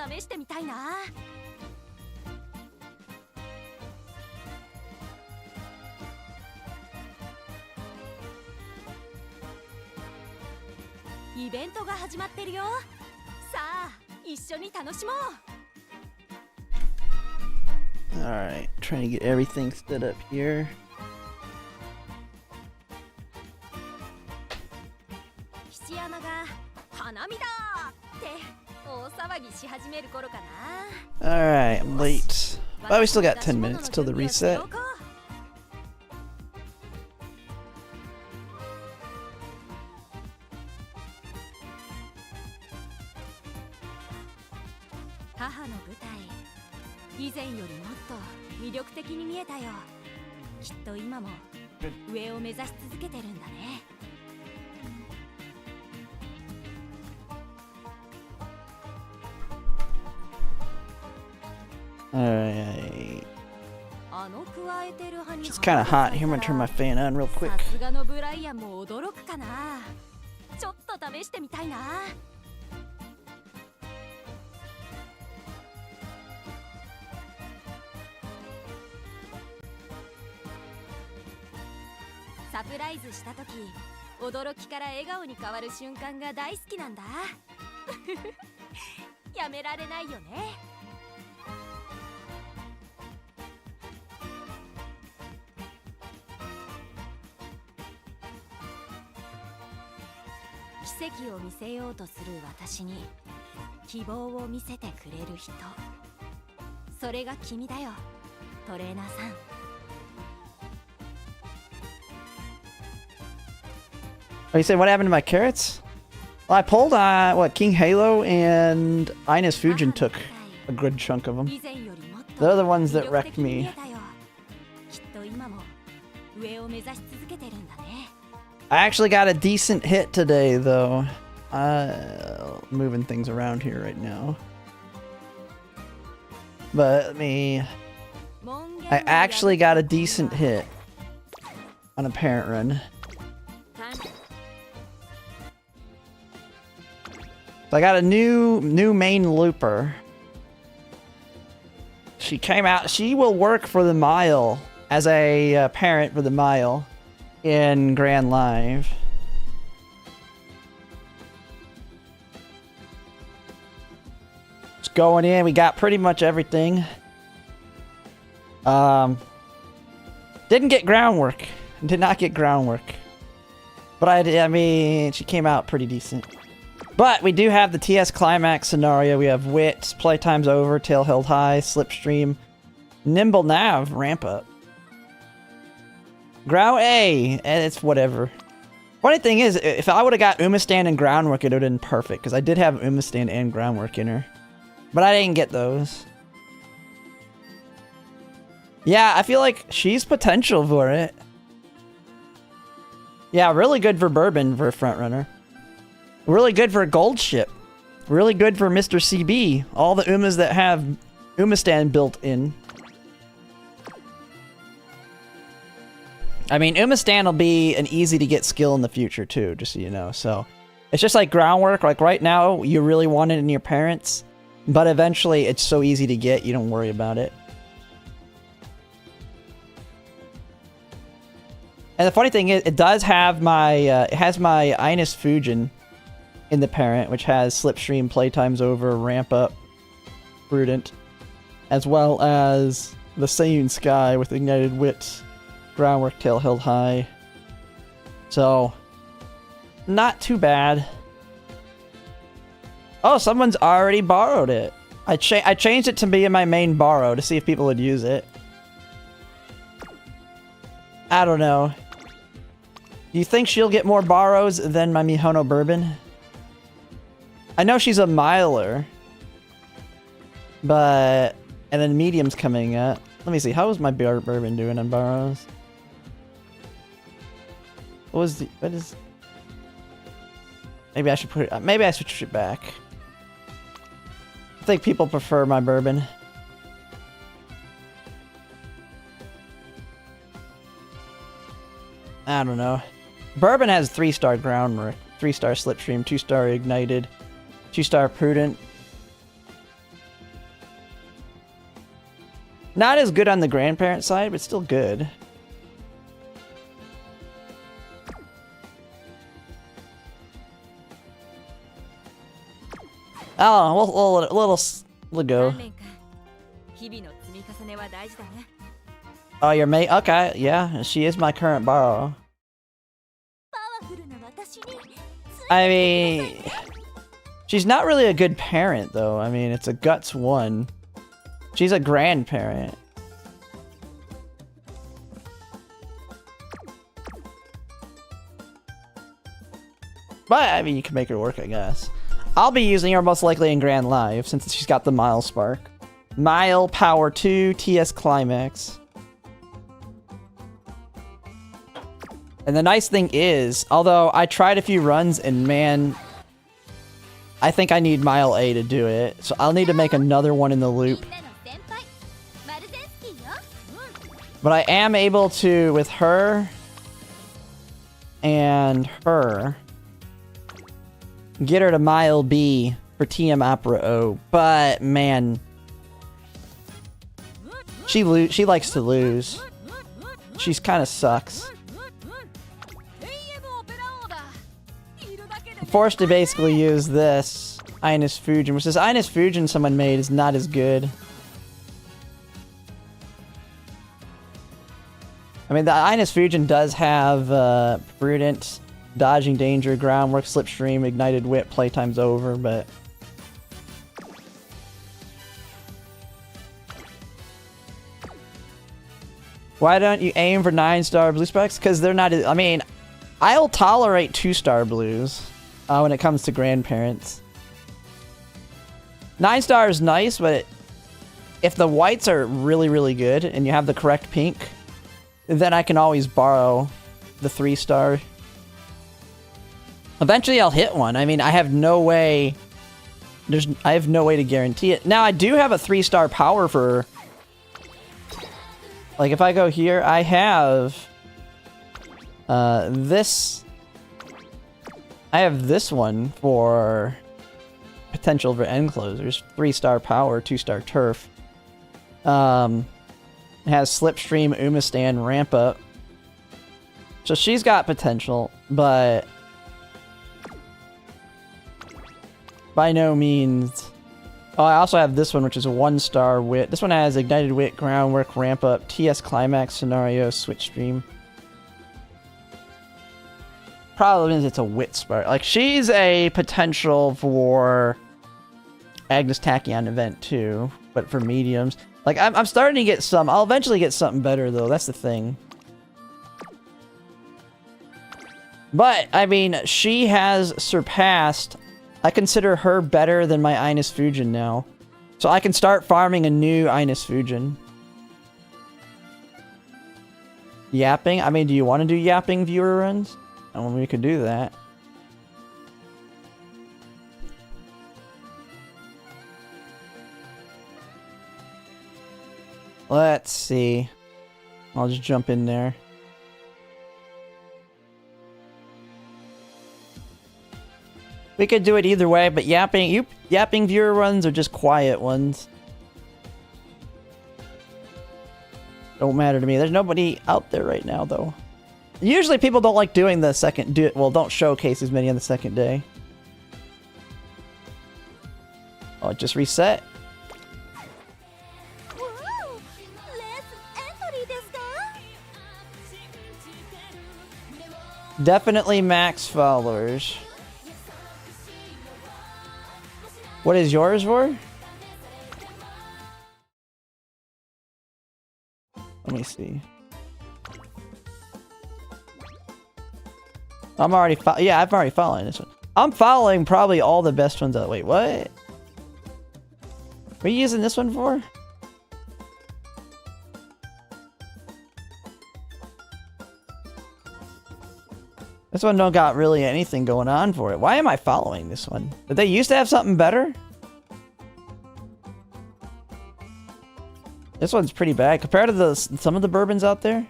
試してみたいな。イベントが始まってるよ。さあ、一緒に楽しもう。Alright, trying to get everything stood up here. 菱山が花見だって大騒ぎし始める頃かな。 Alright, I'm late. But we still got 10 minutes till the reset. 母の舞台、以前よりもっと魅力的に見えたよ。きっと今も上を目指し続けてるんだね。Alright. あの加えてる葉に It's kind of hot here. I'm gonna turn my fan on real quick. さすがのブライアンも驚くかな。ちょっと試してみたいな。サプライズした時、驚きから笑顔に変わる瞬間が大好きなんだ。やめられないよね。奇跡を見せようとする私に希望を見せてくれる人、それが君だよ、トレーナーさん。Oh, you said what happened to my carrots? Well, I pulled what, King Halo and Ines Fujin took a good chunk of them. They're the ones that wrecked me. I actually got a decent hit today, though. Moving things around here right now. But I actually got a decent hit on a parent run. So I got a new main looper. She came out. She will work for the mile as a parent for the mile in Grand Live. Just going in. We got pretty much everything. Didn't get groundwork. Did not get groundwork. But I mean, she came out pretty decent. But we do have the TS Climax scenario. We have Wit, Playtime's Over, Tail Held High, Slipstream, Nimble Nav, Ramp Up. Grow A, and it's whatever. Funny thing is, if I would have got Umastand and Groundwork, it would have been perfect, because I did have Umastand and Groundwork in her. But I didn't get those. Yeah, I feel like she's potential for it. Yeah, really good for Bourbon for a frontrunner. Really good for a gold ship. Really good for Mr. CB. All the Umas that have Umastand built in. I mean, Umastand will be an easy to get skill in the future too, just so you know. So it's just like Groundwork. Like right now, you really want it in your parents, but eventually it's so easy to get, you don't worry about it. And the funny thing is, it does have my, it has my Ines Fujin in the parent, which has Slipstream, Playtime's Over, Ramp Up, Prudent, as well as the Seiyun Sky with Ignited Wit, Groundwork, Tail Held High. So, not too bad. Oh, someone's already borrowed it. I changed it to be in my main borrow to see if people would use it. I don't know. Do you think she'll get more borrows than my Mihono Bourbon? I know she's a miler. But... And then medium's coming up. Let me see. How was my Bourbon doing on borrows? What was the... What is... Maybe I should put it... Maybe I should switch it back. I think people prefer my Bourbon. I don't know. Bourbon has 3-star Groundwork, 3-star Slipstream, 2-star Ignited, 2-star Prudent. Not as good on the grandparent side, but still good. Oh, little go. Oh, your mate? Okay, yeah, she is my current borrow. I mean, she's not really a good parent, though. I mean, it's a guts 1. She's a grandparent. But, I mean, you can make her work, I guess. I'll be using her most likely in Grand Live, since she's got the Mile Spark. Mile, Power 2, TS Climax. And the nice thing is, although I tried a few runs and man, I think I need Mile A to do it. So I'll need to make another one in the loop. But I am able to, with her and her, get her to Mile B for TM Opera O. But man, she likes to lose. She's kind of sucks. I'm forced to basically use this Ines Fujin, which this Ines Fujin someone made is not as good. I mean, the Ines Fujin does have Prudent, Dodging Danger, Groundwork, Slipstream, Ignited Whip, Playtime's Over, but... Why don't you aim for 9-star blue specs? Because they're not... I mean, I'll tolerate 2-star blues when it comes to grandparents. 9-star is nice, but if the whites are really, really good and you have the correct pink, then I can always borrow the 3-star. Eventually I'll hit one. I mean, I have no way... I have no way to guarantee it. Now, I do have a 3-star power for... Like, if I go here, I have... this... I have this one for... potential for end closers. 3-star power, 2-star turf. It has Slipstream, Umastand, Ramp Up. So she's got potential, but... by no means... Oh, I also have this one, which is a 1-star Wit. This one has Ignited Wit, Groundwork, Ramp Up, TS Climax, Scenario, Switch Stream. Problem is it's a Wit Spark. Like, she's a potential for Agnes Tachyon event too, but for mediums. Like, I'm starting to get some. I'll eventually get something better though, that's the thing. But, I mean, she has surpassed... I consider her better than my Ines Fujin now. So I can start farming a new Ines Fujin. Yapping? I mean, do you want to do yapping viewer runs? I mean, we could do that. Let's see. I'll just jump in there. We could do it either way, but yapping viewer runs are just quiet ones. Don't matter to me. There's nobody out there right now, though. Usually people don't like doing the second... well, don't showcase as many on the second day. Oh, it just reset. Definitely max followers. What is yours for? Let me see. I'm already yeah, I'm already following this one. I'm following probably all the best ones out. Wait, what? What are you using this one for? This one don't got really anything going on for it. Why am I following this one? Did they used to have something better? This one's pretty bad compared to some of the bourbons out there.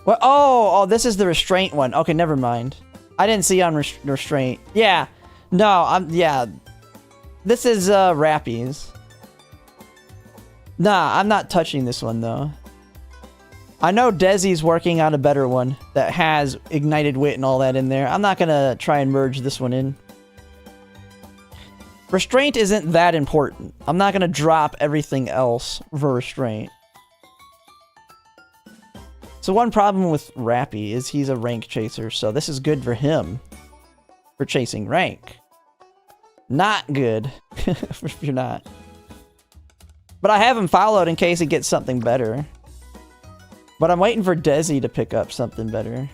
What? Oh, this is the restraint one. Okay, never mind. I didn't see on restraint. Yeah, no, yeah. This is Rappies. Nah, I'm not touching this one, though. I know Desi's working on a better one that has ignited wit and all that in there. I'm not gonna try and merge this one in. Restraint isn't that important. I'm not gonna drop everything else for restraint. So one problem with Rappy is he's a rank chaser, so this is good for him. For chasing rank. Not good if you're not. But I have him followed in case he gets something better. But I'm waiting for Desi to pick up something better.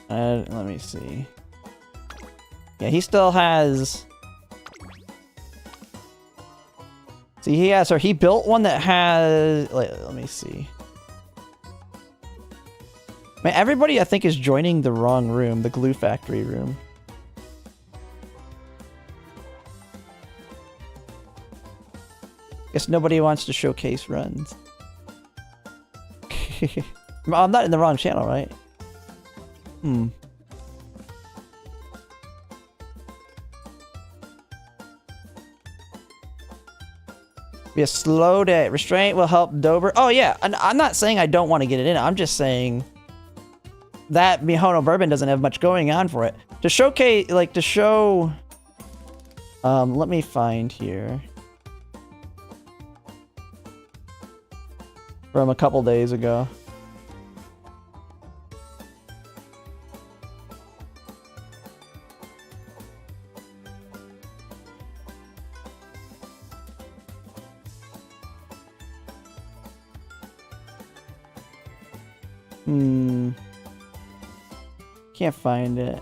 Let me see. Yeah, he still has... See, he has, or he built one that has... Let me see. Man, everybody I think is joining the wrong room, the glue factory room. Guess nobody wants to showcase runs. I'm not in the wrong channel, right? Hmm. Be a slow day. Restraint will help Dober. Oh yeah, and I'm not saying I don't want to get it in. I'm just saying that Mihono Bourbon doesn't have much going on for it. To showcase, like to show... let me find here. From a couple days ago. Can't find it.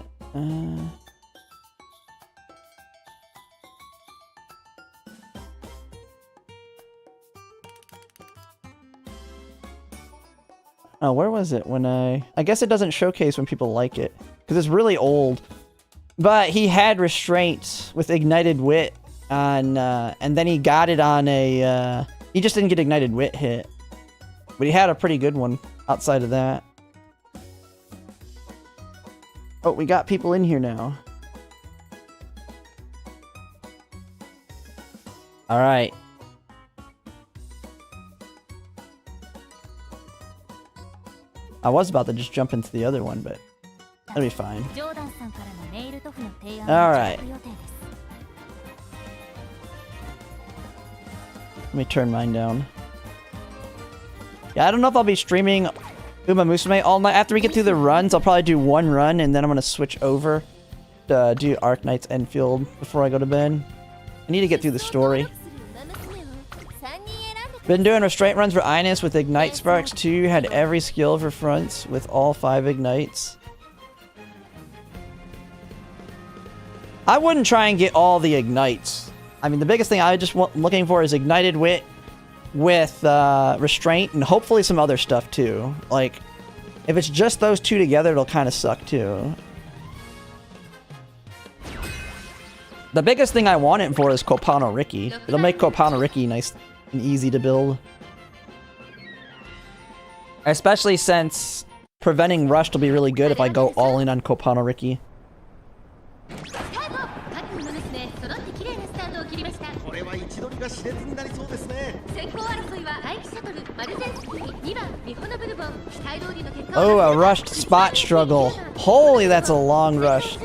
Oh, where was it when I guess it doesn't showcase when people like it. Because it's really old. But he had restraint with ignited wit on, and then he got it on a, he just didn't get ignited wit hit. But he had a pretty good one outside of that. Oh, we got people in here now. Alright. I was about to just jump into the other one, but that'll be fine. Alright. Let me turn mine down. Yeah, I don't know if I'll be streaming Umamusume all night. After we get through the runs, I'll probably do one run, and then I'm going to switch over to do Arknight's Enfield before I go to bed. I need to get through the story. Been doing restraint runs for Ines with Ignite Sparks too. Had every skill for fronts with all 5 Ignites. I wouldn't try and get all the Ignites. I mean, the biggest thing I just looking for is Ignited Wit with Restraint and hopefully some other stuff too. Like, if it's just those two together, it'll kind of suck too. The biggest thing I want it for is Kopano Riki. It'll make Kopano Riki nice and easy to build. Especially since preventing rushed will be really good if I go all in on Kopano Riki. Oh, a rushed spot struggle. Holy, that's a long rush.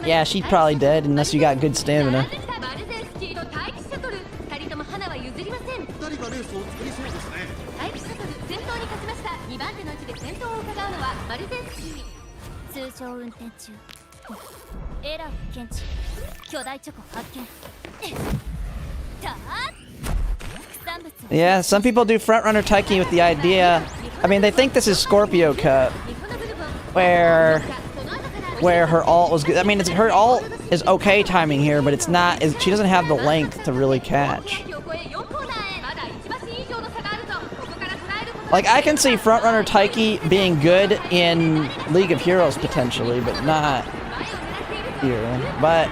Yeah, she's probably dead unless you got good stamina. Yeah, some people do Frontrunner Taiki with the idea. I mean, they think this is Scorpio Cup, where her ult was good. I mean, her ult is okay timing here, but it's not. She doesn't have the length to really catch. Like, I can see Frontrunner Taiki being good in League of Heroes potentially, but not here. But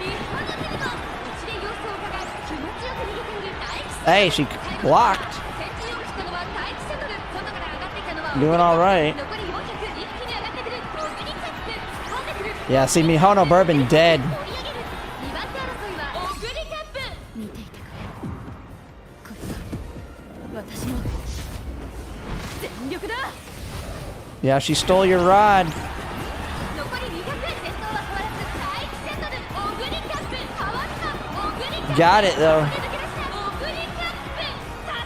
hey, she blocked. Doing all right. Yeah, see, Mihono Bourbon dead. 2番手争いはオグリキャップ見ていてくれこれは私も全力だ Yeah, she stole your rod. 残り200先頭は変わらず第1セットでオグリキャップ変わったオグリキャップ Got it, though. オグリキャップ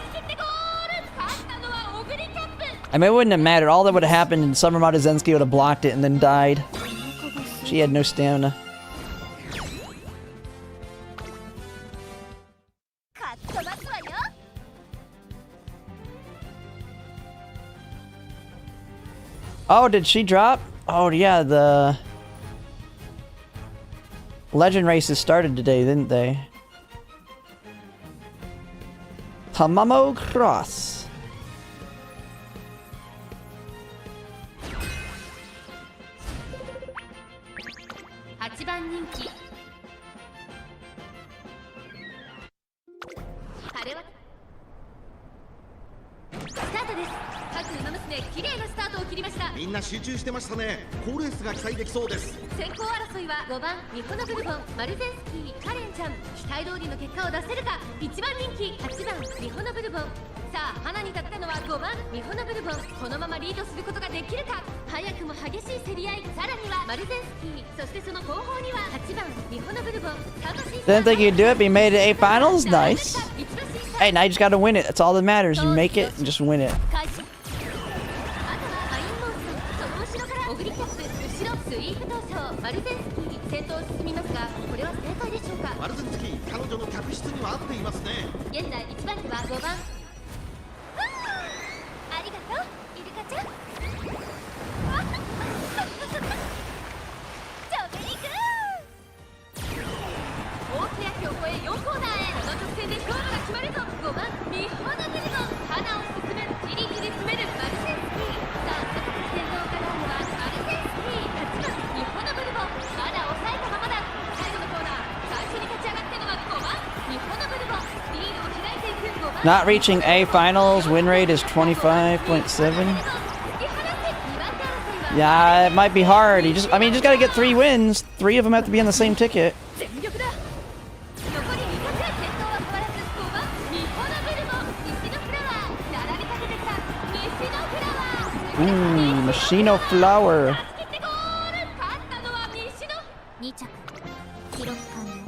助けてゴール勝ったのはオグリキャップ I mean, it wouldn't have mattered. All that would have happened and Summer Madazensky would have blocked it and then died. She had no stamina. かっ飛ばすわよ Oh, did she drop? Oh, yeah, the Legend races started today, didn't they? Tamamo Cross. 8番人気晴れはスタートです各馬娘綺麗なスタートを切りました。みんな集中してましたね。好レースが期待できそうです。先行争いは5番ミホノブルボン、マルゼンスキー、カレンちゃん。期待通りの結果を出せるか。1番人気8番ミホノブルボン。さあ花に立ったのは5番ミホノブルボン。このままリードすることができるか。早くも激しい競り合い。さらにはマルゼンスキー、そしてその後方には8番ミホノブルボン。 Didn't think you'd do it, but you made it 8 finals? Nice. Hey, now you just gotta win it. That's all that matters. You make it and just win it. オグリキャップ後ろスイープ闘争マルゼンスキー先頭を進みますがこれは正解でしょうか。マルゼンスキー彼女の客室には合っていますね。現在1番手は5番ありがとうイルカちゃんジョベリグ大きな木を越え4コーナーへこの直線で勝負が決まるぞ。5番ミホノブルボン花を進めるじりじり詰めるマルゼンスキー。さあ先頭を飾るのはマルゼンスキー8番ミホノブルボン。まだ抑えたままだ。最後のコーナー最初に勝ち上がったのは5番ミホノブルボン。リードを開いていく5番 Not reaching A finals. Win rate is 25.7. Yeah, it might be hard. You just gotta get 3 wins. 3 of them have to be on the same ticket. 全力だ。残り200先頭は変わらず5番ミホノブルボン。西のフラワー並びかけてきた西のフラワー。Ooh, Machino Flower. 助けてゴール勝ったのは西の2着記録完了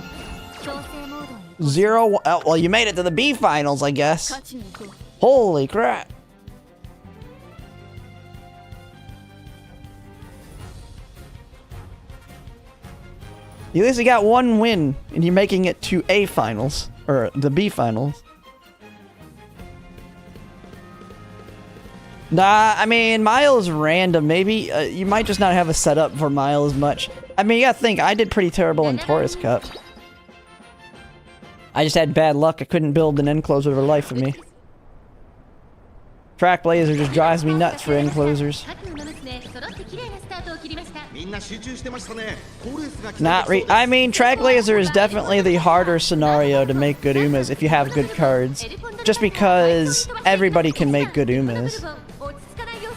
強制モードに 0. Oh, well, you made it to the B finals, I guess. 勝ちに行こう。 Holy crap. You at least got 1 win, and you're making it to A finals, or the B finals. Nah, I mean, Mile is random. Maybe you might just not have a setup for Mile as much. I mean, you gotta think, I did pretty terrible in Taurus Cup. I just had bad luck. I couldn't build an end closer for the life of me. Track Blazer just drives me nuts for end closers. 各馬娘揃って綺麗なスタートを切りました。みんな集中してましたね。好レースが期待できそう Not です。 I mean, Track Blazer is definitely the harder scenario to make good Umas if you have good cards. Just because everybody can make good Umas. 落ち着かない様子。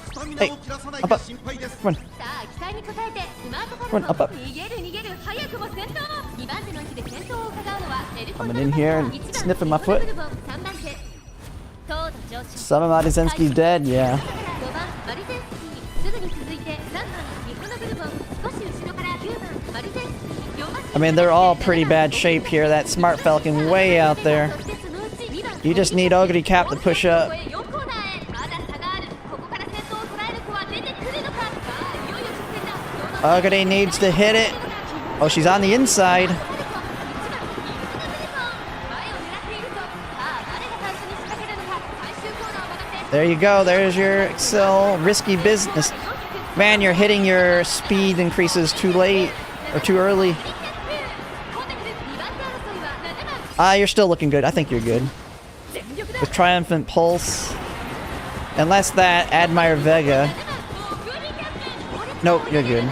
スタミナを切らさないか心配です。 Come on. さあ期待に応えてスマートカ Come on, ル up, ト up. 逃げる逃げる早くも先頭2番手の位置で先頭を伺うのはエルコン Coming in here and sniffing my foot. 3番手糖度上昇 Some of Madizensky's dead, yeah. 5番マルゼンスキーすぐに続いて3番ミホノブルボン少し後ろから9番マルゼンスキー4番 I mean, they're all pretty bad shape here. That Smart Falcon way out there. You just need Ogre Cap to push up. Ogre needs to hit it. Oh, she's on the inside. There you go. There's your Excel risky business. Man, you're hitting your speed increases too late or too early. You're still looking good. I think you're good. With Triumphant Pulse. Unless that, Admire Vega. Nope, you're good.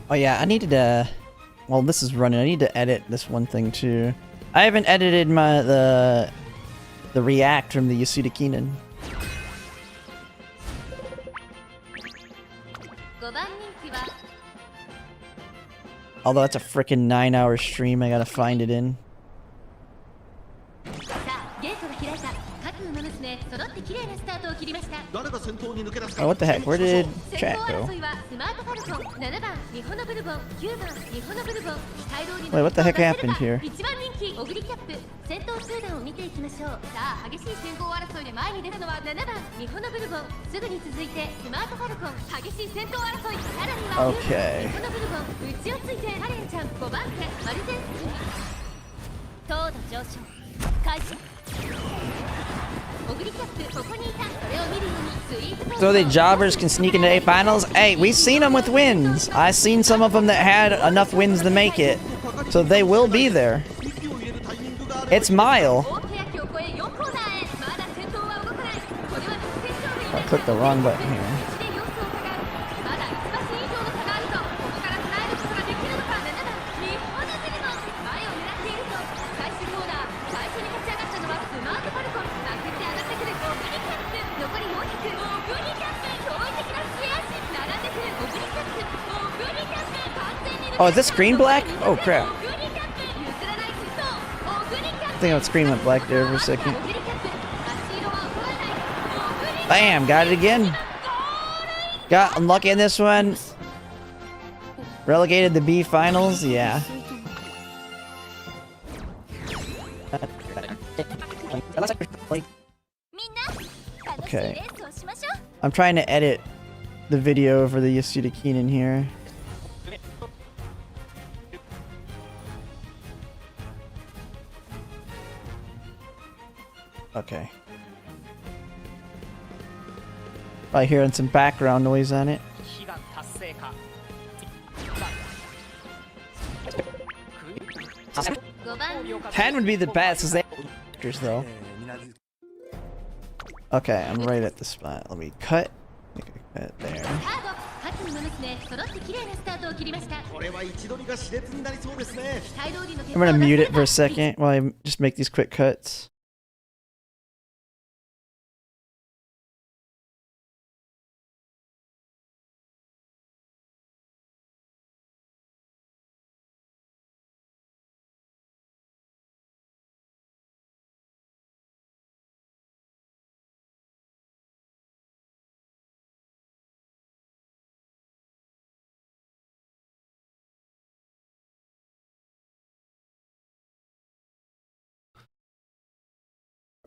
Oh yeah, I needed to... Well, this is running. I need to edit this one thing too. I haven't edited the react from the Yasuda Keenan. 5番人気は Although that's a freaking 9-hour stream I gotta find it in. さあゲートが開いた各馬娘揃って綺麗なスタートを切りました。 誰が先頭に抜け出すか Oh, what the heck? Where did 先 chat 頭 go? 争いはスマートファルコン7番ミホノブルボン9番ミホノブルボン期待通り Wait, what the heck happened here? 1番人気オグリキャップ先頭集団を見ていきましょう。さあ激しい先行争いで前に出るのは7番ミホノブルボンすぐに続いてスマートファルコン激しい先頭争いさらには Okay. ミホノブルボン内をついてカレンちゃん5番手マルゼンスキ糖度上昇開始 So the jobbers can sneak into 8 finals? Hey, we've seen them with wins. I've seen some of them that had enough wins to make it. So they will be there. It's Mile. I clicked the wrong button here. Oh, is this screen black? Oh, crap. I think my screen went black there for a second. Bam! Got it again. Got unlucky in this one. Relegated to B finals? Yeah. Okay. I'm trying to edit the video for the Yasuda Keenan here. Okay. Probably hearing some background noise on it. 10 would be the best, because they actors though. Okay, I'm right at the spot. Let me cut. Make a cut there. 各馬娘揃って綺麗なスタートを切りました。 これは位置取りが熾烈になりそうですね 期待通りの結 I'm 果を gonna 出 mute せ it ば for a second while I just make these quick cuts.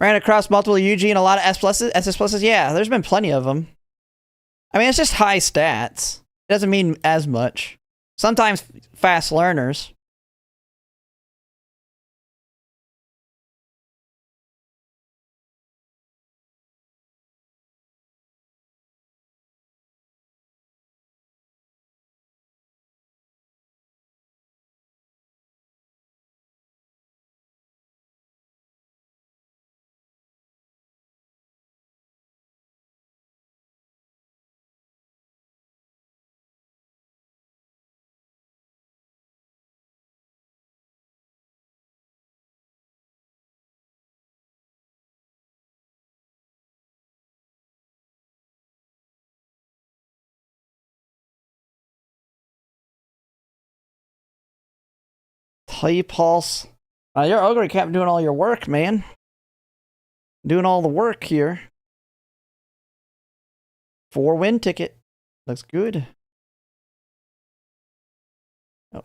Ran across multiple UG and a lot of S pluses, SS pluses. Yeah, there's been plenty of them. I mean, it's just high stats. It doesn't mean as much. Sometimes fast learners. Play pulse. Your ogre kept doing all your work, man. Doing all the work here. 4-win ticket. Looks good. Oh.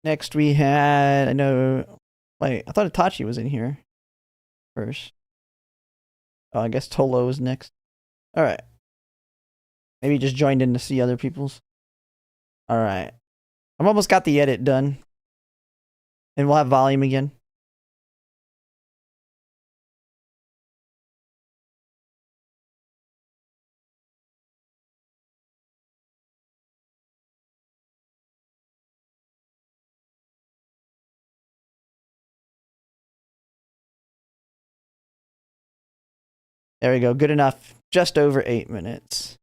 Next we had, I know, wait, I thought Itachi was in here first. Oh, I guess Tolo was next. Alright. Maybe he just joined in to see other people's. Alright. I've almost got the edit done. And we'll have volume again. There we go. Good enough. Just over 8 minutes.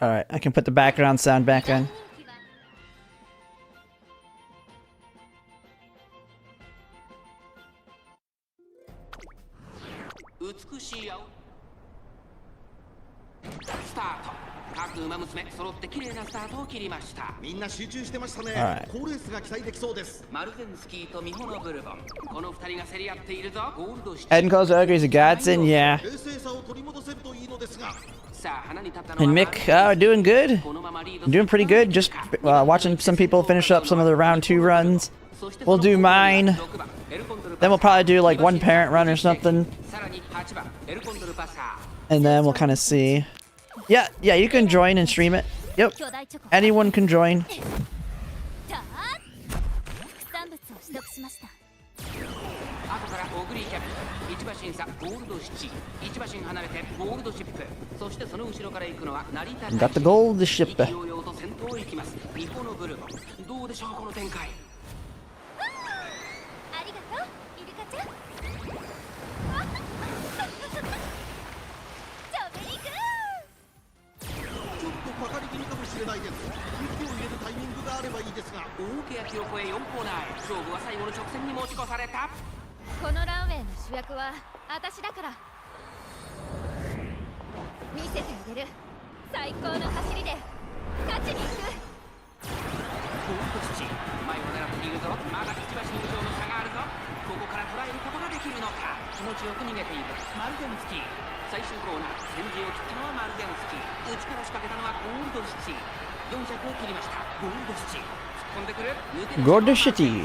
Alright, I can put the background sound back on. 美しい青スタート各馬娘揃って綺麗なスタートを切りました。みんな集中してましたね。 Alright. 好レースが期待できそうです。マルゼンスキーとミホノブルボン、この二人が競り合っているぞ。ゴールドシテ Head ィ and close ogre is a godsend, yeah. 冷静さを取り戻せるといいのですが。さあ花に立ったの And は Mick, doing good. このままリード I'm doing pretty good. Just watching some people finish up some of the round 2 runs. We'll do mine. Then we'll probably do like one parent run or something. さらに8番エルコンドルパサ And then we'll kind of see. Yeah, you can join and stream it. Yep. 巨大チョコ Anyone can join. じゃあ副産物を取得しました。ー後からオグリーキャップ1馬身差ゴールドシチ1馬身離れてゴールドシップ、そしてその後ろから行くのは成田 Got the gold ship. 意気揚々と先頭を行きますミホノブルボン。どうでしょうこの展開。ありがとうイルカちゃん。チョベリグちょっとかかり気味かもしれないです。息を入れるタイミングがあればいいですが。大欅を越え4コーナーへ、勝負は最後の直線に持ち越された。このランウェイの主役は私だから。見せてあげる。最高の走りで勝ちに行く。ゴールドシチ前を狙っているぞ。まだ1馬身以上の差があるぞ。ここから捉えることができるのか。気持ちよく逃げているマルゼンスキー。最終コーナー先陣を切ったのはマルゼンスキー。内から仕掛けたのはゴールドシチ。4着を切りましたゴールドシチ。突っ込んでくる抜け出した Gold City.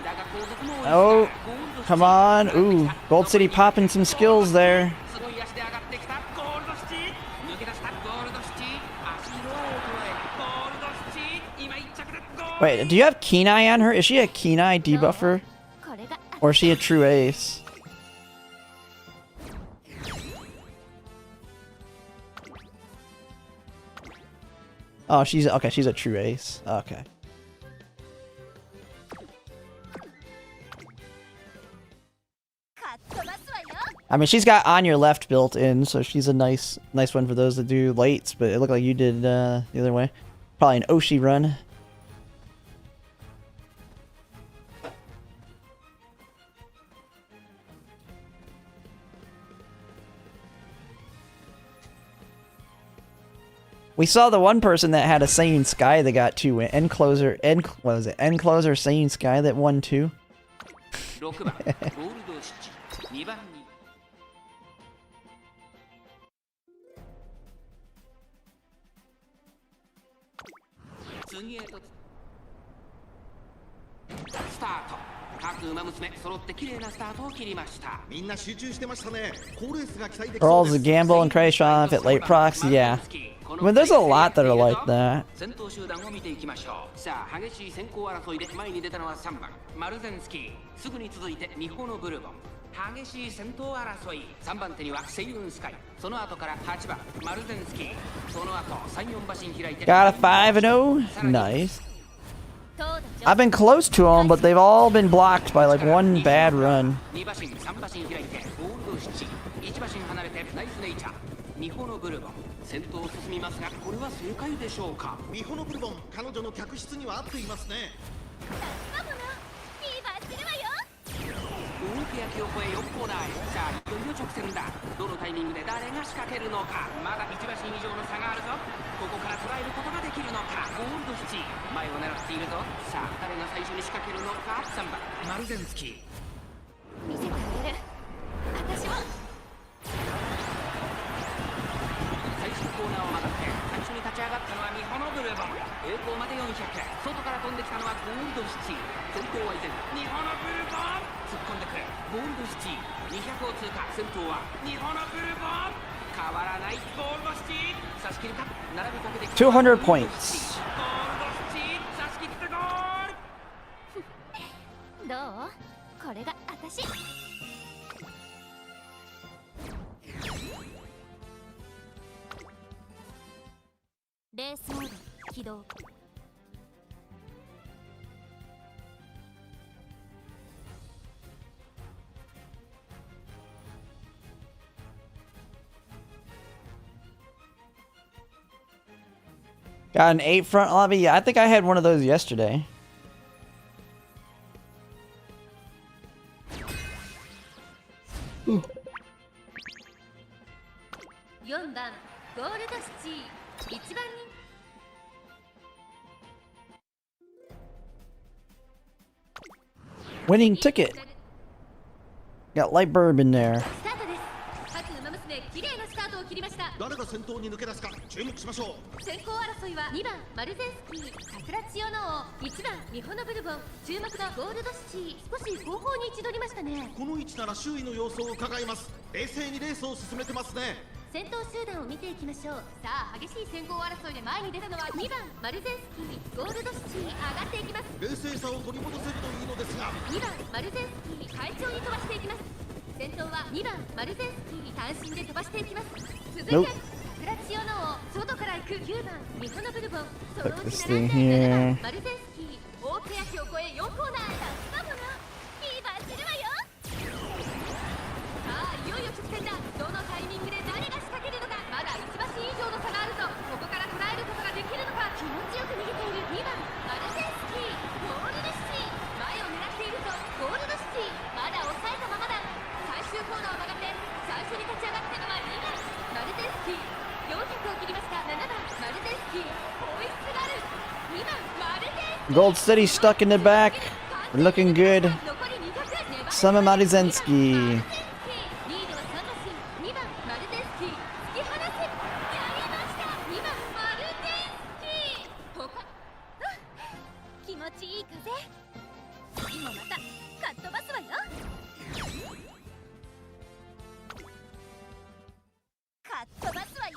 だが後続も Oh, come on. Ooh, Gold City popping some skills there. すごい足で上がってきたゴールドシチ。抜け出したゴールドシチ。足の輪を捉えゴールドシチ。今1着でゴール。 Wait, do you have Kenai on her? Is she a Kenai debuffer? これが Or is she a true ace? Oh, she's okay. She's a true ace. Okay. I mean, she's got on your left built in, so she's a nice one for those that do lates. But it looked like you did the other way. Probably an Oshi run. We saw the one person that had a Saiyan Sky that got 2 end closer, what was it? End closer Saiyan Sky that won 2. 6番ゴールドシチ。2番に次へとスタート。各馬娘揃って綺麗なスタートを切りました。みんな集中してましたね。好レースが期待でき For そ all う the です。 gamble and crash off at late procs, yeah. I mean, there's a lot that are like that. 先頭集団を見ていきましょう。さあ激しい先行争いで前に出たのは3番マルゼンスキー。すぐに続いてミホノブルボン。激しい先頭争い。3番手にはセイウンスカイ。その後から8番マルゼンスキー。その後3、4馬身開いて Got a 5-0. Nice. I've been close to them, but they've all been blocked by like one bad run. 2馬身3馬身開いてゴールドシチ。1馬身離れてナイスネイチャーミホノブルボン。先頭を進みますがこれは正解でしょうか。ミホノブルボン、彼女の客室には合っていますね。大欅を越え4コーナーへ。さあいよいよ直線だ。どのタイミングで誰が仕掛けるのか。まだ1馬身以上の差があるぞ。ここから捉えることができるのか。ゴールドシチ前を狙っているぞ。さあ誰が最初に仕掛けるのか。3番マルゼンスキー。見せてあげる。私も最終コーナーを曲がって最初に立ち上がったのはミホノブルボン。栄光まで400。外から飛んできたのはゴールドシチ。先頭は依然ミホノブルボン。突っ込んでくるゴールドシチ。200を通過。先頭はミホノブルボン。変わらないゴールドシチ。差し切るか。並びかけてきた200 points. ゴールドシチ。差し切ってゴール。どう？これが私。レースモード起動。Got an 8 front lobby? Yeah, I think I had one of those yesterday. Ooh. 4番ゴールドシティ1番人 Winning ticket. Got light burb in there. スタートです。各ウマ娘綺麗なスタートを切りました。誰が先頭に抜け出すか注目しましょう。先行争いは2番マルゼンスキー、サクラチオノ王、1番ミホノブルボン、注目のゴールドシティ、少し後方に位置取りましたね。この位置なら周囲の様子を伺います。冷静にレースを進めてますね。先頭集団を見ていきましょう。さあ激しい先行争いで前に出たのは2番マルゼンスキー、ゴールドシティ上がっていきます。冷静さを取り戻せるといいのですが、2番マルゼンスキー、快調に飛ばしていきます。先頭は2番マルゼンスキー、単身で飛ばしていきます。続いて、Nope. サクラチオノ王、外から行く9番ミホノブルボン、そ Put のう this ち並 thing んで7番 here. マルゼンスキー、大欅を越え4コーナー、さすがものいいバするわよ。さあいよいよ直線だ。どのタイミングで誰が仕掛けるのか。まだ1馬身以上の差があるぞ。ここから捉えることができるのか。気持ちよく逃げている2番マルゼンスキー、ゴールドシティ、前を狙っているぞ。ゴールドシティまだ抑えたままだ。最終コーナーを曲がって最初に立ち上がったのは2番マルゼンスキー、400を切りました。7番マルゼンスキー、ホイッスルある。2番マルゼンスキー、 Gold City stuck in the back. We're looking good. 残り200、 Summer Marizensky. リードは3馬身、2番マルゼンスキー、突き放せ。やりました。2番マルゼンスキー、気持ちいい風。今またかっ飛ばすわよ。かっ飛ばすわよ。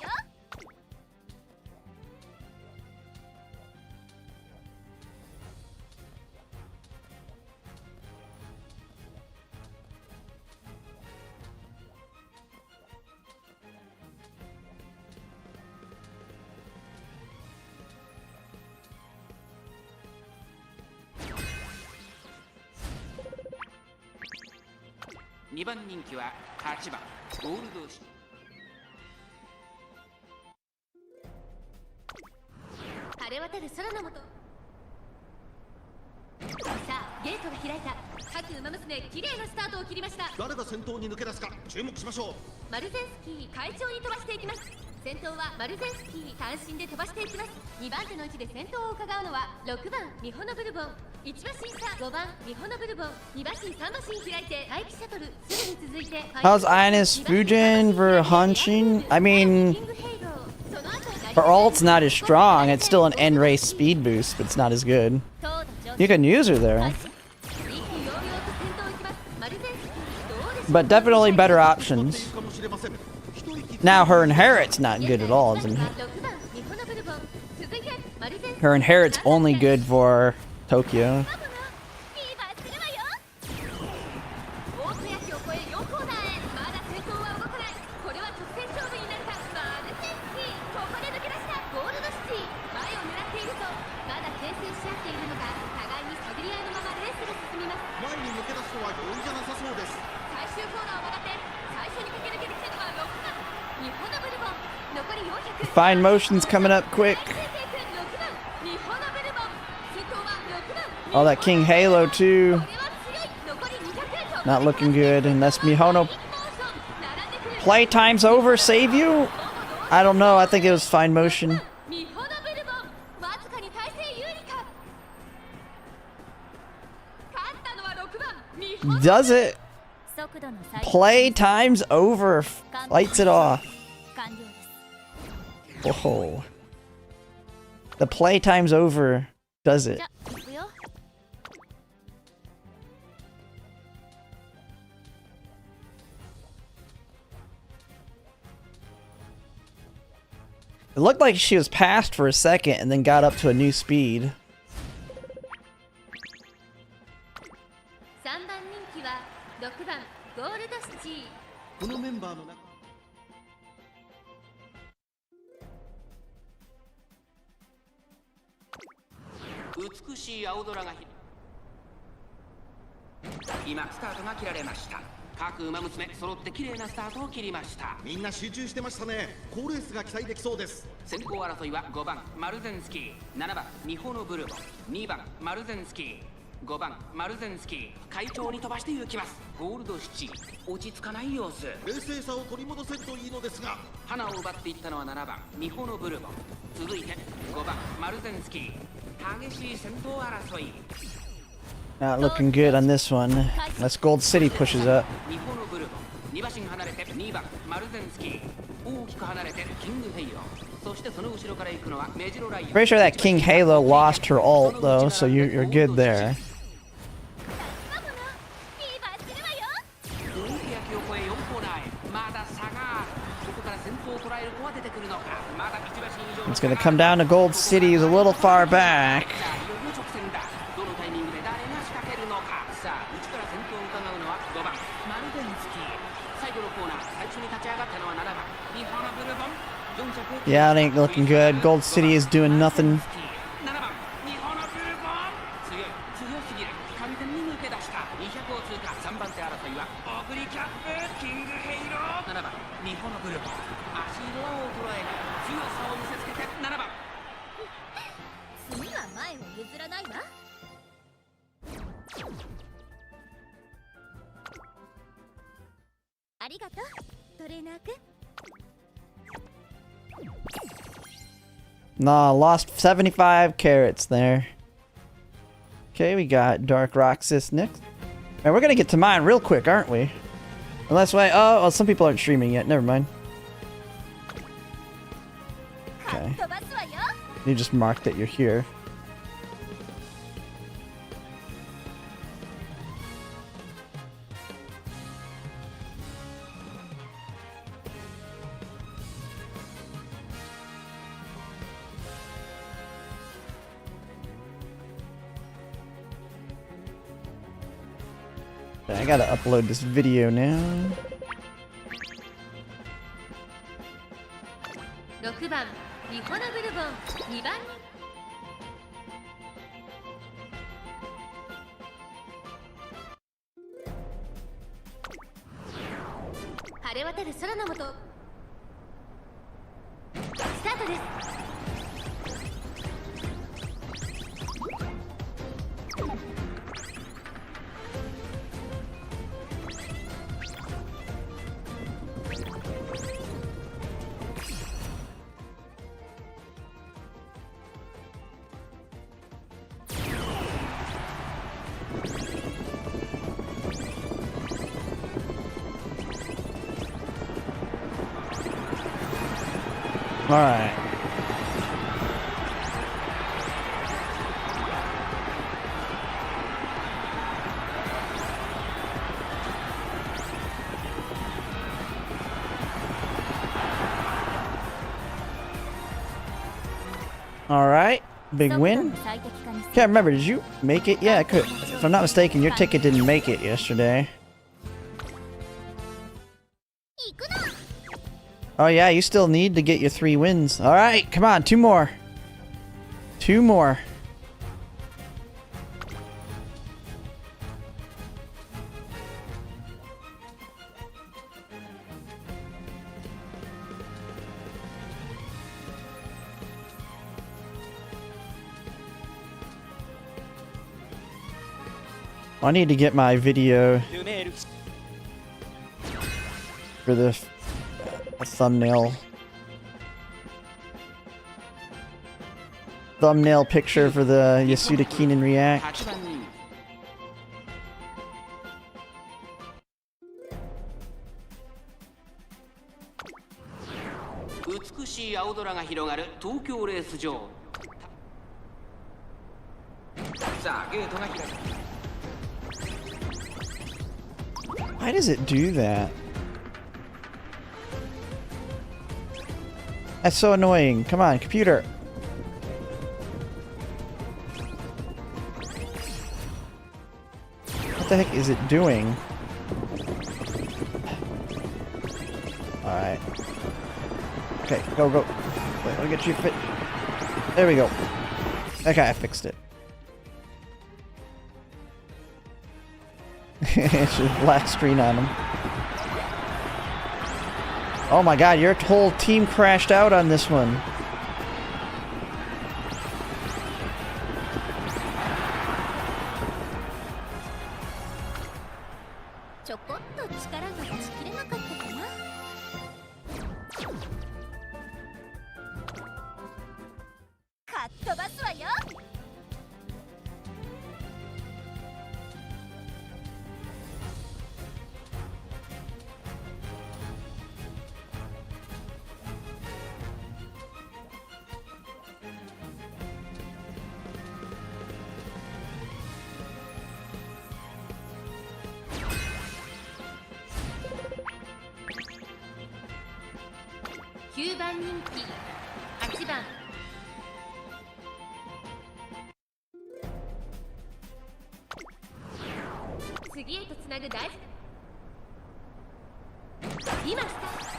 2番人気は8番ゴールドシティ。晴れ渡る空の下、さあゲートが開いた。各ウマ娘綺麗なスタートを切りました。誰が先頭に抜け出すか注目しましょう。マルゼンスキー、快調に飛ばしていきます。先頭はマルゼンスキー、単身で飛ばしていきます。2番手の位置で先頭を伺うのは6番ミホノブルボン、1馬身差5番ミホノブルボン、2馬身3馬身開いて待機シャトル、すぐに続いて How's Ines Fujin for Hanshin? I mean, her ult's not as strong. It's still an end race speed boost, but it's not as good. You can use her there. But definitely better options. かもしれません。一息 Now her inherit's not good at all. Isn't it? Her inherit's only good for Tokyo. 前に抜け出すのは容易じゃなさそうです。最終コーナーを曲がって最初に駆け抜けてきたのは6番ミホノブルボン、残り400。 Fine motion's coming up quick. 6番ミホノブルボン、先頭は6番。 Oh, that King Halo too. これは強い。残り200。 Not looking good. Unless Mihono playtime's over, save you? I don't know. I think it was fine motion. ミホノブルボン、わずかに体勢有利か。勝ったのは6番ミホノブルボン。 Does it? 速度の最 Playtime's over. Lights it off. 完了です。 Oh. The playtime's over. Does it? じゃあ行くよ。 It looked like she was passed for a second and then got up to a new speed. 3番人気は6番ゴールドシティ。このメンバーの中美しい青空が今スタートが切られました。各馬娘揃って綺麗なスタートを切りました。みんな集中してましたね。好レースが期待できそうです。先行争いは5番マルゼンスキー、7番ミホノブルボン、2番マルゼンスキー、5番マルゼンスキー、快調に飛ばして行きます。ゴールド7、落ち着かない様子。冷静さを取り戻せるといいのですが、花を奪っていったのは7番ミホノブルボン、続いて5番マルゼンスキー。激しい先頭争い。 Not looking good on this one. Unless Gold City pushes up. ミホノブルボン、2馬身離れて2番マルゼンスキー、大きく離れてキングヘイロー、そしてその後ろから行くのはメジロライオン。 Pretty sure that King Halo lost her ult though, so you're good there. 大欅を越え4コーナーへ、まだ差がある。ここから先頭を捉える子は出てくるのか。まだ1馬身以上。 It's gonna come down to Gold City, is a little far back. さあいよいよ直線だ。どのタイミングで誰が仕掛けるのか。さあ内から先頭を伺うのは5番マルゼンスキー。最後のコーナー、最初に立ち上がったのは7番ミホノブルボン。4着。 Yeah, it ain't looking good. Gold City is doing nothing. 7番ミホノブルボン。強い、強すぎる。完全に抜け出した。200を通過。3番手争いはオグリキャップキングヘイロー。7番ミホノブルボン。足色は衰えない。強さを見せつけて7番。次は前を譲らないわ。ありがとうトレーナー君。 Nah, lost 75 carats there. Okay, we got Dark Roxas next. And we're gonna get to mine real quick, aren't we? Unless, wait, oh, well, some people aren't streaming yet. Never mind. Okay. You just mark that you're here. I gotta upload this video now. 6番ミホノブルボン、2番晴れ渡る空の下スタートです。All right. All right. Big win. Can't remember. Did you make it? Yeah, I could. If I'm not mistaken, your ticket didn't make it yesterday. Oh yeah, you still need to get your 3 wins. All right, come on, 2 more. 2 more. I need to get my video for the thumbnail picture for the Yasuda Keenan React. Why does it do that? That's so annoying. Come on, computer. What the heck is it doing? Alright. Okay, go, go. Wait, let me get you fit. There we go. Okay, I fixed it. It's just black screen on him. Oh my god, your whole team crashed out on this one.9番人気8番次へとつなぐ大今スタート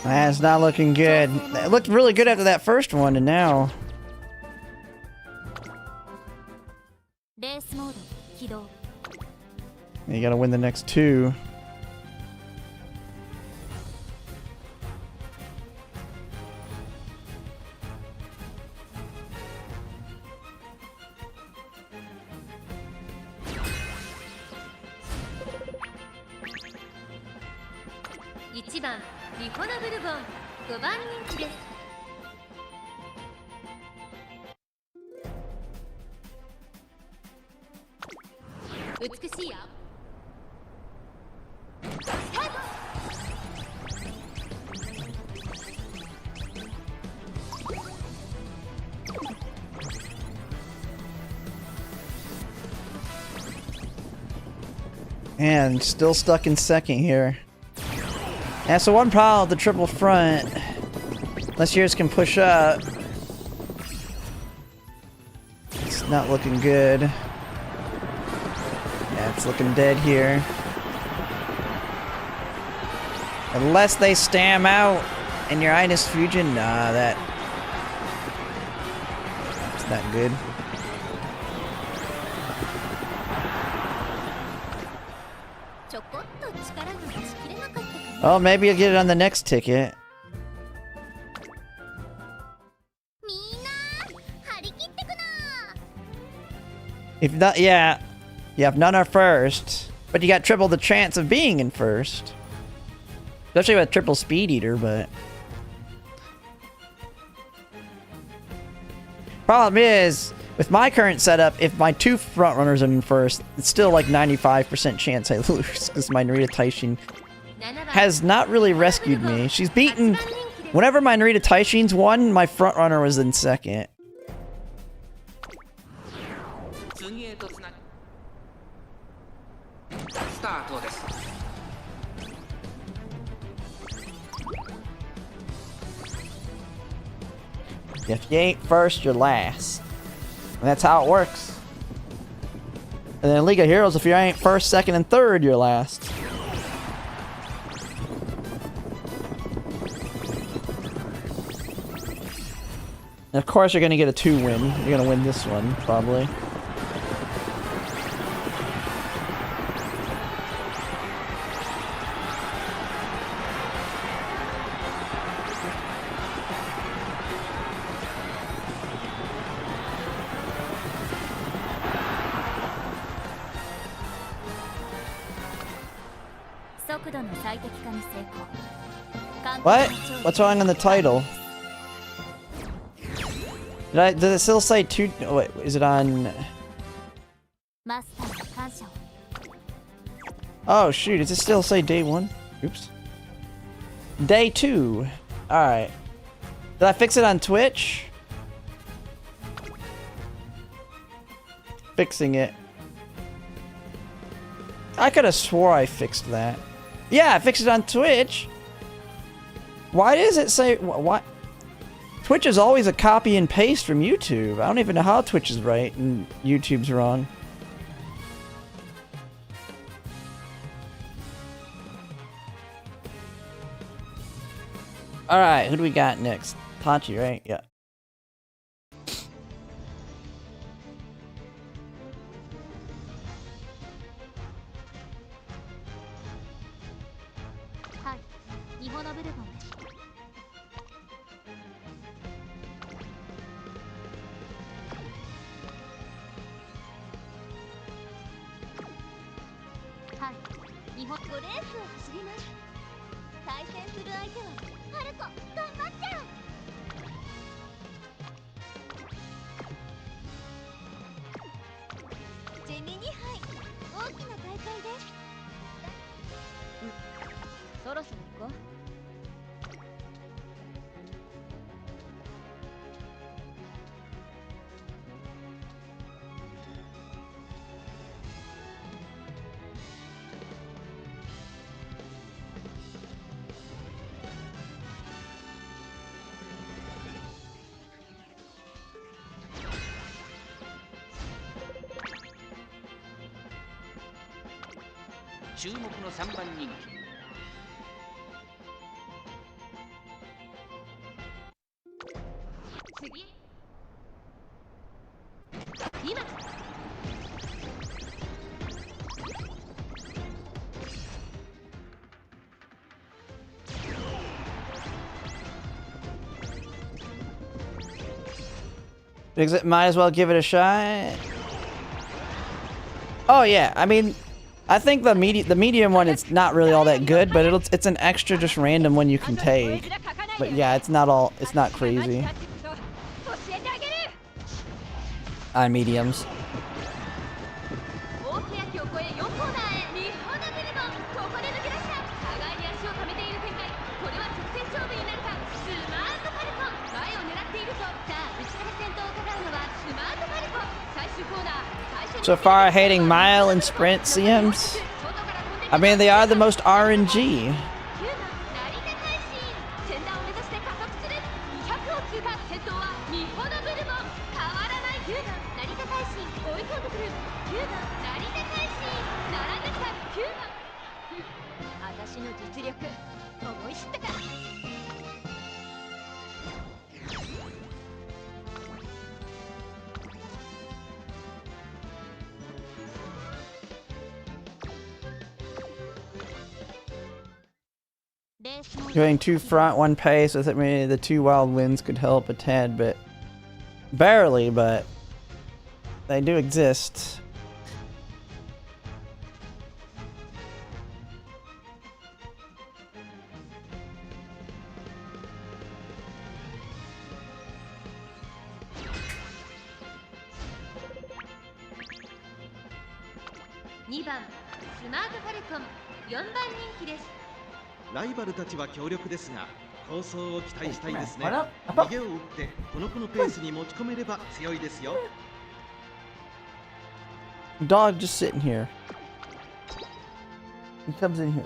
That's not looking good. It looked really good after that first one, and now... You gotta win the next two.1番リホナブルボン5番人気です美しいよスタートAnd still stuck in second here. Yeah, so one problem with the triple front, unless yours can push up, it's not looking good. Yeah, it's looking dead here. Unless they stam out and your Ines Fusion, nah, that's not good. Oh, maybe you'll get it on the next ticket. If not, yeah, if none are first, but you got triple the chance of being in first. Especially with triple speed eater, but problem is, with my current setup, if my two front runners are in first, it's still like 95% chance I lose because my Narita Taishin has not really rescued me. She's beaten. Whenever my Narita Taishin's won, my front runner was in second. If you ain't first, you're last. And that's how it works. And then in League of Heroes, if you ain't first, second, and third, you're last. And of course, you're gonna get a 2-win. You're gonna win this one, probably. What? What's wrong on the title? Did it still say 2? Oh, wait, is it on? Oh shoot, does it still say day 1? Oops. Day 2. Alright. Did I fix it on Twitch? Fixing it. I could have swore I fixed that. Yeah, I fixed it on Twitch. Why does it say... What? Twitch is always a copy and paste from YouTube. I don't even know how Twitch is right and YouTube's wrong. Alright, who do we got next? Tachi, right? Yeah.注目の3番人気次今 Might as well give it a shot. Oh yeah, I mean, I think the medium one is not really all that good, but it's an extra just random one you can take. But yeah, it's not crazy on mediums. So far, hating mile and sprint CMs. I mean, they are the most RNG. Going 2 front, 1 pace. I think maybe the 2 wild winds could help a tad bit. Barely, but they do exist.ライバルたちは強力ですが、構想を期待したいですね。逃げを打ってこの子のペースに持ち込めれば強いですよ。Dog just sitting here. He comes in here.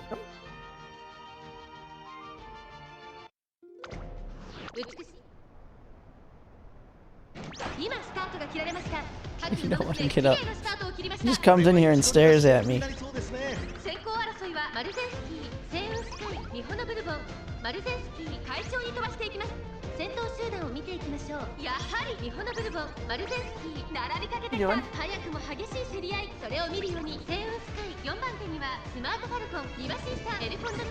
今スタートが切られました。 You don't want to get up. He just comes in here and stares at me. 先行争いはマルゼンスキー、セイウンスカイ、ミホノブルボン、マルゼンスキー、快調に飛ばしていきます。先頭集団を見ていきましょう。やはりミホノブルボン、マルゼンスキー、並びかけてきた。早くも激しい競り合い。それを見るようにセイウンスカイ、4番手にはスマートファルコン、リバシースター、エルコンドル。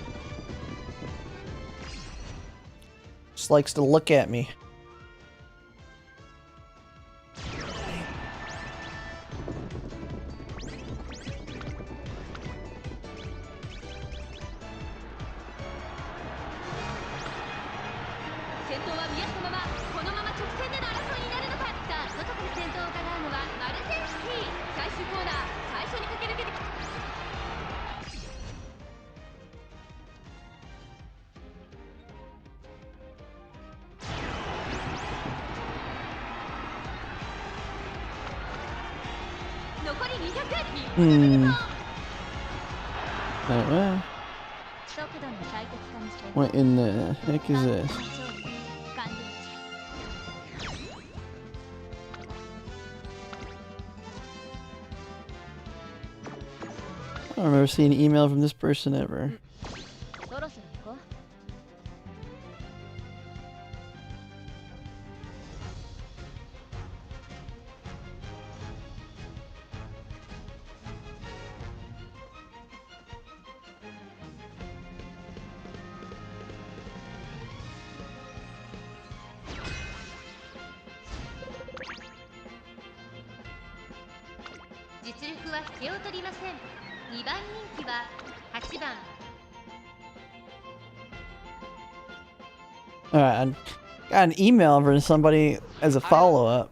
Just likes to look at me. 先頭は見合ったまま、このまま直線での争いになるのか。さあ、外から先頭を伺うのはマルゼンスキー。最終コーナー、最初に駆け抜けてきた。What in the heck is this? I don't remember seeing an email from this person ever. Alright, I got an email from somebody as a follow-up.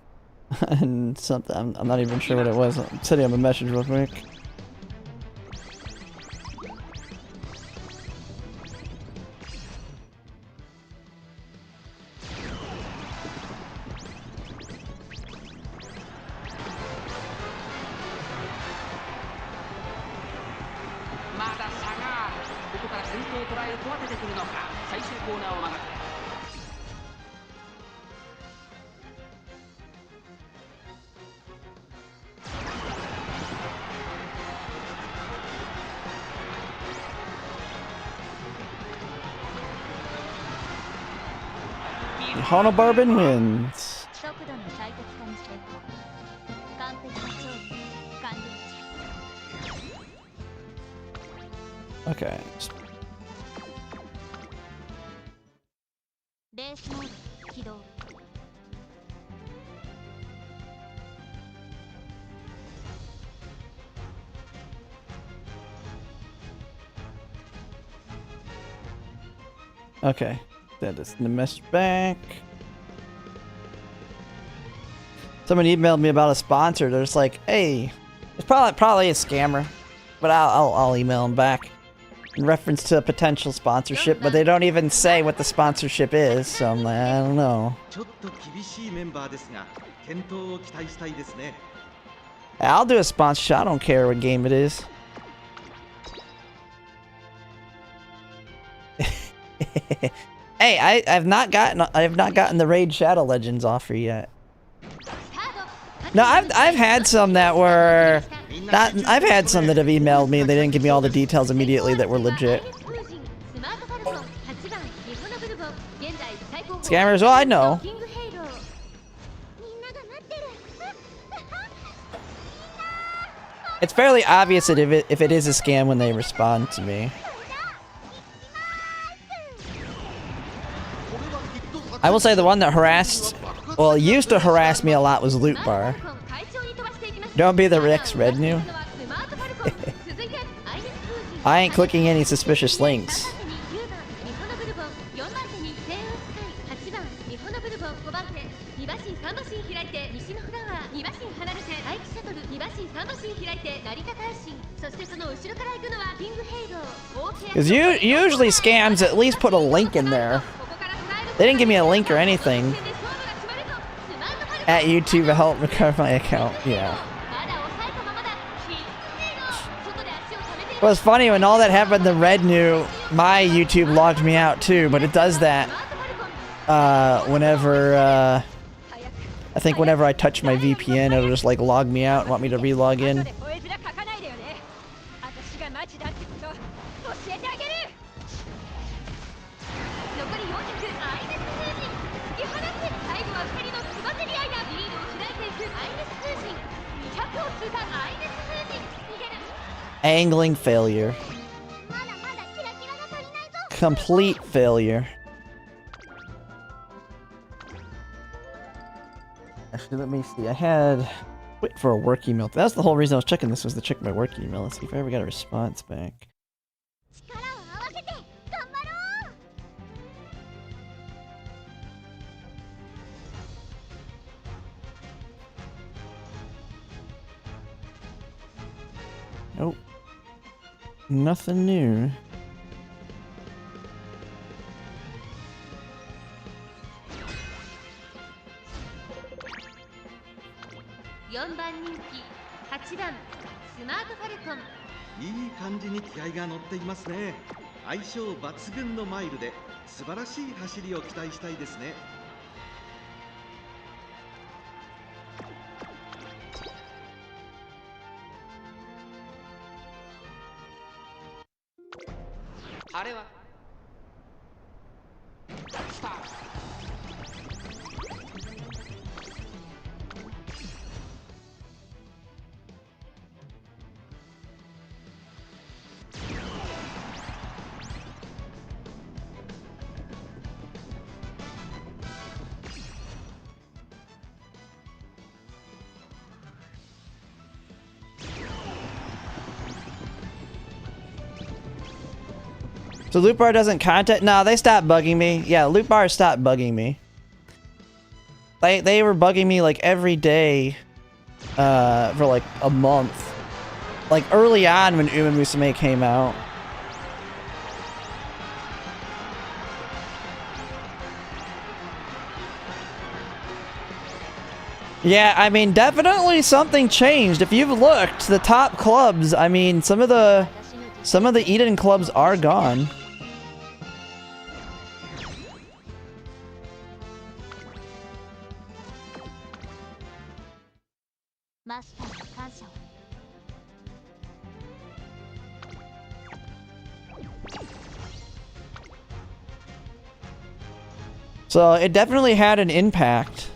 And something, I'm not even sure what it was. I'm sending him a message real quick. Honobarbin wins. Okay. Okay. That is the message back. Someone emailed me about a sponsor. They're just like, "Hey, it's probably a scammer," but I'll email them back in reference to a potential sponsorship. But they don't even say what the sponsorship is, so I'm like, I don't know. I'll do a sponsorship. I don't care what game it is. Hey, I have not gotten the Raid Shadow Legends offer yet. No, I've had some that were not. I've had some that have emailed me and they didn't give me all the details immediately that were legit. Scammers, well, I know. It's fairly obvious that if it is a scam when they respond to me. I will say the one that used to harass me a lot was Loot Bar. Don't be the Rex Rednew. I ain't clicking any suspicious links. Because usually scams at least put a link in there. They didn't give me a link or anything. At YouTube to help recover my account. Yeah. It was funny when all that happened to Red New, my YouTube logged me out too, but it does that whenever I think whenever I touch my VPN, it'll just like log me out and want me to re-log in. Angling failure. Complete failure. Actually, let me see. I had... Wait for a work email. That's the whole reason I was checking this, was to check my work email. Let's see if I ever got a response back. Nope. Nothing new. スマートファルコン。いい感じに気合が乗っていますね。相性抜群のマイルで素晴らしい走りを期待したいですね。あれはスタート。So loot bar doesn't contact. No, they stopped bugging me. Yeah, loot bar stopped bugging me. They were bugging me like every day, for like a month. Like early on when Umamusume came out. Yeah, I mean, definitely something changed. If you've looked, the top clubs, I mean, some of the Eden clubs are gone. So it definitely had an impact.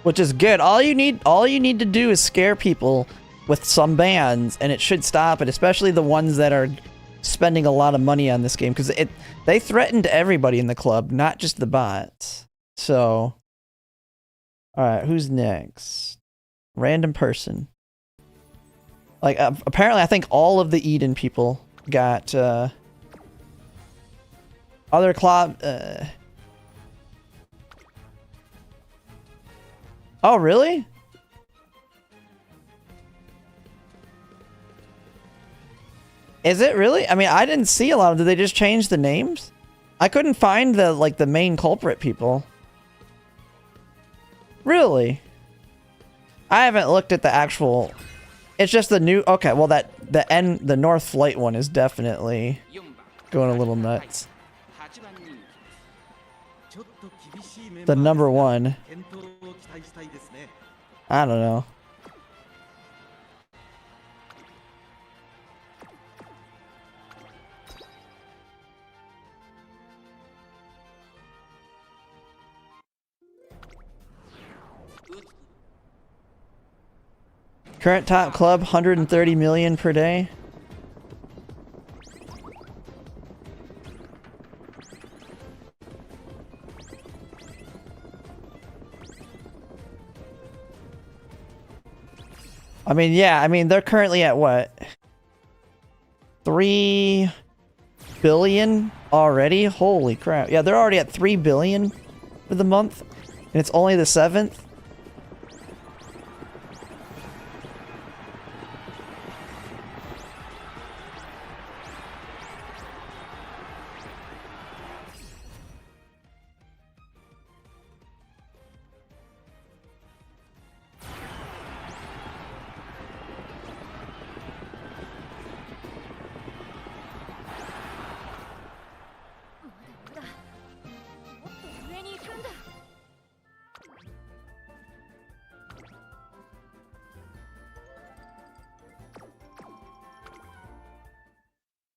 Which is good. All you need to do is scare people with some bans and it should stop it, especially the ones that are spending a lot of money on this game, because they threatened everybody in the club, not just the bots. So alright, who's next? Random person. Like, apparently I think all of the Eden people got, other club, oh, really? Is it really? I mean, I didn't see a lot of them. Did they just change the names? I couldn't find the, like, the main culprit people. Really? I haven't looked at the actual... It's just the new... Okay, well, the North Flight one is definitely going a little nuts. The number one. I don't know. Current top club, 130 million per day. I mean, yeah, I mean, they're currently at what? 3 billion already? Holy crap. Yeah, they're already at 3 billion for the month, and it's only the 7th.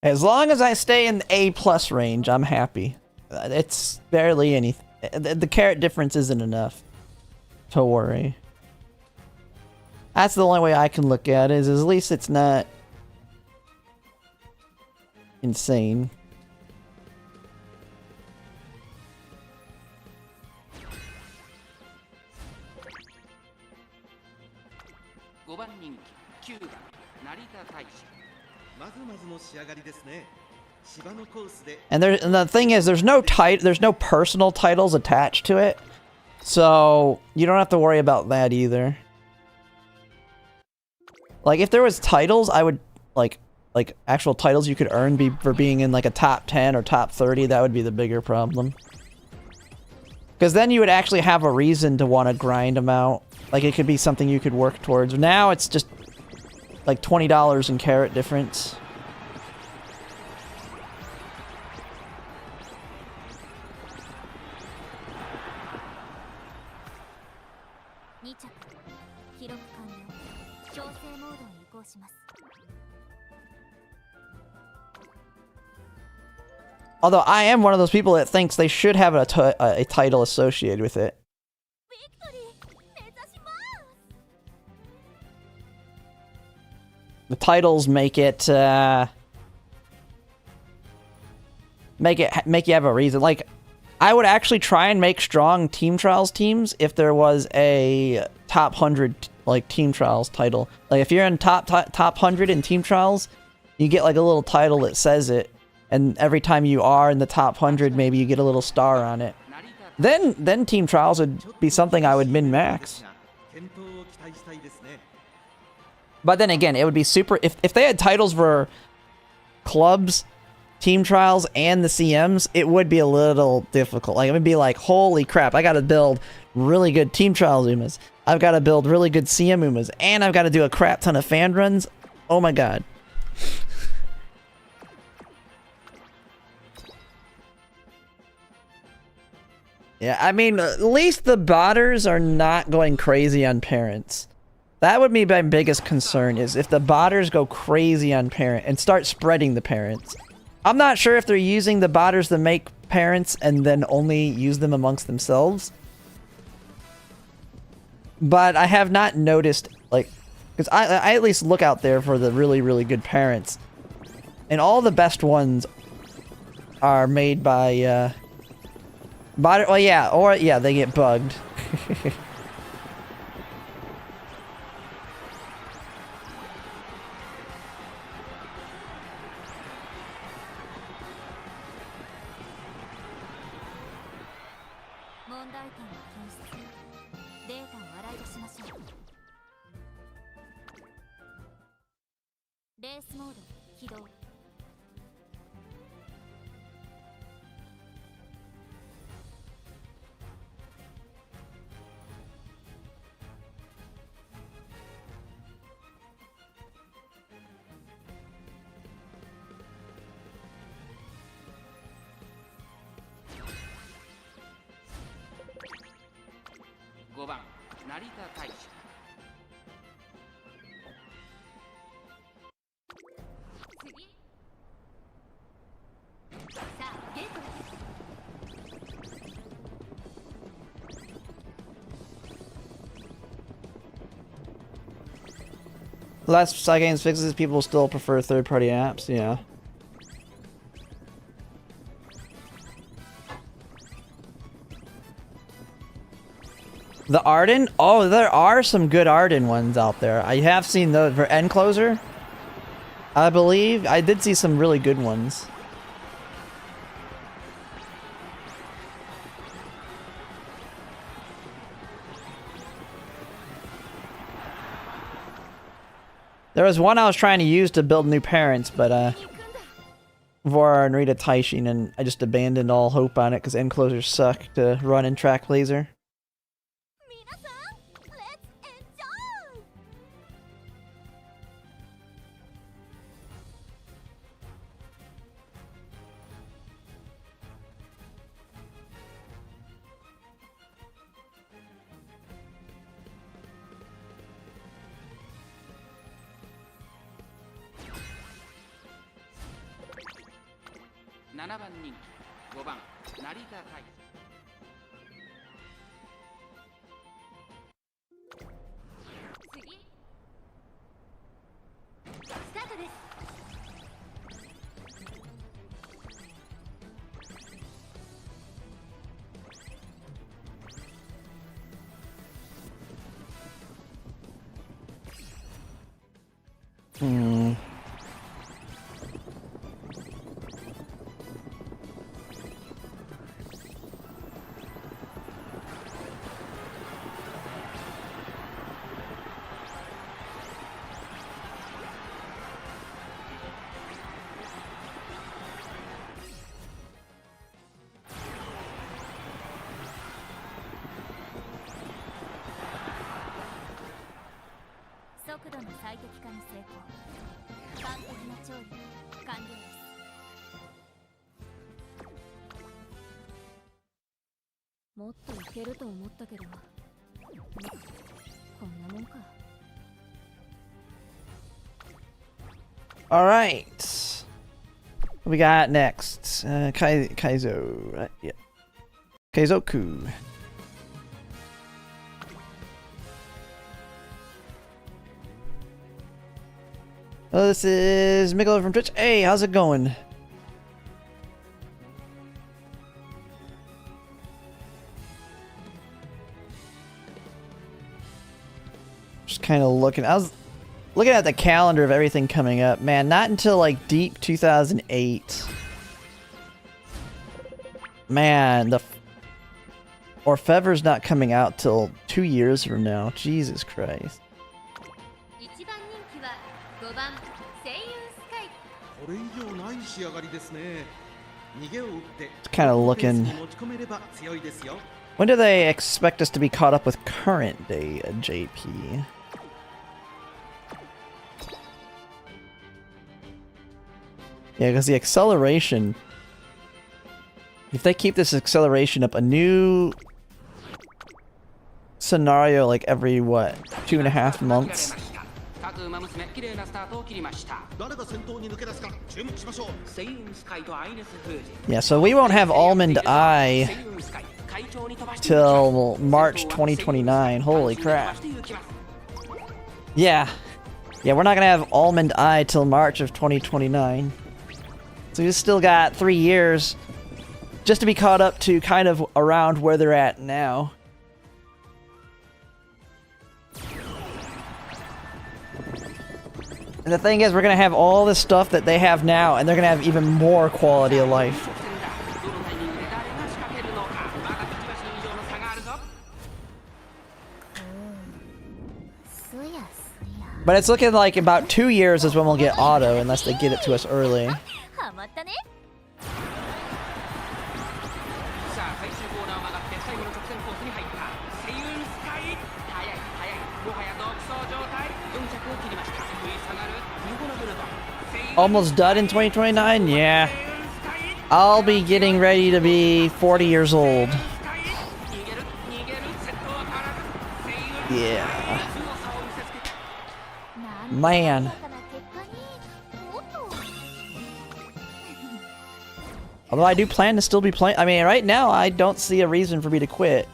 As long as I stay in the A+ range, I'm happy. It's barely anything. The carrot difference isn't enough to worry. That's the only way I can look at it, is at least it's not insane. And the thing is, there's no personal titles attached to it, so you don't have to worry about that either. Like, if there was titles, I would like actual titles you could earn for being in like a top 10 or top 30. That would be the bigger problem. Because then you would actually have a reason to want to grind them out. Like, it could be something you could work towards. Now it's just like $20 in carrot difference. Although I am one of those people that thinks they should have a title associated with it. The titles make it make you have a reason. Like, I would actually try and make strong team trials teams if there was a top 100 like team trials title. Like, if you're in top 100 in team trials, you get like a little title that says it. And every time you are in the top 100, maybe you get a little star on it. Then team trials would be something I would min-max. But then again, it would be super... If they had titles for clubs, team trials, and the CMs, it would be a little difficult. Like, it would be like, holy crap, I gotta build really good team trials Umas. I've gotta build really good CM Umas. And I've gotta do a crap ton of fan runs. Oh my god. Yeah, I mean, at least the botters are not going crazy on parents. That would be my biggest concern, is if the botters go crazy on parent and start spreading the parents. I'm not sure if they're using the botters to make parents and then only use them amongst themselves. But I have not noticed, like, because I at least look out there for the really, really good parents. And all the best ones are made by, well, yeah, or, yeah, they get bugged. Last side games fixes, people still prefer third-party apps, yeah. The Arden? Oh, there are some good Arden ones out there. I have seen those for Encloser. I believe I did see some really good ones. There was one I was trying to use to build new parents, but Vora and Rita Taishin, and I just abandoned all hope on it because Enclosers suck to run in Track Laser. 速度の最適化に成功。完璧な調理完了です。もっといけると思ったけど、こんなもんか。All right. What we got next? Kaizo, right? Yeah. Kaizoku. Oh, this is Miguel from Twitch. Hey, how's it going? Just kind of looking. I was looking at the calendar of everything coming up. Man, not until like deep 2008. Man, the Orfever's not coming out till 2 years from now. Jesus Christ. 一番人気は5番声優スカイ。これ以上ない仕上がりですね。逃げを打って Kind of looking. 持ち込めれば強いですよ。 When do they expect us to be caught up with current day JP? Yeah, because the acceleration... If they keep this acceleration up, a new scenario like every, what, 2.5 months? Yeah, so we won't have Almond Eye till March 2029. Holy crap. Yeah. Yeah, we're not gonna have Almond Eye till March of 2029. So we've still got 3 years just to be caught up to kind of around where they're at now. And the thing is, we're gonna have all the stuff that they have now, and they're gonna have even more quality of life. But it's looking like about 2 years is when we'll get auto, unless they get it to us early. Almost done in 2029? Yeah. I'll be getting ready to be 40 years old. Yeah. Man. Although I do plan to still be playing. I mean, right now, I don't see a reason for me to quit.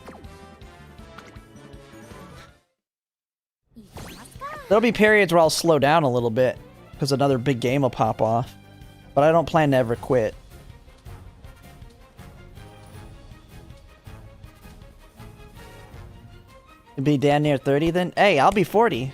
There'll be periods where I'll slow down a little bit, because another big game will pop off. But I don't plan to ever quit. You'll be damn near 30 then? Hey, I'll be 40.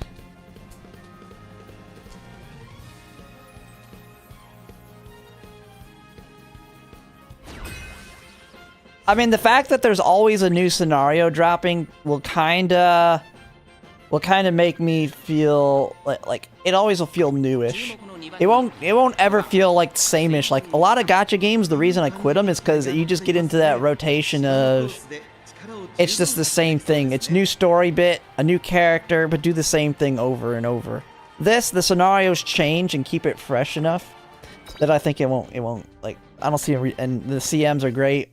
I mean, the fact that there's always a new scenario dropping will kinda make me feel like it always will feel newish. It won't ever feel like same-ish. Like a lot of gacha games, the reason I quit them is because you just get into that rotation of it's just the same thing. It's new story bit, a new character, but do the same thing over and over. This, the scenarios change and keep it fresh enough that I think it won't like I don't see and the CMs are great.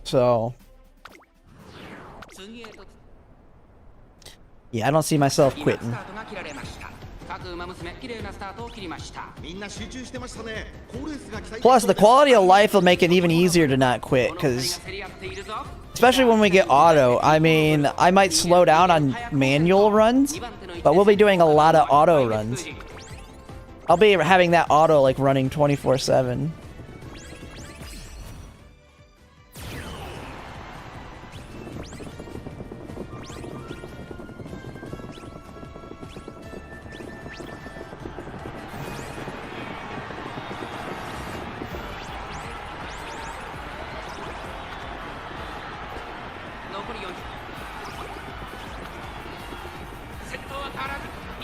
So yeah, I don't see myself quitting. Plus, the quality of life will make it even easier to not quit, because especially when we get auto, I mean, I might slow down on manual runs, but we'll be doing a lot of auto runs. I'll be having that auto like running 24/7.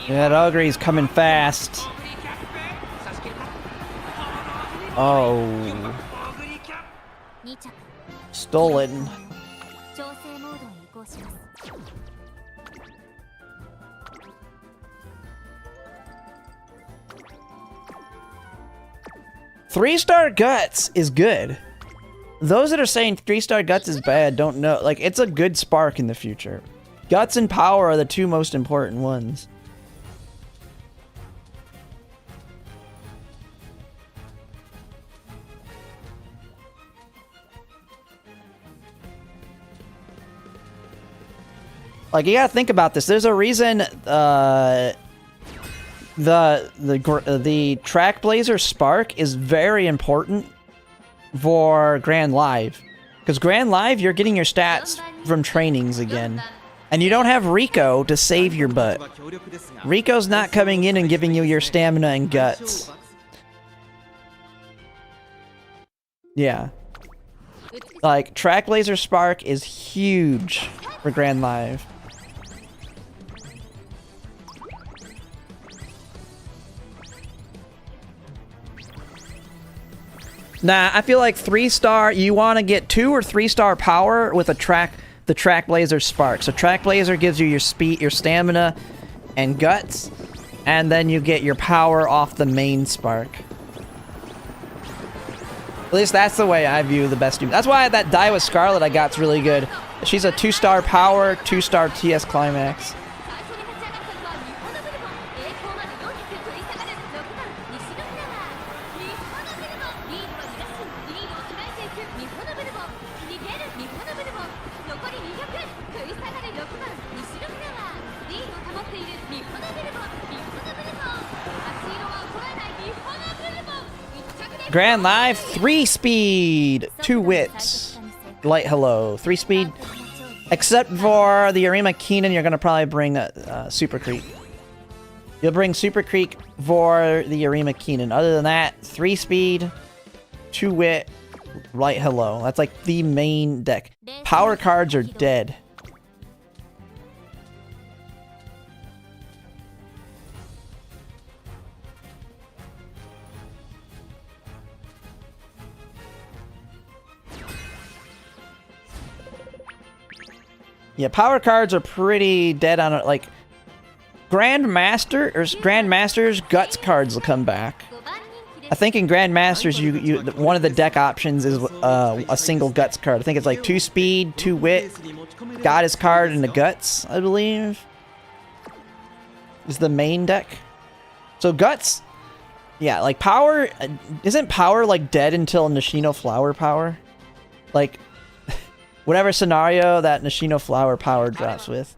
Yeah, that Ogre's coming fast. Oh. Stolen. 3-star Guts is good. Those that are saying 3-star Guts is bad don't know. Like, it's a good spark in the future. Guts and Power are the two most important ones. Like, you gotta think about this. There's a reason the Track Blazer Spark is very important for Grand Live. Because Grand Live, you're getting your stats from trainings again. And you don't have Rico to save your butt. Rico's not coming in and giving you your stamina and guts. Yeah. Like, Track Blazer Spark is huge for Grand Live. Nah, I feel like 3-star, you want to get 2 or 3-star power with the Track Blazer Spark. So Track Blazer gives you your speed, your stamina, and guts, and then you get your power off the main Spark. At least that's the way I view the best. That's why that Daiwa Scarlet I got's really good. She's a 2-star power, 2-star TS Climax. Grand Live, 3-speed, 2 wits, light hello, 3-speed. Except for the Arima Keenan, you're gonna probably bring Super Creek. You'll bring Super Creek for the Arima Keenan. Other than that, 3-speed, 2 wit, light hello. That's like the main deck. Power cards are dead. Yeah, power cards are pretty dead on it. Like, Grandmaster's Guts cards will come back. I think in Grandmasters, one of the deck options is a single Guts card. I think it's like 2 speed, 2 wit, Goddess card, and the Guts, I believe, is the main deck. So Guts, yeah, like power, isn't power like dead until Nishino Flower power? Like, whatever scenario that Nishino Flower power drops with.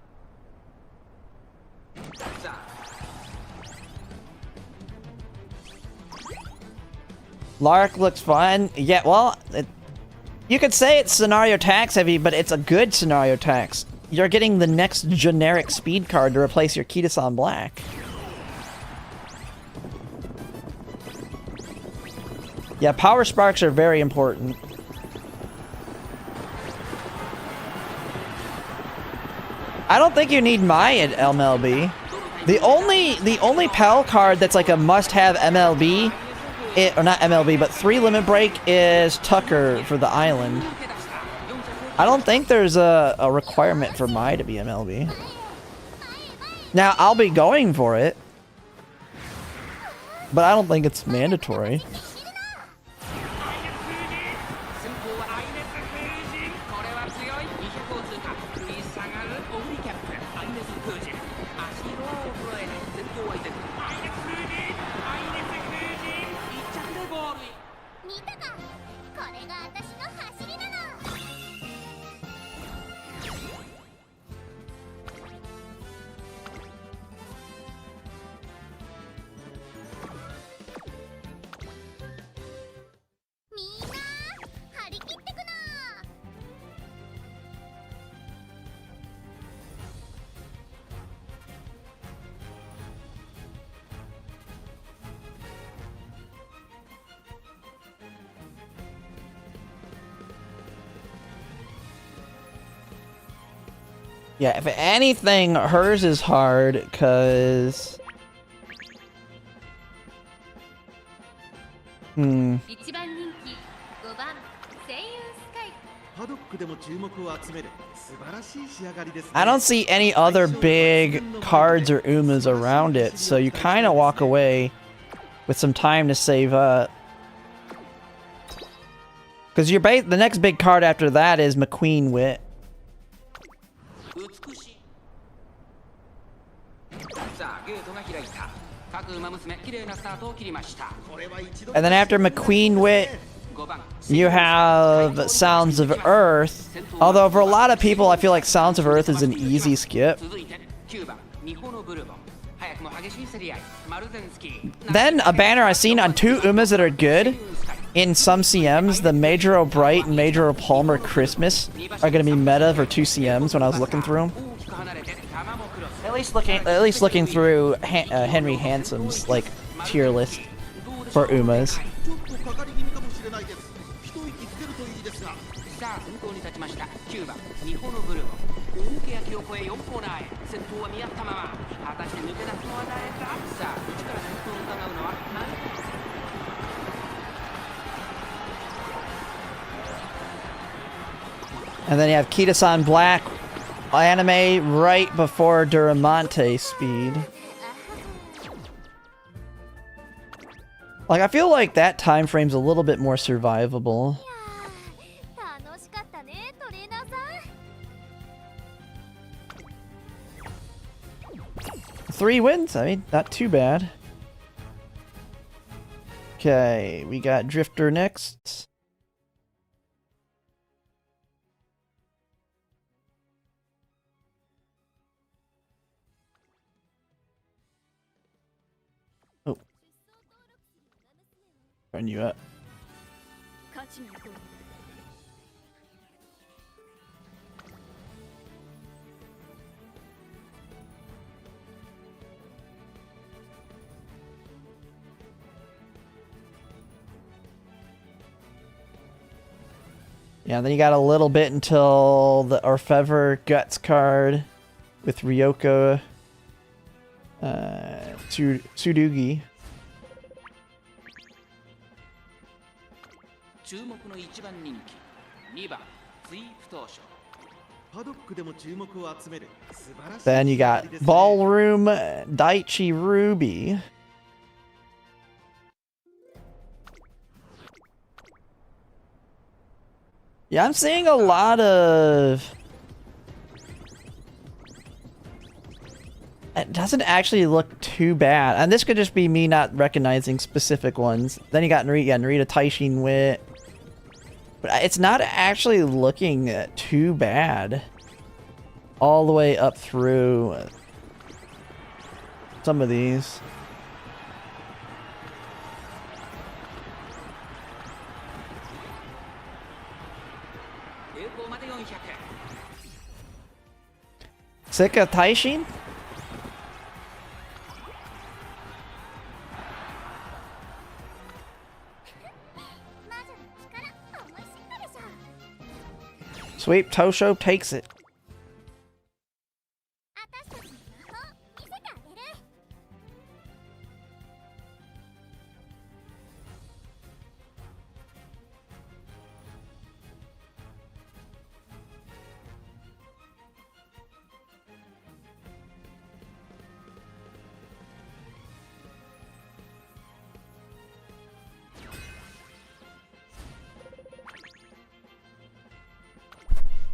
Lark looks fun. Yeah, well, you could say it's scenario tax heavy, but it's a good scenario tax. You're getting the next generic speed card to replace your Kitasan Black. Yeah, power sparks are very important. I don't think you need Mai at MLB. The only PAL card that's like a must-have MLB, or not MLB, but 3 limit break is Tucker for the island. I don't think there's a requirement for Mai to be MLB. Now, I'll be going for it, but I don't think it's mandatory. Yeah, if anything, hers is hard, because... I don't see any other big cards or Umas around it, so you kind of walk away with some time to save up. Because the next big card after that is McQueen Wit. 美しいさあゲートが開いた各馬娘綺麗なスタートを切りました And then after McQueen Wit, 5番 you have Sounds of Earth. Although for a lot of people, I feel like Sounds of Earth is an easy skip. 続いて9番ニホノブルボン早くも激しい競り合いマルゼンスキー Then a banner I've seen on 2 Umas that are good in some CMs, the Major O'Bright and Major O'Palmer Christmas are going to be meta for 2 CMs when I was looking through them. 大きく離れて玉もクロス At least looking through Henry Handsome's like tier list for Umas. ちょっとかかり気味かもしれないです一息つけるといいですがさあ先頭に立ちました9番ニホノブルボン大け焼きを越え4コーナーへ先頭は見合ったまま果たして抜け出すのは誰かさあ内から先頭を伺うのはマルゼンス And then you have Kita-san Black anime right before Duramonte speed. Like, I feel like that time frame's a little bit more survivable. 楽しかったねトレーナーさん 3 wins? I mean, not too bad. Okay, we got Drifter next. Oh. Turn you up. 勝ちに行こう Yeah, then you got a little bit until the Orfever Guts card with Ryoko Tsurugi. 注目の1番人気2番ツイープ当初パドックでも注目を集める素晴らしい Then you got Ballroom Daichi Ruby. Yeah, I'm seeing a lot of... It doesn't actually look too bad. And this could just be me not recognizing specific ones. Then you got Narita Taishin Wit. But it's not actually looking too bad. All the way up through some of these. Sika Taishin? Sweep Tosho takes it. 私たちの魔法見せてあげる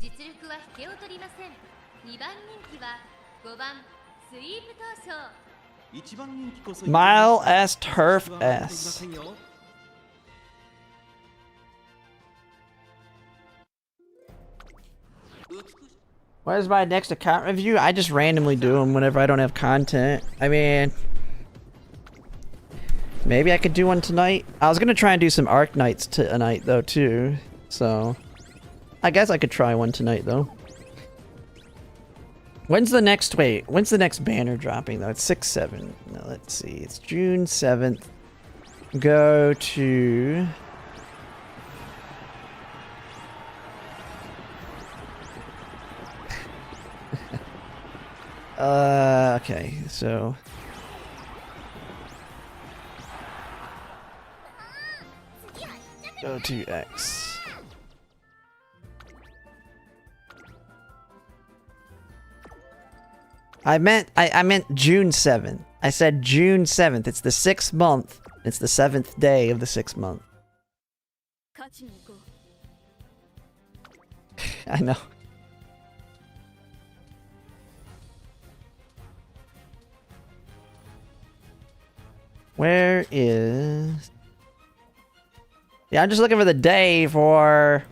実力は引けを取りません2番人気は5番スイープ当初一番人気こそ Mile S Turf S. What is my next account review? I just randomly do them whenever I don't have content. I mean, maybe I could do one tonight. I was gonna try and do some Arc Knights tonight though too, so I guess I could try one tonight though. When's the next banner dropping though? It's 6/7. No, let's see. It's June 7th. Go to okay, so go to X. I meant June 7th. I said June 7th. It's the 6th month. It's the 7th day of the 6th month. 勝ちに行こう It's the 7th day of the 6th month. I know. Where is... Yeah, I'm just looking for the day for...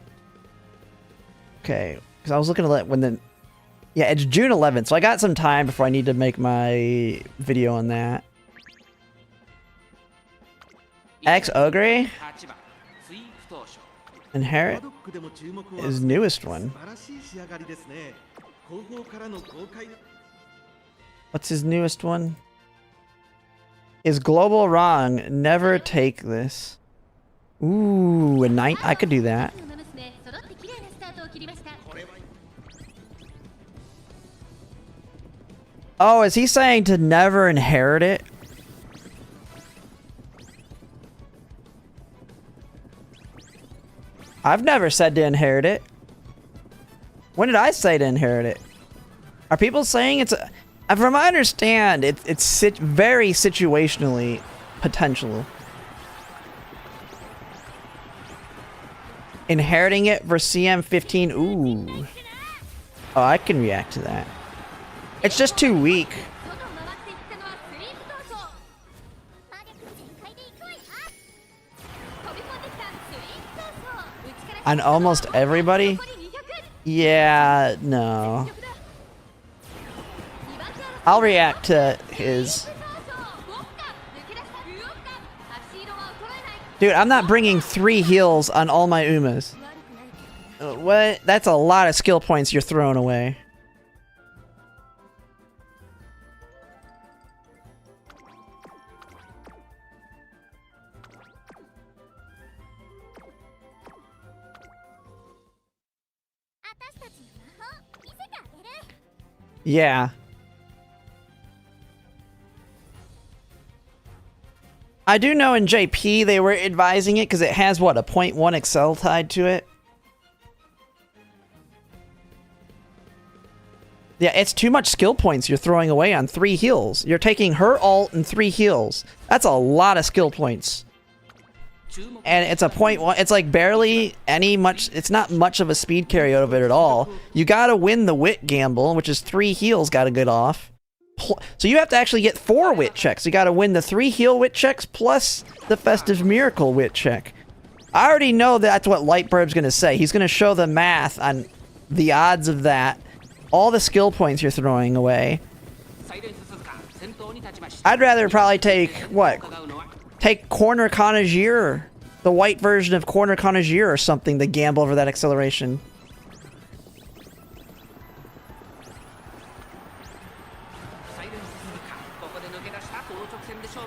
Okay, because I was looking at when the... Yeah, it's June 11th, so I got some time before I need to make my video on that. Ex-Ogre? Inherit? His newest one. What's his newest one? Is global wrong? Never take this. Ooh, a night. I could do that. Oh, is he saying to never inherit it? I've never said to inherit it. When did I say to inherit it? Are people saying it's a... From what I understand, it's very situationally potential. Inheriting it for CM15. Ooh. Oh, I can react to that. It's just too weak. On almost everybody? Yeah, no. I'll react to his. Dude, I'm not bringing 3 heals on all my Umas. What? That's a lot of skill points you're throwing away. Yeah. I do know in JP they were advising it because it has, what, a 0.1 Excel tied to it? Yeah, it's too much skill points you're throwing away on 3 heals. You're taking her ult and 3 heals. That's a lot of skill points. And it's a 0.1, it's like barely any much, it's not much of a speed carry out of it at all. You gotta win the wit gamble, which is 3 heals gotta get off. So you have to actually get 4 wit checks. You gotta win the 3 heal wit checks plus the festive miracle wit check. I already know that's what Lightbird's gonna say. He's gonna show the math on the odds of that. All the skill points you're throwing away. I'd rather probably take, what? Take Corner Conagir, the white version of Corner Conagir or something to gamble over that acceleration.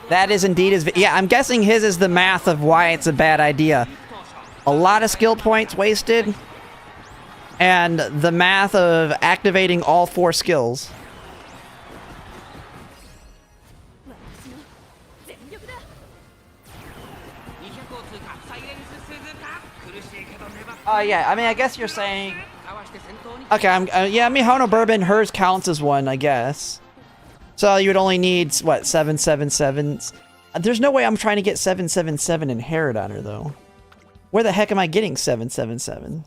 That is indeed his... Yeah, I'm guessing his is the math of why it's a bad idea. A lot of skill points wasted, and the math of activating all 4 skills. Yeah, I mean, I guess you're saying... Okay, yeah, Mihono Bourbon, hers counts as one, I guess. So you would only need, what, 777s? There's no way I'm trying to get 777 inherit on her, though. Where the heck am I getting 777?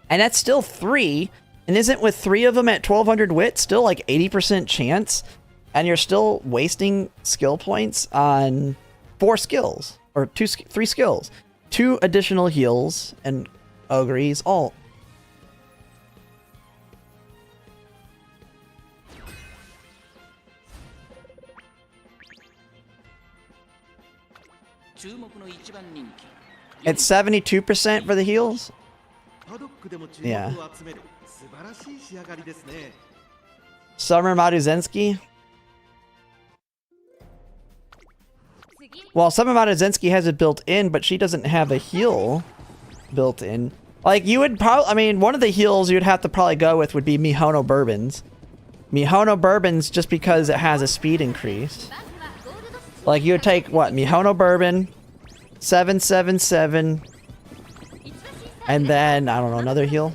And that's still 3. And isn't with 3 of them at 1200 wit still like 80% chance? And you're still wasting skill points on 4 skills. Or 3 skills. 2 additional heals and Ogre's ult. It's 72% for the heals? Yeah. Summer Maduzensky? Well, Summer Maduzensky has it built in, but she doesn't have a heal built in. Like, you would probably... I mean, one of the heals you'd have to probably go with would be Mihono Bourbon's. Mihono Bourbon's just because it has a speed increase. Like, you would take, what, Mihono Bourbon, 777, and then, I don't know, another heal?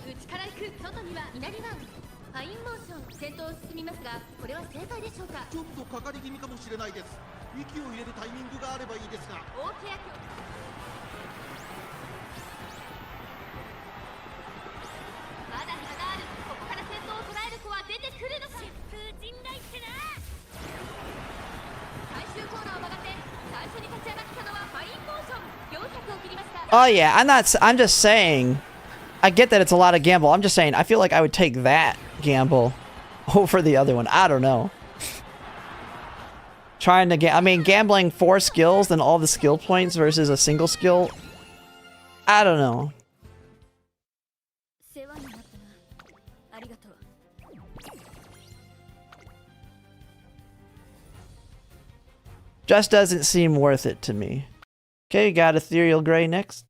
信頼ってな。最終コーナーを曲がって最初に立ち上がったのはファインモーション400を切りました。 Oh yeah, I'm just saying. I get that it's a lot of gamble. I'm just saying I feel like I would take that gamble over the other one. I don't know. Trying to get, I mean, gambling 4 skills and all the skill points versus a single skill. I don't know. 世話になったな。ありがとう。 Just doesn't seem worth it to me. Okay, got Ethereal Gray next.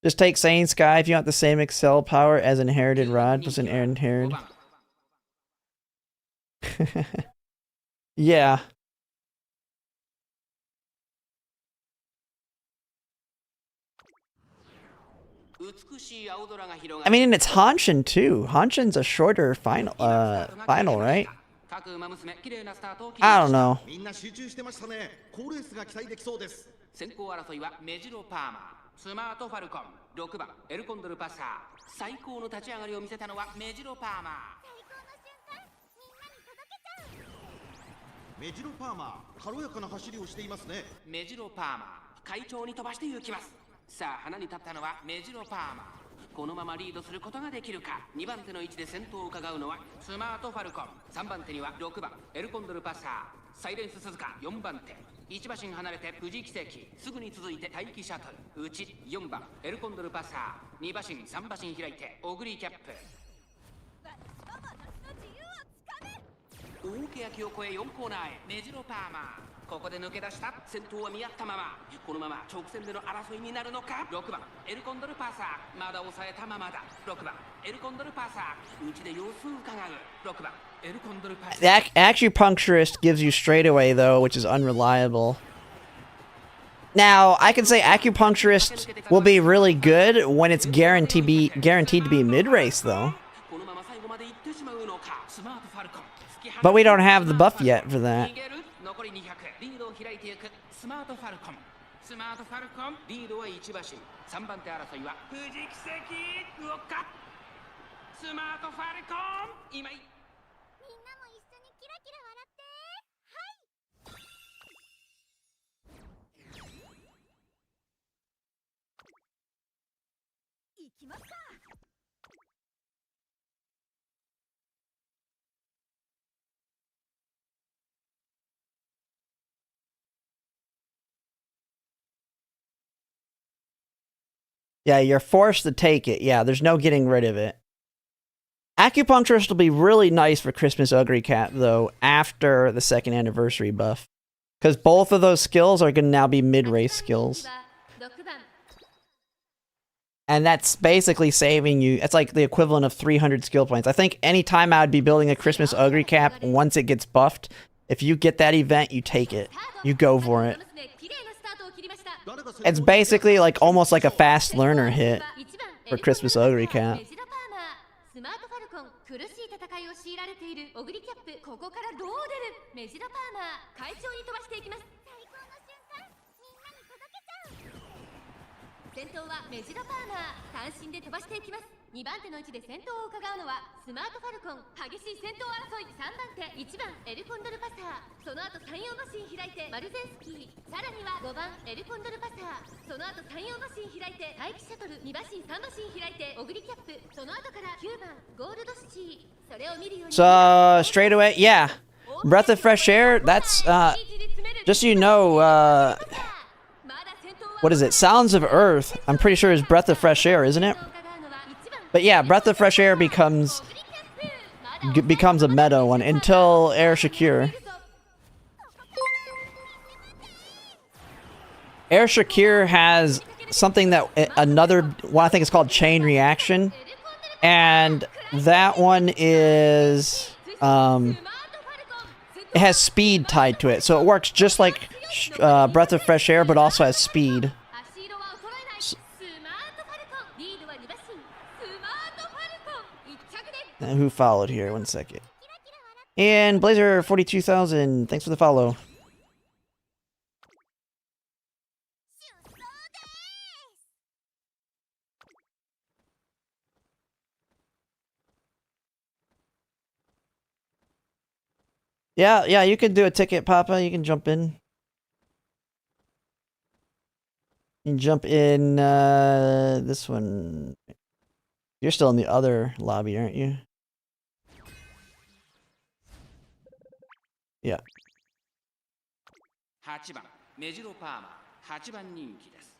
Just take Sane Sky if you want the same Excel power as Inherited Rod plus an Inherited. Yeah. I mean, and it's Hanshin too. Hanshin's a shorter final, right? I don't know. みんな集中してましたね。好レースが期待できそうです。先行争いはメジロパーマー、スマートファルコン、6番エルコンドルパッサー。最高の立ち上がりを見せたのはメジロパーマー。メジロパーマー、軽やかな走りをしていますね。メジロパーマー、快調に飛ばして行きます。さあ花に立ったのはメジロパーマー。このままリードすることができるか。2番手の位置で先頭を伺うのはスマートファルコン。3番手には6番エルコンドルパッサー。サイレンス鈴鹿4番手。1馬身離れて富士奇跡。すぐに続いて待機シャトル。内4番エルコンドルパッサー。2馬身3馬身開いてオグリーキャップ。大欅を越え4コーナーへメジロパーマー。ここで抜け出した。先頭は見合ったまま。このまま直線での争いになるのか。6番エルコンドルパーサー、まだ抑えたままだ。6番エルコンドルパーサー、内で様子を伺う。6番エルコンドルパーサー。 Acupuncturist gives you straightaway though, which is unreliable. Now, I can say Acupuncturist will be really good when it's guaranteed to be mid-race though. But we don't have the buff yet for that. 残り200、リードを開いていくスマートファルコン。スマートファルコン、リードは1馬身。3番手争いは富士奇跡。動くか。スマートファルコン、今井。みんなも一緒にキラキラ笑って。はい。行きますか。Yeah, you're forced to take it. Yeah, there's no getting rid of it. Acupuncturist will be really nice for Christmas Ugly Cat, though, after the 2nd anniversary buff. Because both of those skills are going to now be mid-race skills. And that's basically saving you. It's like the equivalent of 300 skill points. I think anytime I would be building a Christmas Ugly Cap, once it gets buffed, if you get that event, you take it. You go for it. It's basically like almost like a fast learner hit for Christmas Ugly Cat. スマートファルコン、苦しい戦いを強いられているオグリキャップ。ここからどう出る。メジロパーマー、快調に飛ばしていきます。最高の瞬間、みんなに届けちゃう。先頭はメジロパーマー、単身で飛ばしていきます。2番手の位置で先頭を伺うのはスマートファルコン。激しい先頭争い。3番手1番エルコンドルパサー。その後34馬身開いてマルゼンスキー。さらには5番エルコンドルパサー。その後34馬身開いて待機シャトル。2馬身3馬身開いてオグリキャップ。その後から9番ゴールドスチー。それを見るように。So, straight away, yeah. Breath of Fresh Air, that's, just so you know, what is it? Sounds of Earth, I'm pretty sure is Breath of Fresh Air, isn't it? But yeah, Breath of Fresh Air becomes a meta one until Air Shakir. Air Shakir has something that another one I think is called Chain Reaction, and that one is it has speed tied to it, so it works just like Breath of Fresh Air, but also has speed. Who followed here? 1 second. And Blazer 42,000. Thanks for the follow. Yeah, you can do a ticket, Papa. You can jump in. You can jump in this one. You're still in the other lobby, aren't you? Yeah. 8番メジロパーマ8番人気です。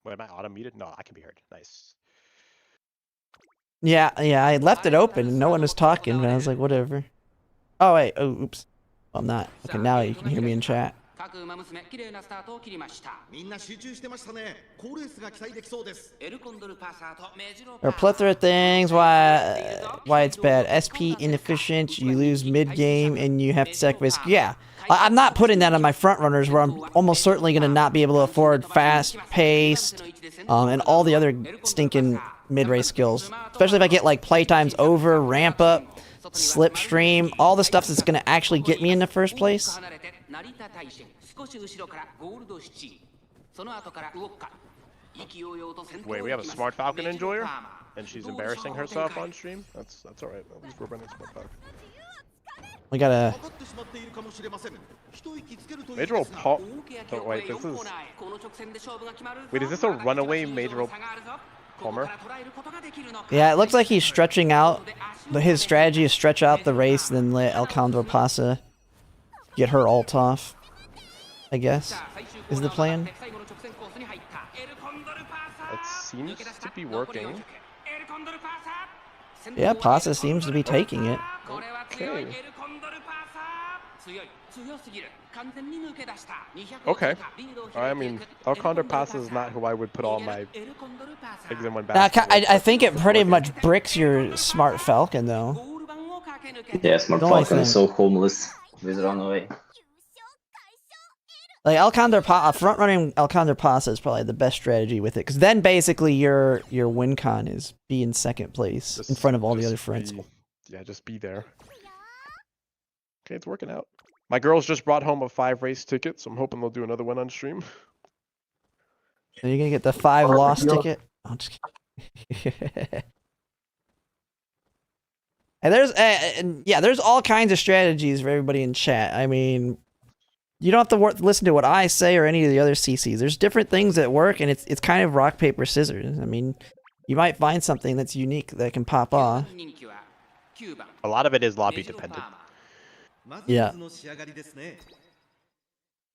Wait, am I auto muted? No, I can be heard. Nice. Yeah, I left it open and no one was talking, and I was like, whatever. Oh, wait. Oh, oops. I'm not. Okay, now you can hear me in chat. 各馬娘綺麗なスタートを切りました。みんな集中してましたね。好レースが期待できそうです。エルコンドルパーサーとメジロ There are a plethora of things why it's bad. SP inefficient, you lose mid-game, and you have to sacrifice. Yeah, I'm not putting that on my front runners where I'm almost certainly going to not be able to afford fast-paced and all the other stinking mid-race skills. Especially if I get like playtimes over, ramp up, slipstream, all the stuff that's going to actually get me in the first place. Wait, we have a Smart Falcon enjoyer? And she's embarrassing herself on stream? That's alright. At least we're running Smart Falcon. We gotta... Major roll pop. Oh, wait, this is... Wait, is this a runaway major roll Palmer? Yeah, it looks like he's stretching out. His strategy is stretch out the race, then let El Condor Pasa get her ult off. I guess is the plan. It seems to be working. Yeah, Pasa seems to be taking it. Okay. Okay. I mean, El Condor Pasa is not who I would put all my eggs in one basket. I think it pretty much bricks your Smart Falcon, though. Yeah, Smart Falcon is so homeless with runaway. Like front-running El Condor Pasa is probably the best strategy with it, because then basically your win con is be in second place in front of all the other friends. Yeah, just be there. Okay, it's working out. My girls just brought home a 5-race ticket, so I'm hoping they'll do another one on stream. So you're gonna get the 5 loss ticket? Oh, I'm just kidding. And there's all kinds of strategies for everybody in chat. I mean, you don't have to listen to what I say or any of the other CCs. There's different things that work, and it's kind of rock, paper, scissors. I mean, you might find something that's unique that can pop off. A lot of it is lobby dependent. Yeah.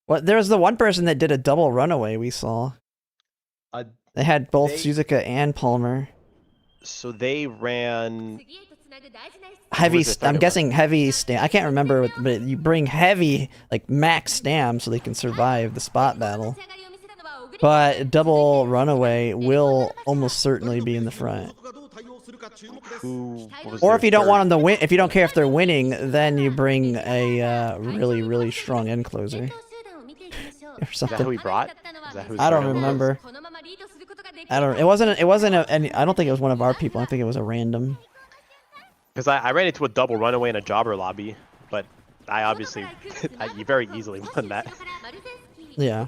Well, there was the one person that did a double runaway we saw. They had both Suzuka and Palmer. So they ran... Heavy, I'm guessing heavy stam. I can't remember, but you bring heavy, like max stam, so they can survive the spot battle. But double runaway will almost certainly be in the front. Or if you don't want them to win, if you don't care if they're winning, then you bring a really strong end closer. Or something. Is that who he brought? I don't remember. It wasn't I don't think it was one of our people. I think it was a random. Because I ran into a double runaway in a jobber lobby, but I obviously you very easily won that. Yeah.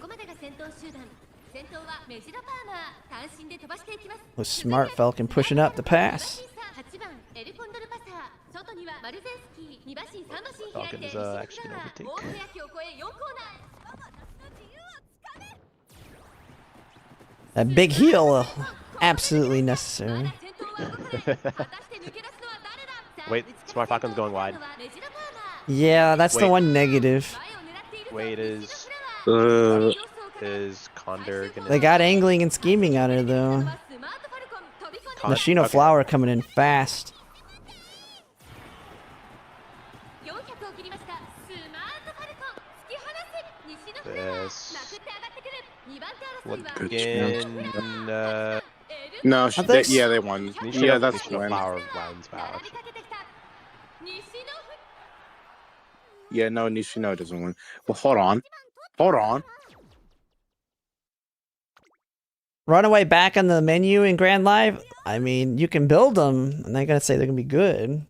With Smart Falcon pushing up the pass. Falcon is actually going to overtake. That big heal, absolutely necessary. Wait, Smart Falcon's going wide. Yeah, that's the one negative. Wait, is Condor gonna... They got angling and scheming on her, though. Nishino Flower coming in fast. This... No, yeah, they won. Yeah, that's the win. Flower wins back. Yeah, no, Nishino doesn't win. Well, hold on. Hold on. Runaway back on the menu in Grand Live? I mean, you can build them. I'm not going to say they're going to be good.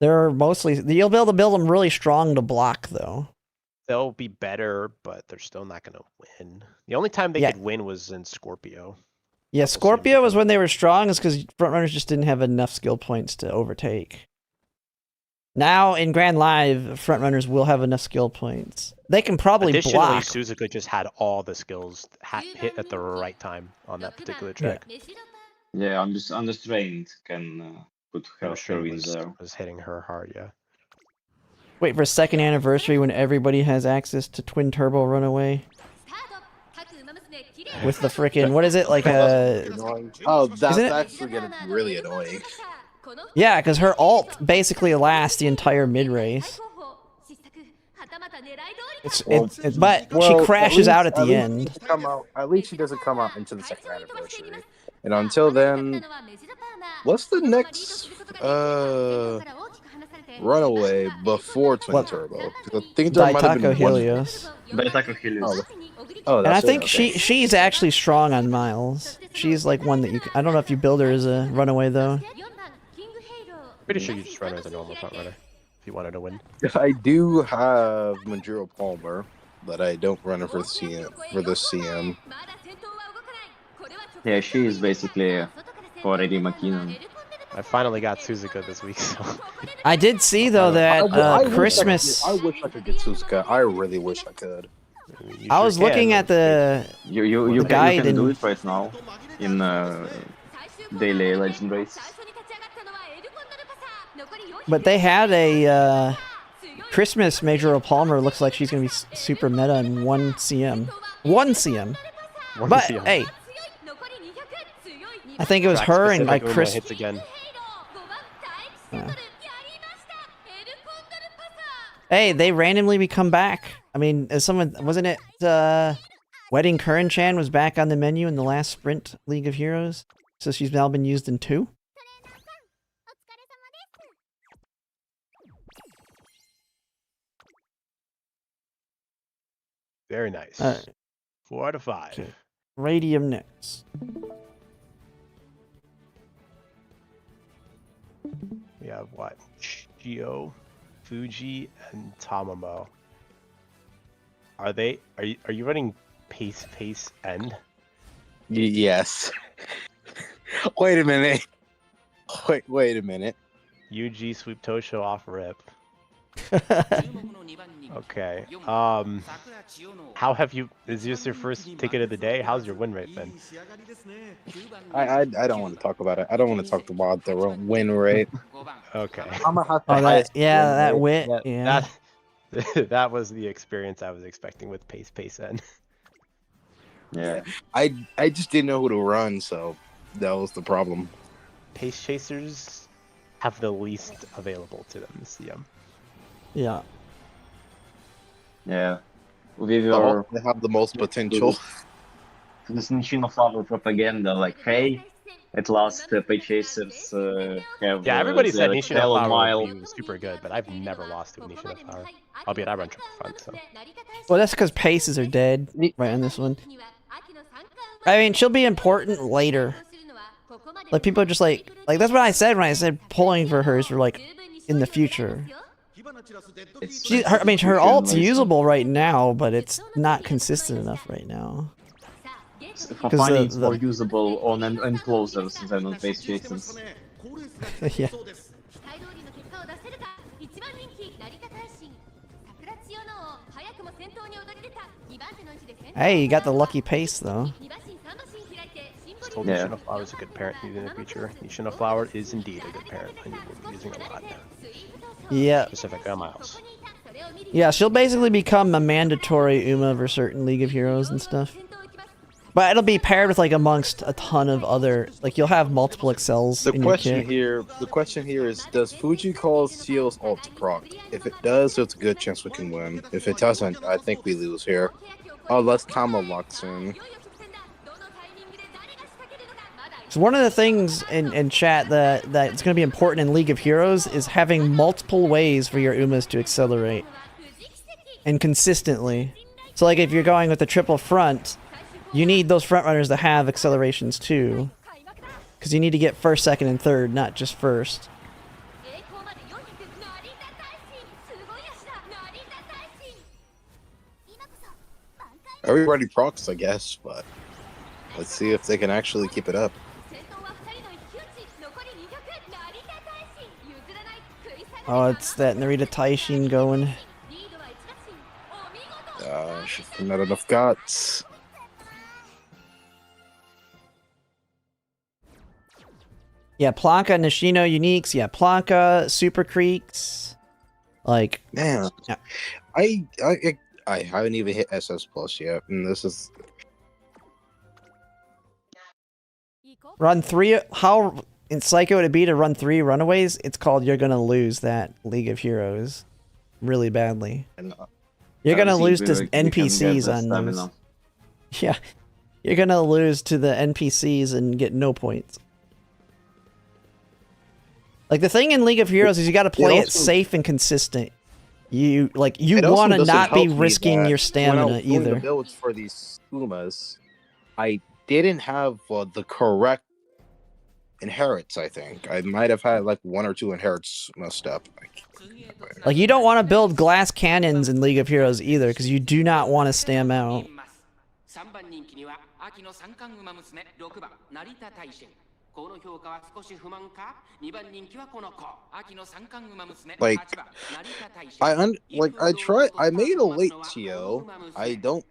They're mostly... You'll be able to build them really strong to block, though. They'll be better, but they're still not going to win. The only time they could win was in Scorpio. Yeah, Scorpio was when they were strong, is because frontrunners just didn't have enough skill points to overtake. Now in Grand Live, frontrunners will have enough skill points. They can probably Additionally, block. Suzuka just had all the skills hit at the right time on that particular track. Yeah, unrestrained can put her in there. Was hitting her hard, yeah. Wait for a second anniversary when everybody has access to twin turbo runaway. With the frickin' what is it like a? Oh, that's Isn't it- actually gonna be really annoying. Yeah, because her ult basically lasts the entire mid race. But she crashes out at the end. At least she doesn't come out into the second anniversary. And until then, what's the next runaway before Twin Turbo? I think there might have been Daitako Helios. Daitako Helios. Oh, And I that's think it, okay. she's actually strong on miles. She's like one that you. I don't know if you build her as a runaway though. Pretty sure you just run her as a normal front runner if you wanted to win. I do have Manjiro Palmer, but I don't run her for the CM. Yeah, she is basically already McKinnon. I finally got Suzuka this week, so I did see though that Christmas. I wish I could get Suzuka. I really wish I could. you I sure was looking can. at the. You guide can do and- it right now in daily legend race. But they had a Christmas Major Palmer. Looks like she's gonna be super meta in 1 CM. 1 CM. One But CM. hey, I think it was Track her and specific like Uma Chris. hits again. Hey, they randomly become back. I mean, as someone wasn't it? Wedding Curran-chan was back on the menu in the last Sprint League of Heroes, so she's now been used in 2. Very nice. 4 out of 5. Okay. Radium next. We have what? Shio, Fuji, and Tamamo. Are you running pace end? Yes. Wait a minute. Wait a minute. UG sweep Tosho off rip. Okay. How have you? Is this your first ticket of the day? How's your win rate been? I don't want to talk about it. I don't want to talk about the win rate. Okay. I'm gonna have to. Oh, that wit. That, Yeah. that was the experience I was expecting with pace end. Yeah. I just didn't know who to run, so that was the problem. Pace chasers have the least available to them this CM. Yeah. Yeah. With your They have the most potential. this Nishino Flower propaganda, like, hey, at last page chasers have. Yeah, everybody said their Nishino 12 Flower mile. would be super good, but I've never lost to a Nishino Flower. Albeit I run triple front, so. Well, that's because paces are dead right on this one. I mean, she'll be important later. Like people are just like that's what I said when I said pulling for hers for like in the future. I mean, her ult's usable right now, but it's not consistent enough right now. For 'Cause finding the- it's more usable on enclosures than on base chasers. Yeah. Hey, you got the lucky pace though. Told Yeah. Nishino Flower is a good parent in the future. Nishino Flower is indeed a good parent, and you will be using a lot now. Yeah. Specifically on Miles. Yeah, she'll basically become a mandatory Uma for certain League of Heroes and stuff. But it'll be paired with like amongst a ton of other like you'll have multiple excels The in your question kit. here is, does Fuji call Seal's ult to proc? If it does, there's a good chance we can win. If it doesn't, I think we lose here. Unless Kama locks in. So one of the things in chat that's going to be important in League of Heroes is having multiple ways for your Umas to accelerate. And consistently. So like if you're going with the triple front, you need those front runners to have accelerations too. Because you need to get first, second, and third, not just first. Everybody procs, I guess, but let's see if they can actually keep it up. Oh, it's that Narita Taishin going. リードは1打席お見事 She's not enough guts. Yeah, Planka, Nishino Uniques. Yeah, Planka, Super Creeks. Like, Man, yeah. I haven't even hit SS Plus yet, and this is Run 3. How in Psycho would it be to run 3 Runaways? It's called You're Gonna Lose that League of Heroes really badly. You're gonna lose to NPCs on those. Yeah, you're gonna lose to the NPCs and get no points. Like the thing in League of Heroes is you got to play it safe and consistent. You want to not be risking your stamina when I was doing either. the builds for these Umas, I didn't have the correct inherits. I think I might have had like 1 or 2 inherits messed up. Like you don't want to build glass cannons in League of Heroes either, because you do not want to stam out. 3番人気には秋の三冠馬娘6番成田大臣この評価は少し不満か2番人気はこの子秋の三冠馬娘 Like, 8番成田大臣 I made a late TO.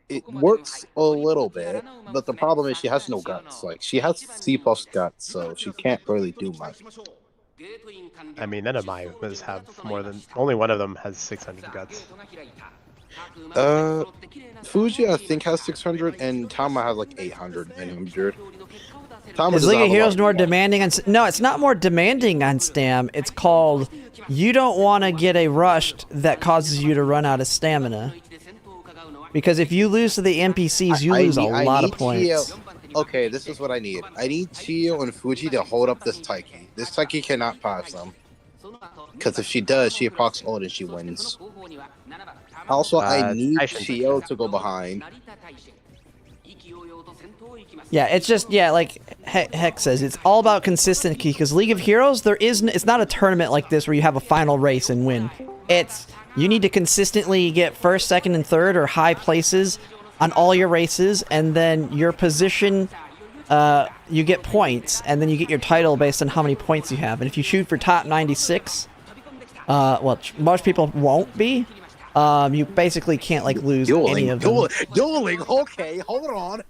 It works a little bit, but the problem is she has no guts. Like, she has C+ guts, so she can't really do much. I mean, none of my Umas have more than... Only one of them has 600 guts. Fuji, I think, has 600, and Tama has like 800, 900. Is League of Heroes more demanding on... No, it's not more demanding on stam. It's called... You don't want to get a rushed that causes you to run out of stamina. Because if you lose to the NPCs, you lose a lot of points. Okay, this is what I need. I need Chio and Fuji to hold up this Taiki. This Taiki cannot pass them. Because if she does, she procs ult and she wins. Also, I need Chio to go behind. Yeah, it's just, yeah, like Heck says, it's all about consistency, because League of Heroes, it's not a tournament like this where you have a final race and win. It's, you need to consistently get first, second, and third, or high places on all your races, and then your position, you get points, and then you get your title based on how many points you have. And if you shoot for top 96, well, most people won't be, you basically can't, like, lose any of them. Dueling, okay, hold on.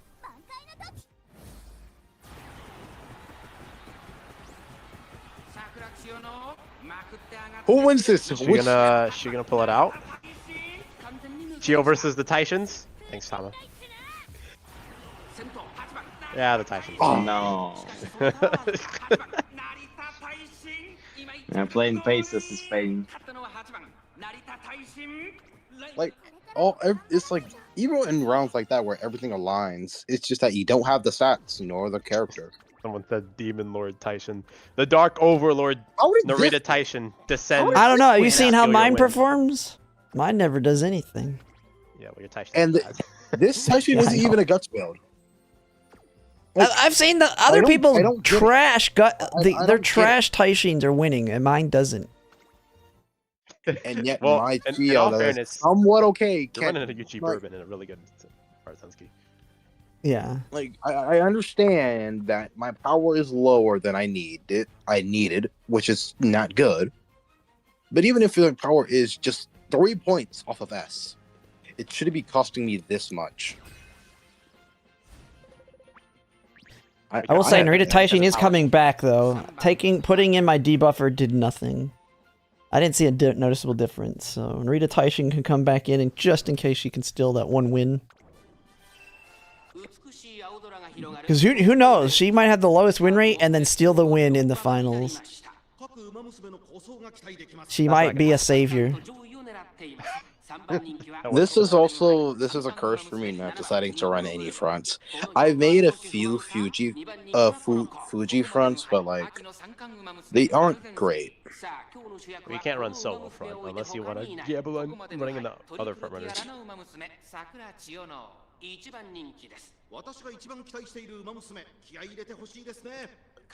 Who wins this? She gonna pull it out? Chio versus the Taishins? Thanks, Tama. Yeah, the Taishins. Oh no. Yeah, playing faces is pain. Like, it's like, even in rounds like that where everything aligns, it's just that you don't have the stats, nor the character. Someone said Demon Lord Taishin. The Dark Overlord Narita Taishin descends. I don't know, have you seen how mine performs? Mine never does anything. Yeah, well, your Taishin. And this Taishin isn't even a guts build. Like, I've seen the other people trash their trash Taishins are winning, and mine doesn't. And yet well, my in all Geo fairness, somewhat okay. You're running a Gucci Bourbon and a really good Arsenski. Yeah. Like, I understand that my power is lower than I needed, which is not good. But even if the power is just 3 points off of S, it shouldn't be costing me this much. I will say Narita Taishin is coming back though. Putting in my debuffer did nothing. I didn't see a noticeable difference. So Narita Taishin can come back in, and just in case she can steal that 1 win. Because who knows? She might have the lowest win rate and then steal the win in the finals. She might be a savior. This is a curse for me not deciding to run any fronts. I've made a few Fuji fronts, but like they aren't great. You can't run solo front unless you want to gamble on running in the other front runners.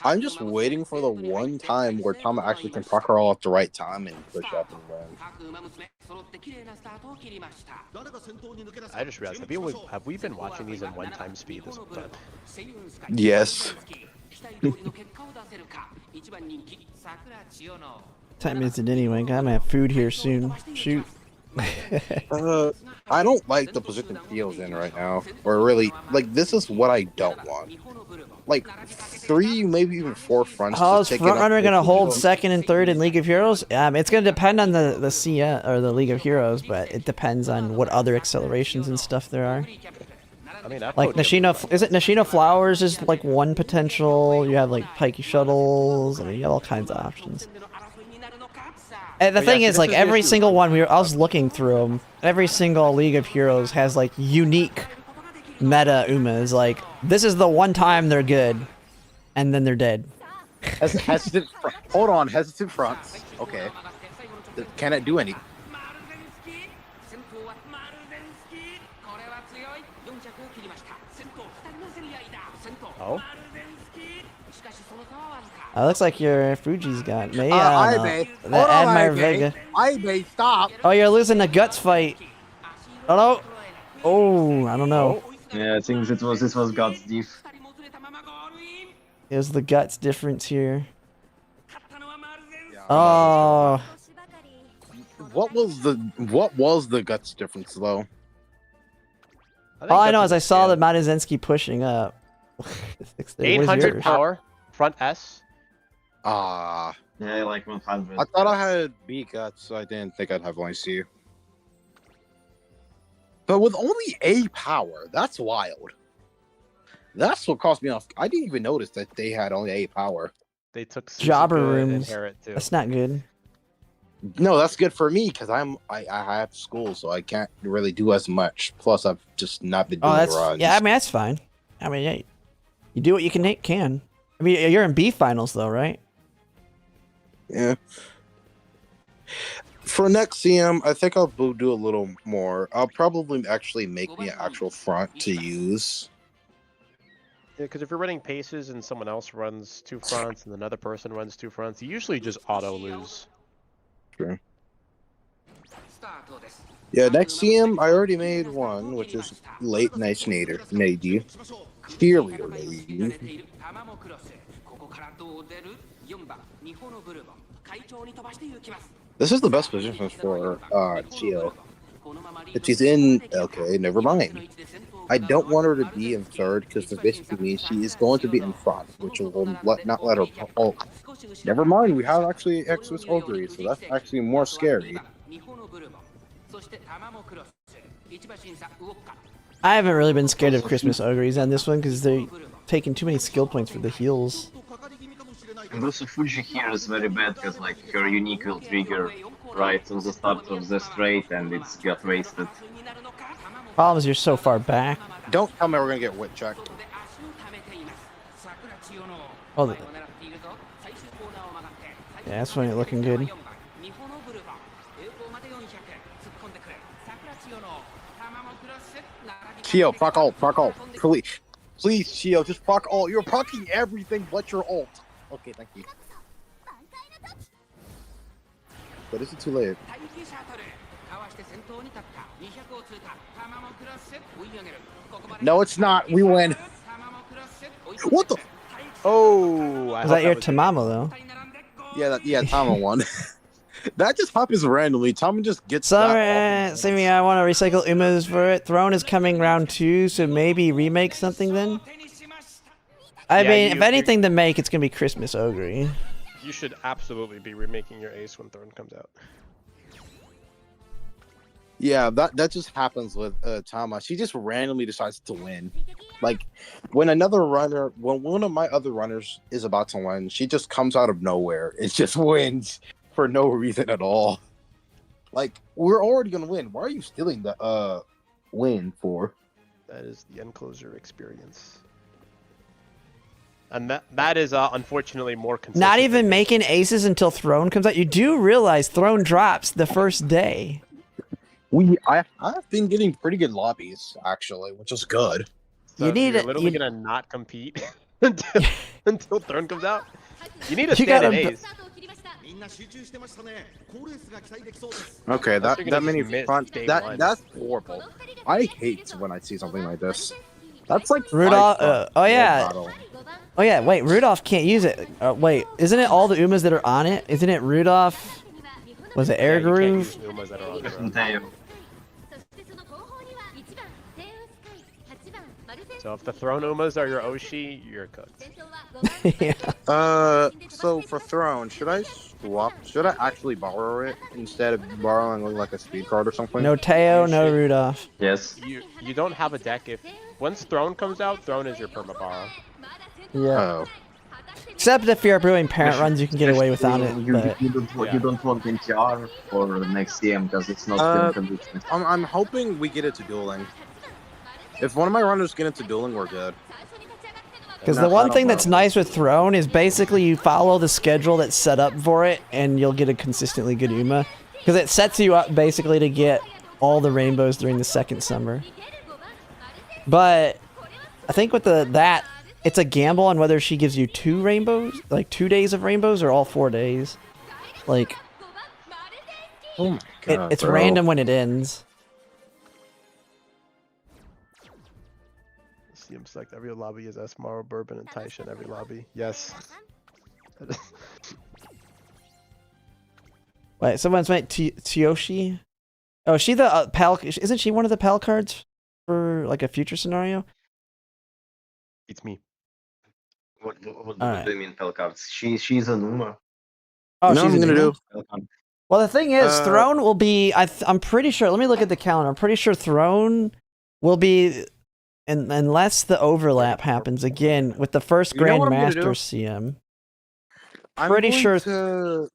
I'm just waiting for the one time where Tama actually can proc her all at the right time and push up and win. I just realized, have we been watching these in 1 speed this whole time? Yes. time is it anyway? I'm gonna have food here soon. Shoot. I don't like the position Theo's in right now. Or really, like, this is what I don't want. Like, 3, maybe even 4 fronts. How is just taking up Frontrunner gonna both hold of them. second and third in League of Heroes? It's gonna depend on the CN or the League of Heroes, but it depends on what other accelerations and stuff there are. I mean, I Like Nashino, is it Nashino Flowers is like one potential? You have like Pikey Shuttles. I mean, you have all kinds of options. And the But yeah, thing see, is, this like is the every issue. single one, I was looking through them. Every single League of Heroes has like unique meta Umas. Like this is the one time they're good, and then they're dead. Hesitant hold on, hesitant fronts. Okay. Can it do any? Oh. It looks like your Fuji's got me. I may. That Hold on, Admire I may. Vega. I may stop. Oh, you're losing the guts fight. Oh no. Oh, I don't know. Yeah, I think this was God's diff. There's the guts difference here. Oh, What was the guts difference though? all I know is I saw the Madazensky pushing up. What is 800 yours? power, front S. Ah, Yeah, I like 100. I thought I had B guts, so I didn't think I'd have only C. But with only A power, that's wild. That's what cost me off. I didn't even notice that they had only A power. They took Jobber Suzuka and rooms. Inherit too. That's not good. No, that's good for me because I have school, so I can't really do as much. Plus, I've just not been doing Oh, that's runs. yeah. I mean, that's fine. I mean, yeah, you do what you can. I mean, you're in B finals though, right? Yeah. For next CM, I think I'll do a little more. I'll probably actually make me an actual front to use. Yeah, because if you're running paces and someone else runs 2 fronts and another person runs 2 fronts, you usually just auto lose. True. Yeah, next CM, I already made one, which is Late Night Nady. Cheerleader Nady. This is the best position for Chio. If she's in, okay, never mind. I don't want her to be in third because this basically means she is going to be in front, which will not let her. Oh, never mind. We have actually Xmas Ogre, so that's actually more scary. I haven't really been scared of Christmas Ogres on this one because they're taking too many skill points for the heals. And also Fuji here is very bad because like her unique will trigger right on the start of the straight and it's got wasted. Problem is you're so far back. Don't tell me we're gonna get wit checked. Oh, yeah, that's when it's looking good. Chio, proc ult, please, Chio, just proc ult. You're procking everything but your ult. Okay, thank you. But is it too late? No, it's not. We win. What the? Oh, I Was hope that your was- Tamamo though? Yeah, Tama won. That just happens randomly. Tama just gets Summer, that. Sammy, I want to recycle Umas for it. Throne is coming round 2, so maybe remake something then? I Yeah, mean, if you- anything to make, it's gonna be Christmas Ogre. You should absolutely be remaking your ace when Thorn comes out. Yeah, that just happens with Tama. She just randomly decides to win. Like when one of my other runners is about to win, she just comes out of nowhere. It just wins for no reason at all. Like we're already gonna win. Why are you stealing the win for? That is the end closer experience. And that is unfortunately more consistent. Not even making aces until Throne comes out. You do realize Throne drops the first day. I've been getting pretty good lobbies actually, which is good. So You need you're it- literally you- gonna not compete until Thorn comes out. You need a You stand-in gotta- ace. Okay, Unless you're gonna that many miss front day one. that's horrible. I hate when I see something like this. That's like Rudolph. five front Oh yeah. battle. Oh yeah, wait, Rudolph can't use it. Wait, isn't it all the Umas that are on it? Isn't it Rudolph? Was it Air Yeah, you can't Groove? use Umas that are on there. Damn. So if the Throne Umas are your Oshi, you're cooked. Yeah. So for Throne, should I swap? Should I actually borrow it instead of borrowing like a speed card or something? No Teo, You no should- Rudolph. Yes. You don't have a deck if once Throne comes out, Throne is your perma borrow. Yeah. Oh. Except if you're brewing parent runs, you can get away without it. But You don't want NTR for next CM because it's not condition. I'm hoping we get it to dueling. If one of my runners get into dueling, we're good. because No, the I one don't thing know. that's nice with Throne is basically you follow the schedule that's set up for it, and you'll get a consistently good Uma. Because it sets you up basically to get all the rainbows during the second summer. But I think with that, it's a gamble on whether she gives you 2 rainbows, like 2 days of rainbows, or all 4 days. Like, Oh my god. it's bro. random when it ends. CM select every lobby is Esmaro, Bourbon, and Taisha in every lobby. Yes. Wait, someone's made Tsuyoshi? Oh, is she the pal? Isn't she one of the pal cards for like a future scenario? It's me. What Alright. do you mean pal cards? She's a Numa. Oh, You know what she's I'm a gonna new do? one? Well, the thing is, Uh, Throne will be. I'm pretty sure. Let me look at the calendar. I'm pretty sure Throne will be, unless the overlap happens again with the first You know what I'm gonna Grandmaster do? CM. I'm Pretty going sure. to-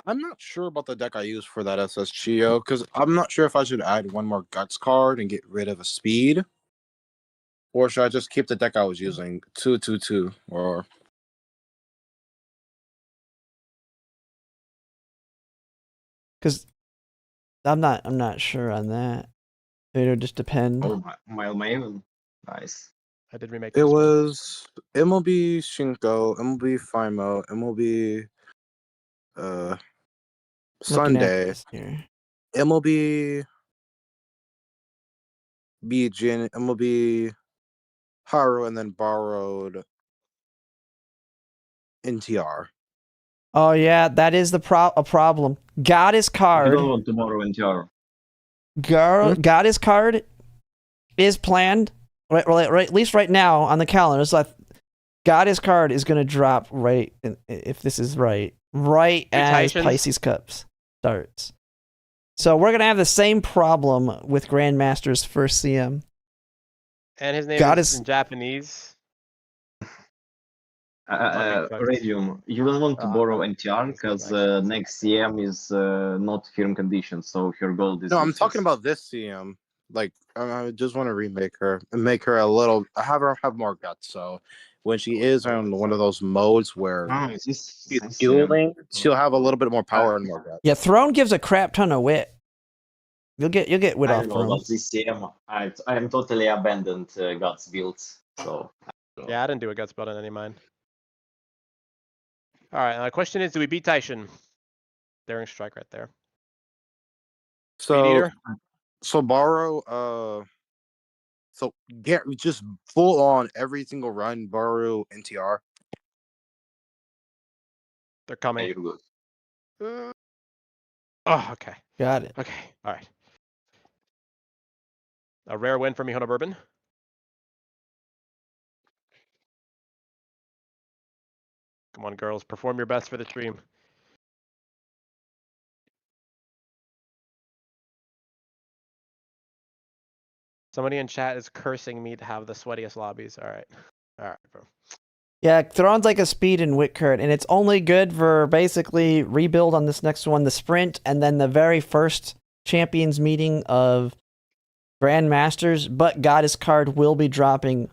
I'm not sure about the deck I use for that SS Chio because I'm not sure if I should add one more Guts card and get rid of a Speed, or should I just keep the deck I was using 2-2-2 or. Because I'm not sure on that. It'll just depend. Oh, my Maven. Nice. I did remake It this one. was MLB Shinko, MLB Fimo, MLB Looking at Sunday, this here. MLB Bijin, MLB Haru, and then borrowed NTR. Oh yeah, that is a problem. Goddess You card. don't want to borrow NTR. Goddess card is planned. Right, at least right now on the calendar. So Goddess card is going to drop right, if this is right as Mutations? Pisces Cups starts. So we're going to have the same problem with Grandmaster's first CM. And his name Goddess- is in Japanese. Radium, you don't want to borrow NTR because next CM is not firm condition, so her gold is. No, I'm useless. talking about this CM. Like, I just want to remake her and make her a little. Have her have more guts. So when she is on one of those modes where Ah, this she's CM. dueling, she'll have a little bit more power and more guts. Yeah, Throne gives a crap ton of wit. You'll get wit I off don't know Throne. about this CM. I am totally abandoned Guts builds. So Yeah, I didn't do a guts build on any of mine. Alright, the question is, do we beat Taishin? Daring strike right there. Speed So Eater? so borrow. So get just full on every single run borrow NTR. They're yeah, coming. you're good. Oh, okay. Got it. Okay, alright. A rare win for Mihona Bourbon. Come on, girls, perform your best for the stream. Somebody in chat is cursing me to have the sweatiest lobbies. Alright. Alright, bro. Yeah, Throne's like a speed and wit card, and it's only good for basically rebuild on this next one, the sprint, and then the very first champions meeting of Grandmasters, but Goddess card will be dropping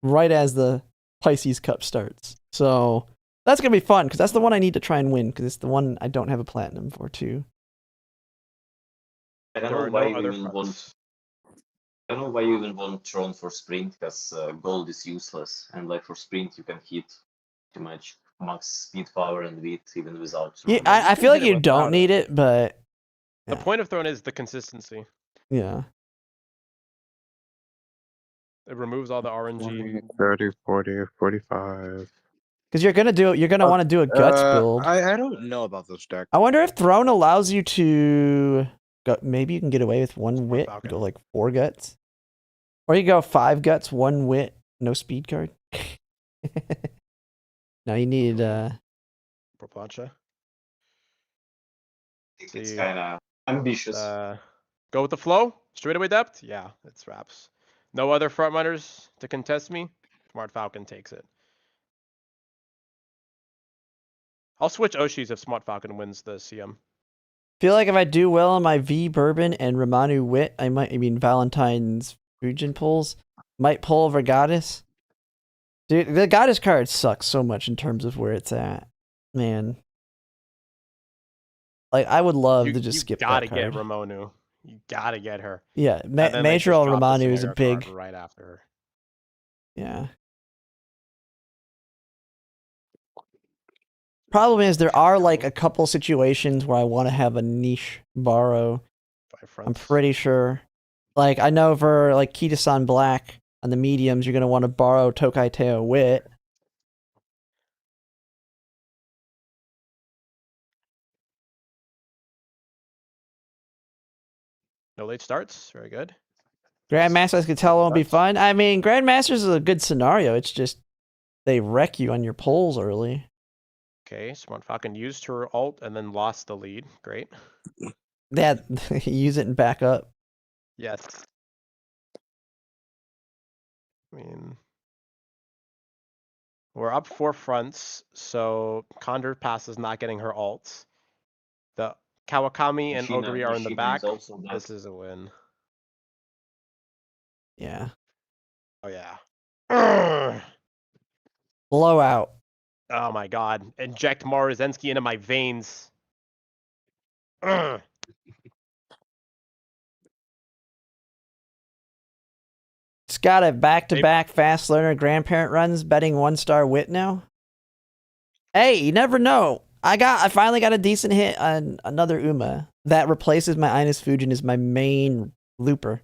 right as the Pisces Cup starts. So that's going to be fun, because that's the one I need to try and win, because it's the one I don't have a platinum for, too. I don't There know are why no you other even want. fronts. I don't know why you even want Tron for sprint because gold is useless, and like for sprint you can hit pretty much max speed, power, and wit even without. Tron. Yeah, I feel like hit it you without don't need it, but The Yeah. point of Throne is the consistency. yeah. It removes all the RNG. 30, 40, 45. Because you're gonna want to do a guts build. I don't know about this deck. I wonder if Throne allows you to go. Maybe you can get away with one wit, Falcon. go like 4 guts, or you go 5 guts, 1 wit, no speed card. No, you need For plancha. It's See, kind of ambitious. Go with the flow. Straightaway depth. Yeah, it's wraps. No other front runners to contest me. Smart Falcon takes it. I'll switch Oshis if Smart Falcon wins the CM. feel like if I do well on my V Bourbon and Romanu Wit, I mean Valentine's Fujin pulls, might pull over Goddess. Dude, the Goddess card sucks so much in terms of where it's at. Man. Like, I would love to just skip that gotta card. get Ramonu. You gotta get her. Yeah, And then they just Major drop the Romanu is a scenario big... card right after her. Yeah. Problem is, there are like a couple situations where I want to have a niche borrow. 5 I'm fronts. pretty sure. Like, I know for like Kita-san Black on the mediums, you're going to want to borrow Tokai Teo Wit. No late starts. Very good. Grandmasters could tell won't be fun. I mean, Grandmasters is a good scenario. It's just they wreck you on your pulls early. Okay, Smart Falcon used her ult and then lost the lead. Great. Yeah, use it and back up. Yes. I mean, we're up 4 fronts, so Condor Pass is not getting her ults. The Kawakami and Nishina- Oguri are in the Nishina back. is also dead. This is a win. Yeah. Oh yeah. Urgh. Blowout. Oh my god. Inject Morozensky into my veins. Urgh. It's got a back-to-back fast learner grandparent runs betting 1-star wit now. Hey, you never know. I finally got a decent hit on another Uma that replaces my Ines Fujin as my main looper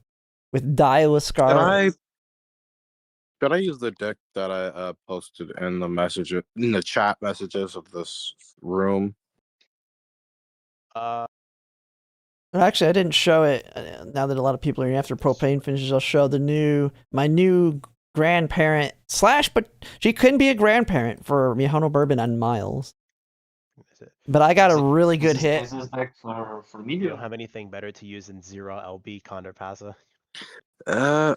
with Daiwa Scarlet. Should I use the deck that I posted in the chat messages of this room? Actually, I didn't show it. Now that a lot of people are here after propane finishes, I'll show my new grandparent / but she couldn't be a grandparent for Mihono Bourbon and Miles. But I got a really good hit. This is deck for You medium. don't have anything better to use than 0 LB Condor Pasa. Well,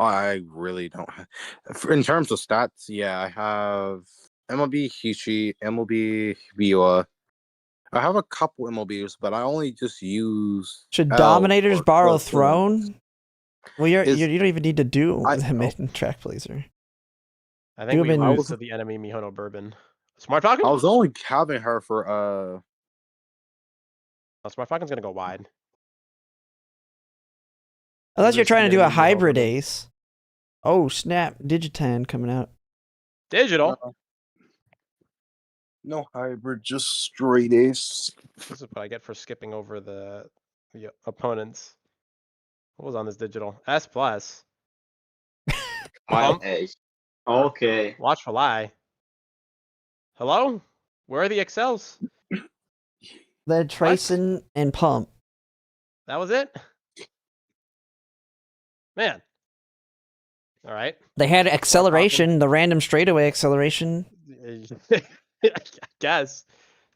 I really don't. In terms of stats, yeah, I have MLB Hichi, MLB Biwa. I have a couple MLBs, but I only just use. Should L Dominators or borrow Close Throne? Well, you Is- don't even need to do I- them in Track Placer. I think we Human- lose to the enemy Mihono Bourbon. Smart Falcon? I was only having her for Oh, Smart Falcon's gonna go wide. Unless you're Lose trying to the do a enemy Mihono hybrid Bourbon. ace. Oh, snap. Digitan coming out. Digital? no hybrid, just straight ace. This is what I get for skipping over the opponents. What was on this digital? S plus. Pump. Okay. Watch for lie. Hello? Where are the Excels? The Tracing and Pump. That was it? Man. All right. They had acceleration, the random straightaway acceleration. I guess.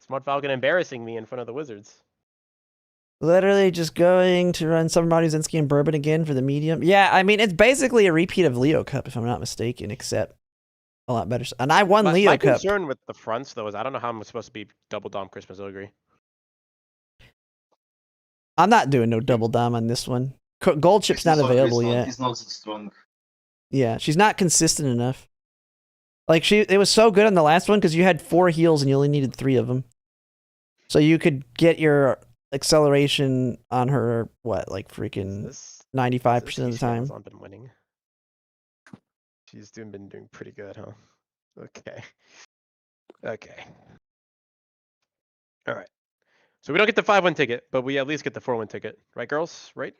Smart Falcon embarrassing me in front of the Wizards. Literally just going to run Summer Maruzinski and Bourbon again for the medium. Yeah, I mean, it's basically a repeat of Leo Cup, if I'm not mistaken, except a lot better. And I won Leo My Cup. concern with the fronts, though, is I don't know how I'm supposed to be double dom Christmas Ogre. I'm not doing no double dom on this one. Gold chip's not available yet. It's not so strong. Yeah, she's not consistent enough. Like, it was so good on the last one because you had 4 heals and you only needed 3 of them. So you could get your acceleration on her, what, like freaking 95% of the time. I've been winning. She's been doing pretty good, huh? Okay. Okay. All right. So we don't get the 5-1 ticket, but we at least get the 4-1 ticket. Right, girls? Right?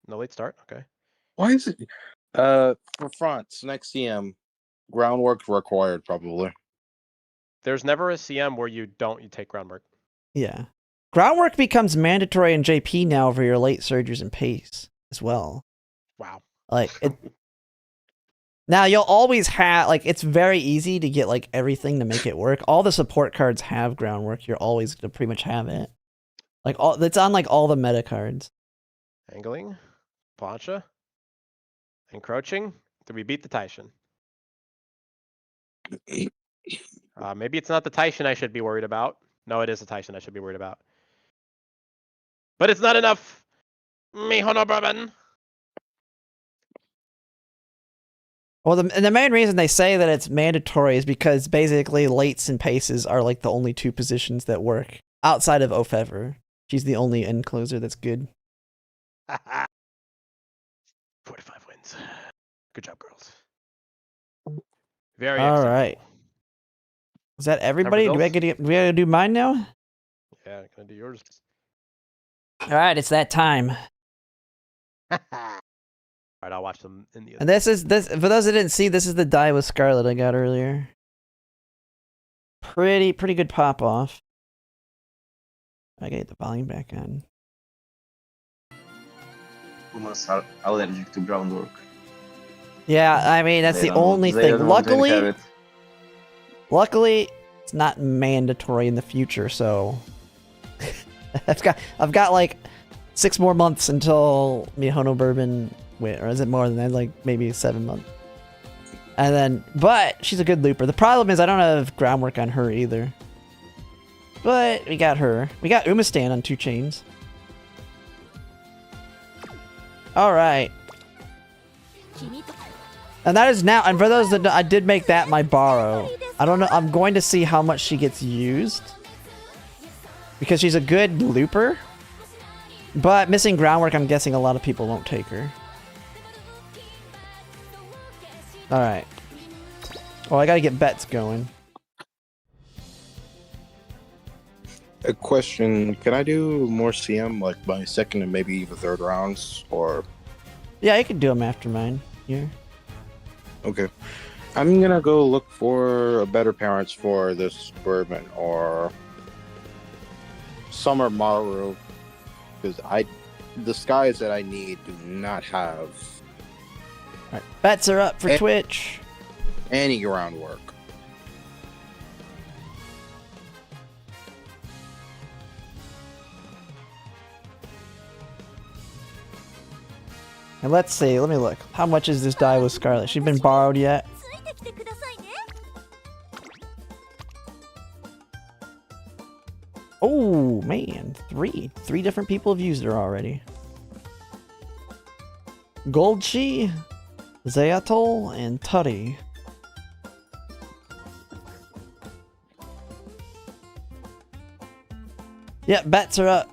No late start? Okay. Why is it? For fronts, next CM, groundwork required probably. There's never a CM where you take groundwork. Yeah. Groundwork becomes mandatory in JP now for your late surgers and pace as well. Wow. Like it. Now you'll always have it's very easy to get everything to make it work. All the support cards have groundwork. You're always gonna pretty much have it. It's on all the meta cards. Angling, plancha, encroaching. Did we beat the Taishin? Maybe it's not the Taishin I should be worried about. No, it is the Taishin I should be worried about. But it's not enough. Mihono bourbon. Well, the main reason they say that it's mandatory is because basically lates and paces are the only two positions that work outside of Ofever. She's the only end closer that's good. 45 wins. Good job, girls. Very All acceptable. right. Is that everybody? Do we gotta do mine now? Yeah, can I do yours? All right, it's that time. All right, I'll watch them in the. And this for those that didn't see, this is the die with Scarlet I got earlier. Pretty good pop off. I gotta get the volume back on. Humans are allergic to groundwork. Yeah, I mean that's the only thing. Luckily, it's not mandatory in the future, so I've got 6 more months until Mihono Bourbon win, or is it more than that? Maybe 7 months. And then, but she's a good looper. The problem is I don't have groundwork on her either. But we got her. We got Umastan on 2 chains. All right. And that is now, and for those that I did make that my borrow. I don't know, I'm going to see how much she gets used. Because she's a good looper. But missing groundwork, I'm guessing a lot of people won't take her. Alright. Oh, I gotta get bets going. A question, can I do more CM, my second and maybe even third rounds, or? Yeah, you can do them after mine. Here. Okay. I'm gonna go look for better parents for this bourbon, or Summer Maru, because the skies that I need do not have Alright, bets are up for Twitch. any groundwork. And let's see, let me look. How much is this die with Scarlet? She's been borrowed yet? Oh, man. 3 different people have used her already. Goldchi, Zayatol, and Tutty. Yep, bets are up.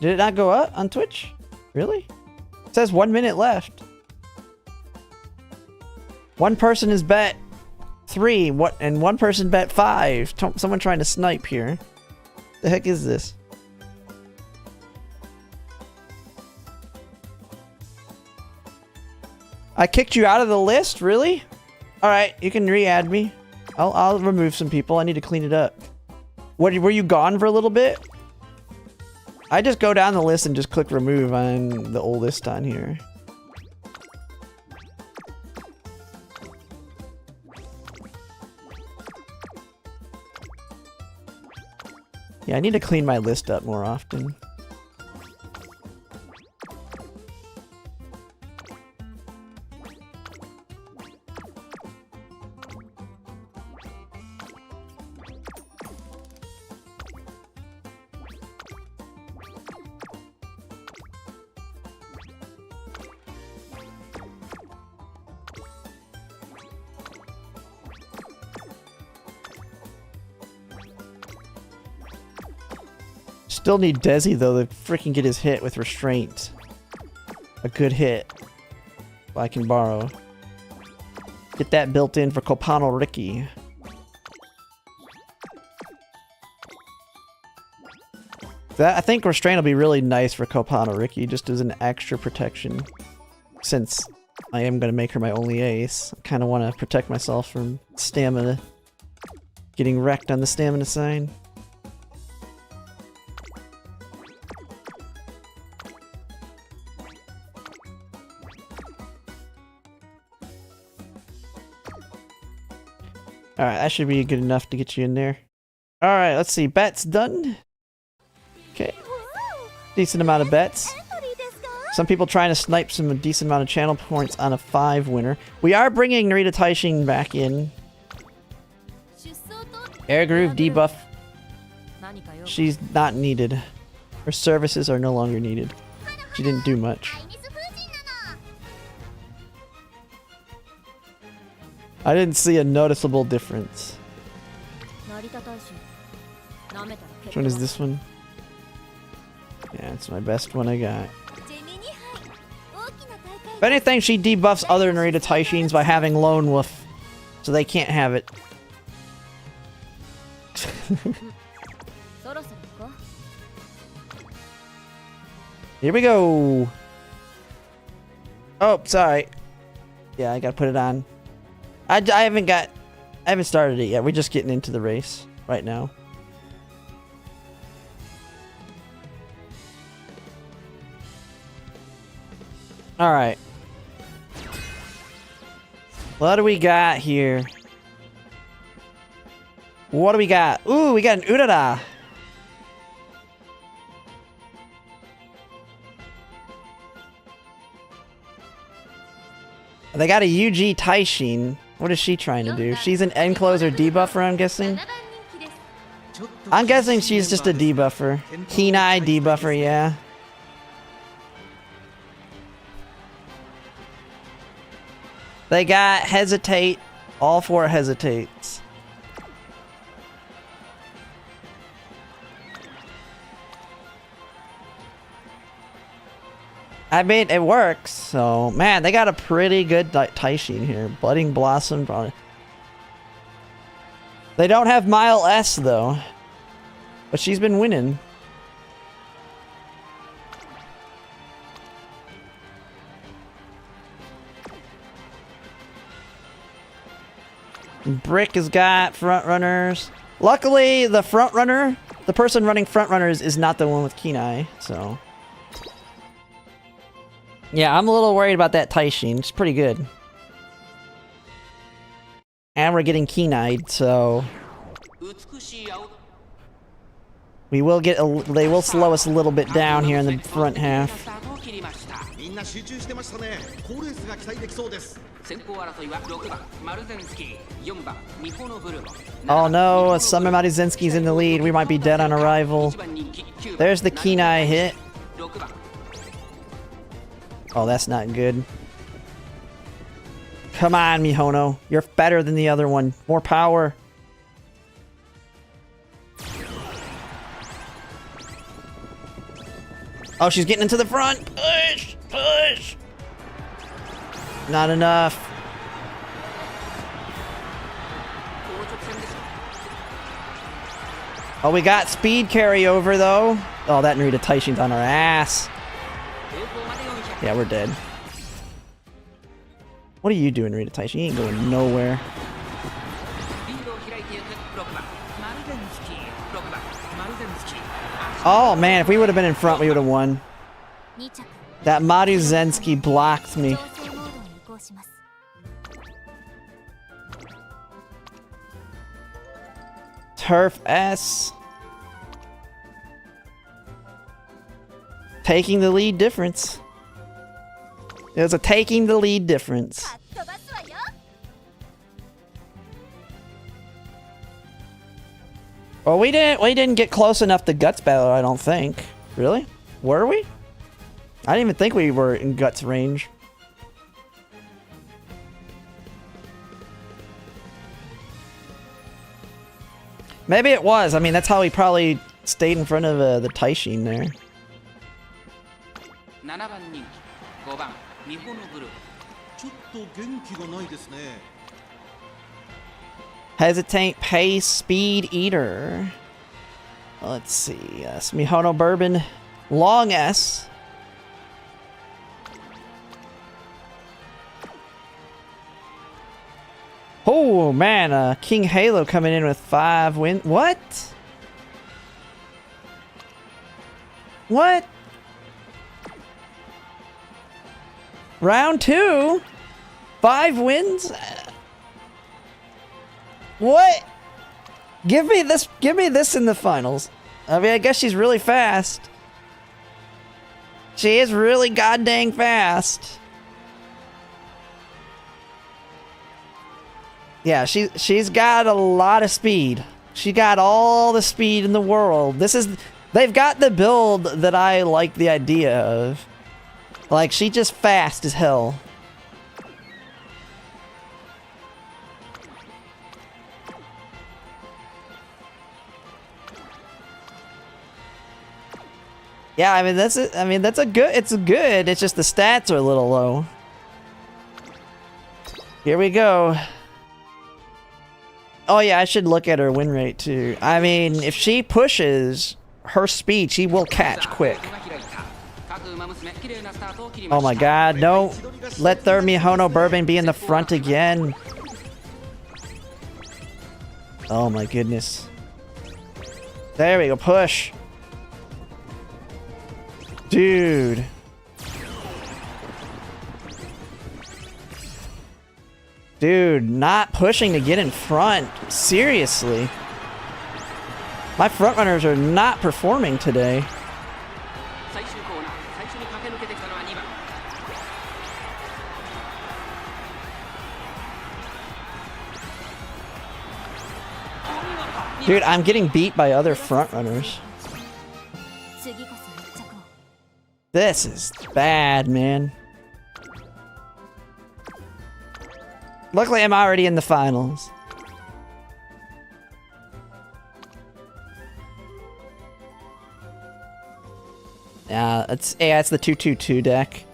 Did it not go up on Twitch? Really? It says 1 minute left. One person has bet 3, and one person bet 5. Someone trying to snipe here. The heck is this? I kicked you out of the list? Really? Alright, you can re-add me. I'll remove some people. I need to clean it up. Were you gone for a little bit? I just go down the list and just click remove on the oldest on here. Yeah, I need to clean my list up more often. Still need Desi though to freaking get his hit with restraint. A good hit. I can borrow. Get that built in for Copano Ricky. I think Restraint will be really nice for Kopano Riki, just as an extra protection. Since I am going to make her my only ace, I kind of want to protect myself from stamina. Getting wrecked on the stamina sign. Alright, that should be good enough to get you in there. Alright, let's see. Bets done. Okay. Decent amount of bets. Some people trying to snipe some decent amount of channel points on a 5 winner. We are bringing Narita Taishin back in. Air Groove debuff. She's not needed. Her services are no longer needed. She didn't do much. I didn't see a noticeable difference. Which one is this one? Yeah, it's my best one I got. If anything, she debuffs other Narita Taishins by having Lone Wolf, so they can't have it. Here we go. Oh, sorry. Yeah, I gotta put it on. I haven't started it yet. We're just getting into the race right now. All right. What do we got here? What do we got? Ooh, we got an Urara. They got a UG Taishin. What is she trying to do? She's an encloser debuffer, I'm guessing? I'm guessing she's just a debuffer. Keen Eye debuffer, yeah. They got Hesitate. All 4 hesitates. I mean, it works, so... Man, they got a pretty good Taishin here. Budding Blossom, probably. They don't have Mile S, though. But she's been winning. Brick has got front runners. Luckily, the front runner, the person running front runners, is not the one with Keen Eye, so... Yeah, I'm a little worried about that Taishin. It's pretty good. And we're getting keen-eyed, so... We will get they will slow us a little bit down here in the front half. Oh no, Summer Marizinski's in the lead. We might be dead on arrival. There's the keen-eye hit. Oh, that's not good. Come on, Mihono. You're better than the other one. More power. Oh, she's getting into the front. Push! Push! Not enough. Oh, we got speed carryover, though. Oh, that Narita Taishin's on our ass. Yeah, we're dead. What are you doing, Narita Taishin? You ain't going nowhere. Oh man, if we would have been in front, we would have won. That Maruzensky blocked me. Turf S. Taking the lead difference. There's a taking the lead difference. Well, we didn't get close enough to Guts Battle, I don't think. Really? Were we? I didn't even think we were in Guts range. Maybe it was. I mean, that's how he probably stayed in front of the Taishin there. Hesitate, pace, speed, eater. Let's see. Yes, Mihono Bourbon. Long S. Oh, man. King Halo coming in with 5 wins. What? What? Round 2? 5 wins? What? Give me this in the finals. I mean, I guess she's really fast. She is really goddamn fast. Yeah, she's got a lot of speed. She got all the speed in the world. They've got the build that I like the idea of. Like, she's just fast as hell. Yeah, I mean that's a good. It's good. It's just the stats are a little low. Here we go. Oh yeah, I should look at her win rate too. I mean, if she pushes her speed, she will catch quick. Oh my god, no. Let their Mihono Bourbon be in the front again. Oh my goodness. There we go, push. Dude. Dude, not pushing to get in front. Seriously. My frontrunners are not performing today. Dude, I'm getting beat by other frontrunners. This is bad, man. Luckily, I'm already in the finals. Yeah, it's the 2-2-2 deck.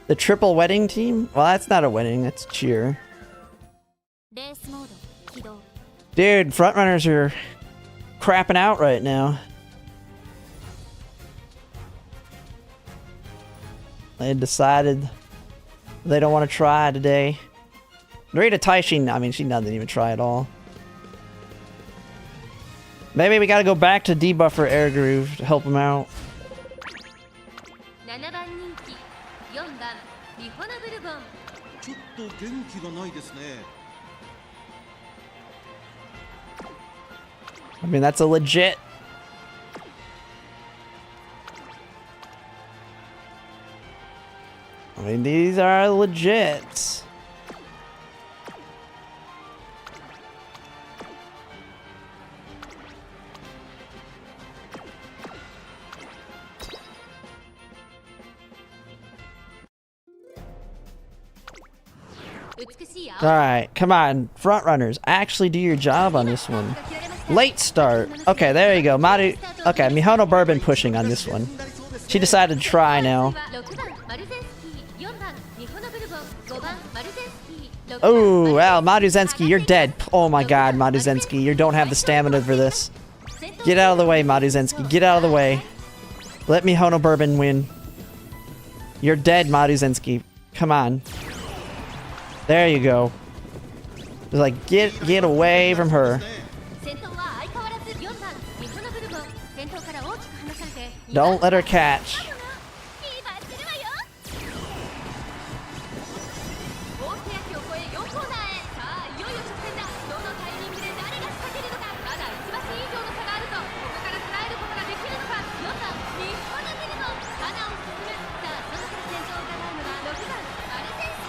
The triple wedding team? Well, that's not a wedding, that's cheer. Dude, frontrunners are crapping out right now. They decided they don't want to try today. Narita Taishin, I mean, she doesn't even try at all. Maybe we gotta go back to debuffer Air Groove to help him out. I mean, that's a legit. I mean, these are legit. Alright, come on, front runners, actually do your job on this one. Late start. Okay, there you go. Maru. Okay, Mihono Bourbon pushing on this one. She decided to try now. Oh, wow, Maduzensky, you're dead. Oh my god, Maduzensky, you don't have the stamina for this. Get out of the way, Maduzensky. Get out of the way. Let Mihono Bourbon win. You're dead, Maduzensky. Come on. There you go. Just like, get away from her. Don't let her catch.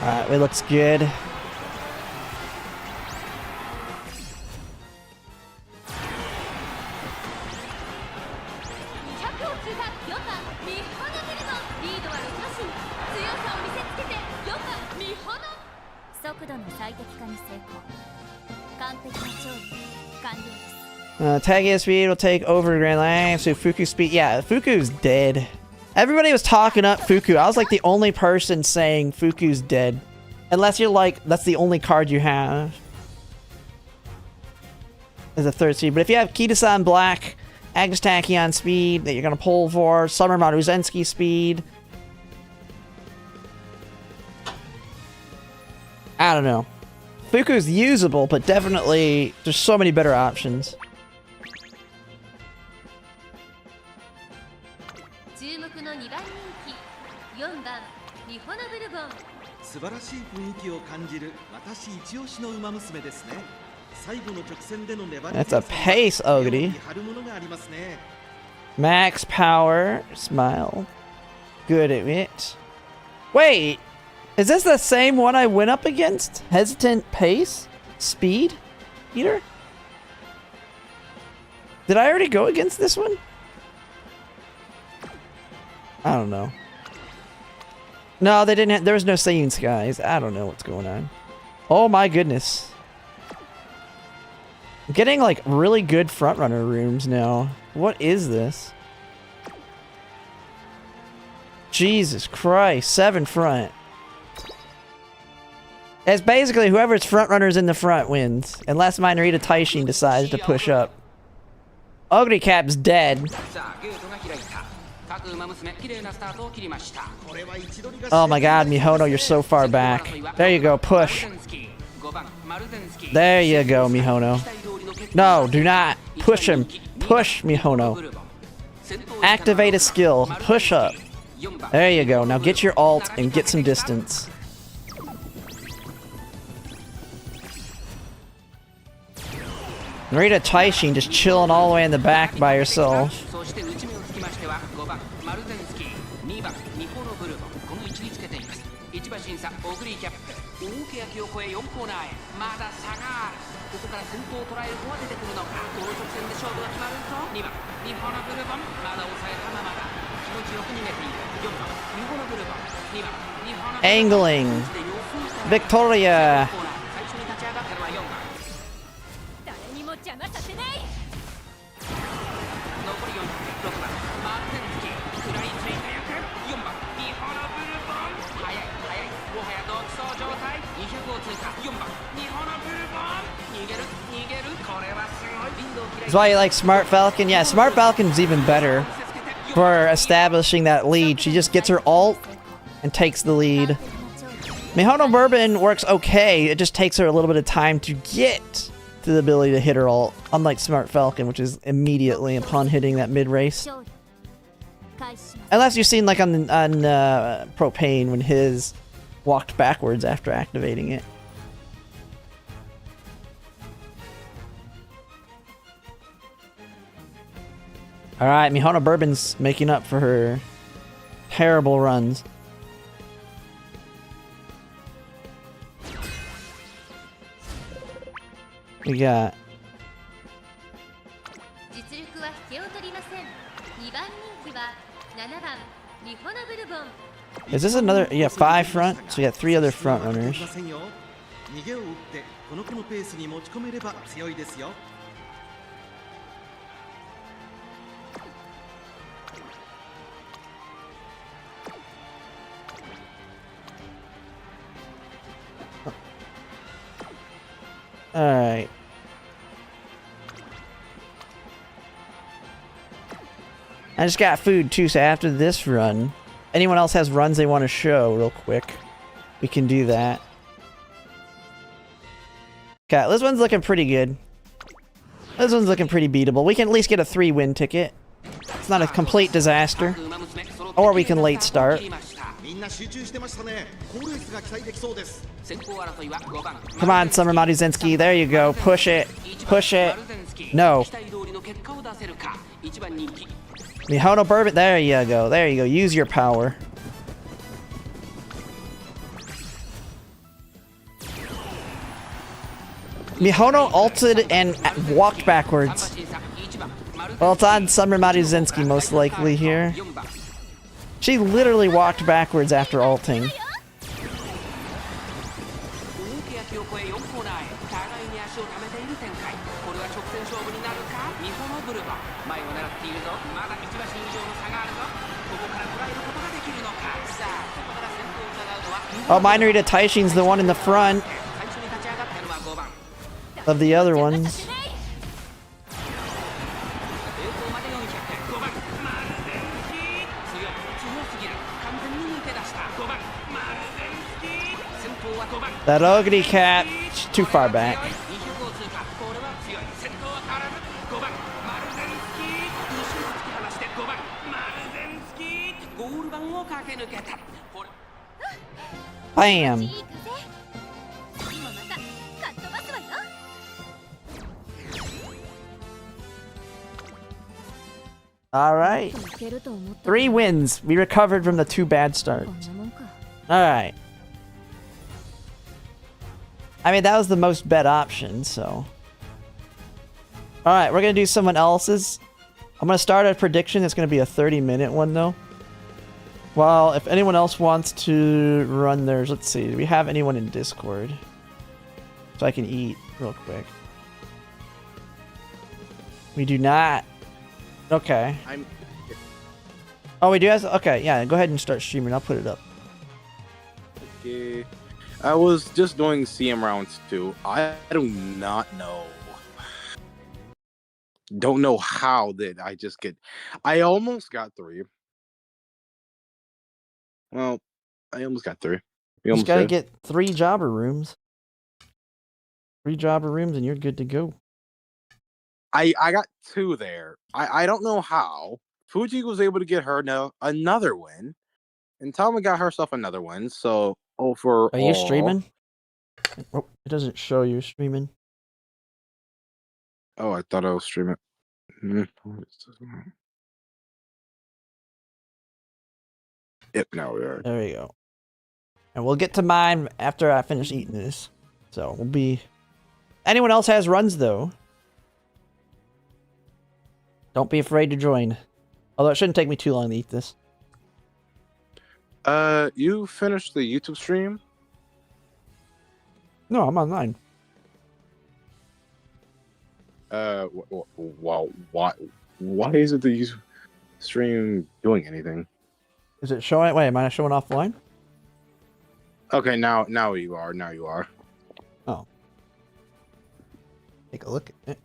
Alright, it looks good. Tagia speed will take over Grand Line, so Fuku speed. Yeah, Fuku's dead. Everybody was talking up Fuku. I was like the only person saying Fuku's dead. Unless you're like, that's the only card you have. As a third speed. But if you have Kitasan Black, Agnes Tachyon speed that you're going to pull for, Summer Maruzensky speed. I don't know. Fuku's usable, but definitely there's so many better options. 注目の2番人気4番ミホノブルボン 素晴らしい雰囲気を感じる私一押しの馬娘ですね。最後の直線での粘り That's a pace, Ogre. 張るものがありますね。 Max power, smile. Good at it. Wait, is this the same one I went up against? Hesitant pace? Speed? Eater? Did I already go against this one? I don't know. No, they didn't have, there was no Saiyan Skies. I don't know what's going on. Oh my goodness. I'm getting like really good frontrunner rooms now. What is this? Jesus Christ, 7 front. It's basically whoever's frontrunner's in the front wins. Unless Minorita Taishin decides to push up. Ugly Cap's dead. Oh my god, Mihono, you're so far back. There you go, push. There you go, Mihono. No, do not. Push him. Push, Mihono. Activate a skill. Push up. There you go. Now get your ult and get some distance. Narita Taishin just chilling all the way in the back by herself. Angling. Victoria. 誰にも邪魔させない That's why you like Smart Falcon? Yeah, Smart Falcon's even better for establishing that lead. She just gets her ult and takes the lead. Mihono Bourbon works okay. It just takes her a little bit of time to get to the ability to hit her ult. Unlike Smart Falcon, which is immediately upon hitting that mid-race. Unless you've seen like on Propane when his walked backwards after activating it. Alright, Mihono Bourbon's making up for her terrible runs. We got... 実力は引けを取りません2番人気は7番ミホノブルボン Is this another... Yeah, 5 front? So we got 3 other front runners. 逃げを打ってこの子のペースに持ち込めれば強いですよ。 Alright. I just got food too, so after this run, anyone else has runs they want to show real quick, we can do that. Okay, this one's looking pretty good. This one's looking pretty beatable. We can at least get a 3-win ticket. It's not a complete disaster. Or we can late start. Come on, Summer Maruzensky. There you go. Push it. Push it. No. Mihono Bourbon. There you go. There you go. Use your power. Mihono ulted and walked backwards. Well, it's on Summer Maruzensky most likely here. She literally walked backwards after ulting. ミホノブルボン前を狙っているぞまだ1馬身以上の差があるぞここから捉えることができるのかさあここから先頭を伺うのは Oh, Minorita Taishin's the one in the front 最初に立ち上がったのは5番 of the other ones. 栄光まで400 5番マルゼンスキー強すぎる完全に抜け出した5番マルゼンスキー先頭は5番 That ugly cat, she's too far back. 200を通過これは強い先頭は変わらず5番マルゼンスキー2周突き放して5番マルゼンスキーゴール板を駆け抜けたこれ Bam. いい風今またかっ飛ばすわよ All right. いけると思った 3 wins. We recovered from the 2 bad こ starts. んなもんか All right. I mean, that was the most bet option, so. All right, we're going to do someone else's. I'm going to start a prediction. It's going to be a 30-minute one, though. Well, if anyone else wants to run theirs, let's see. Do we have anyone in Discord? So I can eat real quick. We do not. Okay. Oh, we do have. Okay, yeah. Go ahead and start streaming. I'll put it up. Okay. I was just doing CM rounds too. I do not know. Don't know how did I just get. I almost got 3. Well, I almost got 3. You just gotta get 3 jobber rooms. 3 jobber rooms, and you're good to go. I got 2 there. I don't know how. Fuji was able to get her another win, and Tama got herself another win. So overall, Are you streaming? Oh, it doesn't show you streaming. Oh, I thought I was streaming. Yep, now we are. There we go. And we'll get to mine after I finish eating this. So we'll be. Anyone else has runs though? Don't be afraid to join. Although it shouldn't take me too long to eat this. You finished the YouTube stream? No, I'm online. Wow. Why isn't the YouTube stream doing anything? Is it showing? Wait, am I showing offline? Okay, now you are. Now you are. Oh. Take a look at it.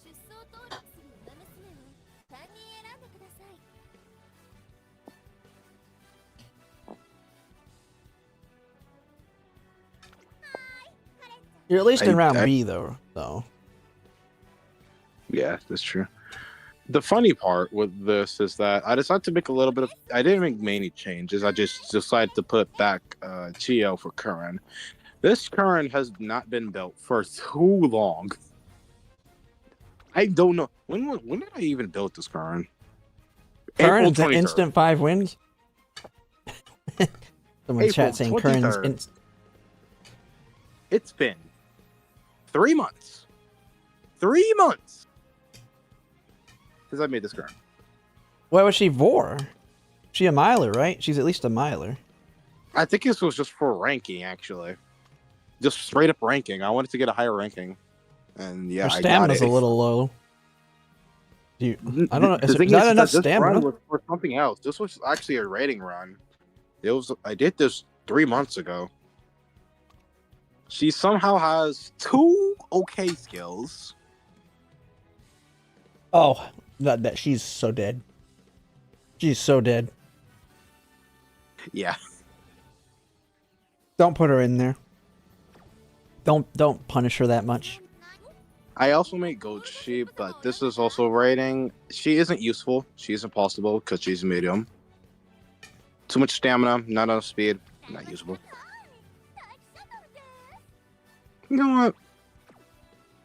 出走登録するウマ娘を3人選んでください You're at least in round I- B though. So. Yeah, that's true. The funny part with this is that I decided to make a little bit of. I didn't make many changes. I just decided to put back Chio for Curran. This Curran has not been built for too long. I don't know when did I even build this Curran? Curran's April an 23rd. instant 5 wins. Someone in chat saying April Curran's 23rd. instant. It's been 3 months. 3 months since I made this Curran. What was she for? She a miler, right? She's at least a miler. I think this was just for ranking, actually. Just straight up ranking. I wanted to get a higher ranking, and yeah, Her I got stamina's it. a little low. Do you, I don't know. The Is thing that is enough that this run stamina? was for something else. This was actually a rating run. It was. I did this 3 months ago. She somehow has 2 okay skills. Oh, not that. She's so dead. She's so dead. Yeah. Don't put her in there. Don't punish her that much. I also made Goat Sheep, but this is also rating. She isn't useful. She isn't possible because she's medium. Too much stamina, not enough speed, not usable. You know what?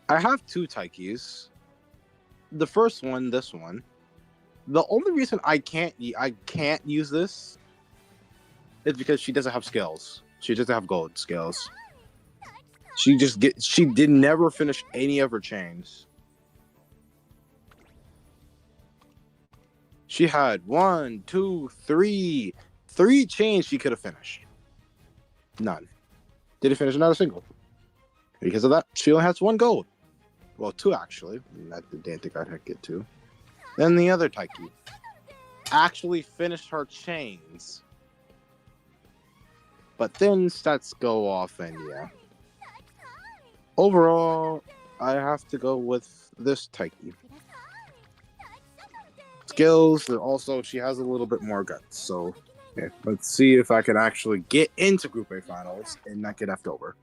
I have 2 Taikis. The first one, this one. The only reason I can't use this is because she doesn't have skills. She doesn't have gold skills. She did never finish any of her chains. She had 1, 2, 3 chains she could have finished. None. Didn't finish another single. Because of that, she only has 1 gold. Well, two actually. I didn't think I'd get two. Then the other Taiki actually finished her chains. But then stats go off, and yeah. Overall, I have to go with this Taiki. Skills, and also she has a little bit more guts. So, yeah, let's see if I can actually get into Group A finals and not get left over.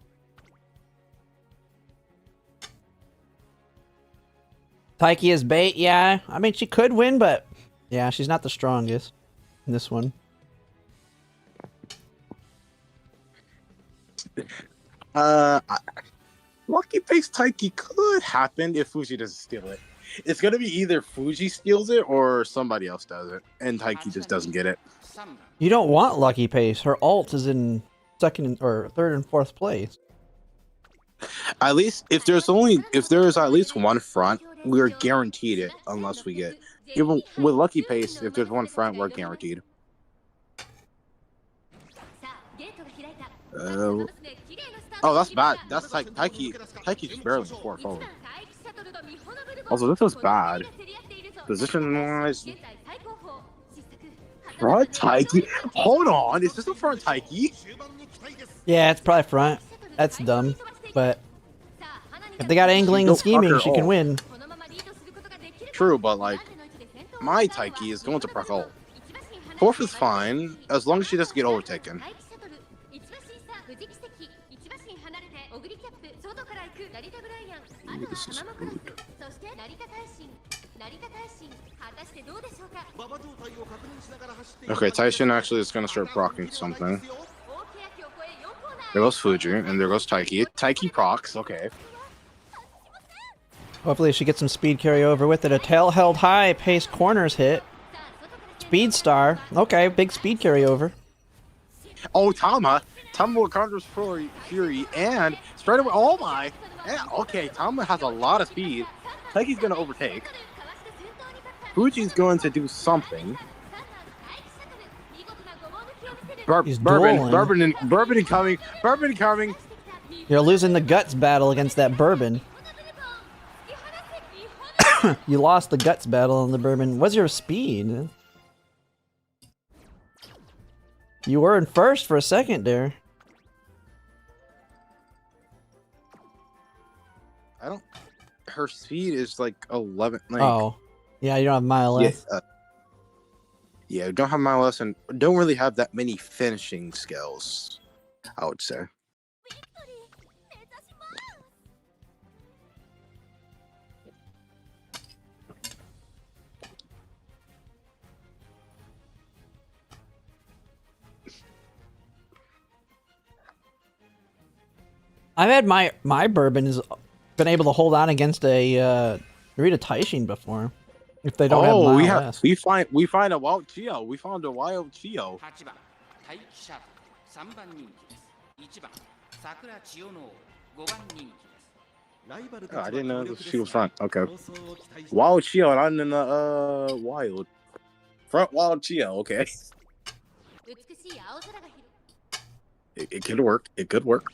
Taiki is bait, yeah. I mean, she could win, but yeah, she's not the strongest in this one. Lucky Face Taiki could happen if Fuji doesn't steal it. It's gonna be either Fuji steals it or somebody else does it, and Taiki just doesn't get it. You don't want Lucky Pace. Her ult is in third and fourth place. At least if there's at least one front, we're guaranteed it unless we get even with Lucky Pace, if there's one front, we're guaranteed. Oh, that's bad. That's like Taiki's barely 4 forward. Also, this was bad. Position-wise. Front Taiki? Hold on, is this a front Taiki? Yeah, it's probably front. That's dumb, but if they got angling and scheming, she can win. True, but like, my Taiki is going to proc ult. Fourth is fine, as long as she doesn't get overtaken. Ooh, this is good. Okay, Taishin actually is going to start proccing something. There goes Fuji, and there goes Taiki. Taiki procs, okay. Hopefully she gets some speed carryover with it. A tail held high, pace corners hit. Speed star. Okay, big speed carryover. Oh, Tama with Conjurer's Fury, and straight away, oh my! Yeah, okay, Tama has a lot of speed. Taiki's going to overtake. Fuji's going to do something. Bourbon incoming. You're losing the guts battle against that Bourbon. You lost the guts battle on the Bourbon. What's your speed? You were in first for a second there. Her speed is like 11. Like, oh. Yeah, you don't have Miles. Yeah, don't have Miles and don't really have that many finishing skills, I would say. I've had my Bourbon has been able to hold on against a Rita Taishin before. If they don't have we find a wild Chio. We found a wild Chio. Oh, I didn't know she was front. Okay. Wild Chio, and I'm in the wild. Front wild Chio, okay. It could work. It could work.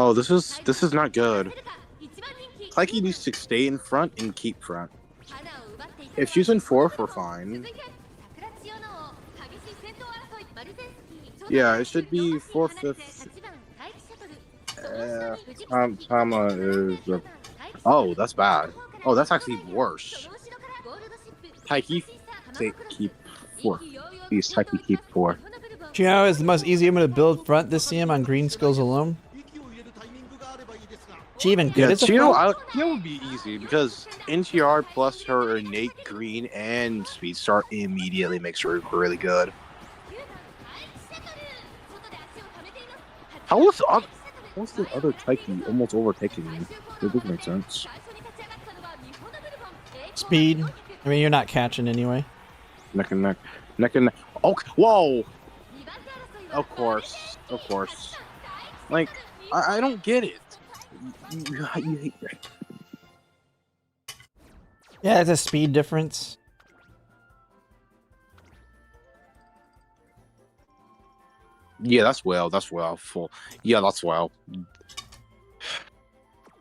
Oh, this is not good. Taiki needs to stay in front and keep front. If she's in fourth, we're fine. Yeah, it should be fourth, fifth. Tama is. Oh, that's bad. Oh, that's actually worse. Taiki, keep fourth. Please, Taiki, keep fourth. Chio is the most easy human to build front this CM on green skills alone. She even good as a front? Chio would be easy because NTR plus her innate green and speed start immediately makes her really good. How was the other Taiki almost overtaking me? It doesn't make sense. Speed. I mean, you're not catching anyway. Neck and neck. Oh, whoa! Of course. Like, I don't get it. You hate that. Yeah, it's a speed difference. Yeah, that's well. That's well. Full. Yeah, that's well.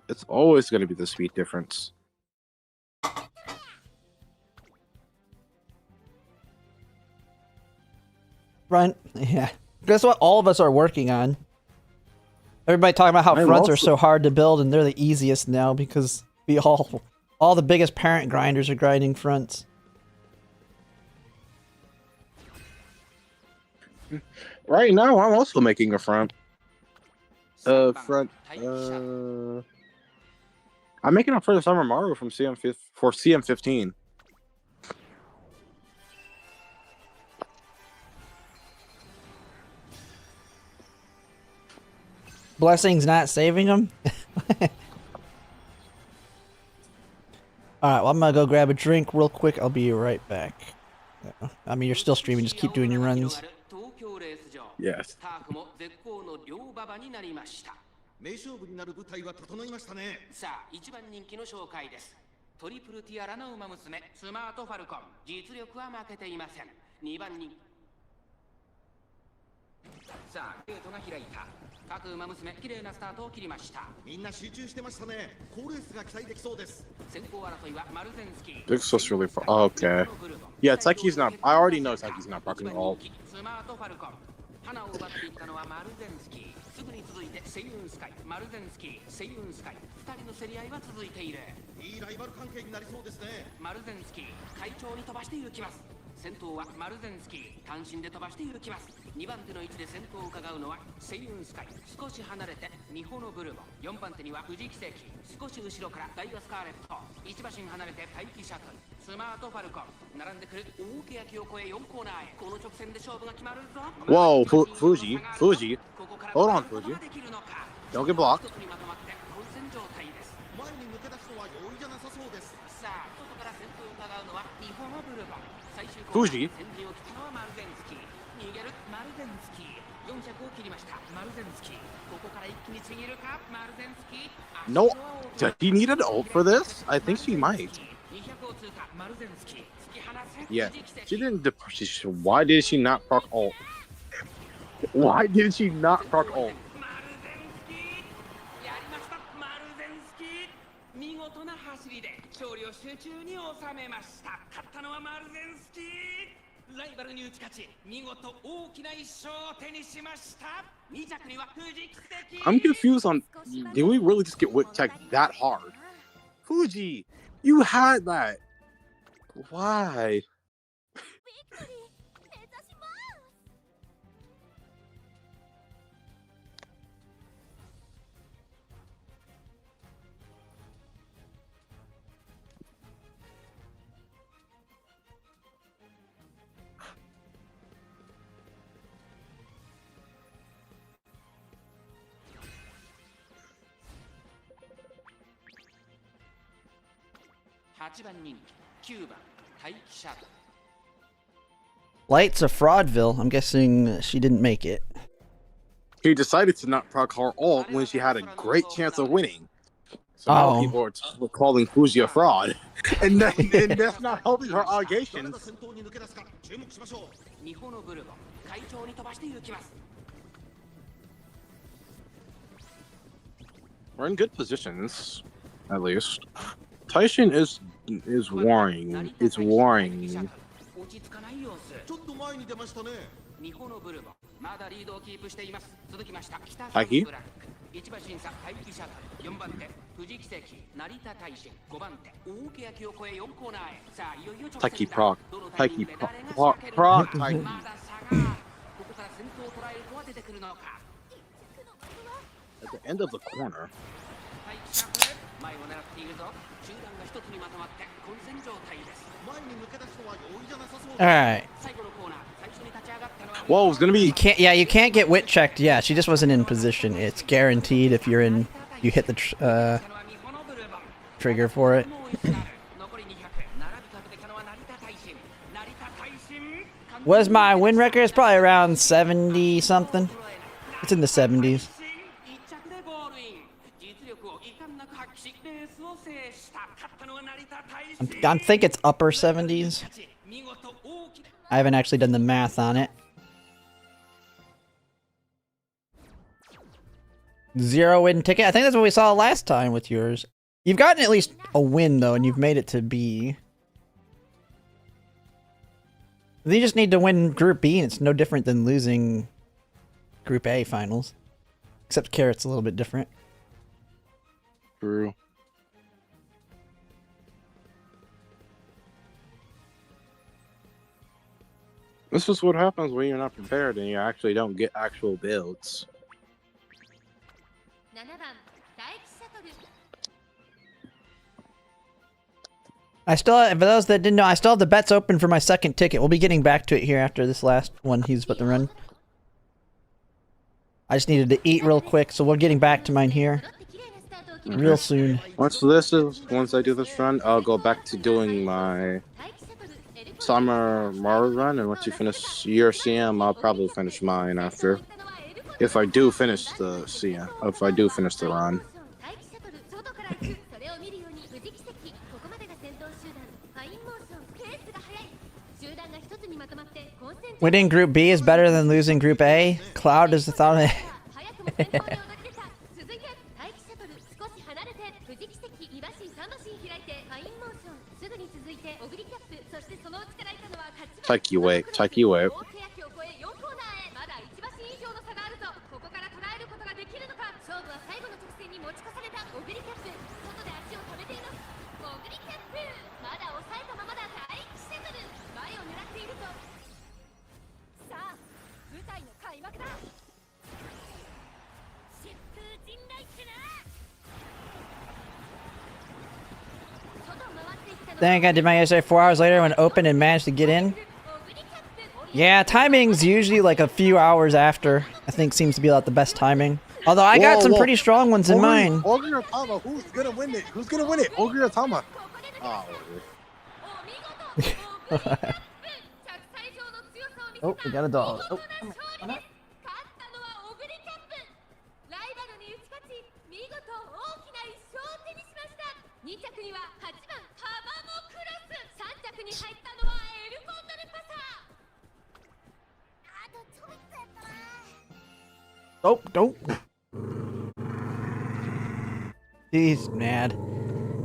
It's always going to be the speed difference. Front, yeah. That's what all of us are working on. Everybody talking about how I'm fronts are also- so hard to build, and they're the easiest now because we all the biggest parent grinders are grinding fronts. Right now, I'm also making a front. 3番 Front. 待機者 I'm making a for the Summer Mario from for CM15. Blessing's not saving them. All right, well, I'm gonna go grab a drink real quick. I'll be right back. I mean, you're still streaming. Just keep doing your runs. 東京レース場 Yes. ターフも絶好の両馬場になりました。名勝負になる舞台は整いましたね。さあ、一番人気の紹介です。トリプルティアラの馬娘、スマートファルコン。実力は負けていません。2番人。さあ、ゲートが開いた。各馬娘、綺麗なスタートを切りました。みんな集中してましたね。好レースが期待できそうです。先行争いはマルゼンスキー。This was really far. Oh, okay. Yeah, it's like he's not. I already know it's like he's not blocking all. スマートファルコン。花を奪っていったのはマルゼンスキー。すぐに続いてセイウンスカイ、マルゼンスキー、セイウンスカイ。2人の競り合いは続いている。いいライバル関係になりそうですね。マルゼンスキー、快調に飛ばして行きます。先頭はマルゼンスキー、単身で飛ばして行きます。2番手の位置で先頭を伺うのはセイウンスカイ。少し離れてミホノブルボ。4番手には富士奇跡。少し後ろからダイワスカーレット。1馬身離れて待機シャトル。スマートファルコン。並んでくる大欅を越え4コーナーへ。この直線で勝負が決まるぞ。 Whoa, Fuji. Hold on, Fuji. できるのか。 Don't get blocked. 一つにまとまって混戦状態です。前に抜け出すのは容易じゃなさそうです。さあ、外から先頭を伺うのはミホノブルボン。最終富士先陣を切ったのはマルゼンスキー。逃げるマルゼンスキー。400を切りました。マルゼンスキー。ここから一気にちぎるかマルゼンスキー。 No. Does he need an ult for this? I think she might. 200を通過マルゼンスキー。突き放せ Yeah. 富士奇跡 She didn't. Why did she not proc ult? Why did she not proc ult? マルゼンスキーやりましたマルゼンスキー見事な走りで勝利を集中に収めました。勝ったのはマルゼンスキー。ライバルに打ち勝ち見事大きな一勝を手にしました。2着には富士奇跡。 I'm confused on. Did we really just get whip checked that hard? Fuji, you had that. Why? ビクトリー目指します。8番人気9番待機者。 Lights of Fraudville. I'm guessing she didn't make it. She decided to not proc her ult when she had a great chance of winning. So now Oh. people are calling Fuji a fraud, and that's not helping her 誰が allegations. 先頭に抜け出すか注目しましょう。ミホノブルボン快調に飛ばして行きます。 We're in good positions, at least. Taishin is worrying. It's worrying. 落ち着かない様子。ちょっと前に出ましたね。ミホノブルボンまだリードをキープしています。続きました北はいサンブラック1馬審査待機シャトル。4番手富士奇跡成田大臣。5番手大欅を越え4コーナーへ。さあいよいよ直線だ。 Taiki proc. どのタイミン Taiki グで誰が proc. 仕掛ける Proc. のか Taiki. まだ差が。ここから先頭を捉える子は出てくるのか。 At the end of the corner. 待機シャトル前を狙っているぞ。集団が一つにまとまって混戦状態です。前に抜け出すのは容易じゃなさそう All です。 right. 最後のコーナー最初に立ち上がったのは Whoa, it's gonna be. You can't. Yeah, you can't get wit checked. Yeah, she just wasn't in position. It's guaranteed if you're in. You hit the trigger for it. What is my win record? It's probably around 70 something. It's in the 70s. I think it's upper 70s. I haven't actually done the math on it. 0 win ticket. I think that's what we saw last time with yours. You've gotten at least a win though, and you've made it to B. You just need to win Group B, and it's no different than losing Group A finals. Except Carrot's a little bit different. True. This is what happens when you're not prepared and you actually don't get actual builds. 7番大気シャトル I still, for those that didn't know, I still have the bets open for my second ticket. We'll be getting back to it here after this last one he's about to run. I just needed to eat real quick, so we're getting back to mine here real soon. Once I do this run, I'll go back to doing my summer Mario run, and once you finish your CM, I'll probably finish mine after. If I do finish the CM, if I do finish the run. Winning Group B is better than losing Group A. Cloud is the thought of it. Take you away, take you away. Thank God I did my yesterday 4 hours later when open and managed to get in. Yeah, timing's usually like a few hours after. I think seems to be like the best timing. Although I got some pretty strong ones in mine. Ogre Tama, who's gonna win it? Who's gonna win it? Ogre Tama. Oh, oh, we got a dog. Oh, come on. Oh, don't. She's mad.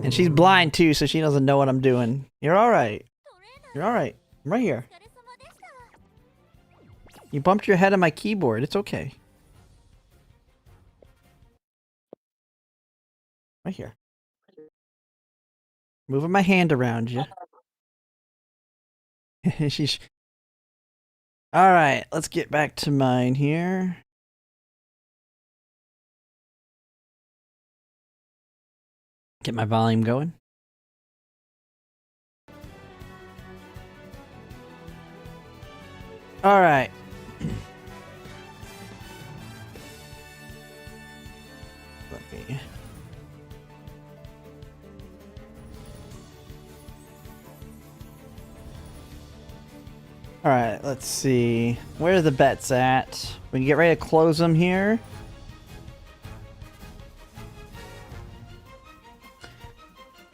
And she's blind too, so she doesn't know what I'm doing. You're alright. You're alright. I'm right here. You bumped your head on my keyboard. It's okay. Right here. Moving my hand around you. She's... Alright, let's get back to mine here. Get my volume going. All right. Let me. All right, let's see. Where are the bets at? We can get ready to close them here.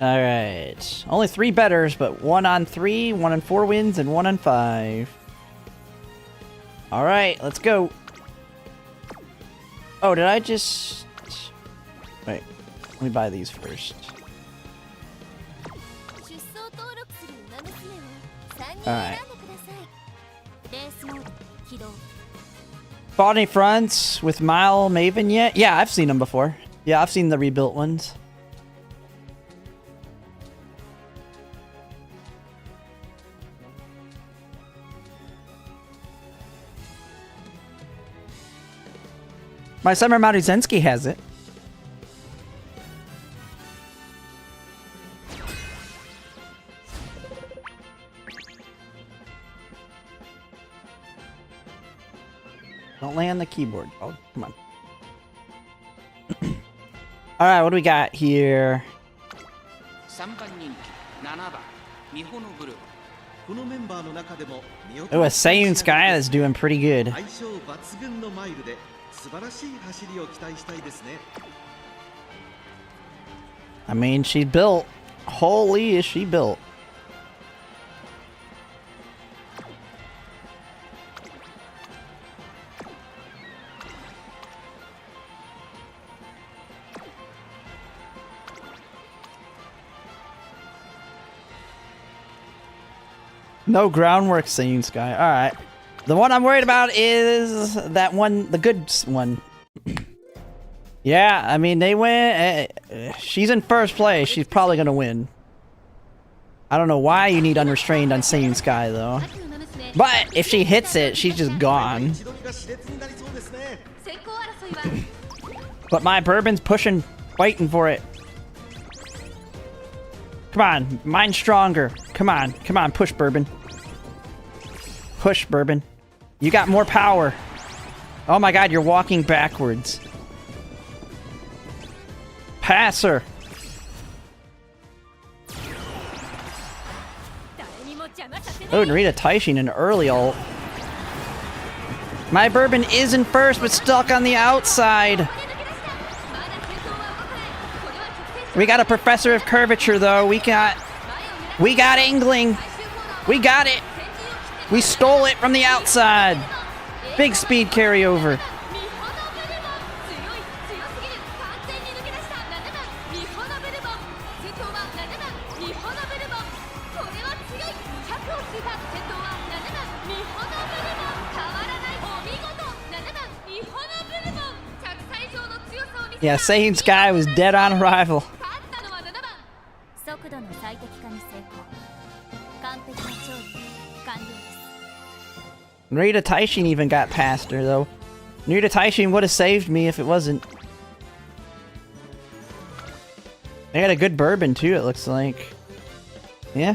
Alright. Only 3 betters, but 1 on 3, 1 on 4 wins, and 1 on 5. Alright, let's go. Oh, did I just... Wait. Let me buy these first. Alright. Bought any fronts with Mile Maven yet? Yeah, I've seen them before. Yeah, I've seen the rebuilt ones. My Summer Maruzensky has it. Don't lay on the keyboard. Oh, come on. Alright, what do we got here? Oh, a Sayun Sky that's doing pretty good. I mean, she built. Holy, is she built. No groundwork, Singing Sky. All right. The one I'm worried about is that one, the good one. Yeah, I mean, they win. She's in first place. She's probably going to win. I don't know why you need Unrestrained on Singing Sky, though. But if she hits it, she's just gone. But my Bourbon's pushing, fighting for it. Come on, mine's stronger. Come on, push, Bourbon. Push, Bourbon. You got more power. Oh my god, you're walking backwards. Pass her. Oh, Narita Taishin, an early ult. My Bourbon is in first, but stuck on the outside. We got a Professor of Curvature, though. We got Angling. We got it. We stole it from the outside. Big speed carryover. Yeah, Saiyan Sky was dead on arrival. Narita Taishin even got past her, though. Narita Taishin would have saved me if it wasn't. They got a good Bourbon, too, it looks like. Yeah.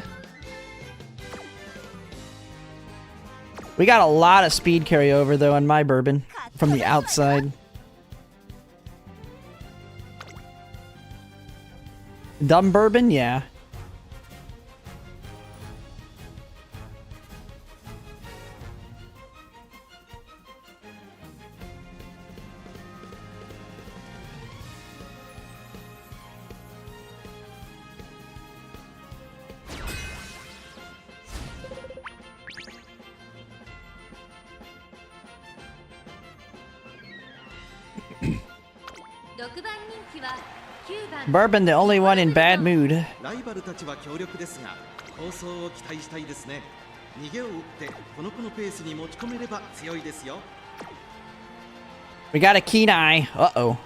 We got a lot of speed carryover, though, on my Bourbon. From the outside. Dumb Bourbon? Yeah. Bourbon, the only one in bad mood. We got a keen eye. Uh-oh.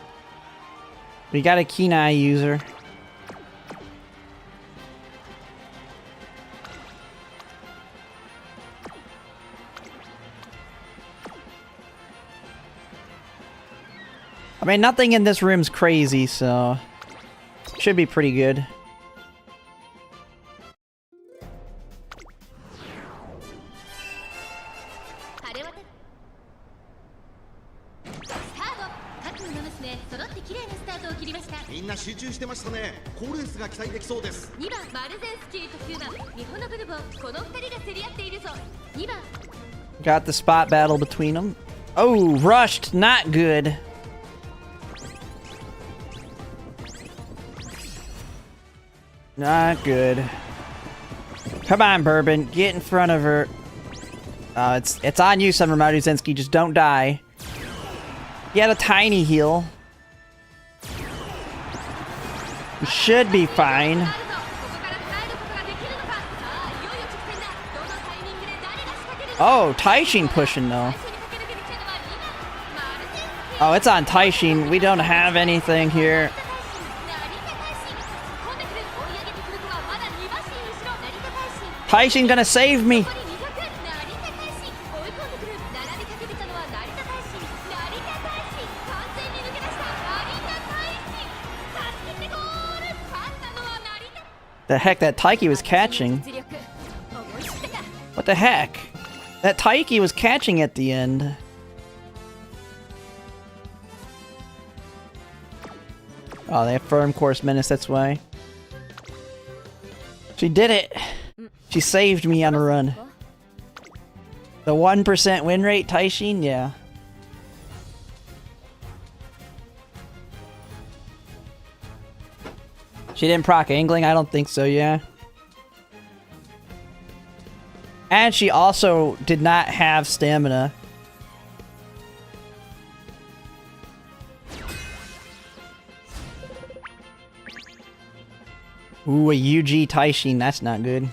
We got a keen eye user. I mean, nothing in this room's crazy, so should be pretty good. Got the spot battle between them. Oh, rushed, not good. Not good. Come on, Bourbon. Get in front of her. It's on you, Summer Maruzenski. Just don't die. You had a tiny heal. You should be fine. Oh, Taishin pushing, though. Oh, it's on Taishin. We don't have anything here. Taishin gonna save me. The heck that Taiki was catching. What the heck? That Taiki was catching at the end. Oh, they have firm course menace, that's why. She did it. She saved me on a run. The 1% win rate, Taishin? Yeah. She didn't proc angling? I don't think so, yeah. And she also did not have stamina. Ooh, a UG Taishin, that's not good.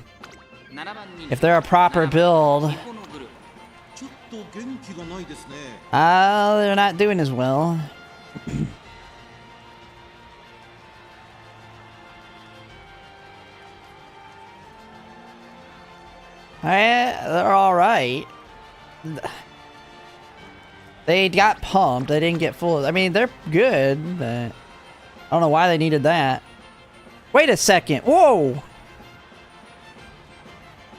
if they're a proper build, ちょっと元気がないですね。 they're not doing as well. They're all right. They got pumped. They didn't get full. I mean, they're good, but I don't know why they needed that. Wait a second. Whoa!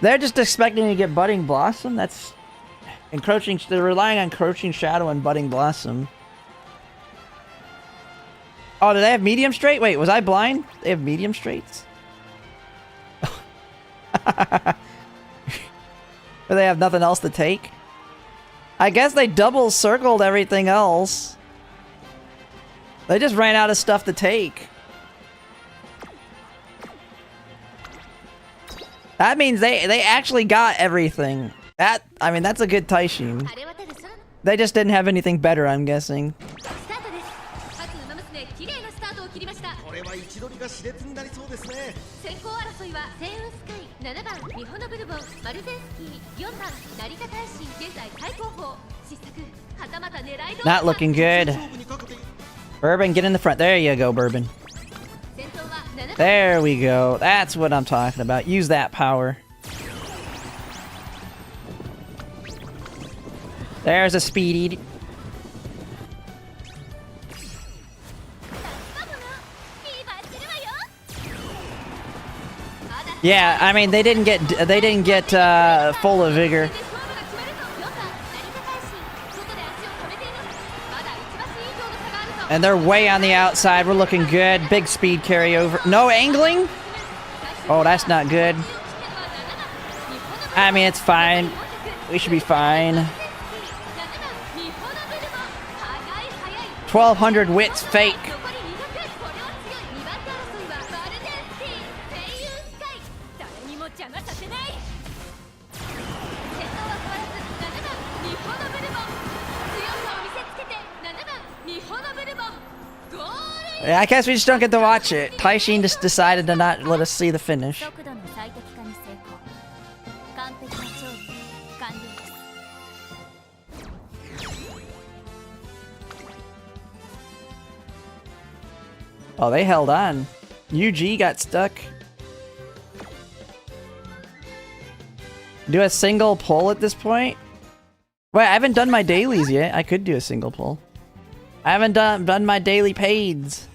They're just expecting to get Budding Blossom? That's encroaching. They're relying on Encroaching Shadow and Budding Blossom. Oh, do they have medium straight? Wait, was I blind? They have medium straights? Or they have nothing else to take? I guess they double circled everything else. They just ran out of stuff to take. That means they actually got everything. I mean, that's a good Taishin. They just didn't have anything better, I'm guessing. これは位置取りが熾烈になりそうですね。先行争いはセイウンスカイ、7番ミホノブルボン、マルゼンスキー、4番成田大臣、現在最高峰、失策、はたまた狙い通り。 Not looking good. 勝負にかけて Bourbon, get in the front. There you go, Bourbon. 先頭は7番 There we go. That's what I'm talking about. Use that power. There's a speedy. Yeah, I mean they didn't get full of vigor. And they're way on the outside. We're looking good. Big speed carryover. No angling? Oh, that's not good. I mean, it's fine. We should be fine. 1200 wits fake. 残り200、これは強い。2番手争いはマルゼンスキー、セイウンスカイ、誰にも邪魔させない。先頭は変わらず7番ミホノブルボン、強さを見せつけて7番ミホノブルボン、ゴール。 Yeah, I guess we just don't get to watch it. Taishin just decided to not let us see the finish. 速度の最適化に成功。完璧な調理完了です。 Oh, they held on. UG got stuck. Do a single pull at this point? Wait, I haven't done my dailies yet. I could do a single pull. I haven't done my daily paids.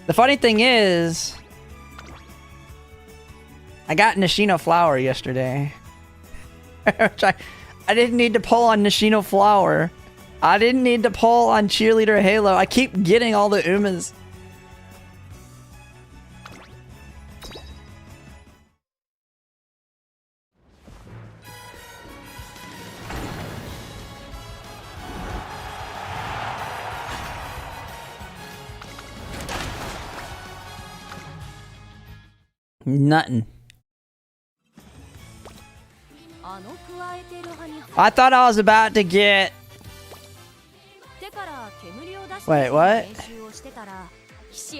The funny thing is, I got Nishino Flower yesterday. Which I didn't need to pull on Nishino Flower. I didn't need to pull on Cheerleader Halo. I keep getting all the Umas. Nothing. I thought I was about to get... Wait, what?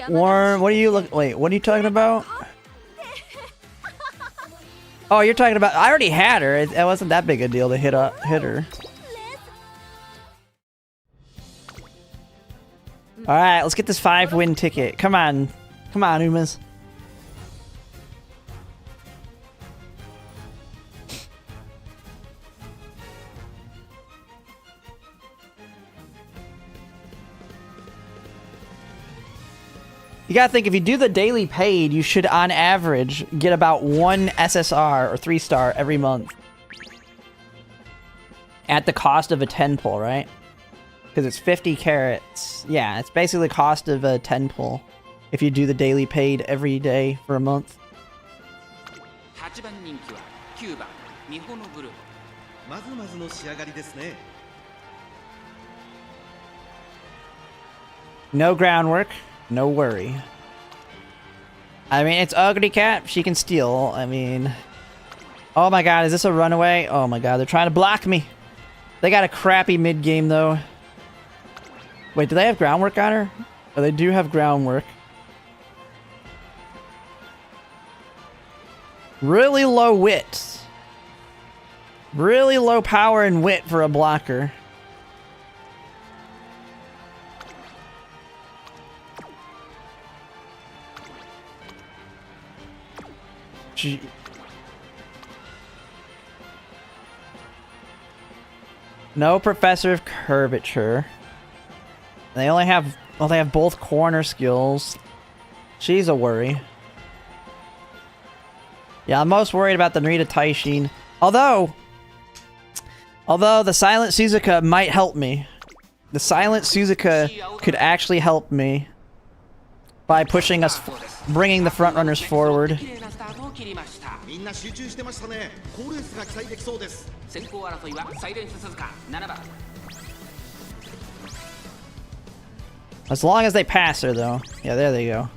Worm, what are you look? Wait, what are you talking about? Oh, you're talking about... I already had her. It wasn't that big a deal to hit her. Alright, let's get this 5-win ticket. Come on. Come on, Umas. You gotta think, if you do the daily paid, you should, on average, get about 1 SSR or 3-star every month. At the cost of a 10 pull, right? Because it's 50 carats. Yeah, it's basically the cost of a 10 pull. If you do the daily paid every day for a month. 8番人気は9番ミホノブルボン。まずまずの仕上がりですね。 No groundwork. No worry. I mean, it's Ugly Cat. She can steal. I mean... Oh my god, is this a runaway? Oh my god, they're trying to block me. They got a crappy mid-game, though. Wait, do they have groundwork on her? Oh, they do have groundwork. Really low wit. Really low power and wit for a blocker. Gee. No Professor of Curvature. They only have... Well, they have both corner skills. She's a worry. Yeah, I'm most worried about the Narita Taishin. Although the Silent Suzuka might help me. The Silent Suzuka could actually help me by pushing us, bringing the front runners forward. みんな集中してましたね。好レースが期待できそうです。先行争いはサイレンス鈴鹿7番。 As long as they pass her, though. Yeah, there they go.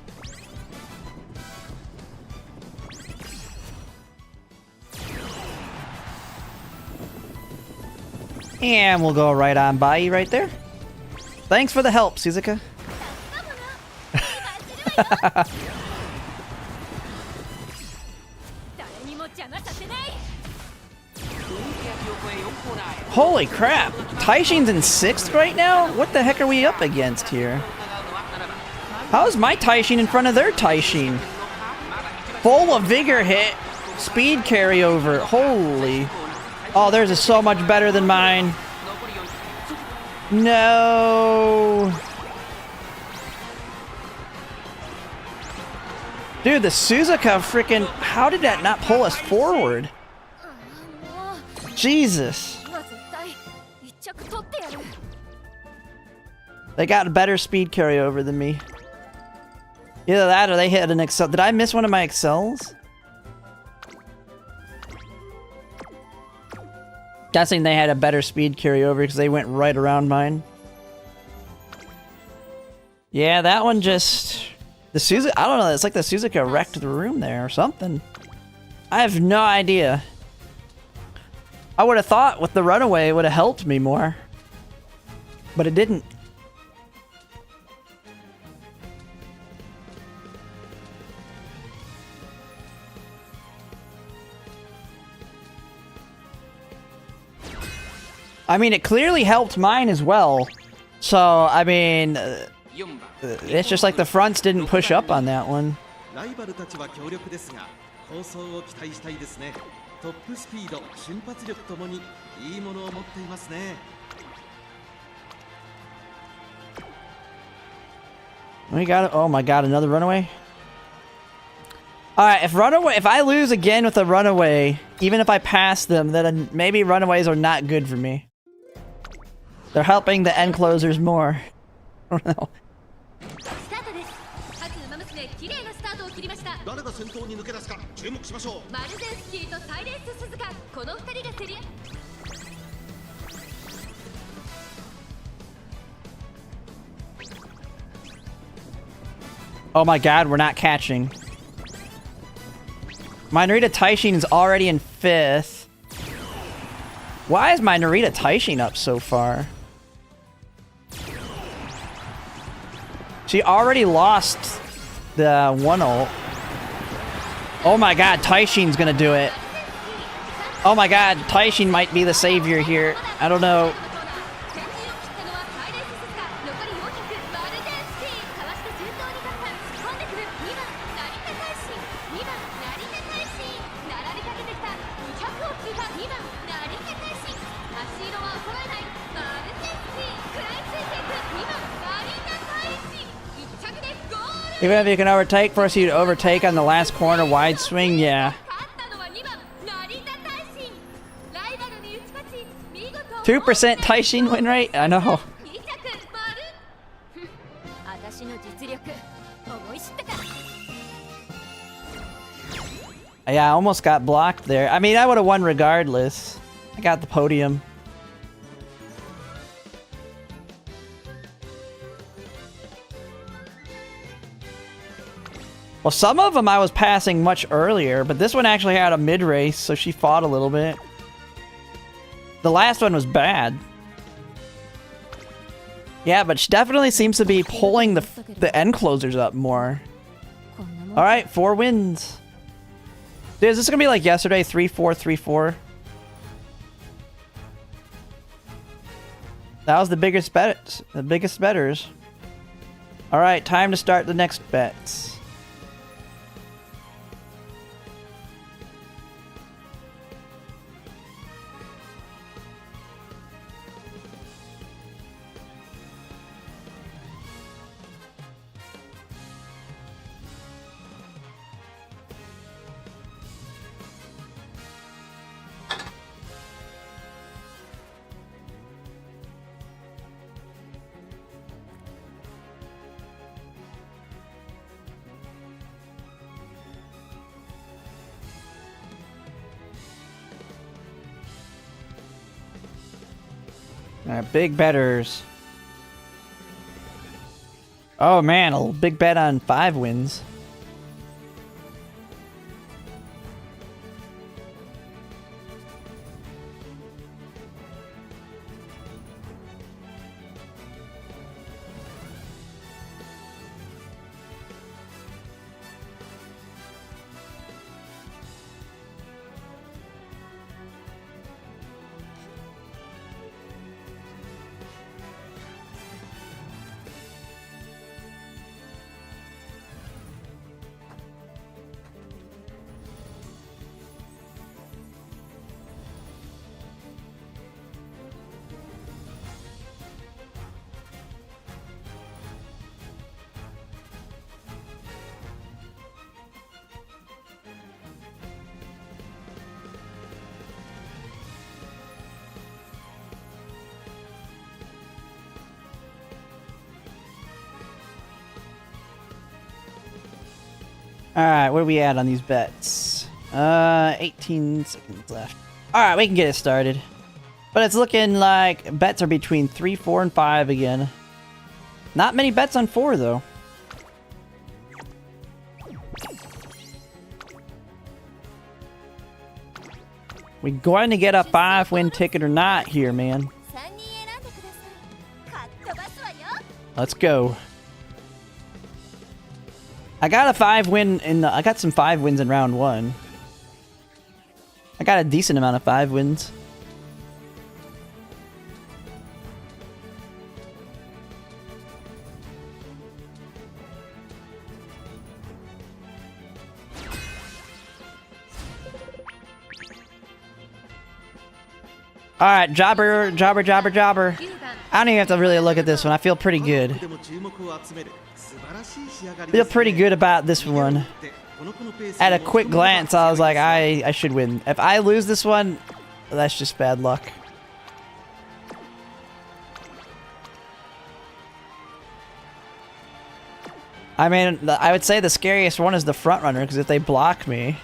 And we'll go right on by you right there. Thanks for the help, Suzuka. Holy crap! Taishin's in 6th right now? What the heck are we up against here? How is my Taishin in front of their Taishin? Full of vigor hit, speed carryover. Holy. Oh, theirs is so much better than mine. No. Dude, the Suzuka freaking... How did that not pull us forward? Jesus. They got a better speed carryover than me. Either that or they hit an Excel. Did I miss one of my Excels? Guessing they had a better speed carryover because they went right around mine. Yeah, that one just... The Suzuka... I don't know, it's like the Suzuka wrecked the room there or something. I have no idea. I would have thought with the runaway it would have helped me more. But it didn't. I mean, it clearly helped mine as well. So, I mean, it's just like the fronts didn't push up on that one. ライバルたちは強力ですが、構想を期待したいですね。トップスピード、瞬発力ともにいいものを持っていますね。We got it. Oh my god, another runaway. Alright, if I lose again with a runaway, even if I pass them, then maybe runaways are not good for me. They're helping the end closers more. I don't know. 誰が先頭に抜け出すか注目しましょう。マルゼンスキーとサイレンス鈴鹿、この2人が競り合い。Oh my god, we're not catching. My Narita Taishin is already in 5th. Why is my Narita Taishin up so far? She already lost the 1 ult. Oh my god, Taishin's gonna do it. Oh my god, Taishin might be the savior here. I don't know. Even if you can overtake, force you to overtake on the last corner wide swing, yeah. 2% Taishin win rate? I know. Yeah, I almost got blocked there. I mean, I would have won regardless. I got the podium. Well, some of them I was passing much earlier, but this one actually had a mid-race, so she fought a little bit. The last one was bad. Yeah, but she definitely seems to be pulling the end closers up more. Alright, 4 wins. Dude, is this gonna be like yesterday? 3-4, 3-4. That was the biggest bet. The biggest betters. All right, time to start the next bets. Alright, big betters. Oh man, a big bet on 5 wins. Alright, where are we at on these bets? 18 seconds left. Alright, we can get it started. But it's looking like bets are between 3, 4, and 5 again. Not many bets on 4, though. We going to get a 5-win ticket or not here, man? Let's go. I got a 5-win in the, I got some 5 wins in round 1. I got a decent amount of 5 wins. Alright, jobber. I don't even have to really look at this one. I feel pretty good. Feel pretty good about this one. At a quick glance, I was like, I should win. If I lose this one, that's just bad luck. I mean, I would say the scariest one is the front runner, because if they block me...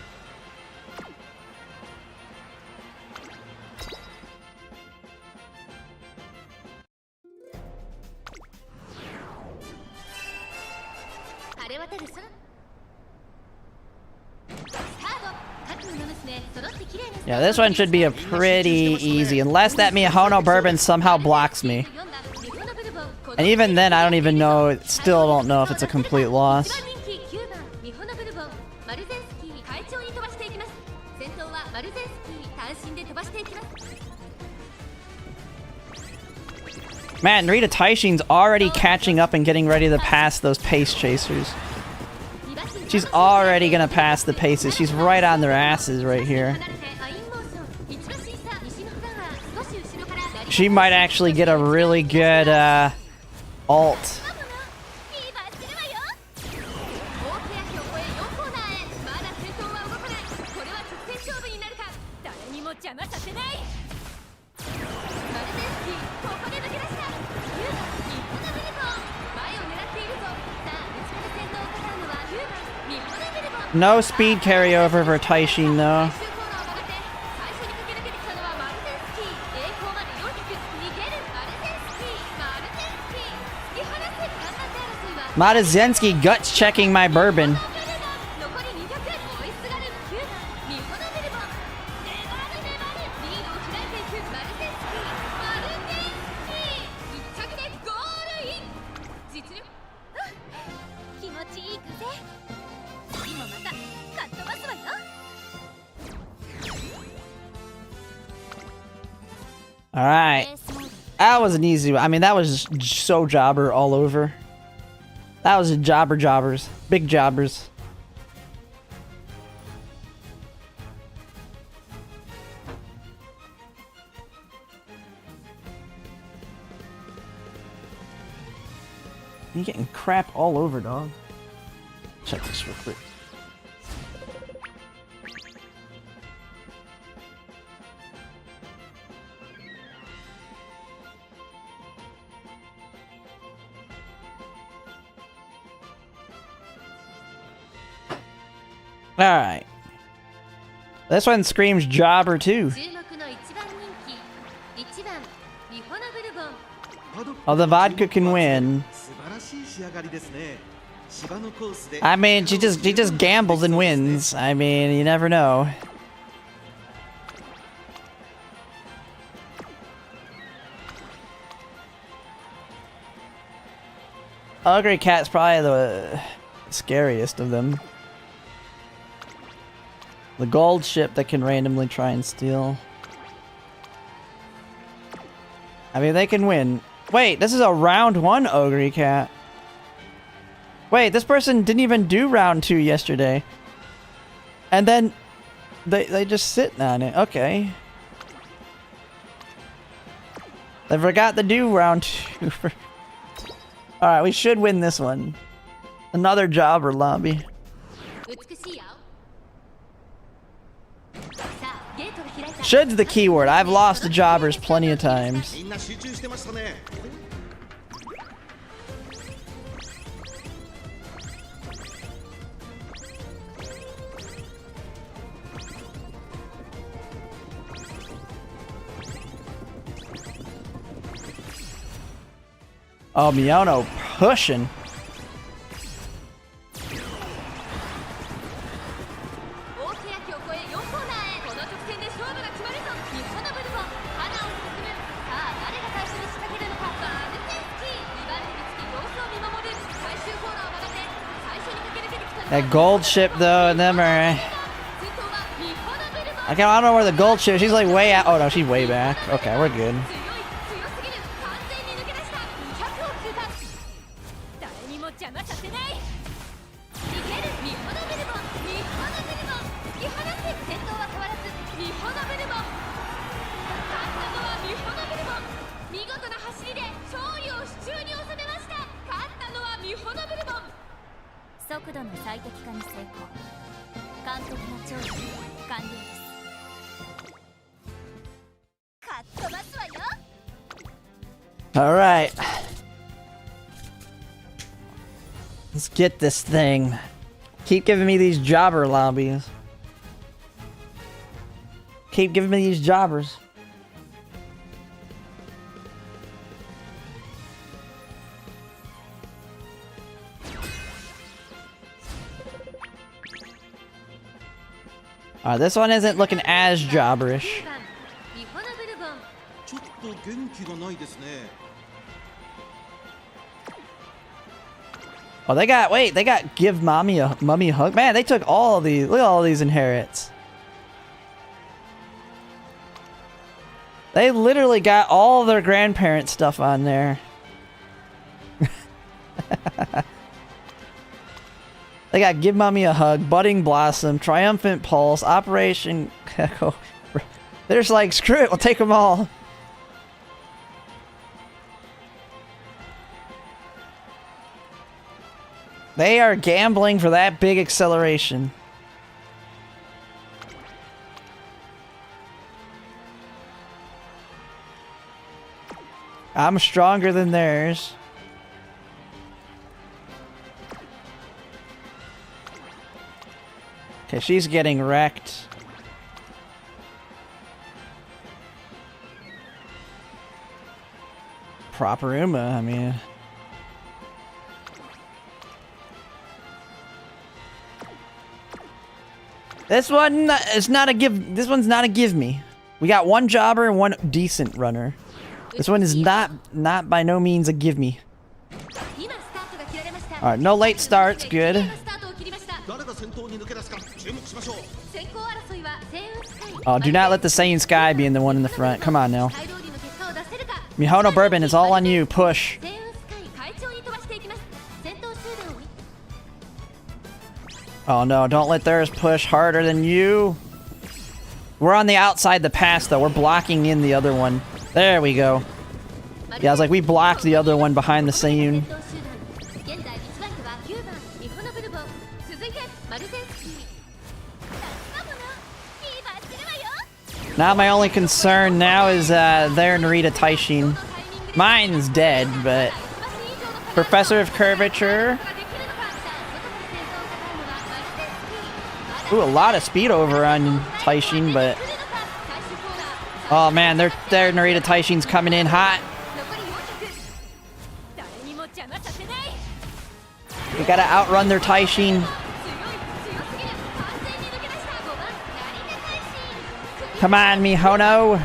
Yeah, this one should be a pretty easy, unless that Mihono Bourbon somehow blocks me. And even then, I don't even know, still don't know if it's a complete loss. Man, Rita Taishin's already catching up and getting ready to pass those pace chasers. She's already gonna pass the paces. She's right on their asses right here. She might actually get a really good ult. No speed carryover for Taishin though. Madazensky guts checking my bourbon. All right. That was an easy one. I mean, that was just so jobber all over. That was a jobbers. Big jobbers. You're getting crap all over, dog. Check this real quick. Alright. This one screams jobber too. 注目の一番人気1番ミホノブルボン Oh, the vodka can win. 素晴らしい仕上がりですね。芝のコースで I mean, she just gambles and wins. I mean, you never know. Ugly Cat's probably the scariest of them. The gold ship that can randomly try and steal. I mean, they can win. Wait, this is a round 1 Ogre Cat. Wait, this person didn't even do round 2 yesterday. And then they just sitting on it. Okay. They forgot to do round 2. Alright, we should win this one. Another jobber lobby. 美しい青さあゲートが開いた Should's the keyword. I've lost to jobbers plenty of times. みんな集中してましたね。 Oh, Miyono pushing. 大欅を越え4コーナーへこの直線で勝負が決まるぞミホノブルボン花を進むさあ誰が最初に仕掛けるのかバルテンスキー2番手につき様子を見守る最終コーナーを曲がって最初に駆け抜けてきたのは That gold ship though, and them are. 先頭はミホノブルボン I don't know where the gold ship. She's like way out. Oh no, she's way back. Okay, we're good. 強すぎる完全に抜け出した200を通過誰にも邪魔させない逃げるミホノブルボンミホノブルボン突き放す先頭は変わらずミホノブルボン勝ったのはミホノブルボン見事な走りで勝利を手中に収めました勝ったのはミホノブルボン速度の最適化に成功完璧な調理完了ですかっ飛ばすわよ All right. Let's get this thing. Keep giving me these jobber lobbies. Keep giving me these jobbers. Alright, this one isn't looking as jobberish. 9番ミホノブルボンちょっと元気がないですね。 Oh, they got give mommy a hug. Man, they took all of these. Look at all these inherits. They literally got all their grandparent stuff on there. They got give mommy a hug, budding blossom, triumphant pulse, operation echo. They're just like, screw it, we'll take them all. They are gambling for that big acceleration. I'm stronger than theirs. Okay, she's getting wrecked. Proper Uma, I mean. This one is not a give. This one's not a give me. We got one jobber and one decent runner. This one is not by no means a give me. 今スタートが切られました All right, no late starts, good. スタートを切りました誰が先頭に抜け出すか注目しましょう。先行争いはセイウンスカイ Oh, do not let the Saiyan Sky be in the one in the front. Come on now. 街道に向けて Mihono Bourbon is all on you. Push. 全雲スカイ快調に飛ばしていきます。先頭集団を追い Oh no, don't let theirs push harder than you. We're on the outside the pass though. We're blocking in the other one. There we go. Yeah, I was like, we blocked the other one behind the scene. 先頭集団現在1番手は9番ミホノブルボン続いてマルゼンスキーかもなフィーバーするわよ Now my only concern now is their Narita Taishin. Mine's dead, but Professor of Curvature. Ooh, a lot of speed over on Taishin, but oh man, their Narita Taishin's coming in hot. We gotta outrun their Taishin. Come on, Mihono.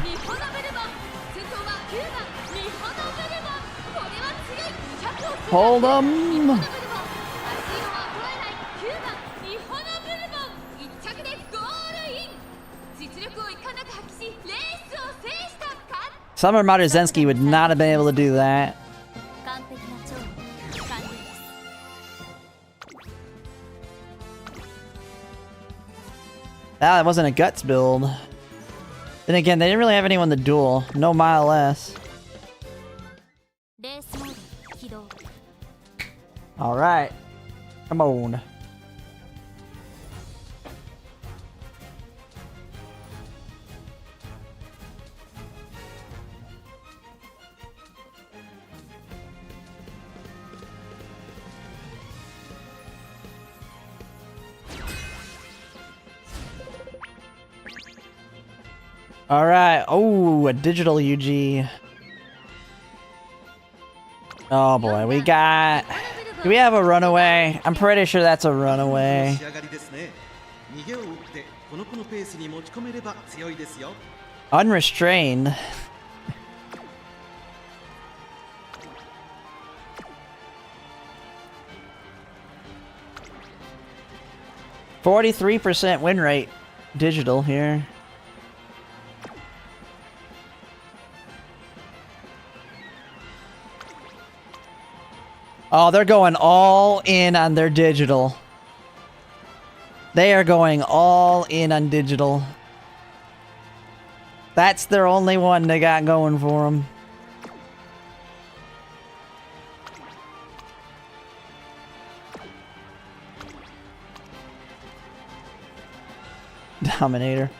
Hold them. Summer Maruzensky would not have been able to do that. 完璧な調理完了です Ah, it wasn't a guts build. Then again, they didn't really have anyone to duel. No mile less. レースモード起動 Alright. Come on. Alright. Oh, a digital UG. Oh boy, we got... Do we have a runaway? I'm pretty sure that's a runaway. 仕上がりですね。逃げを打ってこの子のペースに持ち込めれば強いですよ。 Unrestrained. %43% win rate. Digital here. Oh, they're going all in on their digital. They are going all in on digital. That's their only one they got going for them. Dominator.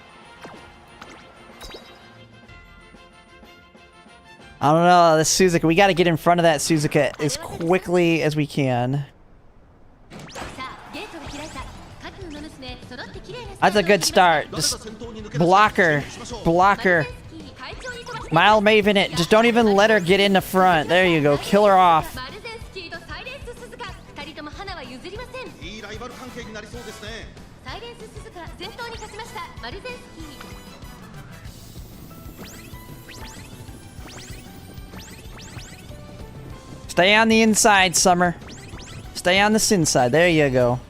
I don't know, this Suzuka. We gotta get in front of that Suzuka as quickly as we can. さあゲートが開いた各の娘揃って綺麗な That's a good start. Just block her. Block her. Mile Maven it. Just don't even let her get in the front. There you go. Kill her off. マルゼンスキーとサイレンス鈴鹿2人とも花は譲りません いいライバル関係になりそうですね。 サイレンス鈴鹿先頭に勝ちましたマルゼンスキー Stay on the inside, Summer. Stay on this inside. There you go.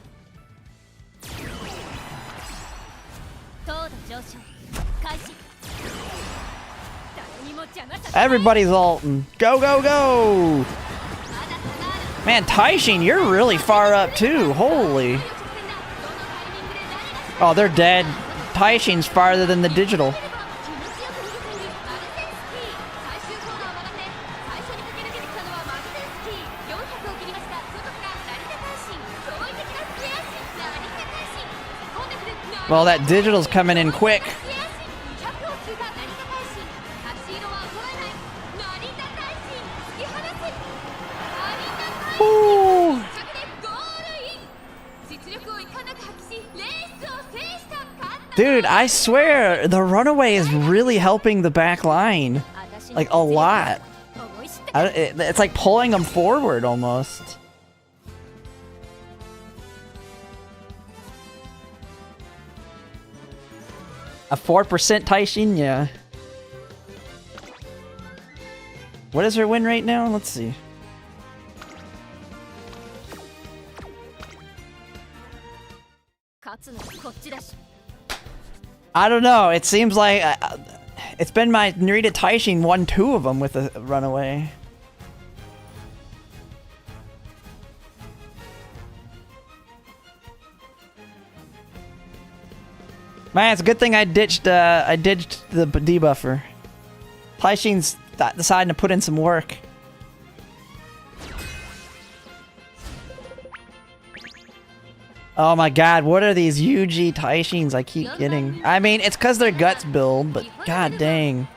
糖度上昇開始誰にも邪魔させ Everybody's ulting. Go, go, go! まだ差がある Man, Taishin, you're really far up too. Holy. 直線だどのタイミングで誰が Oh, they're dead. Taishin's farther than the digital. 気持ちよく逃げているマルゼンスキー最終コーナーを曲がって最初に駆け抜けてきたのはマルゼンスキー400を切りました外から誰がタイシン100を通過成田大臣驚異的なスペアシン成田大臣突っ込んでくる Well, that digital's coming in quick. スペアシン200を通過成田大臣タクシードは衰えない成田大臣突き放す成田大臣 Ooh. 着でゴールイン実力をいかなく発揮しレースを制した勝った Dude, I swear, the runaway is really helping the back line. Like, a lot. It's like pulling them forward almost. A 4% Taishin, yeah. What is her win rate now? Let's see. I don't know. It seems like It's been my Narita Taishin won 2 of them with a runaway. Man, it's a good thing I ditched the debuffer. Taishin's deciding to put in some work. Oh my god, what are these UG Taishins I keep getting? I mean, it's because they're guts build, but god dang.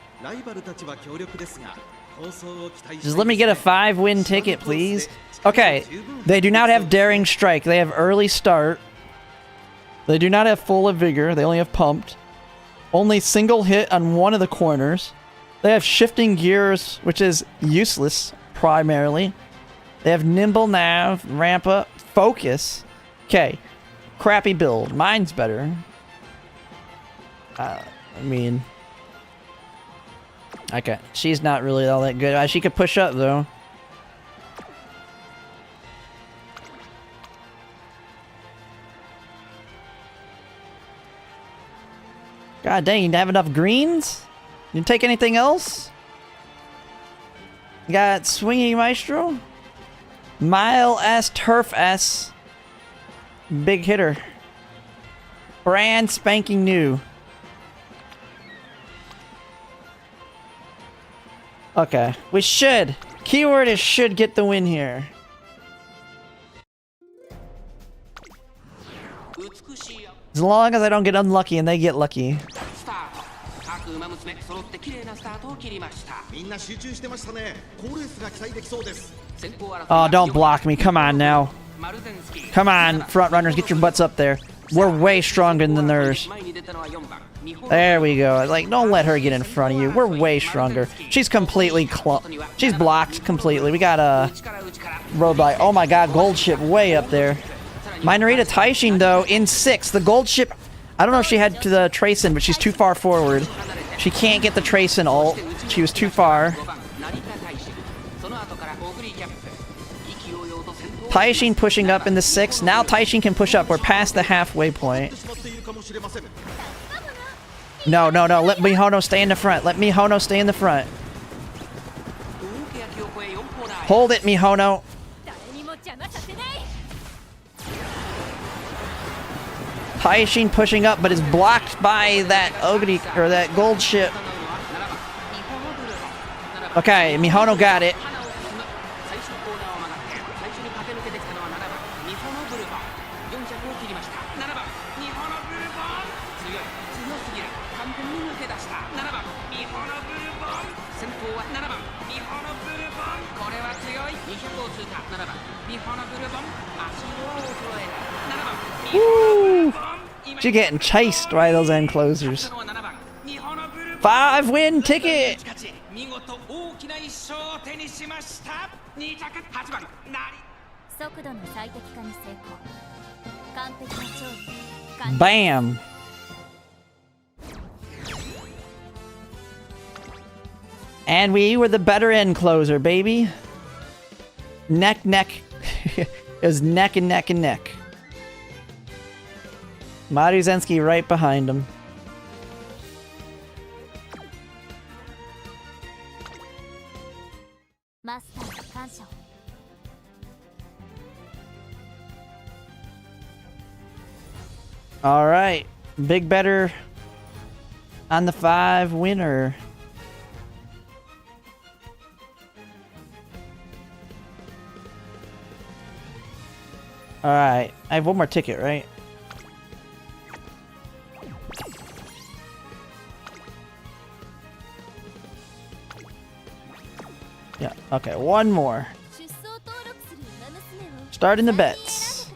Just let me get a 5-win ticket, please. Okay, they do not have Daring Strike. They have Early Start. They do not have Full of Vigor. They only have Pumped. Only single hit on one of the corners. They have Shifting Gears, which is useless, primarily. They have Nimble Nav, Ramp Up, Focus. Okay. Crappy build. Mine's better. I mean... Okay. She's not really all that good. She could push up, though. God dang, you didn't have enough greens? You didn't take anything else? You got Swinging Maestro? Mile S, Turf S. Big hitter. Brand spanking new. Okay, we should. Keyword is should get the win here. As long as I don't get unlucky and they get lucky. Oh, don't block me. Come on now. Come on, front runners, get your butts up there. We're way stronger than theirs. There we go. Like, don't let her get in front of you. We're way stronger. She's completely she's blocked completely. We got a roadblock. Oh my god, gold ship way up there. My Narita Taishin, though, in 6th. The gold ship, I don't know if she had to the Trace-In, but she's too far forward. She can't get the Trace-In ult. She was too far. Taishin pushing up in the 6th. Now Taishin can push up. We're past the halfway point. No, no, no. Let Mihono stay in the front. Let Mihono stay in the front. Hold it, Mihono. Taishin pushing up, but is blocked by that Ogre or that gold ship. Okay, Mihono got it. Woo! She's getting chased by those end closers. 5-win ticket! Bam! And we were the better end closer, baby. Neck, neck. It was neck and neck and neck. Maruzensky right behind him. All right, big better on the 5 winner. All right, I have one more ticket, right? Yeah, okay, one more. Starting the bets.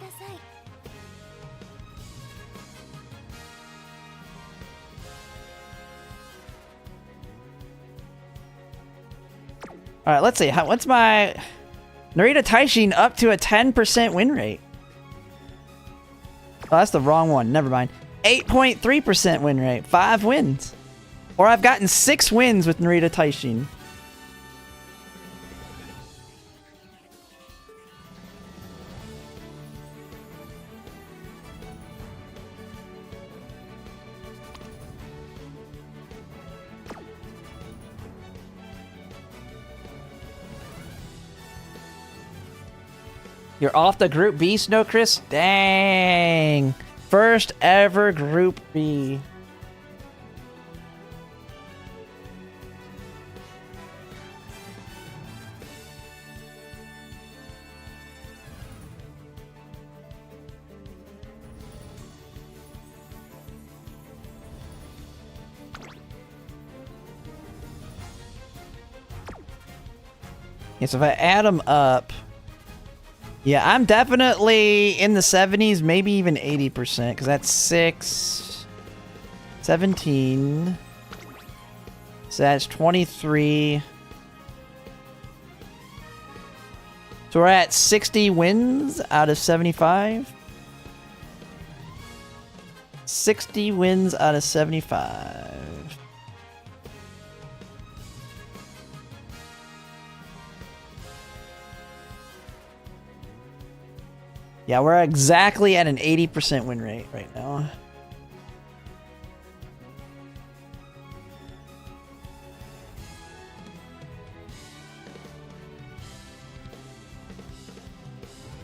Alright, let's see. What's my... Narita Taishin up to a 10% win rate. Oh, that's the wrong one. Never mind. 8.3% win rate. 5 wins. Or I've gotten 6 wins with Narita Taishin. You're off the Group B, Snow Chris? Dang. First ever Group B. Yeah, so if I add them up, yeah, I'm definitely in the 70s, maybe even 80%, because that's 6, 17, so that's 23. So we're at 60 wins out of 75. 60 wins out of 75. Yeah, we're exactly at an 80% win rate right now.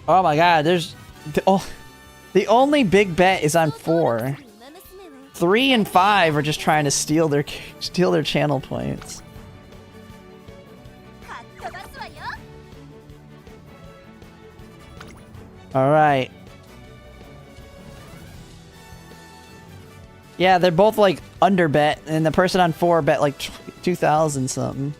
Oh my god, there's... the only big bet is on 4. 3 and 5 are just trying to steal their channel points. Alright. Yeah, they're both like under bet, and the person on 4 bet like 2,000 something.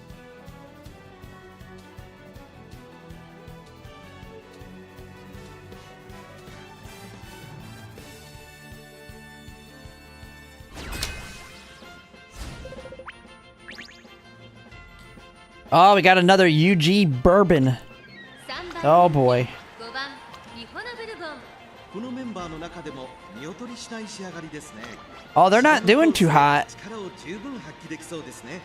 Oh, we got another UG bourbon. Oh boy. このメンバーの中でも見劣りしない仕上がりですね。 Oh, they're not doing too hot. 力を十分発揮できそうですね。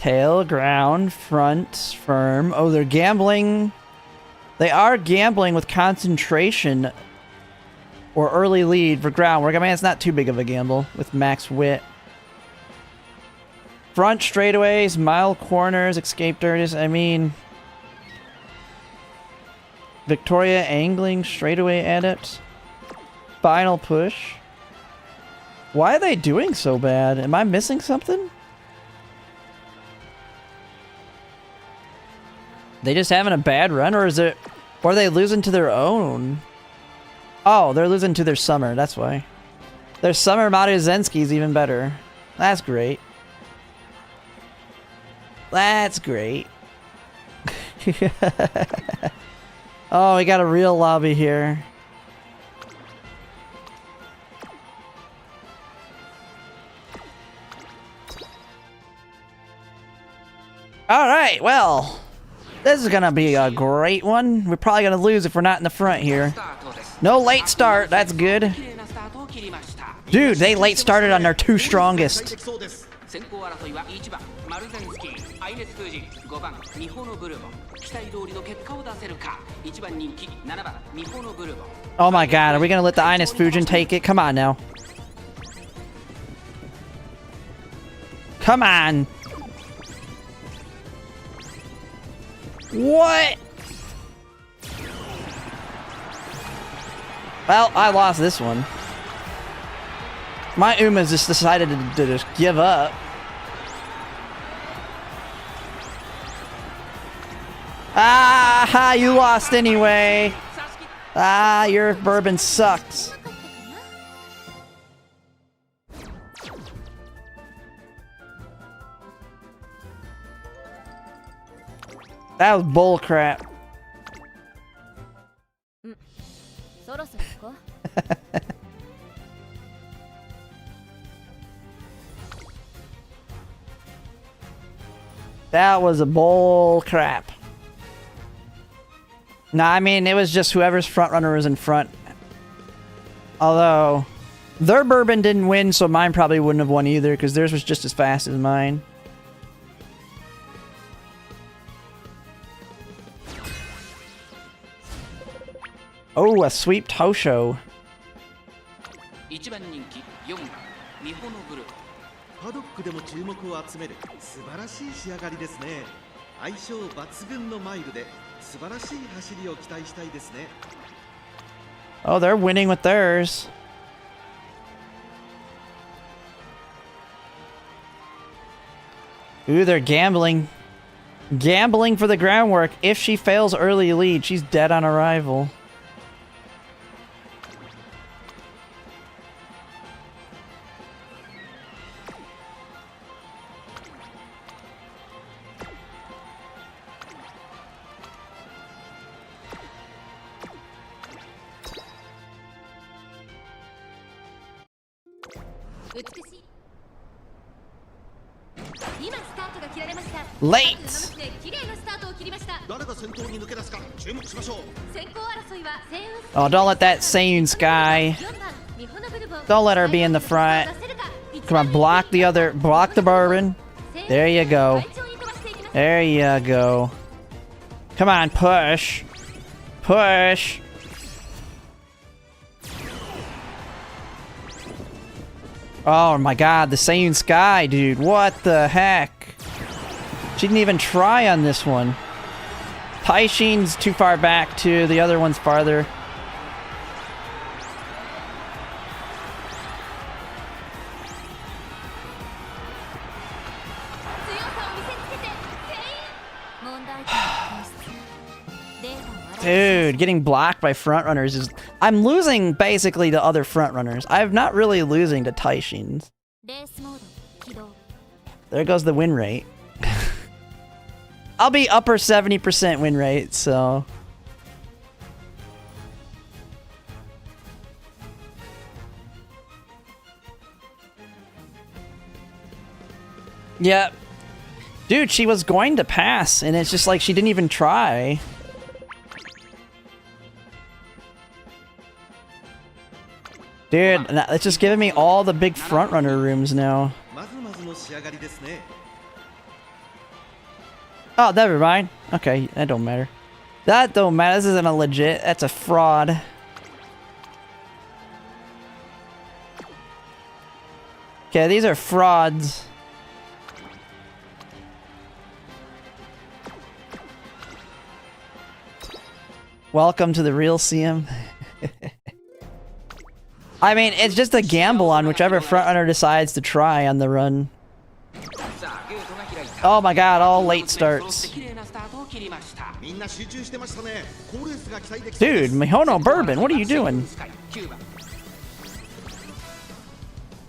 Tail, ground, front, firm. Oh, they're gambling. They are gambling with concentration or early lead for groundwork. I mean, it's not too big of a gamble with max wit. Front straightaways, mile corners, escape dirties. I mean... Victoria angling, straightaway adept. Final push. Why are they doing so bad? Am I missing something? They just having a bad run, or is it... Or are they losing to their own? Oh, they're losing to their summer, that's why. Their summer Maruzenski's even better. That's great. That's great. Oh, we got a real lobby here. Alright, well. This is gonna be a great one. We're probably gonna lose if we're not in the front here. No late start, that's good. Dude, they late started on their 2 strongest. 先行争いは1番マルゼンスキーアイネス空人5番ミホノブルボン期待通りの結果を出せるか1番人気7番ミホノブルボン Oh my god, are we gonna let the Ines Fujin take it? Come on now. Come on. What? Well, I lost this one. My Uma's just decided to just give up. Ah, you lost anyway. Ah, your bourbon sucks. That was bull crap. That was a bull crap. Nah, I mean, it was just whoever's front runner was in front. Although, their bourbon didn't win, so mine probably wouldn't have won either, because theirs was just as fast as mine. Oh, a sweep Tosho. 1番人気4番ミホノブルボンパドックでも注目を集める素晴らしい仕上がりですね。相性抜群のマイルで素晴らしい走りを期待したいですね。 Oh, they're winning with theirs. Ooh, they're gambling. Gambling for the groundwork. If she fails early lead, she's dead on arrival. Late! 誰が先頭に抜け出すか注目しましょう。 Oh, don't let that Seiyun Sky. Don't let her be in the front. Come on, block the bourbon. There you go. There you go. Come on, push. Push. Oh my god, the Seiyun Sky, dude. What the heck? She didn't even try on this one. Taishin's too far back too. The other one's farther. Dude, getting blocked by frontrunners is... I'm losing basically to other frontrunners. I'm not really losing to Taishins. There goes the win rate. I'll be upper 70% win rate, so... Yeah. Dude, she was going to pass, and it's just like she didn't even try. Dude, it's just giving me all the big frontrunner rooms now. Oh, never mind. Okay, that don't matter. That don't matter. This isn't a legit. That's a fraud. Okay, these are frauds. Welcome to the real CM. I mean, it's just a gamble on whichever frontrunner decides to try on the run. Oh my god, all late starts. Dude, Mihono Bourbon, what are you doing?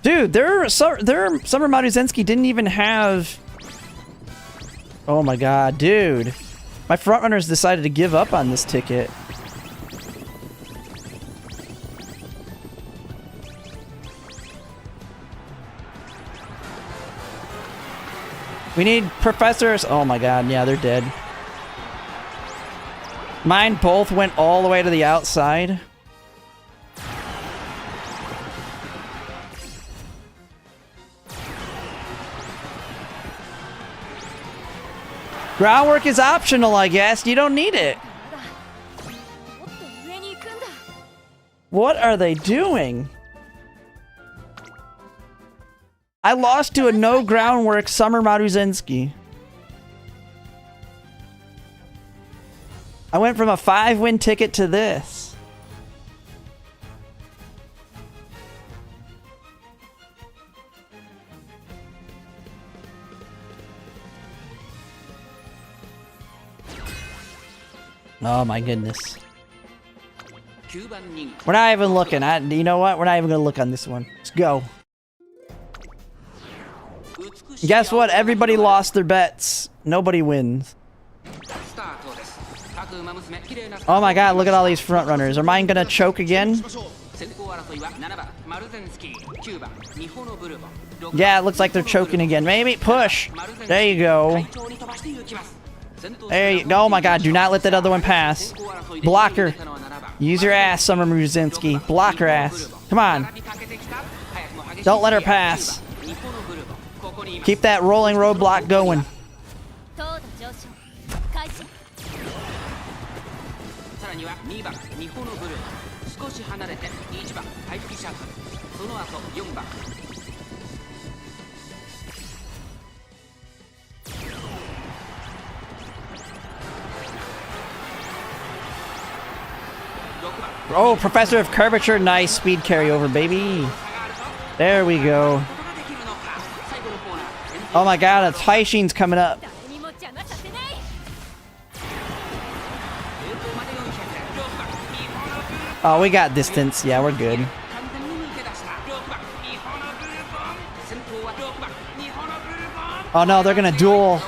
Dude, their Summer Maruzensky didn't even have... Oh my god, dude. My frontrunners decided to give up on this ticket. We need professors. Oh my god, yeah, they're dead. Mine both went all the way to the outside. Groundwork is optional, I guess. You don't need it. What are they doing? I lost to a no groundwork Summer Maruzensky. I went from a 5-win ticket to this. Oh my goodness. We're not even looking. You know what? We're not even gonna look on this one. Let's go. Guess what? Everybody lost their bets. Nobody wins. Oh my god, look at all these front runners. Are mine gonna choke again? Yeah, it looks like they're choking again. Maybe push. There you go. There you go. Oh my god, do not let that other one pass. Block her. Use your ass, Summer Maruzensky. Block her ass. Come on. Don't let her pass. Keep that rolling roadblock going. Oh, Professor of Curvature, nice speed carryover, baby. There we go. Oh my god, a Taishin's coming up. 誰にも邪魔させない。 Oh, we got distance. Yeah, we're good. Oh no, they're gonna duel.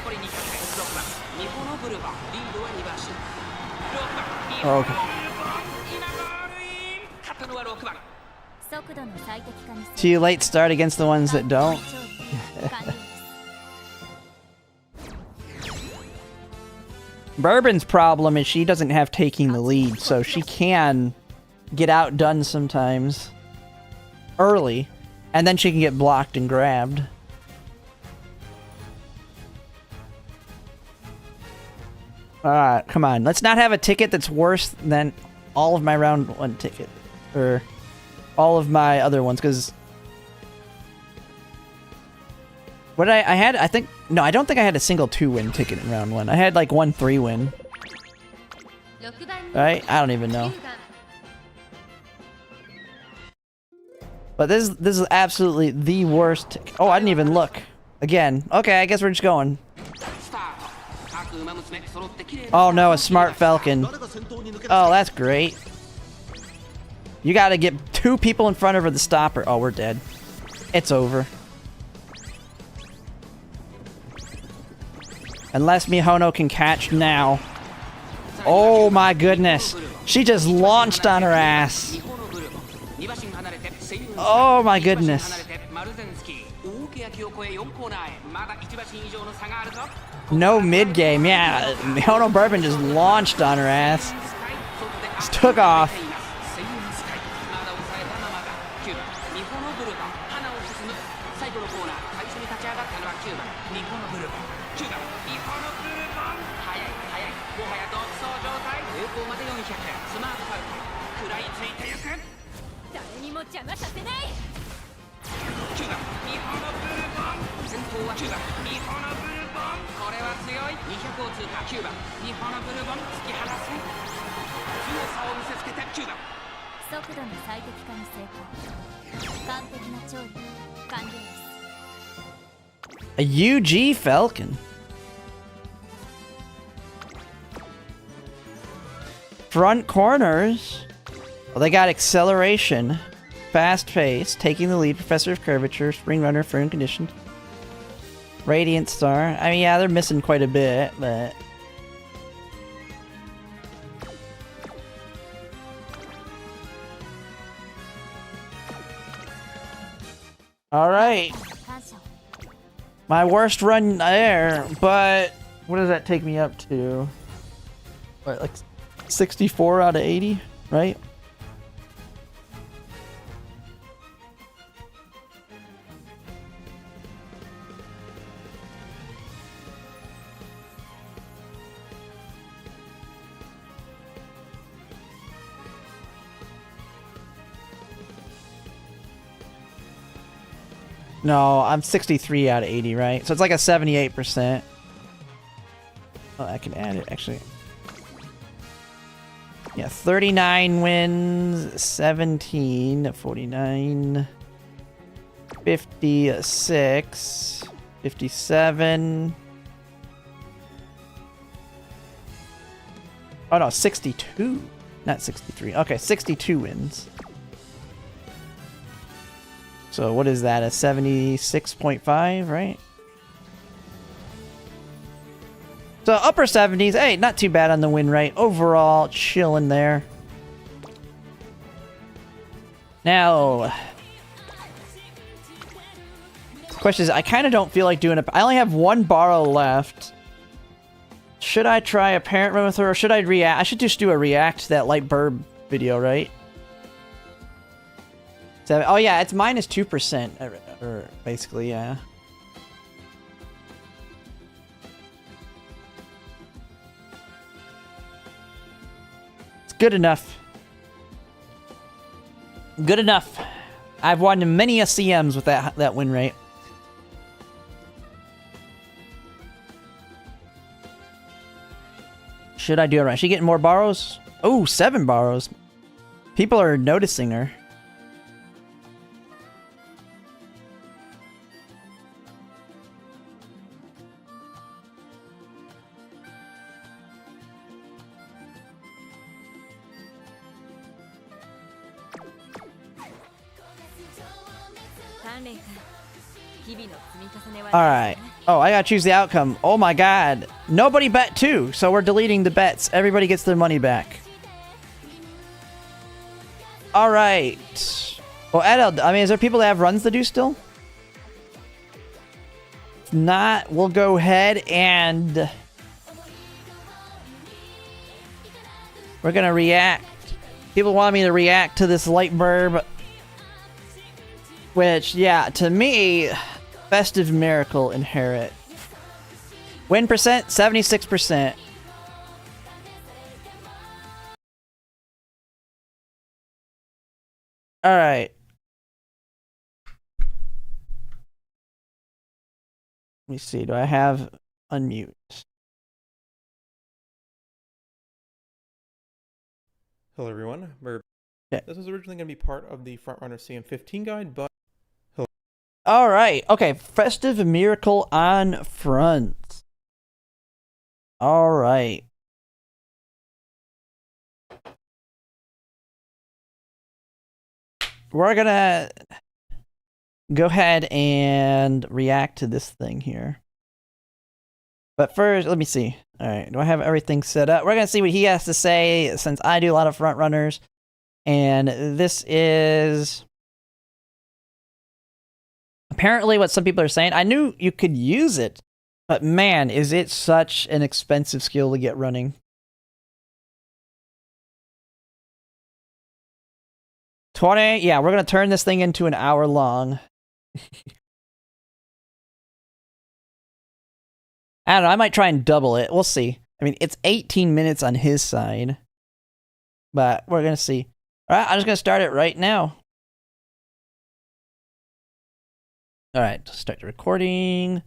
Oh, okay. 速度の最適化に Too late start against the ones that don't. 完了です。 Bourbon's problem is she doesn't have taking the lead, so she can get outdone sometimes early, and then she can get blocked and grabbed. Alright, come on. Let's not have a ticket that's worse than all of my round one ticket. Or all of my other ones, because... What did I had? I think... No, I don't think I had a single 2-win ticket in round one. I had like 1 3-win. 6番に Right? I don't even know. 9番 But this is absolutely the worst. Oh, I didn't even look. Again. Okay, I guess we're just going. Oh no, a smart falcon. 誰が先頭に抜け出す Oh, that's great. You gotta get 2 people in front of her to stop her. Oh, we're dead. It's over. Unless Mihono can catch now. Oh my goodness. She just launched on her ass. Oh my goodness. No mid game, yeah. Mihono Bourbon just launched on her ass. Just took off. A UG Falcon. Front corners. Well, they got acceleration, fast pace, taking the lead, Professor of Curvature, Spring Runner, Firm Conditioned, Radiant Star. I mean, yeah, they're missing quite a bit, but... Alright. My worst run there, but... What does that take me up to? What, like 64 out of 80, right? No, I'm 63 out of 80, right? So it's like a 78%. Oh, I can add it, actually. Yeah, 39 wins, 17, 49, 56, 57. Oh no, 62. Not 63. Okay, 62 wins. So what is that, a 76.5, right? So upper 70s, hey, not too bad on the win rate. Overall, chilling there. Now, question is, I kind of don't feel like doing it. I only have 1 borrow left. Should I try a parent run with her, or should I react? I should just do a react to that Light Burb video, right? Oh yeah, it's minus 2%, or basically, yeah. It's good enough. Good enough. I've won many a CMs with that win rate. Should I do it right? Should I get more borrows? Oh, 7 borrows. People are noticing her. Alright. Oh, I gotta choose the outcome. Oh my god. Nobody bet 2, so we're deleting the bets. Everybody gets their money back. Alright. Well, Adel, I mean, is there people that have runs to do still? If not, we'll go ahead and... we're gonna react. People want me to react to this light burb. Which, yeah, to me... Festive Miracle Inherit. Win percent, 76%. Alright. Let me see, do I have unmute? Hello everyone, Okay. This was originally going to be part of the Frontrunner CM15 guide, but... Alright, okay, Festive Miracle on front. Alright. We're gonna go ahead and react to this thing here. But first, let me see. Alright, do I have everything set up? We're gonna see what he has to say, since I do a lot of front runners. And this is... apparently what some people are saying. I knew you could use it, but man, is it such an expensive skill to get running. Yeah, we're gonna turn this thing into an hour long. I don't know, I might try and double it. We'll see. I mean, it's 18 minutes on his side. But we're gonna see. Alright, I'm just gonna start it right now. Alright, start the recording.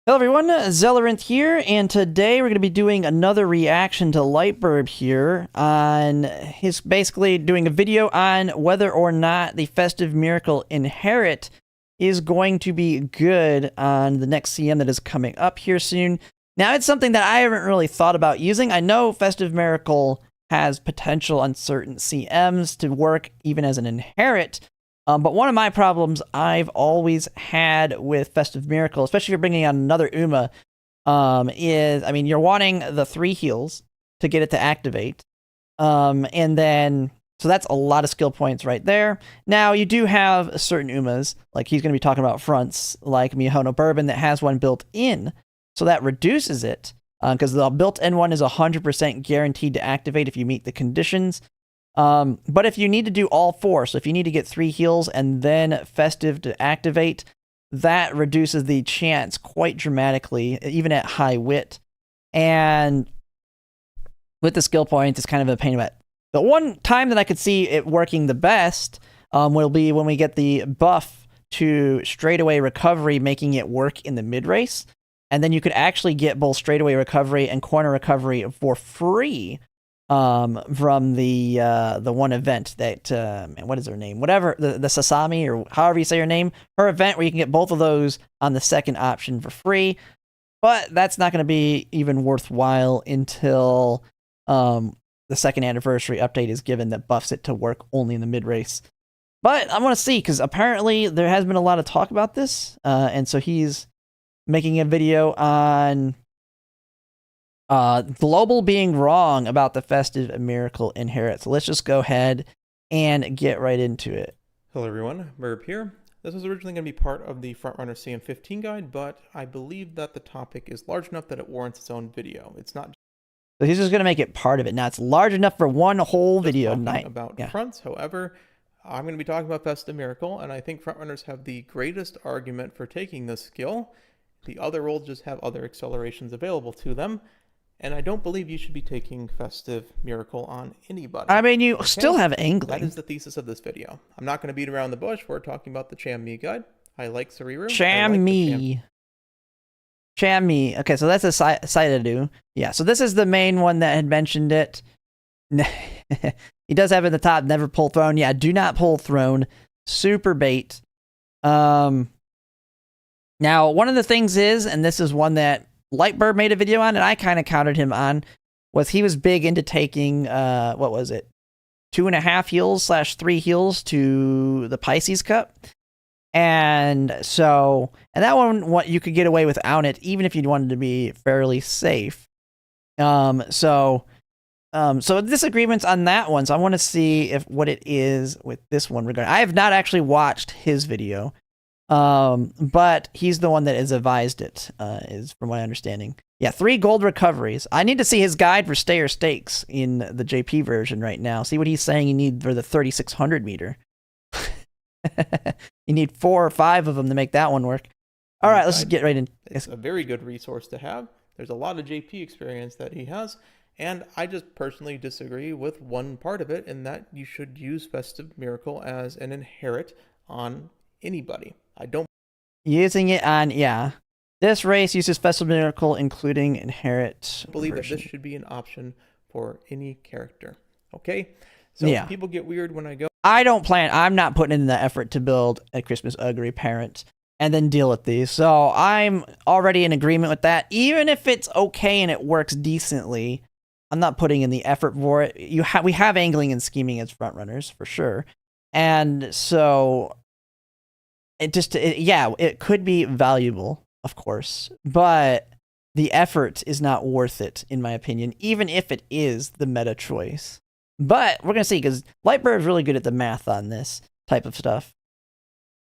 Hello everyone, Zelleranth here, and today we're going to be doing another reaction to Lightburb here on his basically doing a video on whether or not the Festive Miracle Inherit is going to be good on the next CM that is coming up here soon. Now, it's something that I haven't really thought about using. I know Festive Miracle has potential on certain CMs to work even as an Inherit, but one of my problems I've always had with Festive Miracle, especially if you're bringing on another Uma, is, I mean, you're wanting the 3 heals to get it to activate. And then, so that's a lot of skill points right there. Now, you do have certain Umas, like he's going to be talking about fronts, like Mihono Bourbon, that has one built in. So that reduces it, because the built-in one is 100% guaranteed to activate if you meet the conditions. But if you need to do all 4, so if you need to get 3 heals and then Festive to activate, that reduces the chance quite dramatically, even at high wit. And with the skill points, it's kind of a pain in the butt. The one time that I could see it working the best will be when we get the buff to straightaway recovery, making it work in the mid-race. And then you could actually get both straightaway recovery and corner recovery for free from the one event that man, what is her name? Whatever, the Sasami, or however you say her name, her event where you can get both of those on the second option for free. But that's not going to be even worthwhile until the second anniversary update is given that buffs it to work only in the mid race. But I want to see, because apparently there has been a lot of talk about this, and so he's making a video on Global being wrong about the Festive Miracle Inherit. So let's just go ahead and get right into it. Hello everyone, Merb here. This was originally going to be part of the Frontrunner CM15 guide, but I believe that the topic is large enough that it warrants its own video. It's not So he's just going to make it part of it. Now, it's large enough for one whole video night. About fronts, however, I'm going to be talking about Festive Miracle, and I think Frontrunners have the greatest argument for taking this skill. The other roles just have other accelerations available to them, and I don't believe you should be taking Festive Miracle on anybody. I mean, you still have angling. That is the thesis of this video. I'm not going to beat around the bush. We're talking about the Cham Me guide. I like Sariru. Cham Me. Chami. Okay, so that's a Saitadu. Yeah, so this is the main one that had mentioned it. He does have it in the top, never pull throne. Yeah, do not pull throne. Super bait. Now, one of the things is, and this is one that Lightbird made a video on, and I kind of countered him on, was he was big into taking, what was it? 2.5 heals / 3 heals to the Pisces Cup. And so, and that one, what you could get away without it, even if you wanted to be fairly safe. So disagreements on that one. So I want to see what it is with this one regarding. I have not actually watched his video, but he's the one that has advised it, is from my understanding. Yeah, 3 gold recoveries. I need to see his guide for stayer stakes in the JP version right now. See what he's saying you need for the 3600 meter. You need 4 or 5 of them to make that one work. All right, let's get right in. It's a very good resource to have. There's a lot of JP experience that he has, and I just personally disagree with one part of it, in that you should use Festive Miracle as an inherit on anybody. I don't using it on, yeah. This race uses Festive Miracle, including inherit. believe version. that this should be an option for any character. Okay? So Yeah. people get weird when I go, I'm not putting in the effort to build a Christmas Ugly parent and then deal with these. So I'm already in agreement with that. Even if it's okay and it works decently, I'm not putting in the effort for it. We have angling and scheming as front runners for sure. And so it could be valuable, of course, but the effort is not worth it, in my opinion, even if it is the meta choice. But we're going to see, because Lightbird is really good at the math on this type of stuff.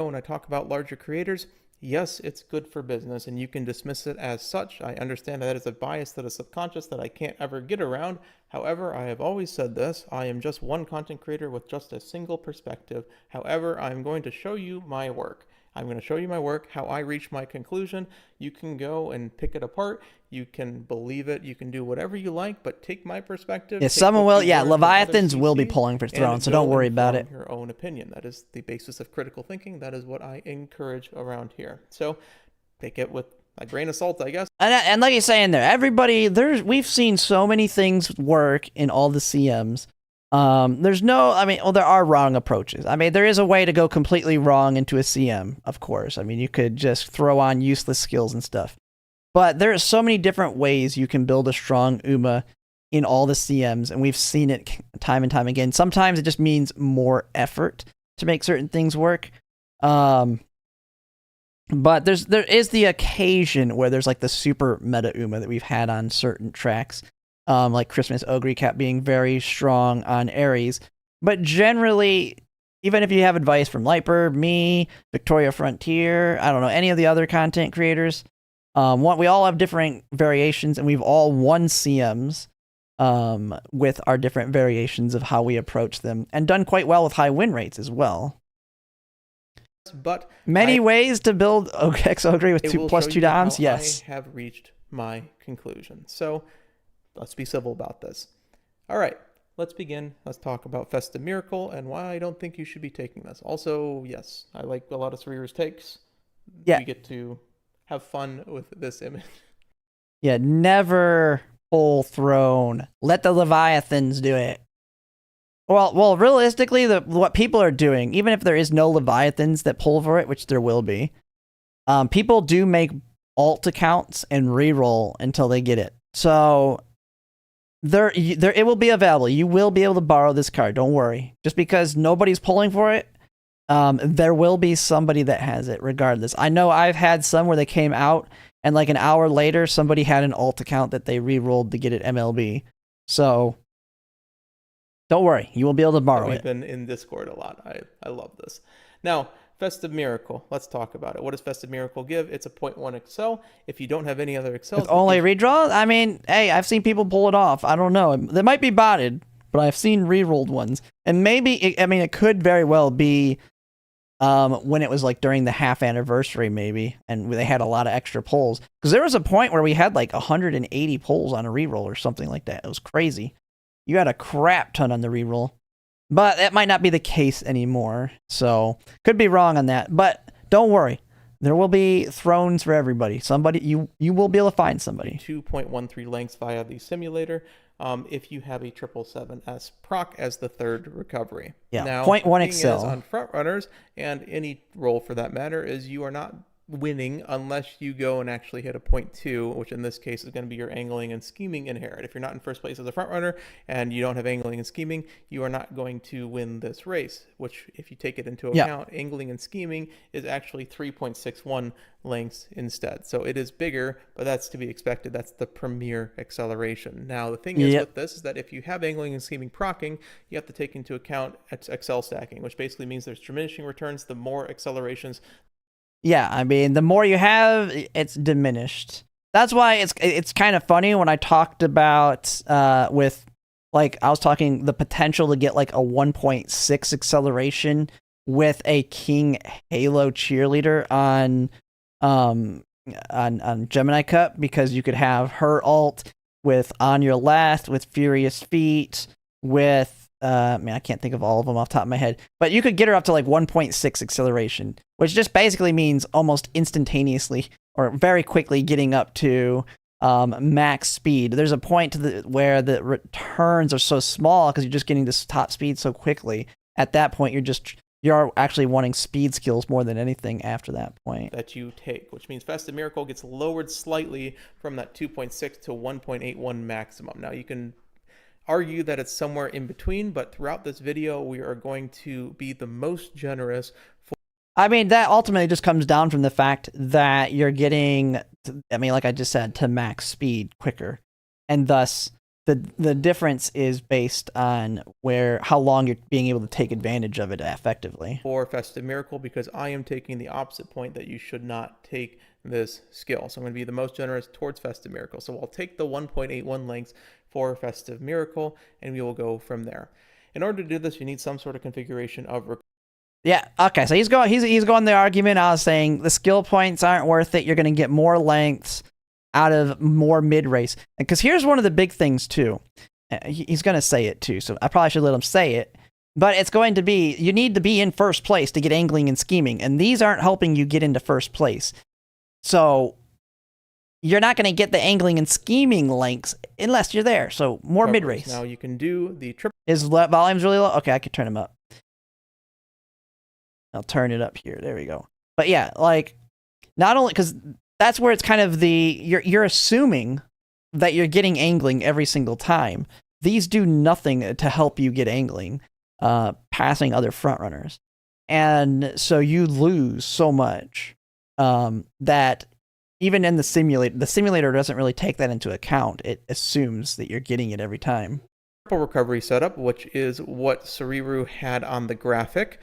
when I talk about larger creators, yes, it's good for business and you can dismiss it as such. I understand that is a bias that is subconscious that I can't ever get around. However, I have always said this, I am just one content creator with just a single perspective. However, I'm going to show you my work. I'm going to show you my work, how I reach my conclusion. You can go and pick it apart. You can believe it. You can do whatever you like, but take my perspective. Yeah, someone will. Yeah, Leviathans will be pulling for Throne, so don't worry about it. Your own opinion. That is the basis of critical thinking. That is what I encourage around here. So take it with a grain of salt, I guess. And like you're saying there, everybody, we've seen so many things work in all the CMs. There's no, I mean, well, there are wrong approaches. I mean, there is a way to go completely wrong into a CM, of course. I mean, you could just throw on useless skills and stuff. But there are so many different ways you can build a strong Uma in all the CMs, and we've seen it time and time again. Sometimes it just means more effort to make certain things work. But there is the occasion where there's like the super meta Uma that we've had on certain tracks. Like Christmas Ogre Cap being very strong on Ares. But generally, even if you have advice from Lightbird, me, Victoria Frontier, I don't know, any of the other content creators, we all have different variations, and we've all won CMs with our different variations of how we approach them, and done quite well with high win rates as well. But many ways to build X Ogre with 2+2 doms, yes. I have reached my conclusion. So let's be civil about this. All right, let's begin. Let's talk about Festive Miracle and why I don't think you should be taking this. Also, yes, I like a lot of Sarir's takes. Yeah. We get to have fun with this image. Yeah, never pull Throne. Let the Leviathans do it. Well, realistically, what people are doing, even if there is no Leviathans that pull for it, which there will be, people do make alt accounts and reroll until they get it. So it will be available. You will be able to borrow this card. Don't worry. Just because nobody's pulling for it, there will be somebody that has it regardless. I know I've had some where they came out and like an hour later, somebody had an alt account that they re-rolled to get it MLB. So don't worry. You will be able to borrow it. We've been in Discord a lot. I love this. Now, Festive Miracle. Let's talk about it. What does Festive Miracle give? It's a 0.1 Excel. If you don't have any other Excels... With only redraw? I mean, hey, I've seen people pull it off. I don't know. They might be botted, but I've seen re-rolled ones. And maybe, it could very well be when it was like during the half anniversary maybe, and they had a lot of extra pulls. Because there was a point where we had like 180 pulls on a reroll or something like that. It was crazy. You had a crap ton on the reroll. But that might not be the case anymore. So, could be wrong on that. But don't worry. There will be thrones for everybody. Somebody you will be able to find somebody. 2.13 lengths via the simulator. If you have a 777S proc as the third recovery. Yeah, Now, 0.1 the thing excel. is, on front runners and any role for that matter is you are not winning unless you go and actually hit a 0.2, which in this case is going to be your angling and scheming inherit. If you're not in first place as a front runner and you don't have angling and scheming, you are not going to win this race, which if you take it into account, angling and scheming is actually 3.61 lengths instead. So it is bigger, but that's to be expected. That's the premier acceleration. Now, the thing is with this is that if you have angling and scheming procking, you have to take into account excel stacking, which basically means there's diminishing returns. The more accelerations, yeah, I mean, the more you have, it's diminished. That's why it's kind of funny when I talked about with, like, I was talking the potential to get like a 1.6 acceleration with a King Halo cheerleader on Gemini Cup, because you could have her ult with On Your Last, with Furious Feet, with I can't think of all of them off the top of my head, but you could get her up to like 1.6 acceleration, which just basically means almost instantaneously or very quickly getting up to max speed. There's a point where the returns are so small because you're just getting this top speed so quickly. At that point, you're actually wanting speed skills more than anything after that point. That you take, which means Festive Miracle gets lowered slightly from that 2.6 to 1.81 maximum. Now, you can argue that it's somewhere in between, but throughout this video, we are going to be the most generous. I mean, that ultimately just comes down from the fact that you're getting, like I just said, to max speed quicker. And thus, the difference is based on how long you're being able to take advantage of it effectively. For Festive Miracle, because I am taking the opposite point that you should not take this skill. So I'm going to be the most generous towards Festive Miracle. So I'll take the 1.81 lengths for Festive Miracle, and we will go from there. In order to do this, you need some sort of configuration of... Yeah, okay, so he's going the argument. I was saying the skill points aren't worth it. You're going to get more lengths out of more mid-race. Because here's one of the big things, too. He's going to say it, too, so I probably should let him say it. But it's going to be, you need to be in first place to get angling and scheming, and these aren't helping you get into first place. So you're not going to get the angling and scheming lengths unless you're there. So more mid-race. Now you can do the triple. His volume's really low? Okay, I could turn him up. I'll turn it up here. There we go. But yeah, like, not only, because that's where it's kind of you're assuming that you're getting angling every single time. These do nothing to help you get angling, passing other frontrunners. And so you lose so much that even in the simulator doesn't really take that into account. It assumes that you're getting it every time. Triple recovery setup, which is what Suriru had on the graphic.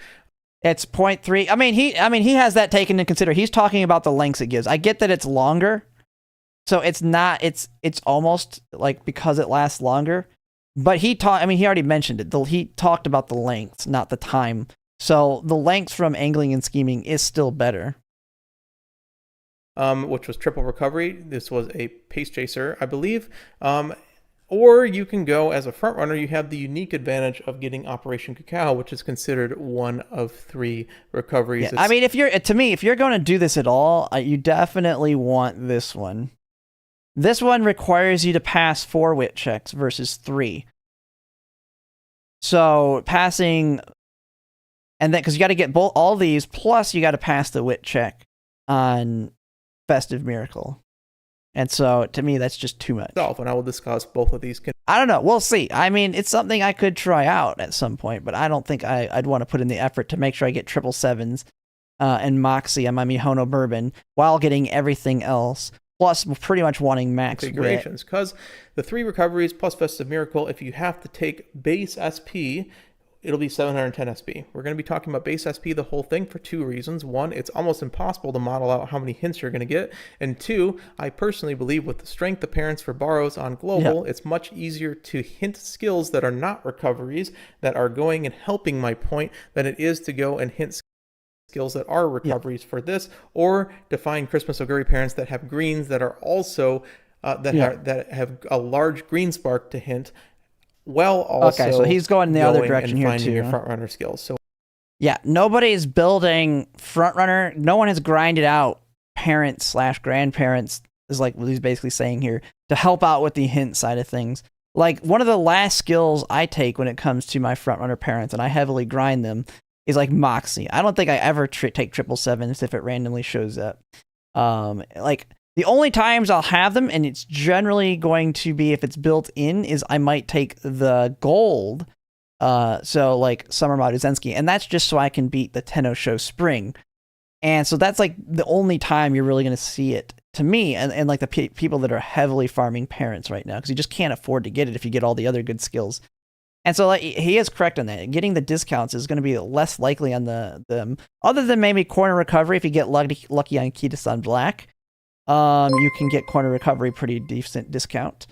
It's 0.3. He has that taken into consideration. He's talking about the lengths it gives. I get that it's longer, so it's not. It's almost like because it lasts longer. But he already mentioned it. He talked about the lengths, not the time. So the length from angling and scheming is still better. Which was triple recovery. This was a pace chaser, I believe. Or you can go as a front runner. You have the unique advantage of getting Operation Cacao, which is considered one of 3 recoveries. Yeah, if you're going to do this at all, you definitely want this one. This one requires you to pass 4 wit checks versus 3. So passing, and then because you got to get all these, plus you got to pass the wit check on Festive Miracle. And so, to me, that's just too much. And I will discuss both of these. I don't know. We'll see. It's something I could try out at some point, but I don't think I'd want to put in the effort to make sure I get 777s and Moxie on my Mihono Bourbon while getting everything else. Plus, pretty much wanting max configurations. Because the 3 recoveries plus Festive Miracle, if you have to take base SP, it'll be 710 SP. We're going to be talking about base SP, the whole thing, for 2 reasons. 1, it's almost impossible to model out how many hints you're going to get. And 2, I personally believe with the strength of parents for borrows on global, it's much easier to hint skills that are not recoveries, that are going and helping my point, than it is to go and hint skills that are recoveries for this, or to find Christmas Oguri parents that have greens that are also, that have a large green spark to hint. Well, also okay, so he's going in the other direction here finding too. Your front runner skills. So Yeah, nobody's building Frontrunner. No one has grinded out parents/grandparents, is like what he's basically saying here, to help out with the hint side of things. Like, one of the last skills I take when it comes to my Frontrunner parents, and I heavily grind them, is like Moxie. I don't think I ever take 777s if it randomly shows up. Like, the only times I'll have them, and it's generally going to be if it's built in, is I might take the gold. So like Summer Maduzensky, and that's just so I can beat the Tenno Show Spring. And so that's like the only time you're really going to see it to me, and like the people that are heavily farming parents right now, because you just can't afford to get it if you get all the other good skills. And so like, he is correct on that. Getting the discounts is going to be less likely on them, other than maybe corner recovery. If you get lucky on Kita-san Black, you can get corner recovery pretty decent discount.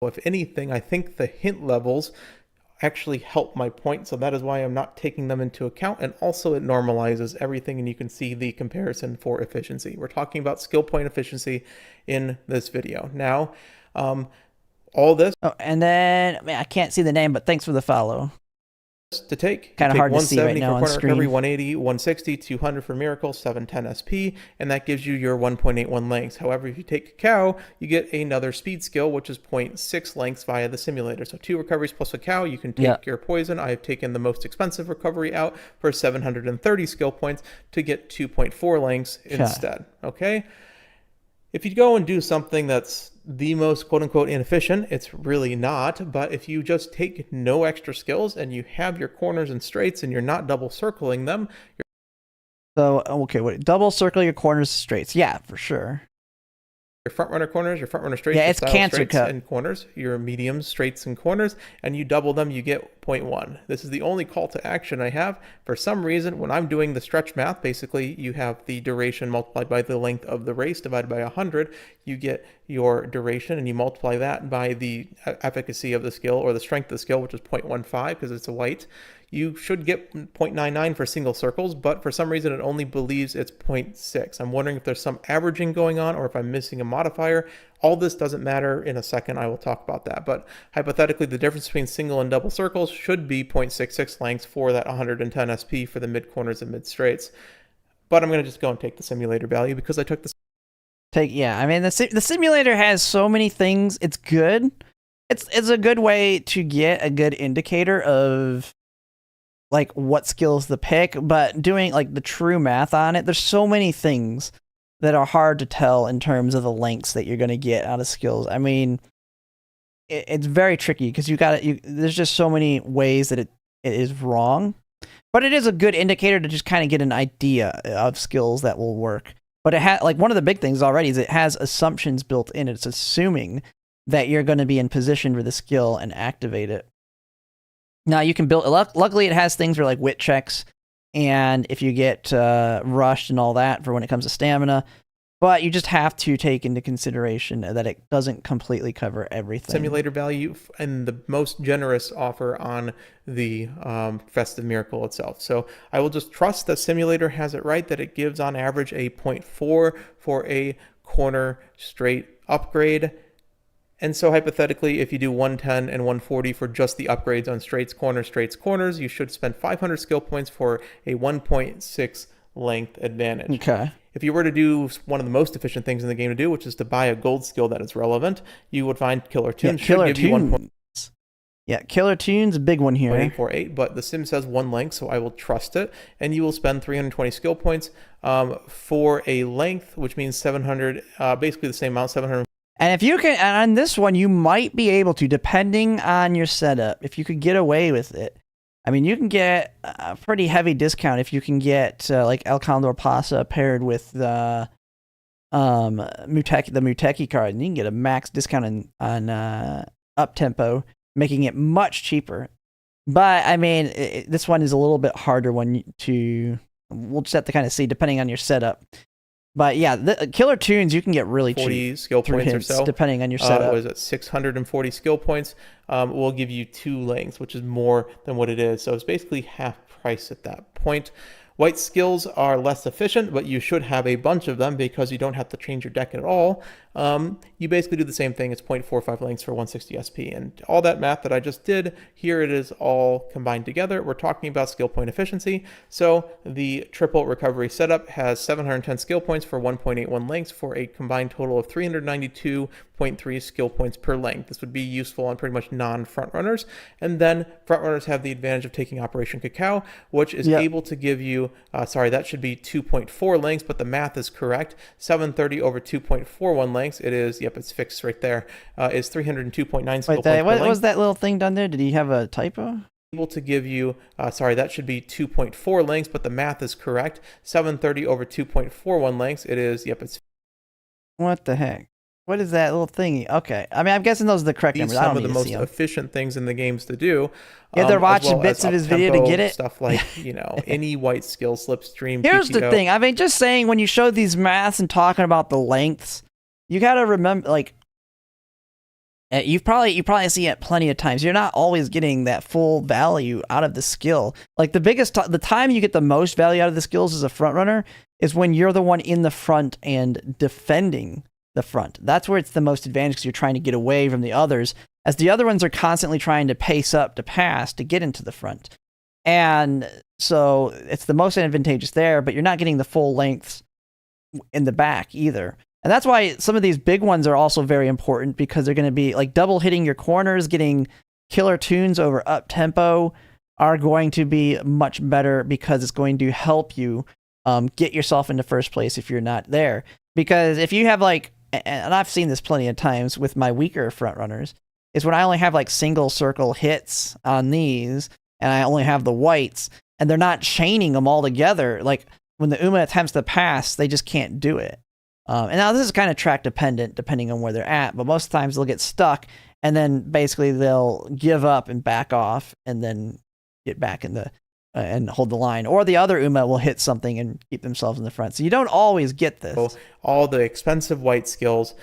If anything, I think the hint levels actually help my point, so that is why I'm not taking them into account, and also it normalizes everything, and you can see the comparison for efficiency. We're talking about skill point efficiency in this video. Now, all this... Oh, and then, man, I can't see the name, but thanks for the follow. To take kind of hard to see right now on screen. Recovery, 180, 160, 200 for Miracle, 710 SP, and that gives you your 1.81 lengths. However, if you take Cacao, you get another speed skill, which is 0.6 lengths via the simulator. So 2 recoveries plus a Cacao, you can take your poison. I have taken the most expensive recovery out for 730 skill points to get 2.4 lengths instead. Okay? If you go and do something that's the most quote-unquote inefficient, it's really not, but if you just take no extra skills and you have your corners and straights and you're not double circling them... So, okay, wait, double circle your corners and straights. Yeah, for sure. Your front runner corners, your front runner straights, yeah, it's cancer cut and corners, your mediums, straights, and corners, and you double them, you get 0.1. This is the only call to action I have. For some reason, when I'm doing the stretch math, basically you have the duration multiplied by the length of the race divided by 100, you get your duration, and you multiply that by the efficacy of the skill, or the strength of the skill, which is 0.15 because it's a white. You should get 0.99 for single circles, but for some reason it only believes it's 0.6. I'm wondering if there's some averaging going on or if I'm missing a modifier. All this doesn't matter. In a second, I will talk about that. But hypothetically, the difference between single and double circles should be 0.66 lengths for that 110 SP for the mid corners and mid straights. But I'm going to just go and take the simulator value because I took the... I mean, the simulator has so many things. It's good. It's a good way to get a good indicator of like what skills to pick, but doing like the true math on it, there's so many things that are hard to tell in terms of the lengths that you're going to get out of skills. I mean, it's very tricky because there's just so many ways that it is wrong, but it is a good indicator to just kind of get an idea of skills that will work. But it has, like, one of the big things already is it has assumptions built in. It's assuming that you're going to be in position for the skill and activate it. Now you can build, luckily it has things for like wit checks, and if you get rushed and all that for when it comes to stamina, but you just have to take into consideration that it doesn't completely cover everything. Simulator value and the most generous offer on the Festive Miracle itself. So I will just trust that Simulator has it right, that it gives on average a 0.4 for a corner straight upgrade. And so hypothetically, if you do 110 and 140 for just the upgrades on straights, corners, you should spend 500 skill points for a 1.6 length advantage. Okay. If you were to do one of the most efficient things in the game to do, which is to buy a gold skill that is relevant, you would find Killer Tunes. Killer Tunes. Yeah, Killer Tunes, a big one here. 848, but the sim says 1 length, so I will trust it. And you will spend 320 skill points for a length, which means 700, basically the same amount, 700. And if you can, on this one, you might be able to, depending on your setup, if you could get away with it. I mean, you can get a pretty heavy discount if you can get like El Condor Pasa paired with the Muteki card, and you can get a max discount on up tempo, making it much cheaper. But I mean, this one is a little bit harder one to. We'll just have to kind of see depending on your setup. But yeah, the Killer Tunes you can get really 40 cheap. skill points or so, depending on your setup. Was it 640 skill points? Will give you 2 lengths, which is more than what it is. So it's basically half price at that point. White skills are less efficient, but you should have a bunch of them because you don't have to change your deck at all. You basically do the same thing. It's 0.45 lengths for 160 SP. And all that math that I just did, here it is all combined together. We're talking about skill point efficiency. So the triple recovery setup has 710 skill points for 1.81 lengths for a combined total of 392.3 skill points per length. This would be useful on pretty much non-front runners. And then front runners have the advantage of taking Operation Cacao, which is able to give you, that should be 2.4 lengths, but the math is correct. 730 over 2.41 lengths, it is, it's fixed right there, is 302.9 skill points per length. What was that little thing down there? Did he have a typo? Able to give you, that should be 2.4 lengths, but the math is correct. 730 over 2.41 lengths, it is, it's. What the heck? What is that little thingy? Okay. I mean, I'm guessing those are the correct numbers. I don't Some of the most efficient things in the games to do. Yeah, they're watching bits of his video to get it. Stuff like, any white skill, slipstream, Here's PTO. the thing. I mean, just saying, when you show these maths and talking about the lengths, you got to remember, like, you probably see it plenty of times. You're not always getting that full value out of the skill. Like, the time you get the most value out of the skills as a front runner is when you're the one in the front and defending the front. That's where it's the most advantage because you're trying to get away from the others, as the other ones are constantly trying to pace up to pass to get into the front. And so it's the most advantageous there, but you're not getting the full lengths in the back either. And that's why some of these big ones are also very important, because they're going to be like double hitting your corners, getting killer tunes over up tempo are going to be much better, because it's going to help you get yourself into first place if you're not there. Because if you have like, and I've seen this plenty of times with my weaker front runners, is when I only have like single circle hits on these, and I only have the whites, and they're not chaining them all together. Like when the Uma attempts to pass, they just can't do it. And now this is kind of track dependent, depending on where they're at, but most times they'll get stuck, and then basically they'll give up and back off, and then get back in the and hold the line, or the other Uma will hit something and keep themselves in the front. So you don't always get this. All the expensive white skills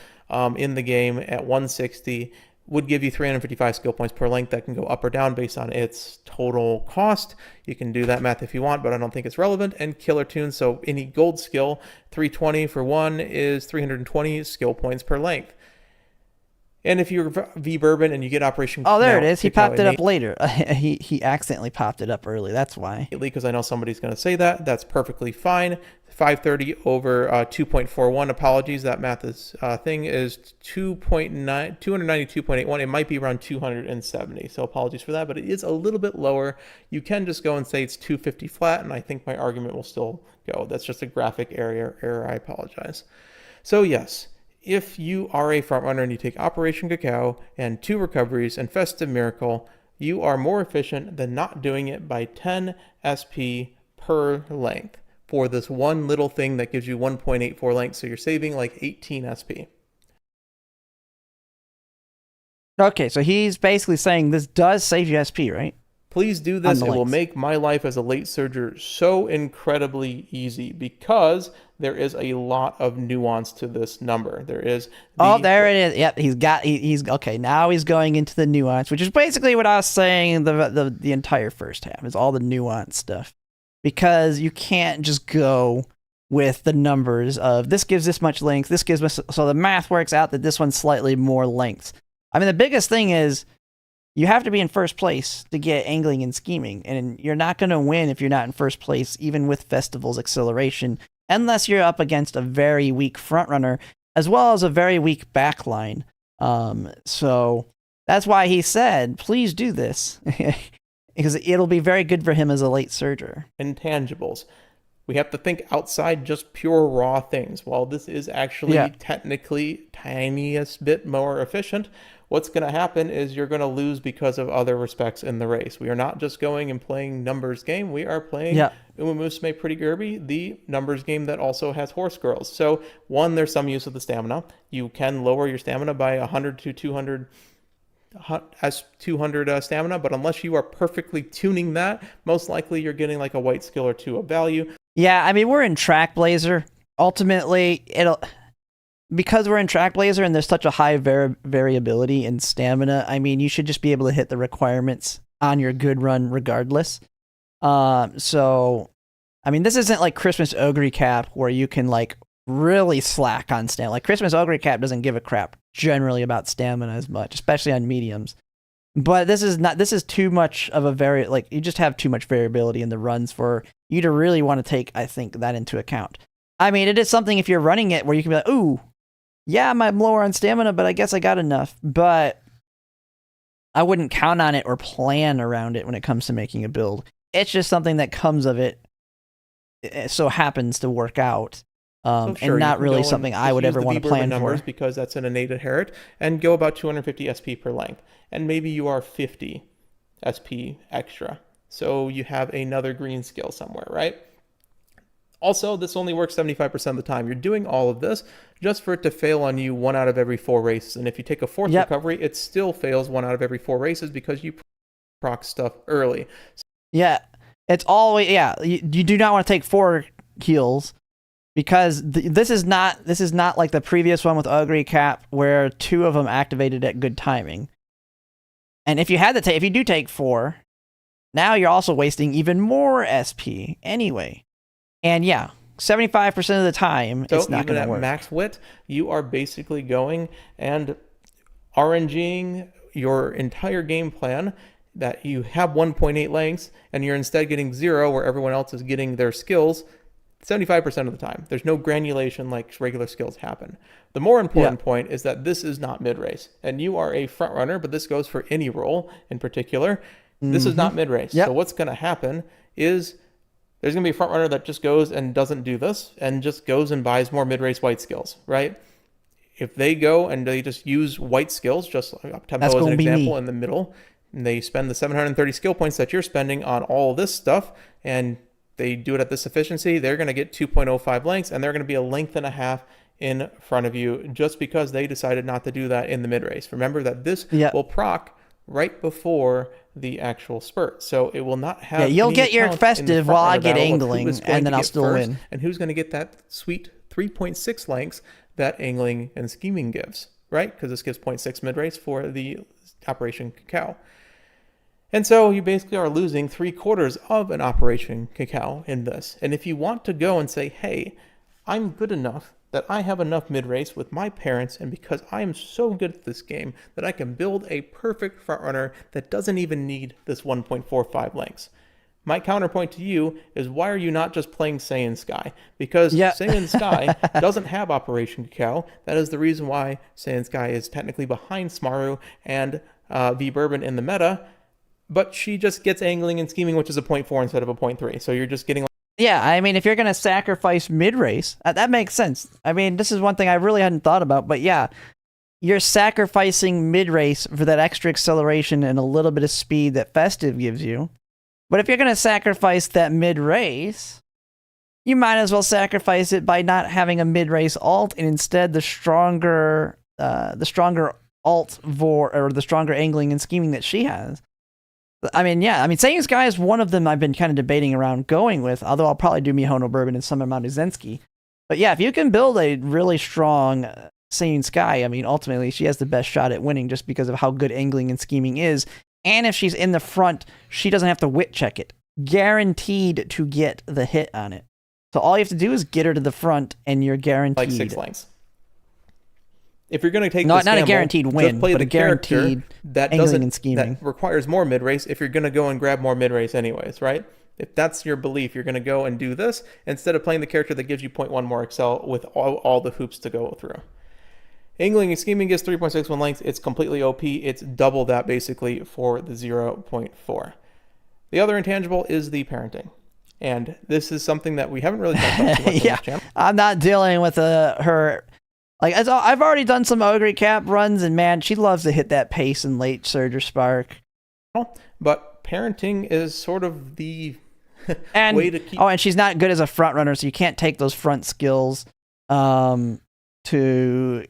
in the game at 160 would give you 355 skill points per length. That can go up or down based on its total cost. You can do that math if you want, but I don't think it's relevant. And killer tunes, so any gold skill, 320 for one is 320 skill points per length. And if you're V-Bourbon and you get Operation... Oh, there it is. He popped it up later. He accidentally popped it up early. That's why. Because I know somebody's going to say that. That's perfectly fine. 530 over 2.41. Apologies. That math is thing is 292.81. It might be around 270. So apologies for that, but it is a little bit lower. You can just go and say it's 250 flat, and I think my argument will still go. That's just a graphic error. I apologize. So yes, if you are a front runner and you take Operation Cacao and 2 recoveries and Festive Miracle, you are more efficient than not doing it by 10 SP per length for this one little thing that gives you 1.84 lengths. So you're saving like 18 SP. Okay, so he's basically saying this does save you SP, right? Please do this. It will make my life as a late surger so incredibly easy, because there is a lot of nuance to this number. There is. There it is. Yep, he's okay. Now he's going into the nuance, which is basically what I was saying. The entire first half is all the nuance stuff, because you can't just go with the numbers of this gives this much length, this gives us, so the math works out that this one's slightly more length. I mean, the biggest thing is, you have to be in first place to get angling and scheming, and you're not going to win if you're not in first place, even with Festival's acceleration, unless you're up against a very weak frontrunner, as well as a very weak backline. So that's why he said, please do this, because it'll be very good for him as a late surger. Intangibles. We have to think outside just pure raw things. While this is actually technically tiniest bit more efficient, what's going to happen is you're going to lose because of other respects in the race. We are not just going and playing numbers game. We are playing Umamusume Pretty Derby, the numbers game that also has horse girls. So one, there's some use of the stamina. You can lower your stamina by 100 to 200 as 200 stamina, but unless you are perfectly tuning that, most likely you're getting like a white skill or 2 of value. Yeah, I mean, we're in Track Blazer. Ultimately, because we're in Track Blazer and there's such a high variability in stamina, I mean, you should just be able to hit the requirements on your good run regardless. So, I mean, this isn't like Christmas Ogre Cap where you can like really slack on stamina. Like Christmas Ogre Cap doesn't give a crap generally about stamina as much, especially on mediums. But this is too much of a you just have too much variability in the runs for you to really want to take, I think, that into account. I mean, it is something if you're running it where you can be like, ooh, yeah, I'm lower on stamina, but I guess I got enough. But I wouldn't count on it or plan around it when it comes to making a build. It's just something that comes of it. It so happens to work out. And not really something I would ever want to plan for. Because that's an innate inherit, and go about 250 SP per length. And maybe you are 50 SP extra. So you have another green skill somewhere, right? Also, this only works 75% of the time. You're doing all of this just for it to fail on you 1 out of every 4 races. And if you take a 4th recovery, it still fails 1 out of every 4 races because you proc stuff early. Yeah, it's always, you do not want to take 4 heals because this is not like the previous one with Ogre Cap where 2 of them activated at good timing. And if you do take 4, now you're also wasting even more SP anyway. And 75% of the time, it's not going to work. At max wit, you are basically going and RNGing your entire game plan that you have 1.8 lengths, and you're instead getting 0 where everyone else is getting their skills 75% of the time. There's no granulation like regular skills happen. The more important point is that this is not mid-race, and you are a front runner, but this goes for any role in particular. This is not mid-race. So what's going to happen is there's going to be a front runner that just goes and doesn't do this and just goes and buys more mid-race white skills, right? If they go and they just use white skills, just up-tempo as an example in the middle, and they spend the 730 skill points that you're spending on all this stuff, and they do it at this efficiency, they're going to get 2.05 lengths, and they're going to be a length and a half in front of you just because they decided not to do that in the mid-race. Remember that this will proc right before the actual spurt. So it will not have you'll get your festive while I get angling, and then I'll still win. And who's going to get that sweet 3.6 lengths that angling and scheming gives, right? Because this gives 0.6 mid-race for the Operation Cacao. And so you basically are losing 3/4 of an Operation Cacao in this. And if you want to go and say, hey, I'm good enough that I have enough mid-race with my parents, and because I am so good at this game that I can build a perfect frontrunner that doesn't even need this 1.45 lengths. My counterpoint to you is, why are you not just playing Saiyan Sky? Because Saiyan Sky doesn't have Operation Cacao. That is the reason why Saiyan Sky is technically behind Smaru and V Bourbon in the meta, but she just gets angling and scheming, which is a 0.4 instead of a 0.3. So you're just getting... Yeah, I mean, if you're going to sacrifice mid-race, that makes sense. I mean, this is one thing I really hadn't thought about, but you're sacrificing mid-race for that extra acceleration and a little bit of speed that Festive gives you. But if you're going to sacrifice that mid-race, you might as well sacrifice it by not having a mid-race alt and instead the stronger alt or the stronger angling and scheming that she has. I mean, Saiyan Sky is one of them I've been kind of debating around going with, although I'll probably do Mihono Bourbon and some amount of Zensky. But if you can build a really strong Saiyan Sky, I mean, ultimately she has the best shot at winning just because of how good angling and scheming is. And if she's in the front, she doesn't have to wit check it. Guaranteed to get the hit on it. So all you have to do is get her to the front, and you're guaranteed. Like 6 lengths. If you're going to take not a guaranteed win, but a guaranteed that angling and scheming. That requires more mid-race if you're going to go and grab more mid-race anyways, right? If that's your belief, you're going to go and do this instead of playing the character that gives you 0.1 more excel with all the hoops to go through. Angling and scheming gets 3.61 lengths. It's completely OP. It's double that basically for the 0.4. The other intangible is the parenting. And this is something that we haven't really talked about too much on this channel. I'm not dealing with her... Like, I've already done some Ogre Cap runs, and man, she loves to hit that pace and late surge or spark. But parenting is sort of the way to keep... and she's not good as a front runner, so you can't take those front skills to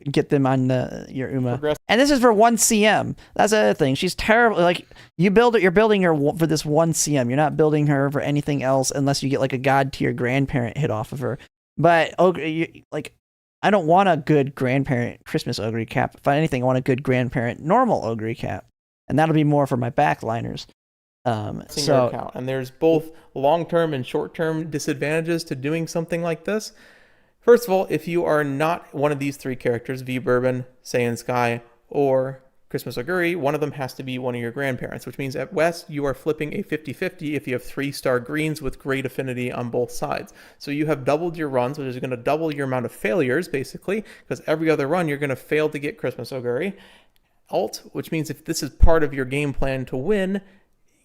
get them on your Uma. And this is for 1 CM. That's the other thing. She's terrible. Like, you're building her for this 1 CM. You're not building her for anything else unless you get like a god tier grandparent hit off of her. But I don't want a good grandparent Christmas Ogre Cap. If anything, I want a good grandparent normal Ogre Cap. And that'll be more for my backliners. in your account. And there's both long-term and short-term disadvantages to doing something like this. First of all, if you are not one of these three characters, V Bourbon, Saiyan Sky, or Christmas Oguri, one of them has to be one of your grandparents, which means at West, you are flipping a 50-50 if you have 3-star greens with great affinity on both sides. So you have doubled your runs, which is going to double your amount of failures, basically, because every other run, you're going to fail to get Christmas Oguri. Alt, which means if this is part of your game plan to win,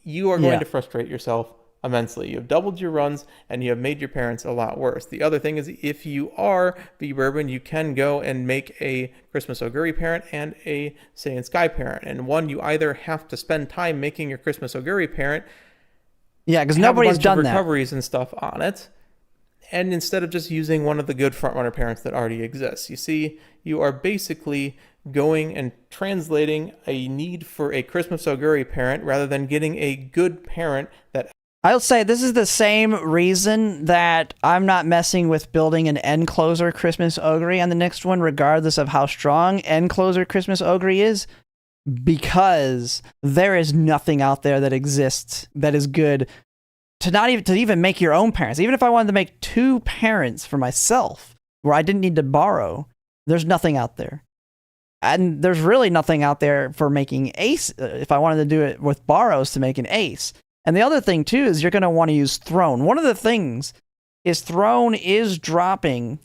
you are going to frustrate yourself immensely. You have doubled your runs and you have made your parents a lot worse. The other thing is if you are V Bourbon, you can go and make a Christmas Oguri parent and a Saiyan Sky parent. And one, you either have to spend time making your Christmas Oguri parent. Yeah, because nobody's done recoveries and stuff on it. And instead of just using one of the good frontrunner parents that already exists. You see, you are basically going and translating a need for a Christmas Oguri parent rather than getting a good parent that I'll say this is the same reason that I'm not messing with building an end closer Christmas Ogre on the next one, regardless of how strong end closer Christmas Ogre is, because there is nothing out there that exists that is good to even make your own parents. Even if I wanted to make 2 parents for myself, where I didn't need to borrow, there's nothing out there. And there's really nothing out there for making ace, if I wanted to do it with borrows to make an ace. And the other thing, too, is you're going to want to use Throne. One of the things is Throne is dropping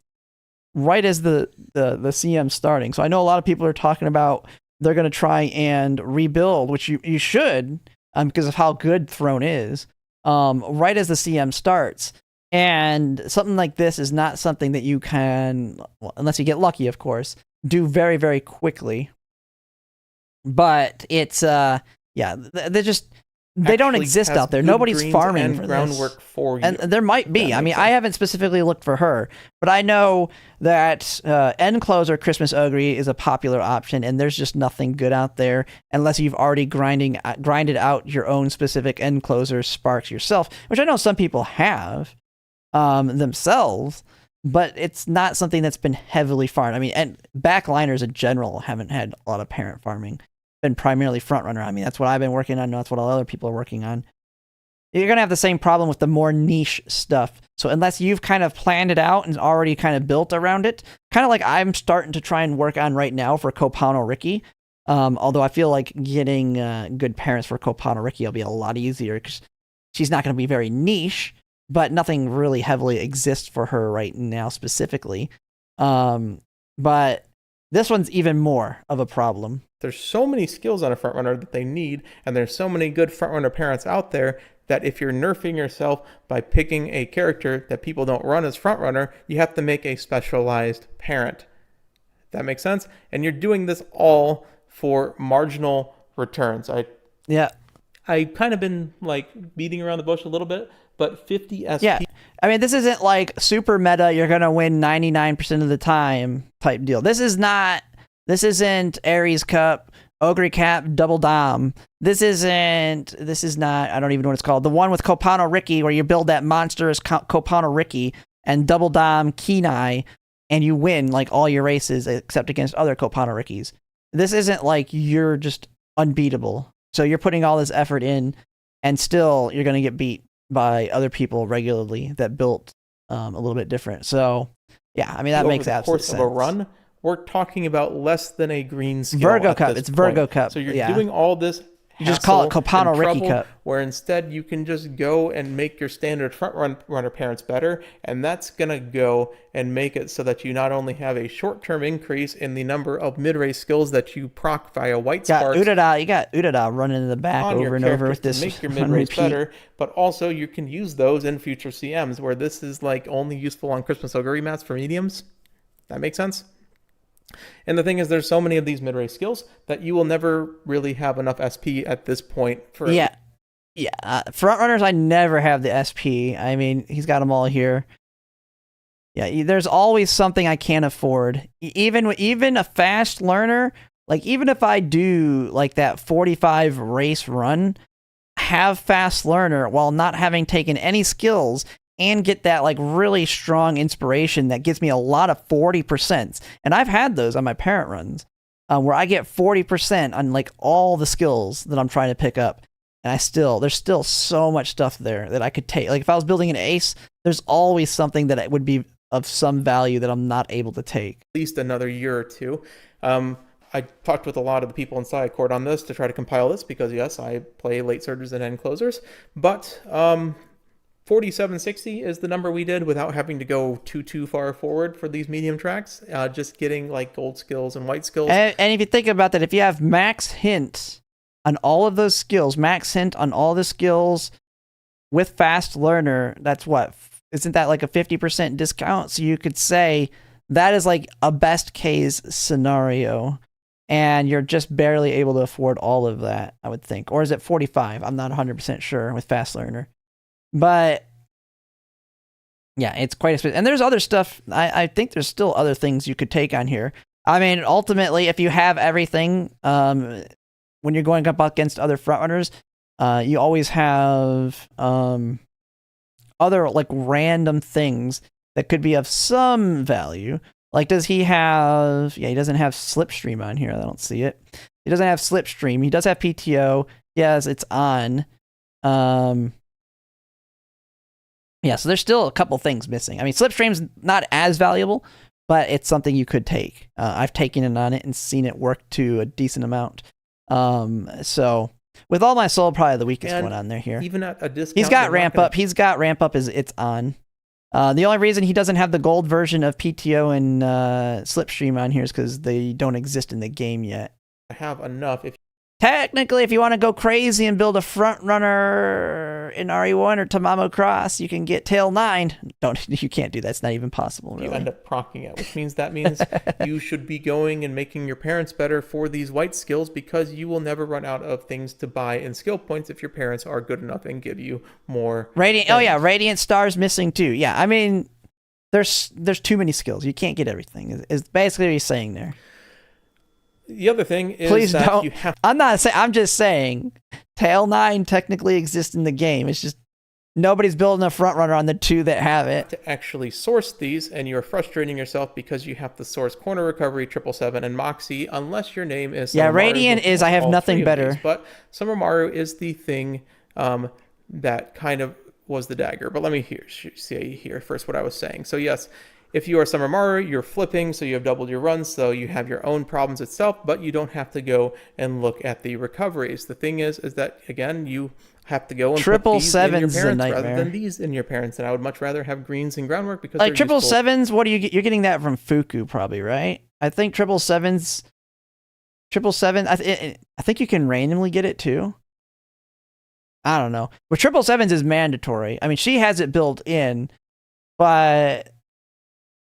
right as the CM starting. So I know a lot of people are talking about they're going to try and rebuild, which you should, because of how good Throne is, right as the CM starts. And something like this is not something that you can, well, unless you get lucky, of course, do very, very quickly. But it's, they're just... They don't exist out there. Nobody's farming for groundwork this. For you. And there might be. I mean, I haven't specifically looked for her, but I know that end closer Christmas Ogre is a popular option, and there's just nothing good out there unless you've already grinded out your own specific end closer sparks yourself, which I know some people have themselves, but it's not something that's been heavily farmed. I mean, and backliners in general haven't had a lot of parent farming. Been primarily frontrunner. I mean, that's what I've been working on. That's what all other people are working on. You're going to have the same problem with the more niche stuff. So unless you've kind of planned it out and already kind of built around it, kind of like I'm starting to try and work on right now for Kopano Riki. Although I feel like getting good parents for Kopano Riki will be a lot easier because she's not going to be very niche, but nothing really heavily exists for her right now specifically. But this one's even more of a problem. There's so many skills on a frontrunner that they need, and there's so many good frontrunner parents out there that if you're nerfing yourself by picking a character that people don't run as frontrunner, you have to make a specialized parent. That makes sense? And you're doing this all for marginal returns. I kind of been like beating around the bush a little bit, but 50 SP. Yeah. I mean, this isn't like super meta, you're going to win 99% of the time type deal. This isn't Ares Cup, Ogre Cap, Double Dom. This is not, I don't even know what it's called. The one with Kopano Riki, where you build that monstrous Kopano Riki and Double Dom Kenai, and you win like all your races except against other Kopano Rikis. This isn't like you're just unbeatable. So you're putting all this effort in, and still you're going to get beat by other people regularly that built a little bit different. So, yeah, I mean, that makes absolute sense. Over the course of a run, we're talking about less than a green skill. Virgo Cup. It's Virgo Cup. So you're doing all this. You just call it Kopano Riki Cup. Where instead you can just go and make your standard front runner parents better, and that's going to go and make it so that you not only have a short-term increase in the number of mid-race skills that you proc via white sparks. You got Urara running in the back over and over with this. Make your mid-race better, but also you can use those in future CMs where this is like only useful on Christmas Oguri mats for mediums. That makes sense? And the thing is, there's so many of these mid-race skills that you will never really have enough SP at this point for. Yeah. Frontrunners, I never have the SP. I mean, he's got them all here. Yeah, there's always something I can't afford. Even a fast learner, like even if I do like that 45 race run, have fast learner while not having taken any skills, and get that like really strong inspiration that gives me a lot of 40%. And I've had those on my parent runs where I get 40% on like all the skills that I'm trying to pick up. And there's still so much stuff there that I could take. Like if I was building an ace, there's always something that would be of some value that I'm not able to take. At least another year or two. I talked with a lot of the people in Sidecord on this to try to compile this because, yes, I play late surges and end closers. But 4760 is the number we did without having to go too far forward for these medium tracks. Just getting like gold skills and white skills. And if you think about that, if you have max hint on all of those skills, max hint on all the skills with fast learner, that's what? Isn't that like a 50% discount? So you could say that is like a best case scenario. And you're just barely able to afford all of that, I would think. Or is it 45? I'm not 100% sure with Fast Learner. But, yeah, it's quite expensive. And there's other stuff. I think there's still other things you could take on here. I mean, ultimately, if you have everything, when you're going up against other frontrunners, you always have other, like, random things that could be of some value. Like, does he have... Yeah, he doesn't have Slipstream on here. I don't see it. He doesn't have Slipstream. He does have PTO. Yes, it's on. Yeah, so there's still a couple things missing. I mean, Slipstream's not as valuable, but it's something you could take. I've taken it on it and seen it work to a decent amount. So, with All My Soul, probably the weakest one on there here. Even at a discount... He's got Ramp Up. He's got Ramp Up is it's on. The only reason he doesn't have the gold version of PTO and Slipstream on here is because they don't exist in the game yet. I have enough. Technically, if you want to go crazy and build a front runner in RE1 or Tamamo Cross, you can get Tail 9. You can't do that. It's not even possible, really. You end up procking it, which means you should be going and making your parents better for these white skills because you will never run out of things to buy in skill points if your parents are good enough and give you more. Radiant. Oh yeah, Radiant Star's missing too. Yeah, I mean, there's too many skills. You can't get everything. Is basically what he's saying there. The other thing is Please that don't. you have... I'm just saying, Tail 9 technically exists in the game. It's just nobody's building a front runner on the two that have it. To actually source these, and you're frustrating yourself because you have to source Corner Recovery, 777, and Moxie, unless your name is... Yeah, Radiant is I have nothing better. These, but Summer Maru is the thing that kind of was the dagger. But let me see here first what I was saying. So yes, if you are Summer Maru, you're flipping, so you have doubled your runs, so you have your own problems itself, but you don't have to go and look at the recoveries. The thing is that, again, you have to go and put these in your parents rather than these in your parents, and I would much rather have greens and groundwork because like 777s, what do you get? You're getting that from Fuku probably, right? I think 777s, I think you can randomly get it too. I don't know. But 777s is mandatory. I mean, she has it built in, but...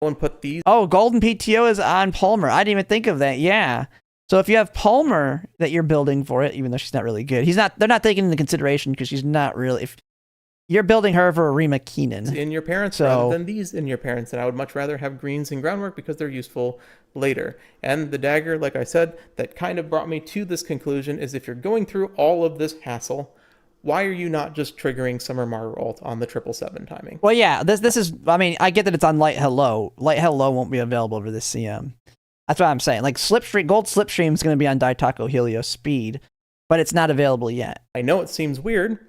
And put these. Oh, Golden PTO is on Palmer. I didn't even think of that. Yeah. So if you have Palmer that you're building for it, even though she's not really good, they're not taking into consideration because she's not really. If you're building her for Rima Keenan in your parents rather than these in your parents, and I would much rather have greens and groundwork because they're useful later. And the dagger, like I said, that kind of brought me to this conclusion is if you're going through all of this hassle, why are you not just triggering Summer Maru ult on the 777 timing? Well, yeah, this is, I mean, I get that it's on Light Hello. Light Hello won't be available over this CM. That's what I'm saying. Like, Gold Slipstream is going to be on Daitaco Helios Speed, but it's not available yet. I know it seems weird,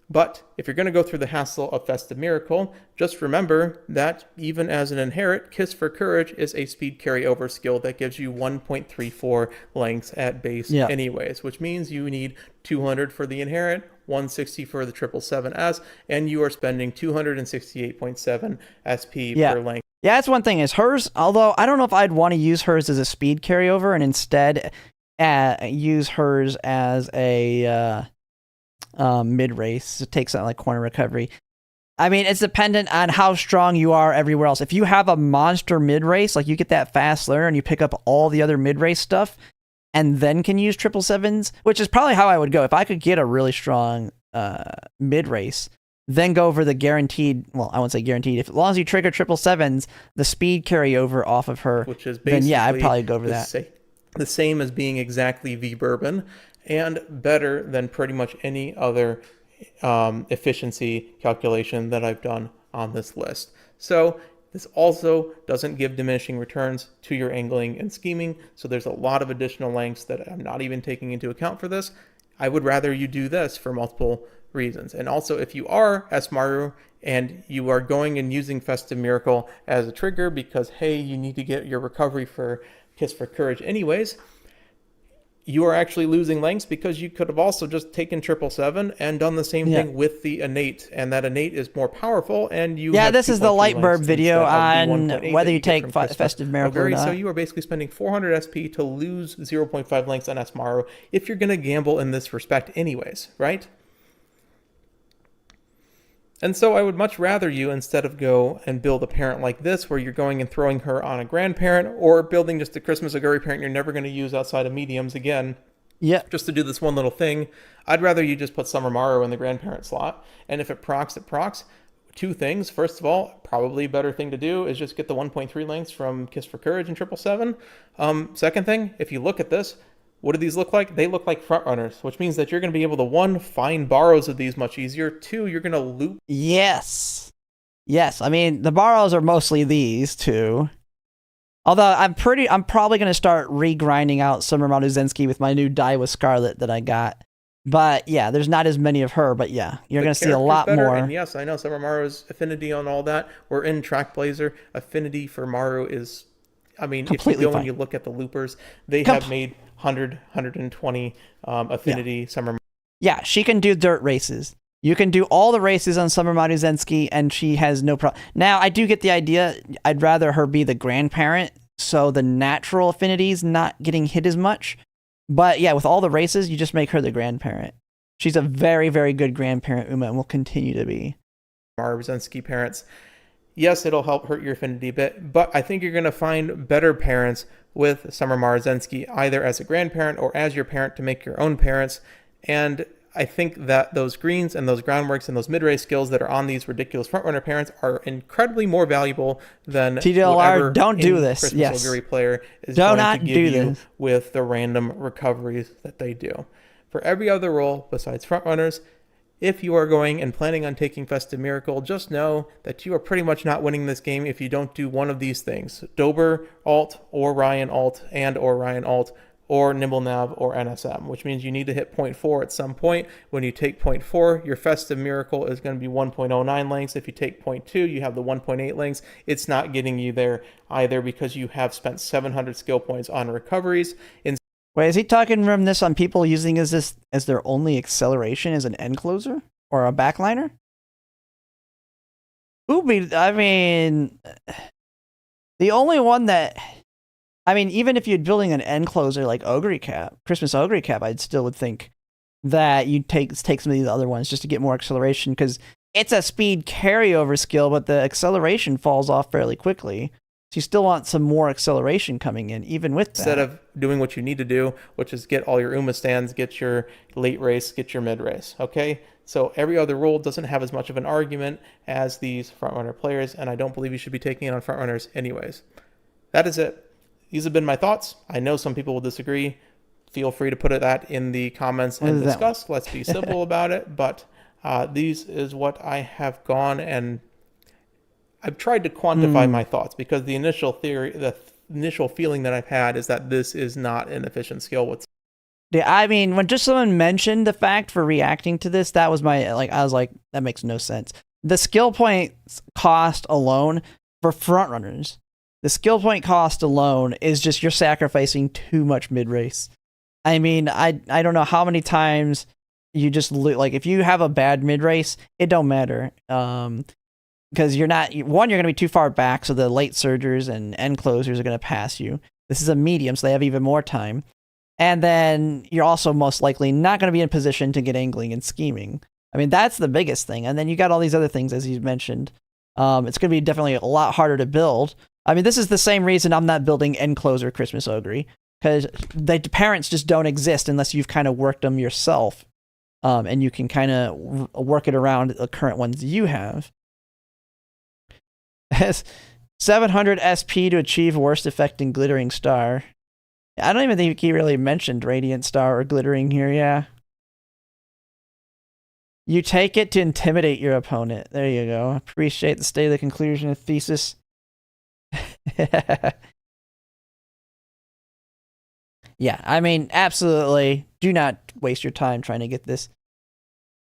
but if you're going to go through the hassle of Festive Miracle, just remember that even as an inherit, Kiss for Courage is a speed carryover skill that gives you 1.34 lengths at base anyways, which means you need 200 for the inherit, 160 for the 777S, and you are spending 268.7 SP per length. Yeah, that's one thing is hers, although I don't know if I'd want to use hers as a speed carryover and instead use hers as a mid-race to take something like Corner Recovery. I mean, it's dependent on how strong you are everywhere else. If you have a monster mid-race, like you get that fast learner and you pick up all the other mid-race stuff, and then can use 777s, which is probably how I would go. If I could get a really strong mid-race, then go over the guaranteed, well, I won't say guaranteed, as long as you trigger 777s, the speed carryover off of her, which is basically then yeah, I'd probably go over that. The same as being exactly V-Bourbon, and better than pretty much any other efficiency calculation that I've done on this list. So this also doesn't give diminishing returns to your angling and scheming, so there's a lot of additional lengths that I'm not even taking into account for this. I would rather you do this for multiple reasons. And also, if you are S-Maru and you are going and using Festive Miracle as a trigger because, hey, you need to get your recovery for Kiss for Courage anyways, you are actually losing lengths because you could have also just taken 777 and done the same thing with the innate, and that innate is more powerful. And you have this is the 2.3 Lightburb lengths video instead of the on 1.8 whether that you get take from Christmas Festive Miracle or Ogre. not. So you are basically spending 400 SP to lose 0.5 lengths on S-Maru if you're going to gamble in this respect anyways, right? And so I would much rather you, instead of go and build a parent like this, where you're going and throwing her on a grandparent, or building just a Christmas Ogre parent you're never going to use outside of mediums again, just to do this one little thing, I'd rather you just put Summer Maru in the grandparent slot. And if it procs, it procs. Two things. First of all, probably a better thing to do is just get the 1.3 lengths from Kiss for Courage and 777. Second thing, if you look at this, what do these look like? They look like front runners, which means that you're going to be able to, one, find borrows of these much easier. Two, you're going to loop. Yes. I mean, the borrows are mostly these two. Although I'm probably going to start re-grinding out Summer Maru Zensky with my new Daiwa Scarlet that I got. But yeah, there's not as many of her, but yeah, you're going to see a lot more. And yes, I know Summer Maru's affinity on all that. We're in Track Blazer. Affinity for Maru is, I mean, completely if you go fine. and you look at the loopers, they have made 100, 120 affinity Summer Maru. Yeah, she can do dirt races. You can do all the races on Summer Maru Zensky, and she has no problem. Now, I do get the idea. I'd rather her be the grandparent, so the natural affinity's not getting hit as much. But yeah, with all the races, you just make her the grandparent. She's a very, very good grandparent, Uma, and will continue to be. Maru Zensky parents. Yes, it'll help hurt your affinity a bit, but I think you're going to find better parents with Summer Maru Zensky, either as a grandparent or as your parent to make your own parents. And I think that those greens and those groundworks and those mid-race skills that are on these ridiculous frontrunner parents are incredibly more valuable than TDLR, don't do this. Christmas Yes. Ogre player is Do going not to give do you this. with the random recoveries that they do. For every other role besides frontrunners, if you are going and planning on taking Festive Miracle, just know that you are pretty much not winning this game if you don't do one of these things. Dober alt, or Ryan alt, and or Ryan alt, or Nimble Nav, or NSM, which means you need to hit 0.4 at some point. When you take 0.4, your Festive Miracle is going to be 1.09 lengths. If you take 0.2, you have the 1.8 lengths. It's not getting you there either because you have spent 700 skill points on recoveries. Wait, is he talking from this on people using this as their only acceleration as an end closer or a backliner? I mean, the only one that, I mean, even if you're building an end closer like Ogre Cap, Christmas Ogre Cap, I'd still would think that you'd take some of these other ones just to get more acceleration, because it's a speed carryover skill, but the acceleration falls off fairly quickly. So you still want some more acceleration coming in, even with that. Instead of doing what you need to do, which is get all your Uma stands, get your late race, get your mid race, okay? So every other role doesn't have as much of an argument as these frontrunner players, and I don't believe you should be taking it on frontrunners anyways. That is it. These have been my thoughts. I know some people will disagree. Feel free to put that in the comments and discuss. Let's be civil about it, but these is what I have gone and I've tried to quantify my thoughts, because the initial theory, the initial feeling that I've had is that this is not an efficient skill whatsoever. Yeah, I mean, when just someone mentioned the fact for reacting to this, that was my, I was like, that makes no sense. The skill points cost alone for frontrunners, the skill point cost alone is just you're sacrificing too much mid-race. I mean, I don't know how many times you just, like, if you have a bad mid-race, it don't matter. Because you're going to be too far back, so the late surgers and end closers are going to pass you. This is a medium, so they have even more time. And then you're also most likely not going to be in position to get angling and scheming. I mean, that's the biggest thing. And then you got all these other things, as you mentioned. It's going to be definitely a lot harder to build. I mean, this is the same reason I'm not building end closer Christmas Ogre, because the parents just don't exist unless you've kind of worked them yourself. And you can kind of work it around the current ones you have. 700 SP to achieve worst effect in Glittering Star. I don't even think he really mentioned Radiant Star or Glittering here, yeah. You take it to intimidate your opponent. There you go. Appreciate the state of the conclusion of thesis. Yeah, I mean, absolutely. Do not waste your time trying to get this.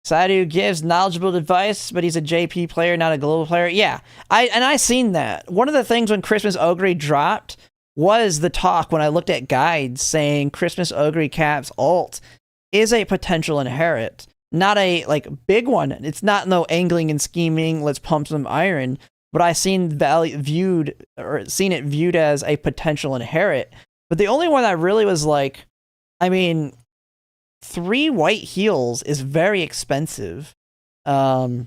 Saidu gives knowledgeable advice, but he's a JP player, not a global player. Yeah, I seen that. One of the things when Christmas Ogre dropped was the talk when I looked at guides saying Christmas Ogre Cap's ult is a potential inherit. Not a like big one. It's not no angling and scheming, let's pump some iron, but I seen it viewed as a potential inherit. But the only one that really was like, I mean, 3 white heals is very expensive. And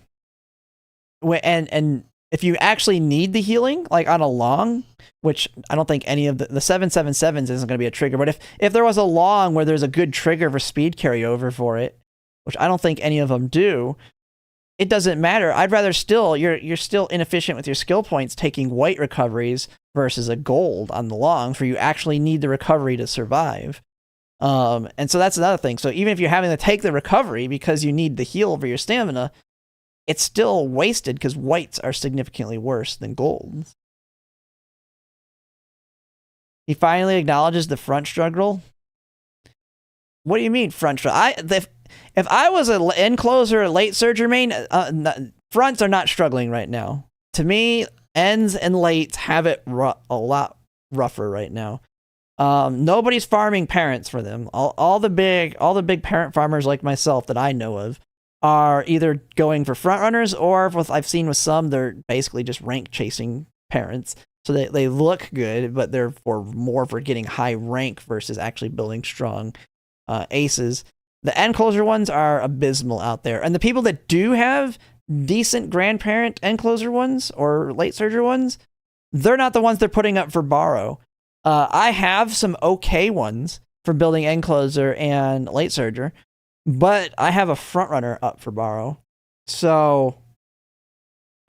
if you actually need the healing, like on a long, which I don't think any of the 777s isn't going to be a trigger, but if there was a long where there's a good trigger for speed carryover for it, which I don't think any of them do, it doesn't matter. I'd rather still, you're still inefficient with your skill points taking white recoveries versus a gold on the long, for you actually need the recovery to survive. And so that's another thing. So even if you're having to take the recovery because you need the heal for your stamina, it's still wasted because whites are significantly worse than golds. He finally acknowledges the front struggle. What do you mean front struggle? If I was an end closer, a late surger main, fronts are not struggling right now. To me, ends and lates have it a lot rougher right now. Nobody's farming parents for them. All the big parent farmers like myself that I know of are either going for front runners, or what I've seen with some, they're basically just rank chasing parents. So they look good, but they're more for getting high rank versus actually building strong aces. The end closer ones are abysmal out there. And the people that do have decent grandparent end closer ones or late surger ones, they're not the ones they're putting up for borrow. I have some okay ones for building end closer and late surger, but I have a front runner up for borrow. So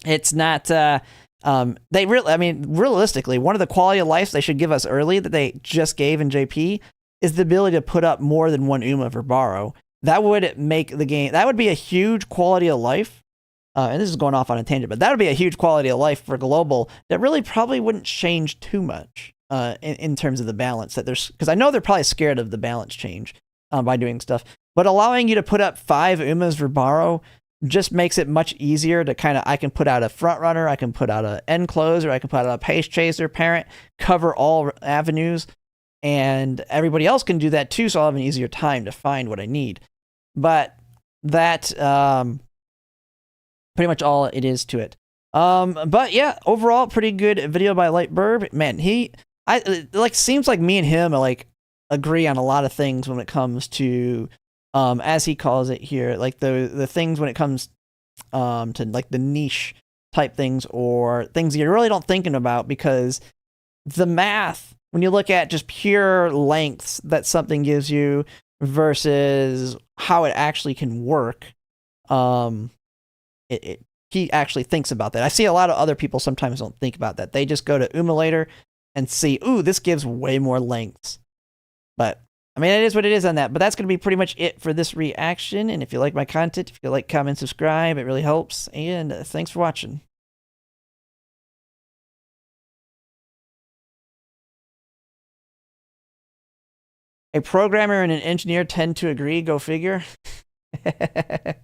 it's not realistically, one of the quality of life they should give us early that they just gave in JP is the ability to put up more than 1 Uma for borrow. That would make the game, that would be a huge quality of life. And this is going off on a tangent, but that would be a huge quality of life for global that really probably wouldn't change too much in terms of the balance that there's, because I know they're probably scared of the balance change by doing stuff, but allowing you to put up 5 Umas for borrow just makes it much easier to kind of, I can put out a front runner, I can put out an end closer, I can put out a pace chaser parent, cover all avenues, and everybody else can do that too, so I'll have an easier time to find what I need. But that pretty much all it is to it. But yeah, overall, pretty good video by Light Burb. Man, seems like me and him are like agree on a lot of things when it comes to as he calls it here, like the things when it comes to like the niche type things or things you really don't thinking about, because the math, when you look at just pure lengths that something gives you versus how it actually can work, he actually thinks about that. I see a lot of other people sometimes don't think about that. They just go to Umulator and see, ooh, this gives way more lengths. But I mean, it is what it is on that. But that's going to be pretty much it for this reaction. And if you like my content, if you like, comment, subscribe, it really helps. And thanks for watching. A programmer and an engineer tend to agree. Go figure. Hey,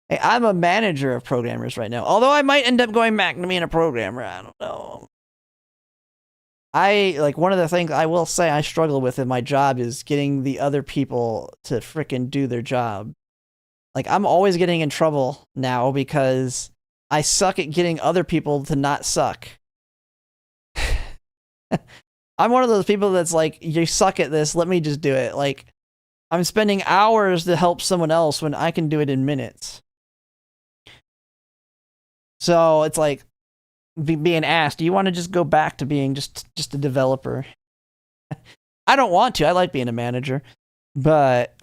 I'm a manager of programmers right now. Although I might end up going back to being a programmer. I don't know. One of the things I will say I struggle with in my job is getting the other people to frickin' do their job. Like, I'm always getting in trouble now because I suck at getting other people to not suck. I'm one of those people that's like, you suck at this, let me just do it. Like, I'm spending hours to help someone else when I can do it in minutes. So it's like being asked, do you want to just go back to being just a developer? I don't want to. I like being a manager. But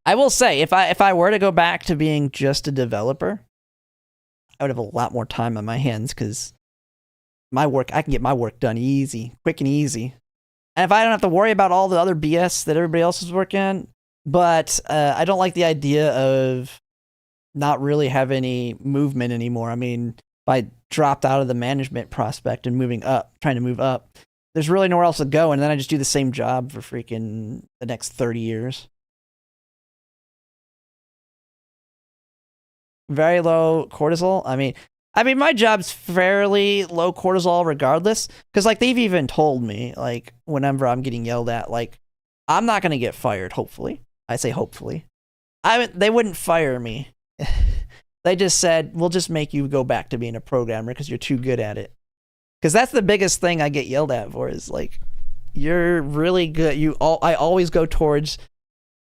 I will say, if I were to go back to being just a developer, I would have a lot more time on my hands, because I can get my work done easy, quick and easy. And if I don't have to worry about all the other BS that everybody else is working on, but I don't like the idea of not really have any movement anymore. I mean, if I dropped out of the management prospect and trying to move up, there's really nowhere else to go, and then I just do the same job for freaking the next 30 years. Very low cortisol. I mean, my job's fairly low cortisol regardless, because like they've even told me, like whenever I'm getting yelled at, like I'm not gonna get fired. Hopefully, I say hopefully. They wouldn't fire me. They just said we'll just make you go back to being a programmer because you're too good at it. Because that's the biggest thing I get yelled at for is like, you're really good. I always go towards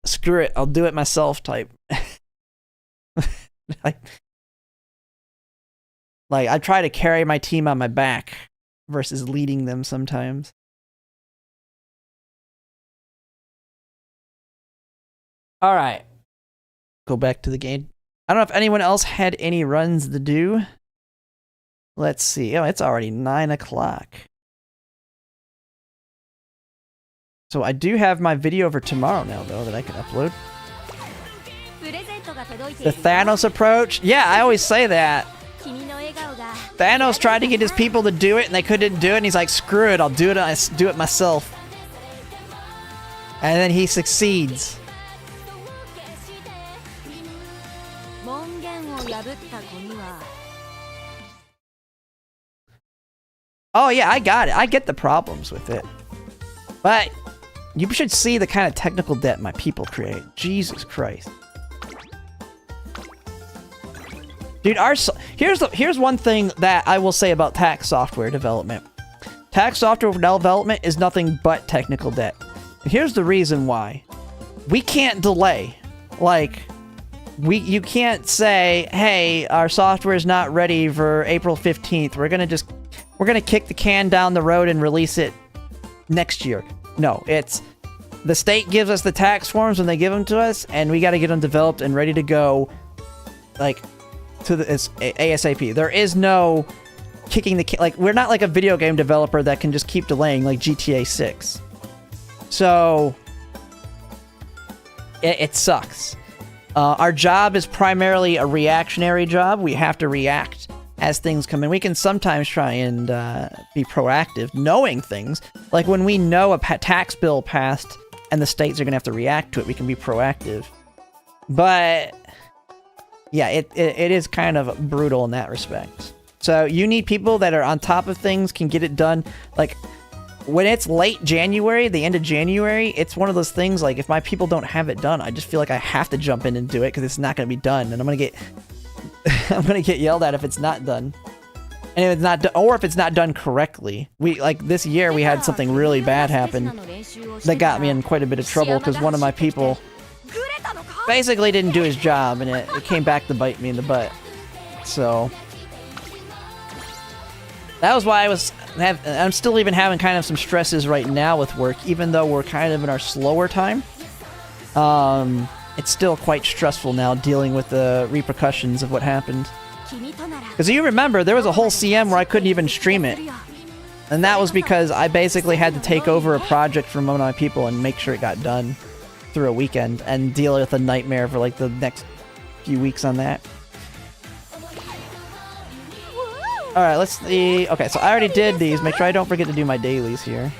screw it, I'll do it myself type. Like I try to carry my team on my back versus leading them sometimes. All right. Go back to the game. I don't know if anyone else had any runs to do. Let's see. Oh, it's already 9 o'clock. So I do have my video for tomorrow now, though, that I can upload. The Thanos approach? Yeah, I always say that. Thanos tried to get his people to do it, and they couldn't do it, and he's like, screw it, I'll do it myself. And then he succeeds. Oh yeah, I got it. I get the problems with it. But you should see the kind of technical debt my people create. Jesus Christ. Dude, here's one thing that I will say about tax software development. Tax software development is nothing but technical debt. And here's the reason why. We can't delay. Like, you can't say, hey, our software is not ready for April 15th. We're gonna kick the can down the road and release it next year. No, it's the state gives us the tax forms when they give them to us, and we got to get them developed and ready to go, like, to the ASAP. There is no kicking the can. Like, we're not like a video game developer that can just keep delaying like GTA 6. So it sucks. Our job is primarily a reactionary job. We have to react as things come in. We can sometimes try and be proactive, knowing things. Like when we know a tax bill passed and the states are going to have to react to it, we can be proactive. But yeah, it is kind of brutal in that respect. So you need people that are on top of things, can get it done. Like when it's late January, the end of January, it's one of those things like if my people don't have it done, I just feel like I have to jump in and do it because it's not going to be done. And I'm going to get yelled at if it's not done. And if it's not or if it's not done correctly. Like this year we had something really bad happen that got me in quite a bit of trouble because one of my people basically didn't do his job and it came back to bite me in the butt. So that was why I'm still even having kind of some stresses right now with work, even though we're kind of in our slower time. It's still quite stressful now dealing with the repercussions of what happened. Because you remember, there was a whole CM where I couldn't even stream it. And that was because I basically had to take over a project from one of my people and make sure it got done through a weekend and deal with a nightmare for like the next few weeks on that. Alright, let's see. Okay, so I already did these. Make sure I don't forget to do my dailies here.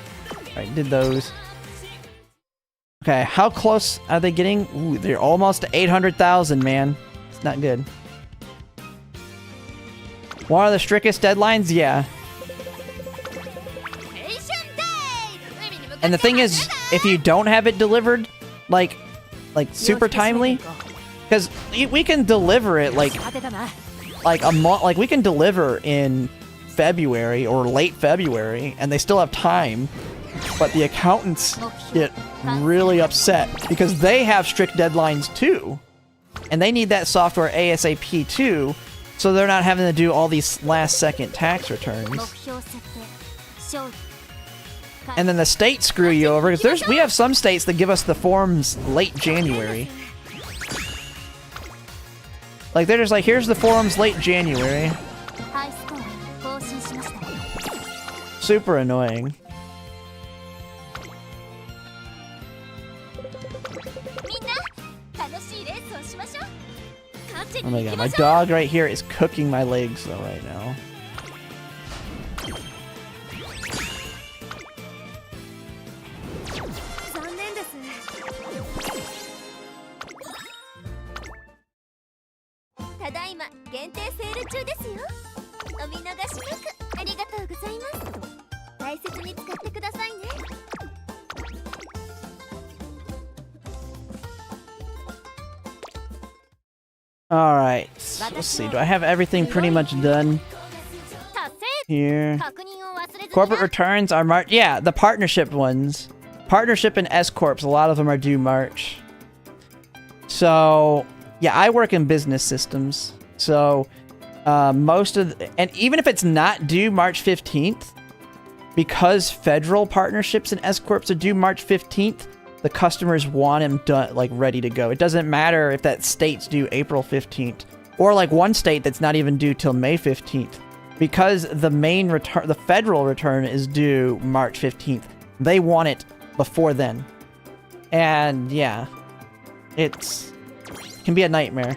Alright, did those. Okay, how close are they getting? Ooh, they're almost to 800,000, man. It's not good. One of the strictest deadlines? Yeah. And the thing is, if you don't have it delivered, like super timely, because we can deliver it like a month, like we can deliver in February or late February, and they still have time. But the accountants get really upset because they have strict deadlines too, and they need that software ASAP too, so they're not having to do all these last-second tax returns. And then the states screw you over because we have some states that give us the forms late January. Like they're just like, here's the forms late January. Super annoying. Oh my god, my dog right here is cooking my legs though right now. 様限定セール中ですよ。お見逃しなく。ありがとうございます。大切に使ってくださいね。All right. Let's see. Do I have everything pretty much done 達成。 here? 確認を忘れずにな。 Corporate returns are March. Yeah, the partnership ones. Partnership and S corps. A lot of them are due March. So yeah, I work in business systems. So most of and even if it's not due March 15th, because federal partnerships and S corps are due March 15th, the customers want them done, like ready to go. It doesn't matter if that state's due April 15th or like one state that's not even due till May 15th, because the main return, the federal return, is due March 15th. They want it before then, and yeah, it can be a nightmare,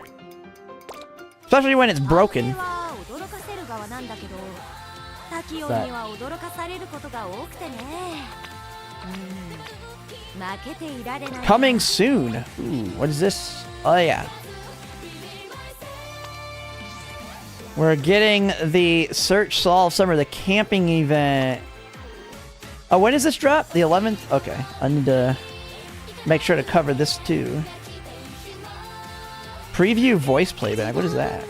especially when it's broken. は驚かせる側なんだけど、タキオには驚かされることが多くてね。負けていられない。 Coming soon. Ooh, what is this? Oh yeah. We're getting the Search Solve Summer, the camping event. Oh, when does this drop? The 11th? Okay. I need to make sure to cover this too. Preview voice playback. What is that?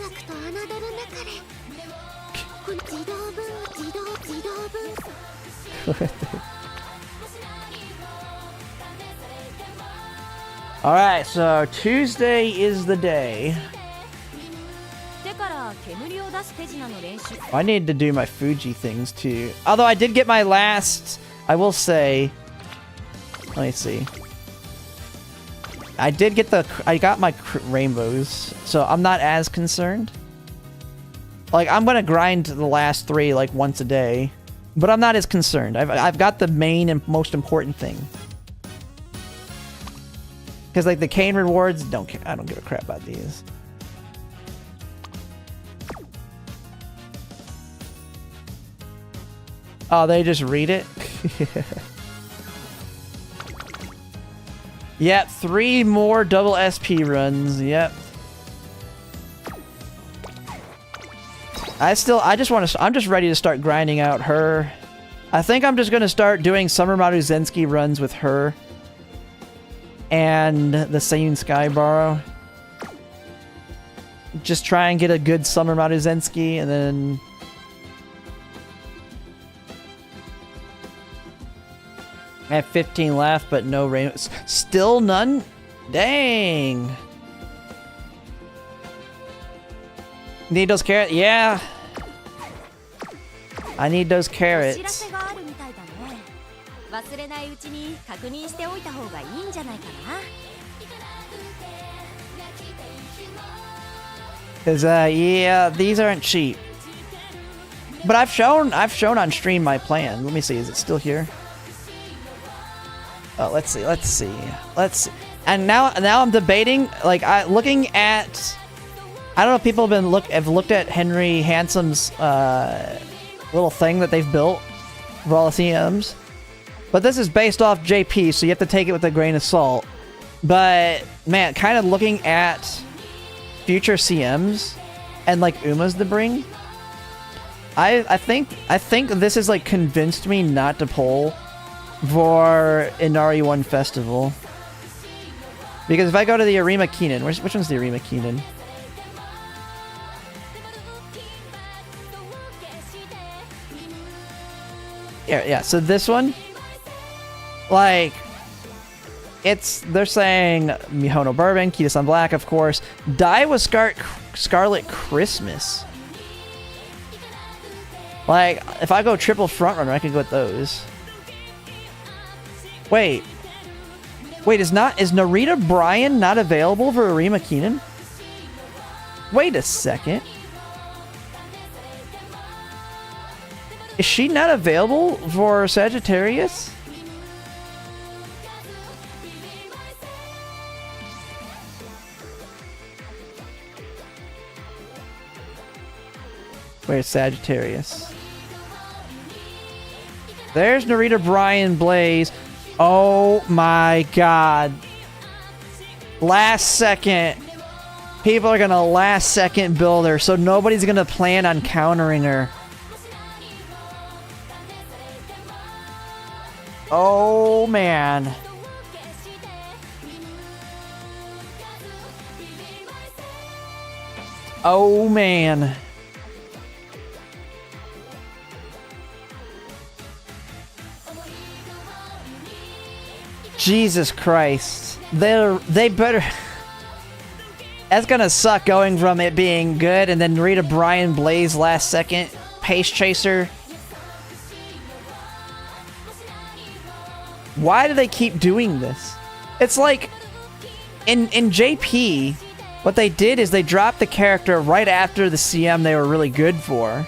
Alright, so Tuesday is the day. I need to do my Fuji things too. Although I did get my last, I will say, let me see. I got my rainbows, so I'm not as concerned. Like, I'm gonna grind the last 3 like once a day, but I'm not as concerned. I've got the main and most important thing. Because like the cane rewards, I don't give a crap about these. Oh, they just read it? Yep, 3 more double SP runs. Yep. I'm just ready to start grinding out her. I think I'm just gonna start doing Summer Maruzensky runs with her and the Seiyun Skybaro. Just try and get a good Summer Maruzensky, and then I have 15 left, but no rain. Still none? Dang. Need those carrots? Yeah. I need those carrots. Cause yeah, these aren't cheap. But I've shown on stream my plan. Let me see, is it still here? Oh, let's see. And now I'm debating, like, looking at, I don't know if people have looked at Henry Handsome's little thing that they've built for all the CMs. But this is based off JP, so you have to take it with a grain of salt. But man, kind of looking at future CMs and like Uma's to bring, I think this has like convinced me not to pull for Inari 1 Festival. Because if I go to the Arima Keenan, which one's the Arima Keenan? Yeah, so this one, like, they're saying Mihono Bourbon, Kita-san Black, of course. Daiwa Scarlet Christmas. Like, if I go triple frontrunner, I can go with those. Wait, is Narita Bryan not available for Arima Keenan? Wait a second. Is she not available for Sagittarius? Where's Sagittarius? There's Narita Bryan Blaze. Oh my god. Last second. People are gonna last second build her, so nobody's gonna plan on countering her. Oh man. Oh man. Jesus Christ. They better... That's gonna suck going from it being good and then Rita Brian Blaze last second pace chaser. Why do they keep doing this? It's like in JP, what they did is they dropped the character right after the CM they were really good for.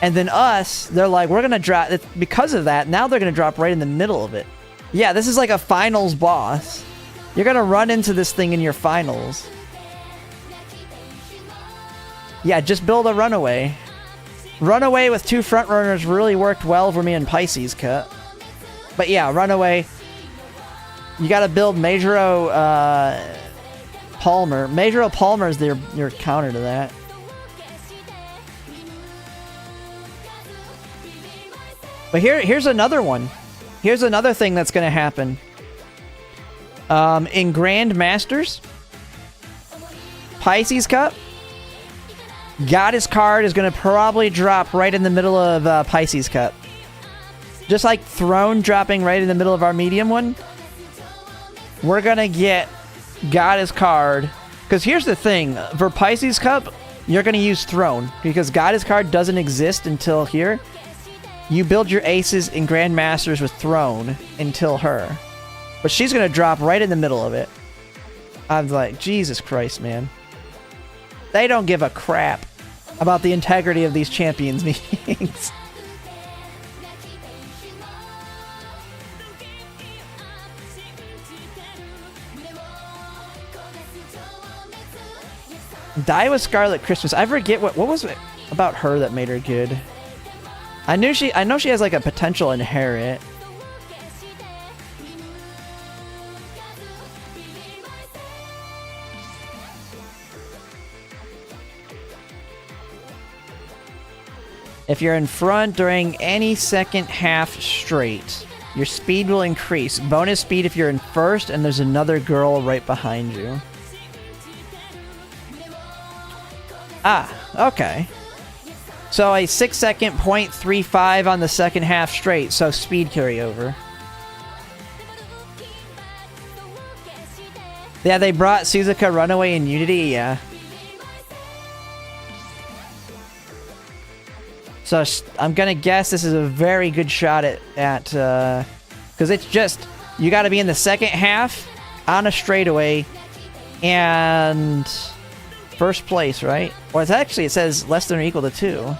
And then us, they're like, we're gonna drop it because of that. Now they're gonna drop right in the middle of it. Yeah, this is like a finals boss. You're gonna run into this thing in your finals. Yeah, just build a runaway. Runaway with 2 front runners really worked well for me in Pisces cut. But yeah, runaway. You gotta build Majoro Palmer. Majoro Palmer is your counter to that. But here's another one. Here's another thing that's gonna happen. In Grand Masters, Pisces Cup, Goddess card is gonna probably drop right in the middle of Pisces Cup. Just like Throne dropping right in the middle of our medium one, we're gonna get Goddess card. Because here's the thing, for Pisces Cup, you're gonna use Throne. Because Goddess card doesn't exist until here. You build your aces in Grandmasters with Throne until her. But she's gonna drop right in the middle of it. I'm like, Jesus Christ, man. They don't give a crap about the integrity of these champions meetings. Daiwa Scarlet Christmas. I forget what was it about her that made her good. I know she has like a potential inherit. If you're in front during any second half straight, your speed will increase. Bonus speed if you're in first and there's another girl right behind you. Ah, okay. So a 6-second 0.35 on the second half straight, so speed carryover. Yeah, they brought Suzuka Runaway in Unity, yeah. So I'm gonna guess this is a very good shot at because it's just, you gotta be in the second half on a straightaway and first place, right? Or it's actually, it says less than or equal to 2.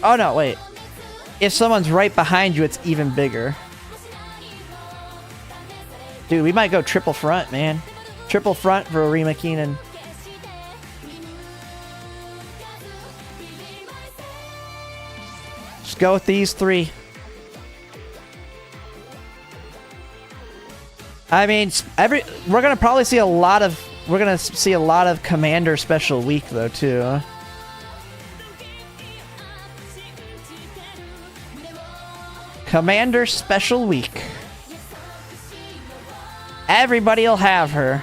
Oh no, wait. If someone's right behind you, it's even bigger. Dude, we might go triple front, man. Triple front for Arima Keenan. Just go with these 3. I mean, we're gonna probably see a lot of Commander Special Week though too. Commander Special Week. Everybody'll have her.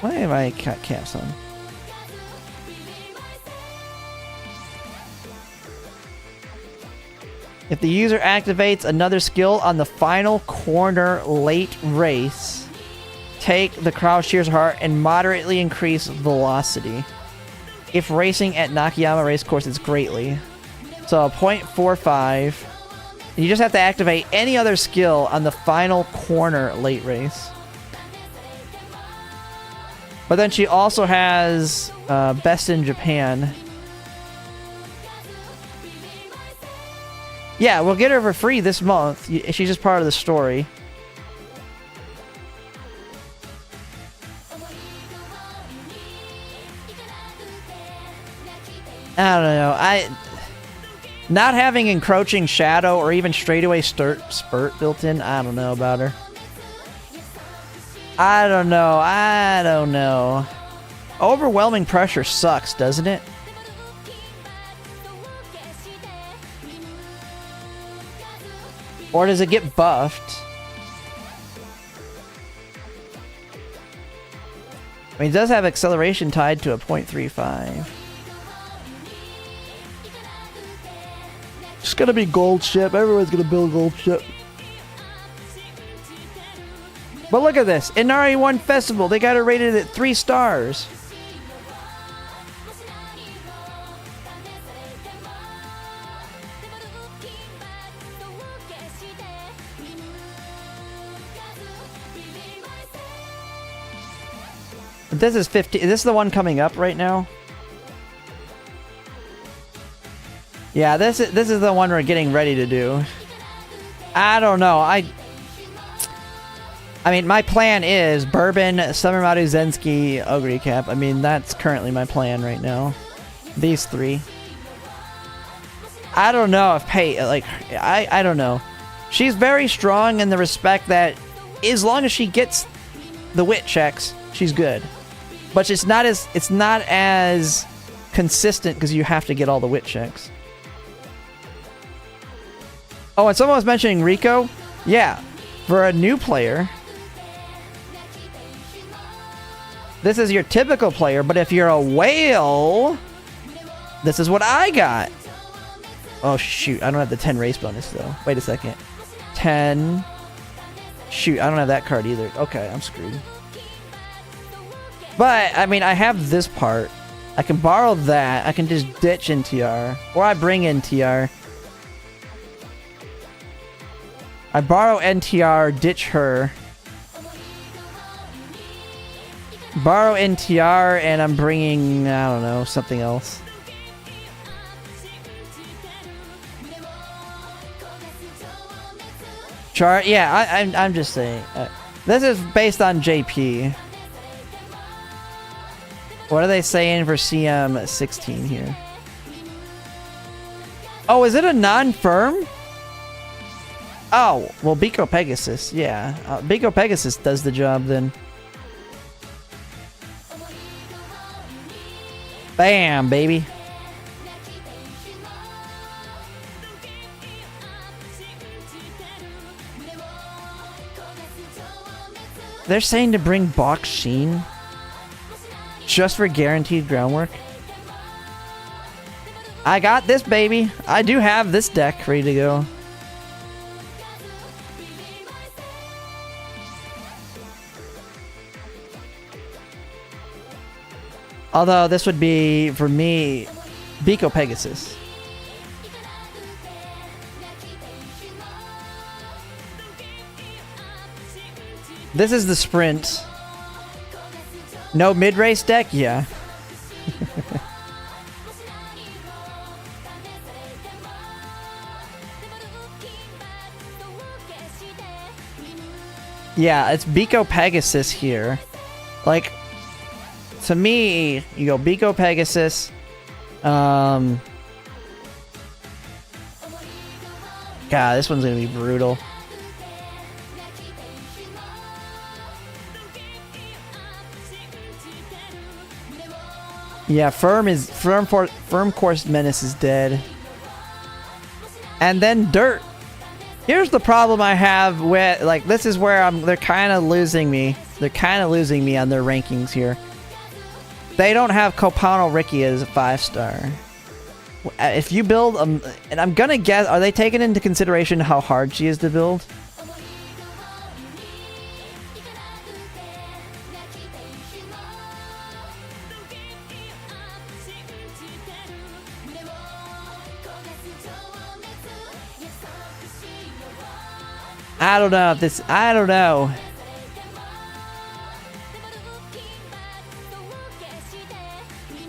Why have I cut caps on? If the user activates another skill on the final corner late race, take the Crowd Shear's Heart and moderately increase velocity. If racing at Nakayama Racecourse, it's greatly. So 0.45. You just have to activate any other skill on the final corner late race. But then she also has Best in Japan. Yeah, we'll get her for free this month. She's just part of the story. I don't know. Not having encroaching shadow or even straightaway spurt built in, I don't know about her. I don't know. I don't know. Overwhelming pressure sucks, doesn't it? Or does it get buffed? I mean, it does have acceleration tied to a 0.35. It's gonna be gold ship. Everyone's gonna build gold ship. But look at this. Inari 1 Festival. They got it rated at 3 stars. This is 50. Is this the one coming up right now? Yeah, this is the one we're getting ready to do. I don't know. I mean, my plan is Bourbon, Summer Maru Zensky, Ogre Cap. I mean, that's currently my plan right now. These 3. I don't know if I don't know. She's very strong in the respect that as long as she gets the wit checks, she's good. But it's not as consistent because you have to get all the wit checks. Oh, and someone was mentioning Rico. Yeah, for a new player, this is your typical player, but if you're a whale, this is what I got. Oh, shoot. I don't have the 10 race bonus, though. Wait a second. 10. Shoot, I don't have that card either. Okay, I'm screwed. But, I mean, I have this part. I can borrow that. I can just ditch NTR. Or I bring NTR. I borrow NTR, ditch her. Borrow NTR, and I'm bringing, I don't know, something else. Chart? Yeah, I'm just saying. This is based on JP. What are they saying for CM16 here? Oh, is it a non-firm? Oh, well, Biko Pegasus, yeah. Biko Pegasus does the job then. Bam, baby. They're saying to bring Bok Sheen just for guaranteed groundwork. I got this, baby. I do have this deck ready to go. Although this would be, for me, Biko Pegasus. This is the sprint. No mid-race deck? Yeah. Yeah, it's Biko Pegasus here. Like, to me, you go Biko Pegasus. God, this one's gonna be brutal. Yeah, Firm Course Menace is dead. And then Dirt. Here's the problem I have with, like, this is where they're kind of losing me. They're kind of losing me on their rankings here. They don't have Copano Ricky as a 5-star. If you build, and I'm gonna guess, are they taking into consideration how hard she is to build? I don't know if this, I don't know.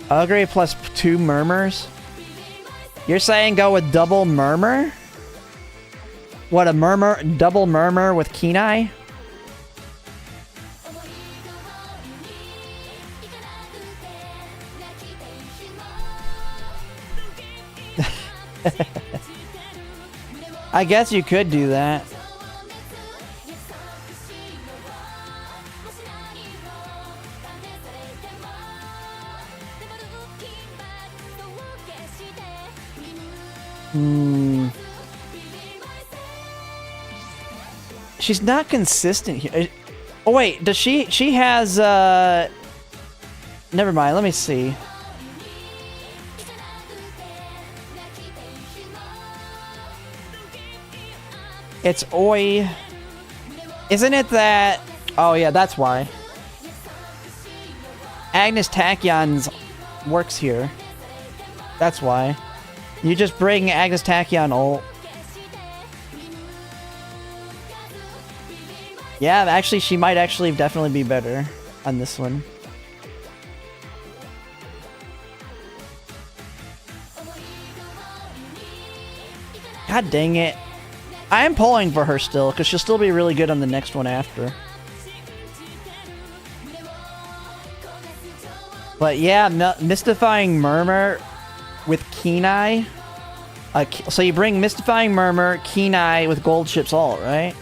Ogre plus 2 Murmurs? You're saying go with double Murmur? What, a Murmur, double Murmur with Kenai? I guess you could do that. She's not consistent here. Oh wait, does she has never mind, let me see. It's Oi. Isn't it that? Oh yeah, that's why. Agnes Tachyon's works here. That's why. You just bring Agnes Tachyon ult. Yeah, actually, she might actually definitely be better on this one. God dang it. I am pulling for her still, because she'll still be really good on the next one after. But yeah, Mystifying Murmur with Kenai. So you bring Mystifying Murmur, Kenai with Gold Ship's ult, right?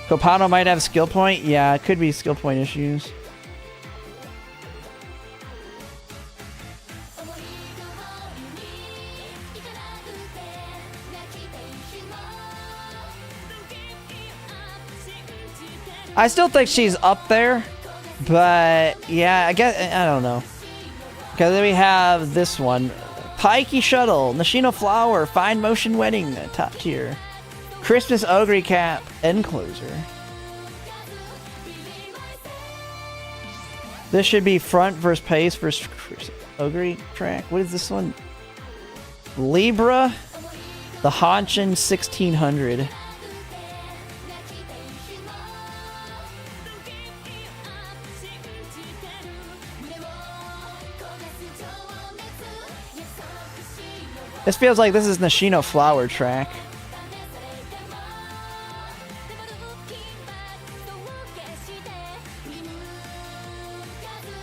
Copano might have skill point. Yeah, it could be skill point issues. I still think she's up there, but yeah, I guess I don't know. Because then we have this one, Pikey Shuttle, Nashino Flower, Fine Motion Wedding, top tier, Christmas Ogre Cap, end closer. This should be front versus pace versus Ogre track. What is this one? Libra, the Hanshin 1600. This feels like this is Nashino Flower track.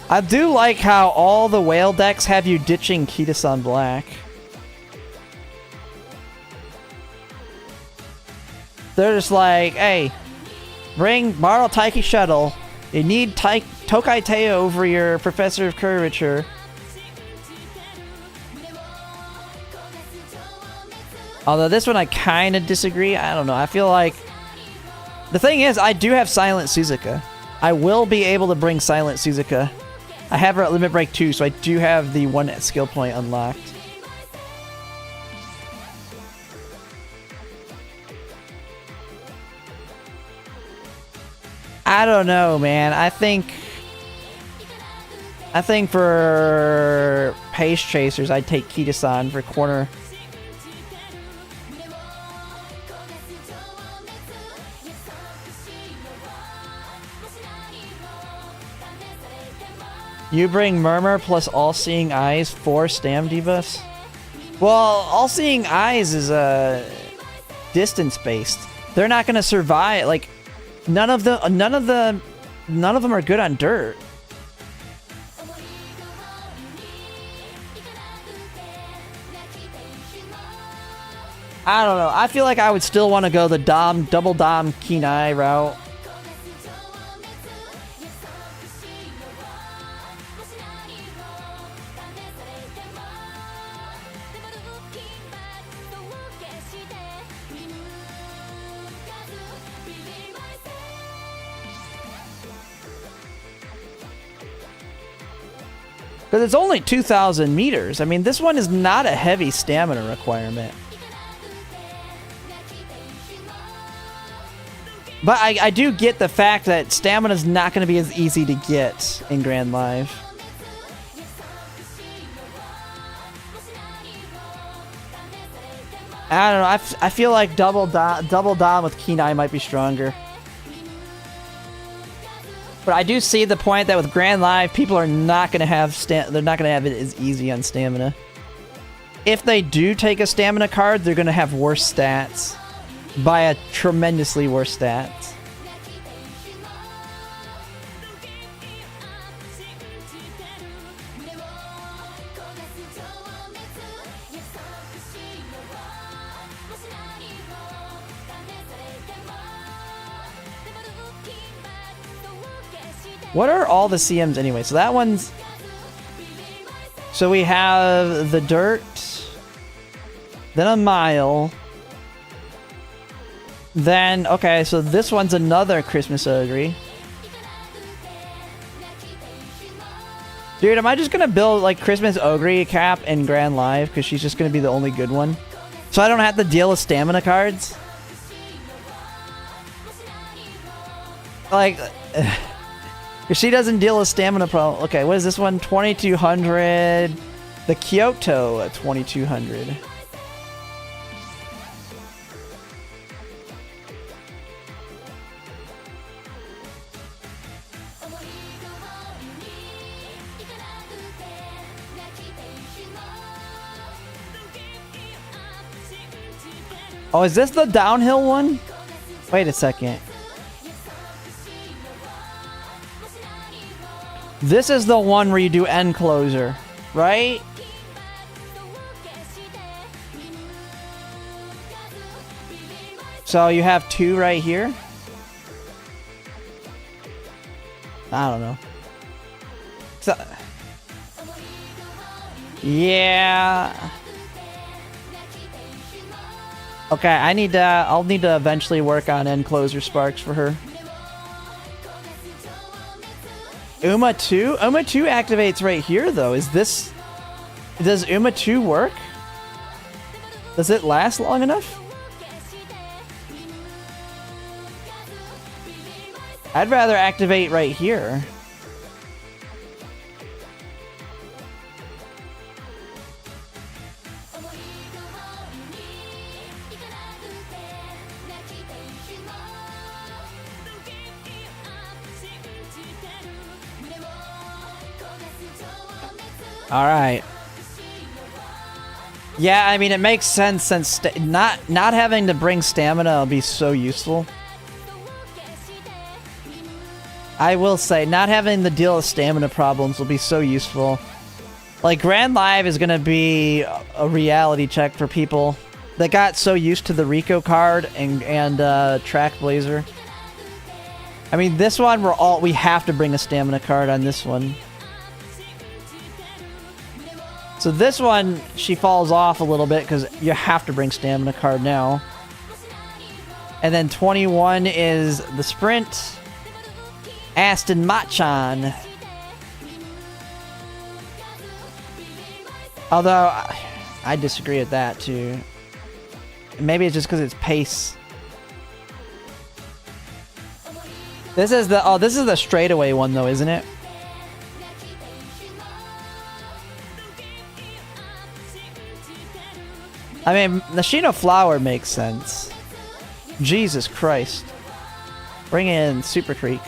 I do like how all the whale decks have you ditching Kitasan Black. They're just like, hey, bring Marl Taiki Shuttle. You need Tokai Teo over your Professor of Curvature. Although this one I kind of disagree. I don't know. I feel like... The thing is, I do have Silent Suzuka. I will be able to bring Silent Suzuka. I have her at Limit Break 2, so I do have the one skill point unlocked. I don't know, man. I think for Pace Chasers, I'd take Kitasan for corner. You bring Murmur plus All-Seeing Eyes for Stam debuffs? Well, All-Seeing Eyes is distance-based. They're not gonna survive. Like, none of them are good on dirt. I don't know. I feel like I would still want to go the double Dom Kenai route. Because it's only 2,000 meters. I mean, this one is not a heavy stamina requirement. But I do get the fact that stamina is not going to be as easy to get in Grand Live. I don't know. I feel like double Dom with Kenai might be stronger. But I do see the point that with Grand Live, people are not going to have they're not going to have it as easy on stamina. If they do take a stamina card, they're going to have worse stats. By a tremendously worse stats. What are all the CMs anyway? So that one's... So we have the dirt, then a mile, then, okay, so this one's another Christmas Ogre. Dude, am I just gonna build like Christmas Ogre cap in Grand Live because she's just gonna be the only good one? So I don't have to deal with stamina cards? Like, if she doesn't deal with stamina problem. Okay, what is this one? 2200. The Kyoto at 2200. Oh, is this the downhill one? Wait a second. This is the one where you do end closer, right? So you have two right here? I don't know. So, yeah. Okay, I'll need to eventually work on end closer sparks for her. Uma 2? Uma 2 activates right here though. Does Uma 2 work? Does it last long enough? I'd rather activate right here. Alright. Yeah, I mean, it makes sense since not having to bring stamina will be so useful. I will say, not having to deal with stamina problems will be so useful. Like, Grand Live is going to be a reality check for people that got so used to the Rico card and Track Blazer. I mean, this one, we have to bring a stamina card on this one. So this one, she falls off a little bit because you have to bring stamina card now. And then 21 is the sprint. Aston Machan. Although, I disagree with that too. Maybe it's just because it's pace. This is the straightaway one though, isn't it? I mean, Nashino Flower makes sense. Jesus Christ. Bring in Super Creek.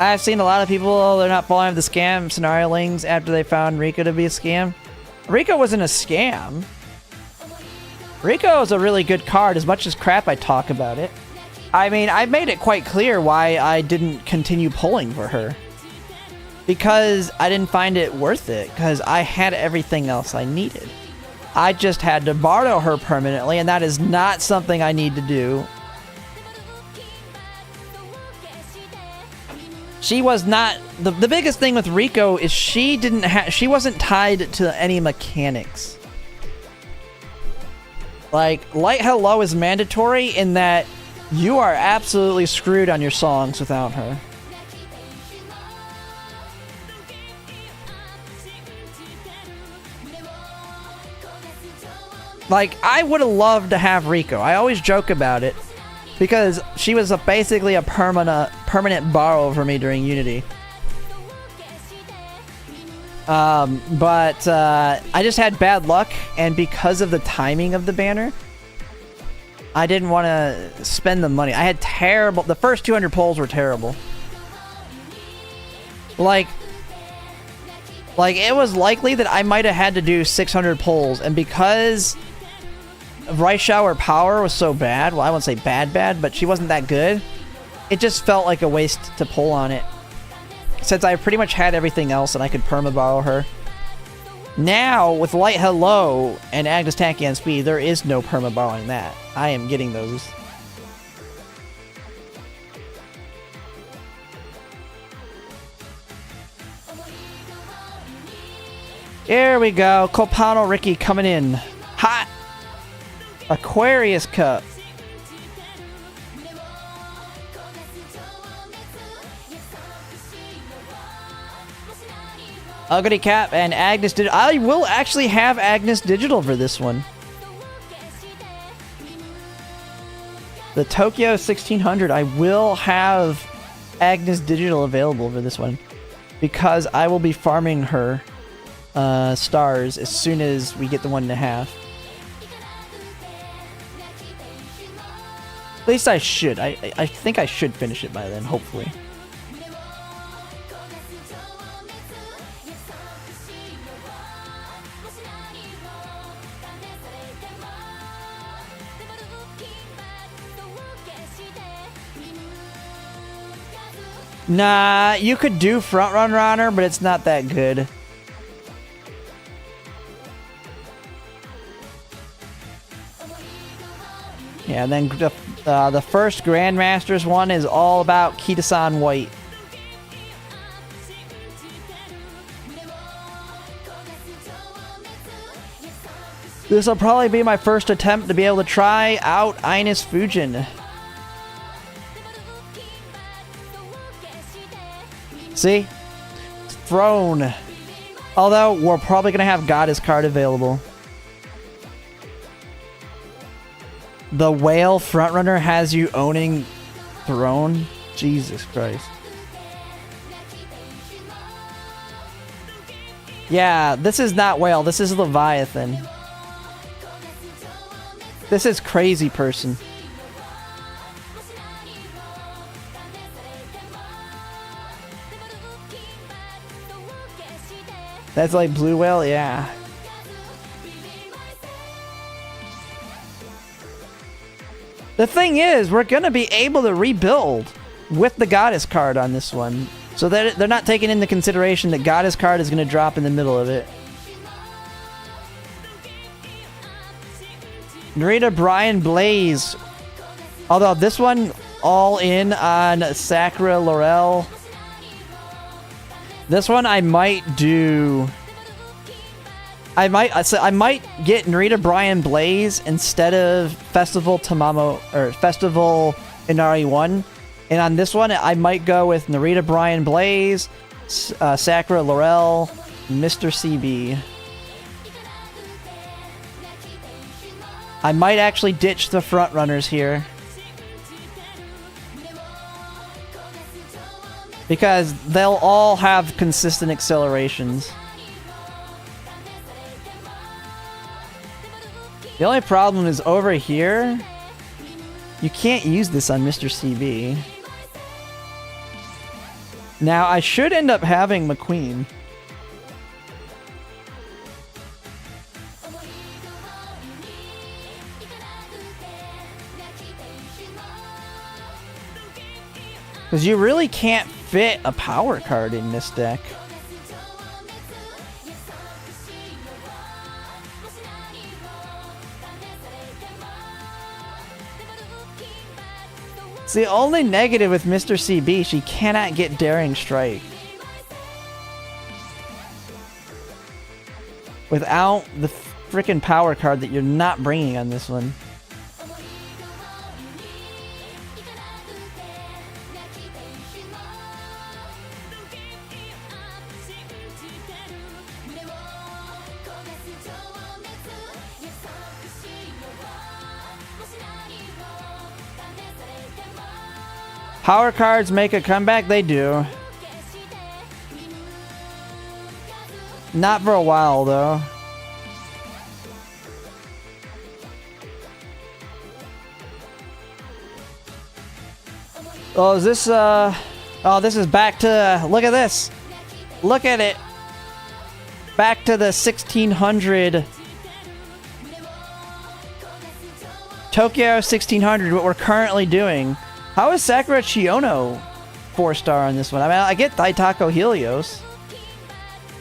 I've seen a lot of people, they're not falling for the scam scenario links after they found Rico to be a scam. Rico wasn't a scam. Rico is a really good card, as much as crap I talk about it. I mean, I made it quite clear why I didn't continue pulling for her. Because I didn't find it worth it, because I had everything else I needed. I just had to borrow her permanently, and that is not something I need to do. She was not... The biggest thing with Rico is she wasn't tied to any mechanics. Like, Light Hello is mandatory in that you are absolutely screwed on your songs without her. Like, I would have loved to have Rico. I always joke about it. Because she was basically a permanent borrow for me during Unity. But I just had bad luck, and because of the timing of the banner, I didn't want to spend the money. I had terrible... The first 200 pulls were terrible. Like, it was likely that I might have had to do 600 pulls, and because Rice Shower Power was so bad, well, I wouldn't say bad, but she wasn't that good, it just felt like a waste to pull on it. Since I pretty much had everything else and I could perma-borrow her. Now, with Light Hello and Agnes Tachyon Speed, there is no perma-borrowing that. I am getting those. Here we go. Copano Ricky coming in. Hot. Aquarius Cup. Ugly Cap and Agnes Digital. I will actually have Agnes Digital for this one. The Tokyo 1600. I will have Agnes Digital available for this one. Because I will be farming her stars as soon as we get the 1.5. At least I should. I think I should finish it by then, hopefully. Nah, you could do front runner on her, but it's not that good. Yeah, and then the first Grandmasters one is all about Kita-san White. This will probably be my first attempt to be able to try out Ines Fujin. See? Throne. Although, we're probably going to have Goddess card available. The Whale Frontrunner has you owning Throne? Jesus Christ. Yeah, this is not Whale. This is Leviathan. This is Crazy Person. That's like Blue Whale? Yeah. The thing is, we're going to be able to rebuild with the Goddess card on this one. So that they're not taking into consideration that Goddess card is going to drop in the middle of it. Narita Brian Blaze. Although this one, all in on Sakura Laurel. This one I might do... I might get Narita Brian Blaze instead of Festival Tamamo or Festival Inari 1. And on this one, I might go with Narita Brian Blaze, Sakura Laurel, Mr. CB. I might actually ditch the front runners here. Because they'll all have consistent accelerations. The only problem is over here, you can't use this on Mr. CB. Now, I should end up having McQueen. Because you really can't fit a power card in this deck. It's the only negative with Mr. CB, she cannot get Daring Strike. Without the frickin' power card that you're not bringing on this one. Power cards make a comeback? They do. Not for a while, though. Oh, is this, oh, this is back to, look at this. Look at it. Back to the 1600. Tokyo 1600, what we're currently doing. How is Sakura Chiono 4-star on this one? I mean, I get Daitako Helios.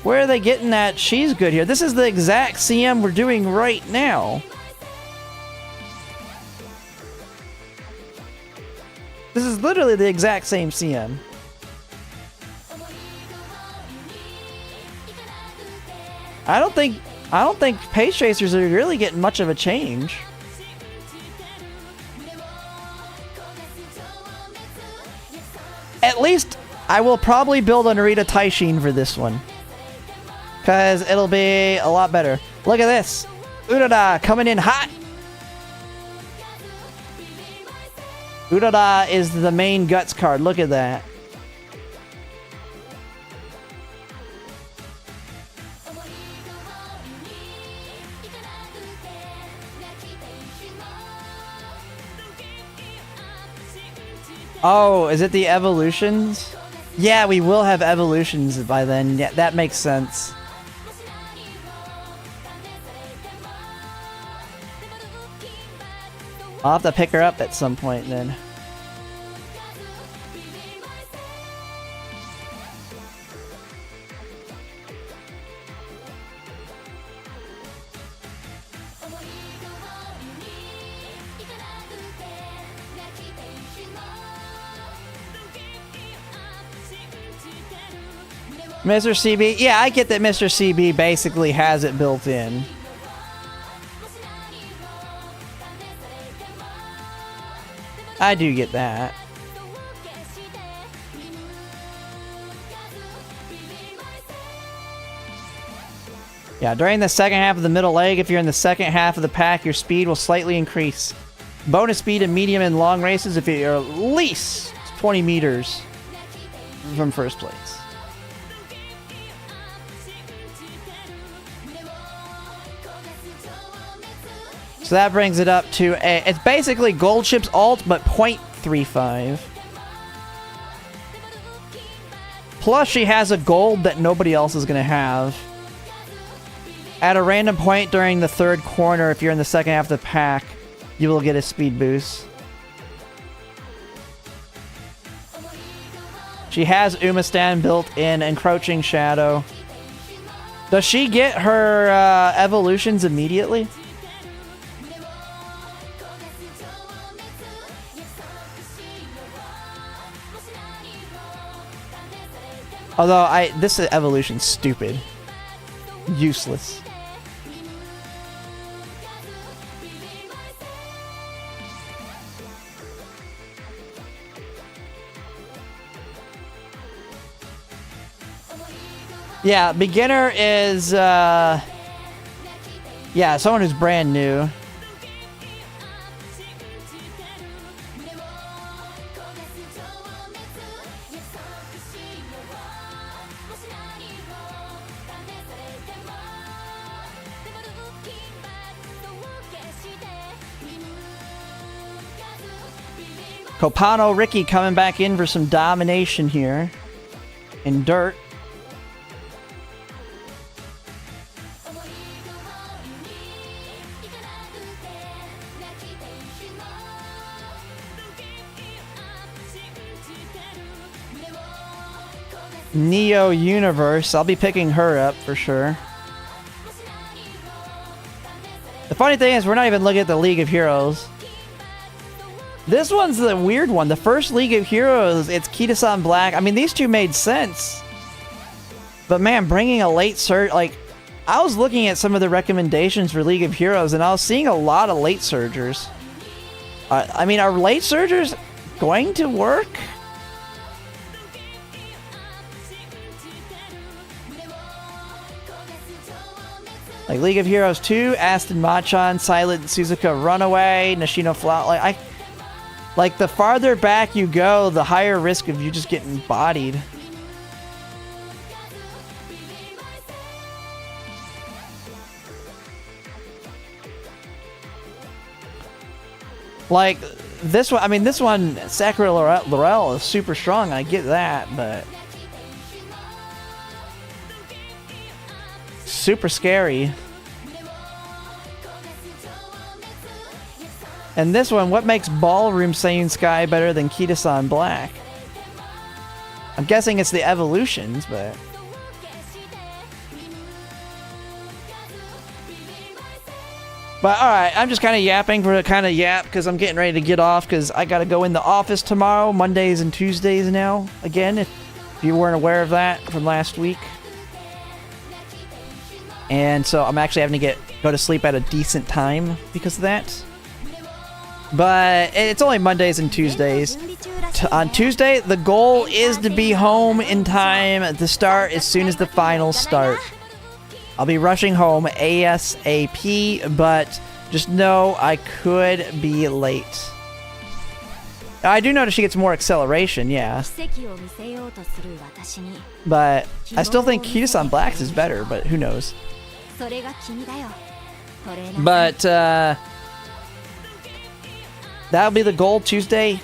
Where are they getting that she's good here? This is the exact CM we're doing right now. This is literally the exact same CM. I don't think Pace Chasers are really getting much of a change. At least I will probably build a Narita Taishin for this one. Because it'll be a lot better. Look at this. Urara coming in hot. Urara is the main Guts card. Look at that. Oh, is it the evolutions? Yeah, we will have evolutions by then. Yeah, that makes sense. I'll have to pick her up at some point then. Mr. CB? Yeah, I get that Mr. CB basically has it built in. I do get that. Yeah, during the second half of the middle leg, if you're in the second half of the pack, your speed will slightly increase. Bonus speed in medium and long races if you're at least 20 meters from first place. So that brings it up to it's basically Gold Ship's alt, but 0.35. Plus, she has a gold that nobody else is going to have. At a random point during the third corner, if you're in the second half of the pack, you will get a speed boost. She has Umastan built in, Encroaching Shadow. Does she get her evolutions immediately? Although this evolution's stupid. Useless. Yeah, beginner is yeah, someone who's brand new. Copano Ricky coming back in for some domination here in dirt. Neo Universe, I'll be picking her up for sure. The funny thing is, we're not even looking at the League of Heroes. This one's the weird one. The first League of Heroes, it's Kita-san Black. I mean, these two made sense. But man, bringing a late surge, like, I was looking at some of the recommendations for League of Heroes, and I was seeing a lot of late surgers. I mean, are late surgers going to work? Like League of Heroes 2, Aston Machan, Silent Suzuka Runaway, Nishino Flout. Like, the farther back you go, the higher risk of you just getting bodied. Like, this one, I mean, this one, Sakura Laurel is super strong, I get that, but... super scary. And this one, what makes Ballroom Saiyan Sky better than Kita-san Black? I'm guessing it's the evolutions, but... But alright, I'm just kind of yapping for a kind of yap because I'm getting ready to get off because I gotta go in the office tomorrow, Mondays and Tuesdays now. Again, if you weren't aware of that from last week. And so I'm actually having to go to sleep at a decent time because of that. But it's only Mondays and Tuesdays. On Tuesday, the goal is to be home in time to start as soon as the finals start. I'll be rushing home ASAP, but just know I could be late. I do notice she gets more acceleration, yeah. But I still think Kitasan Blacks is better, but who knows. But that'll be the goal Tuesday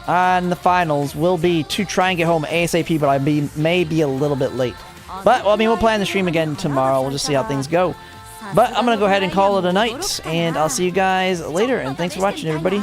on the finals, will be to try and get home ASAP, but I may be a little bit late. But, well, I mean, we'll plan the stream again tomorrow. We'll just see how things go. But I'm going to go ahead and call it a night, and I'll see you guys later, and thanks for watching, everybody.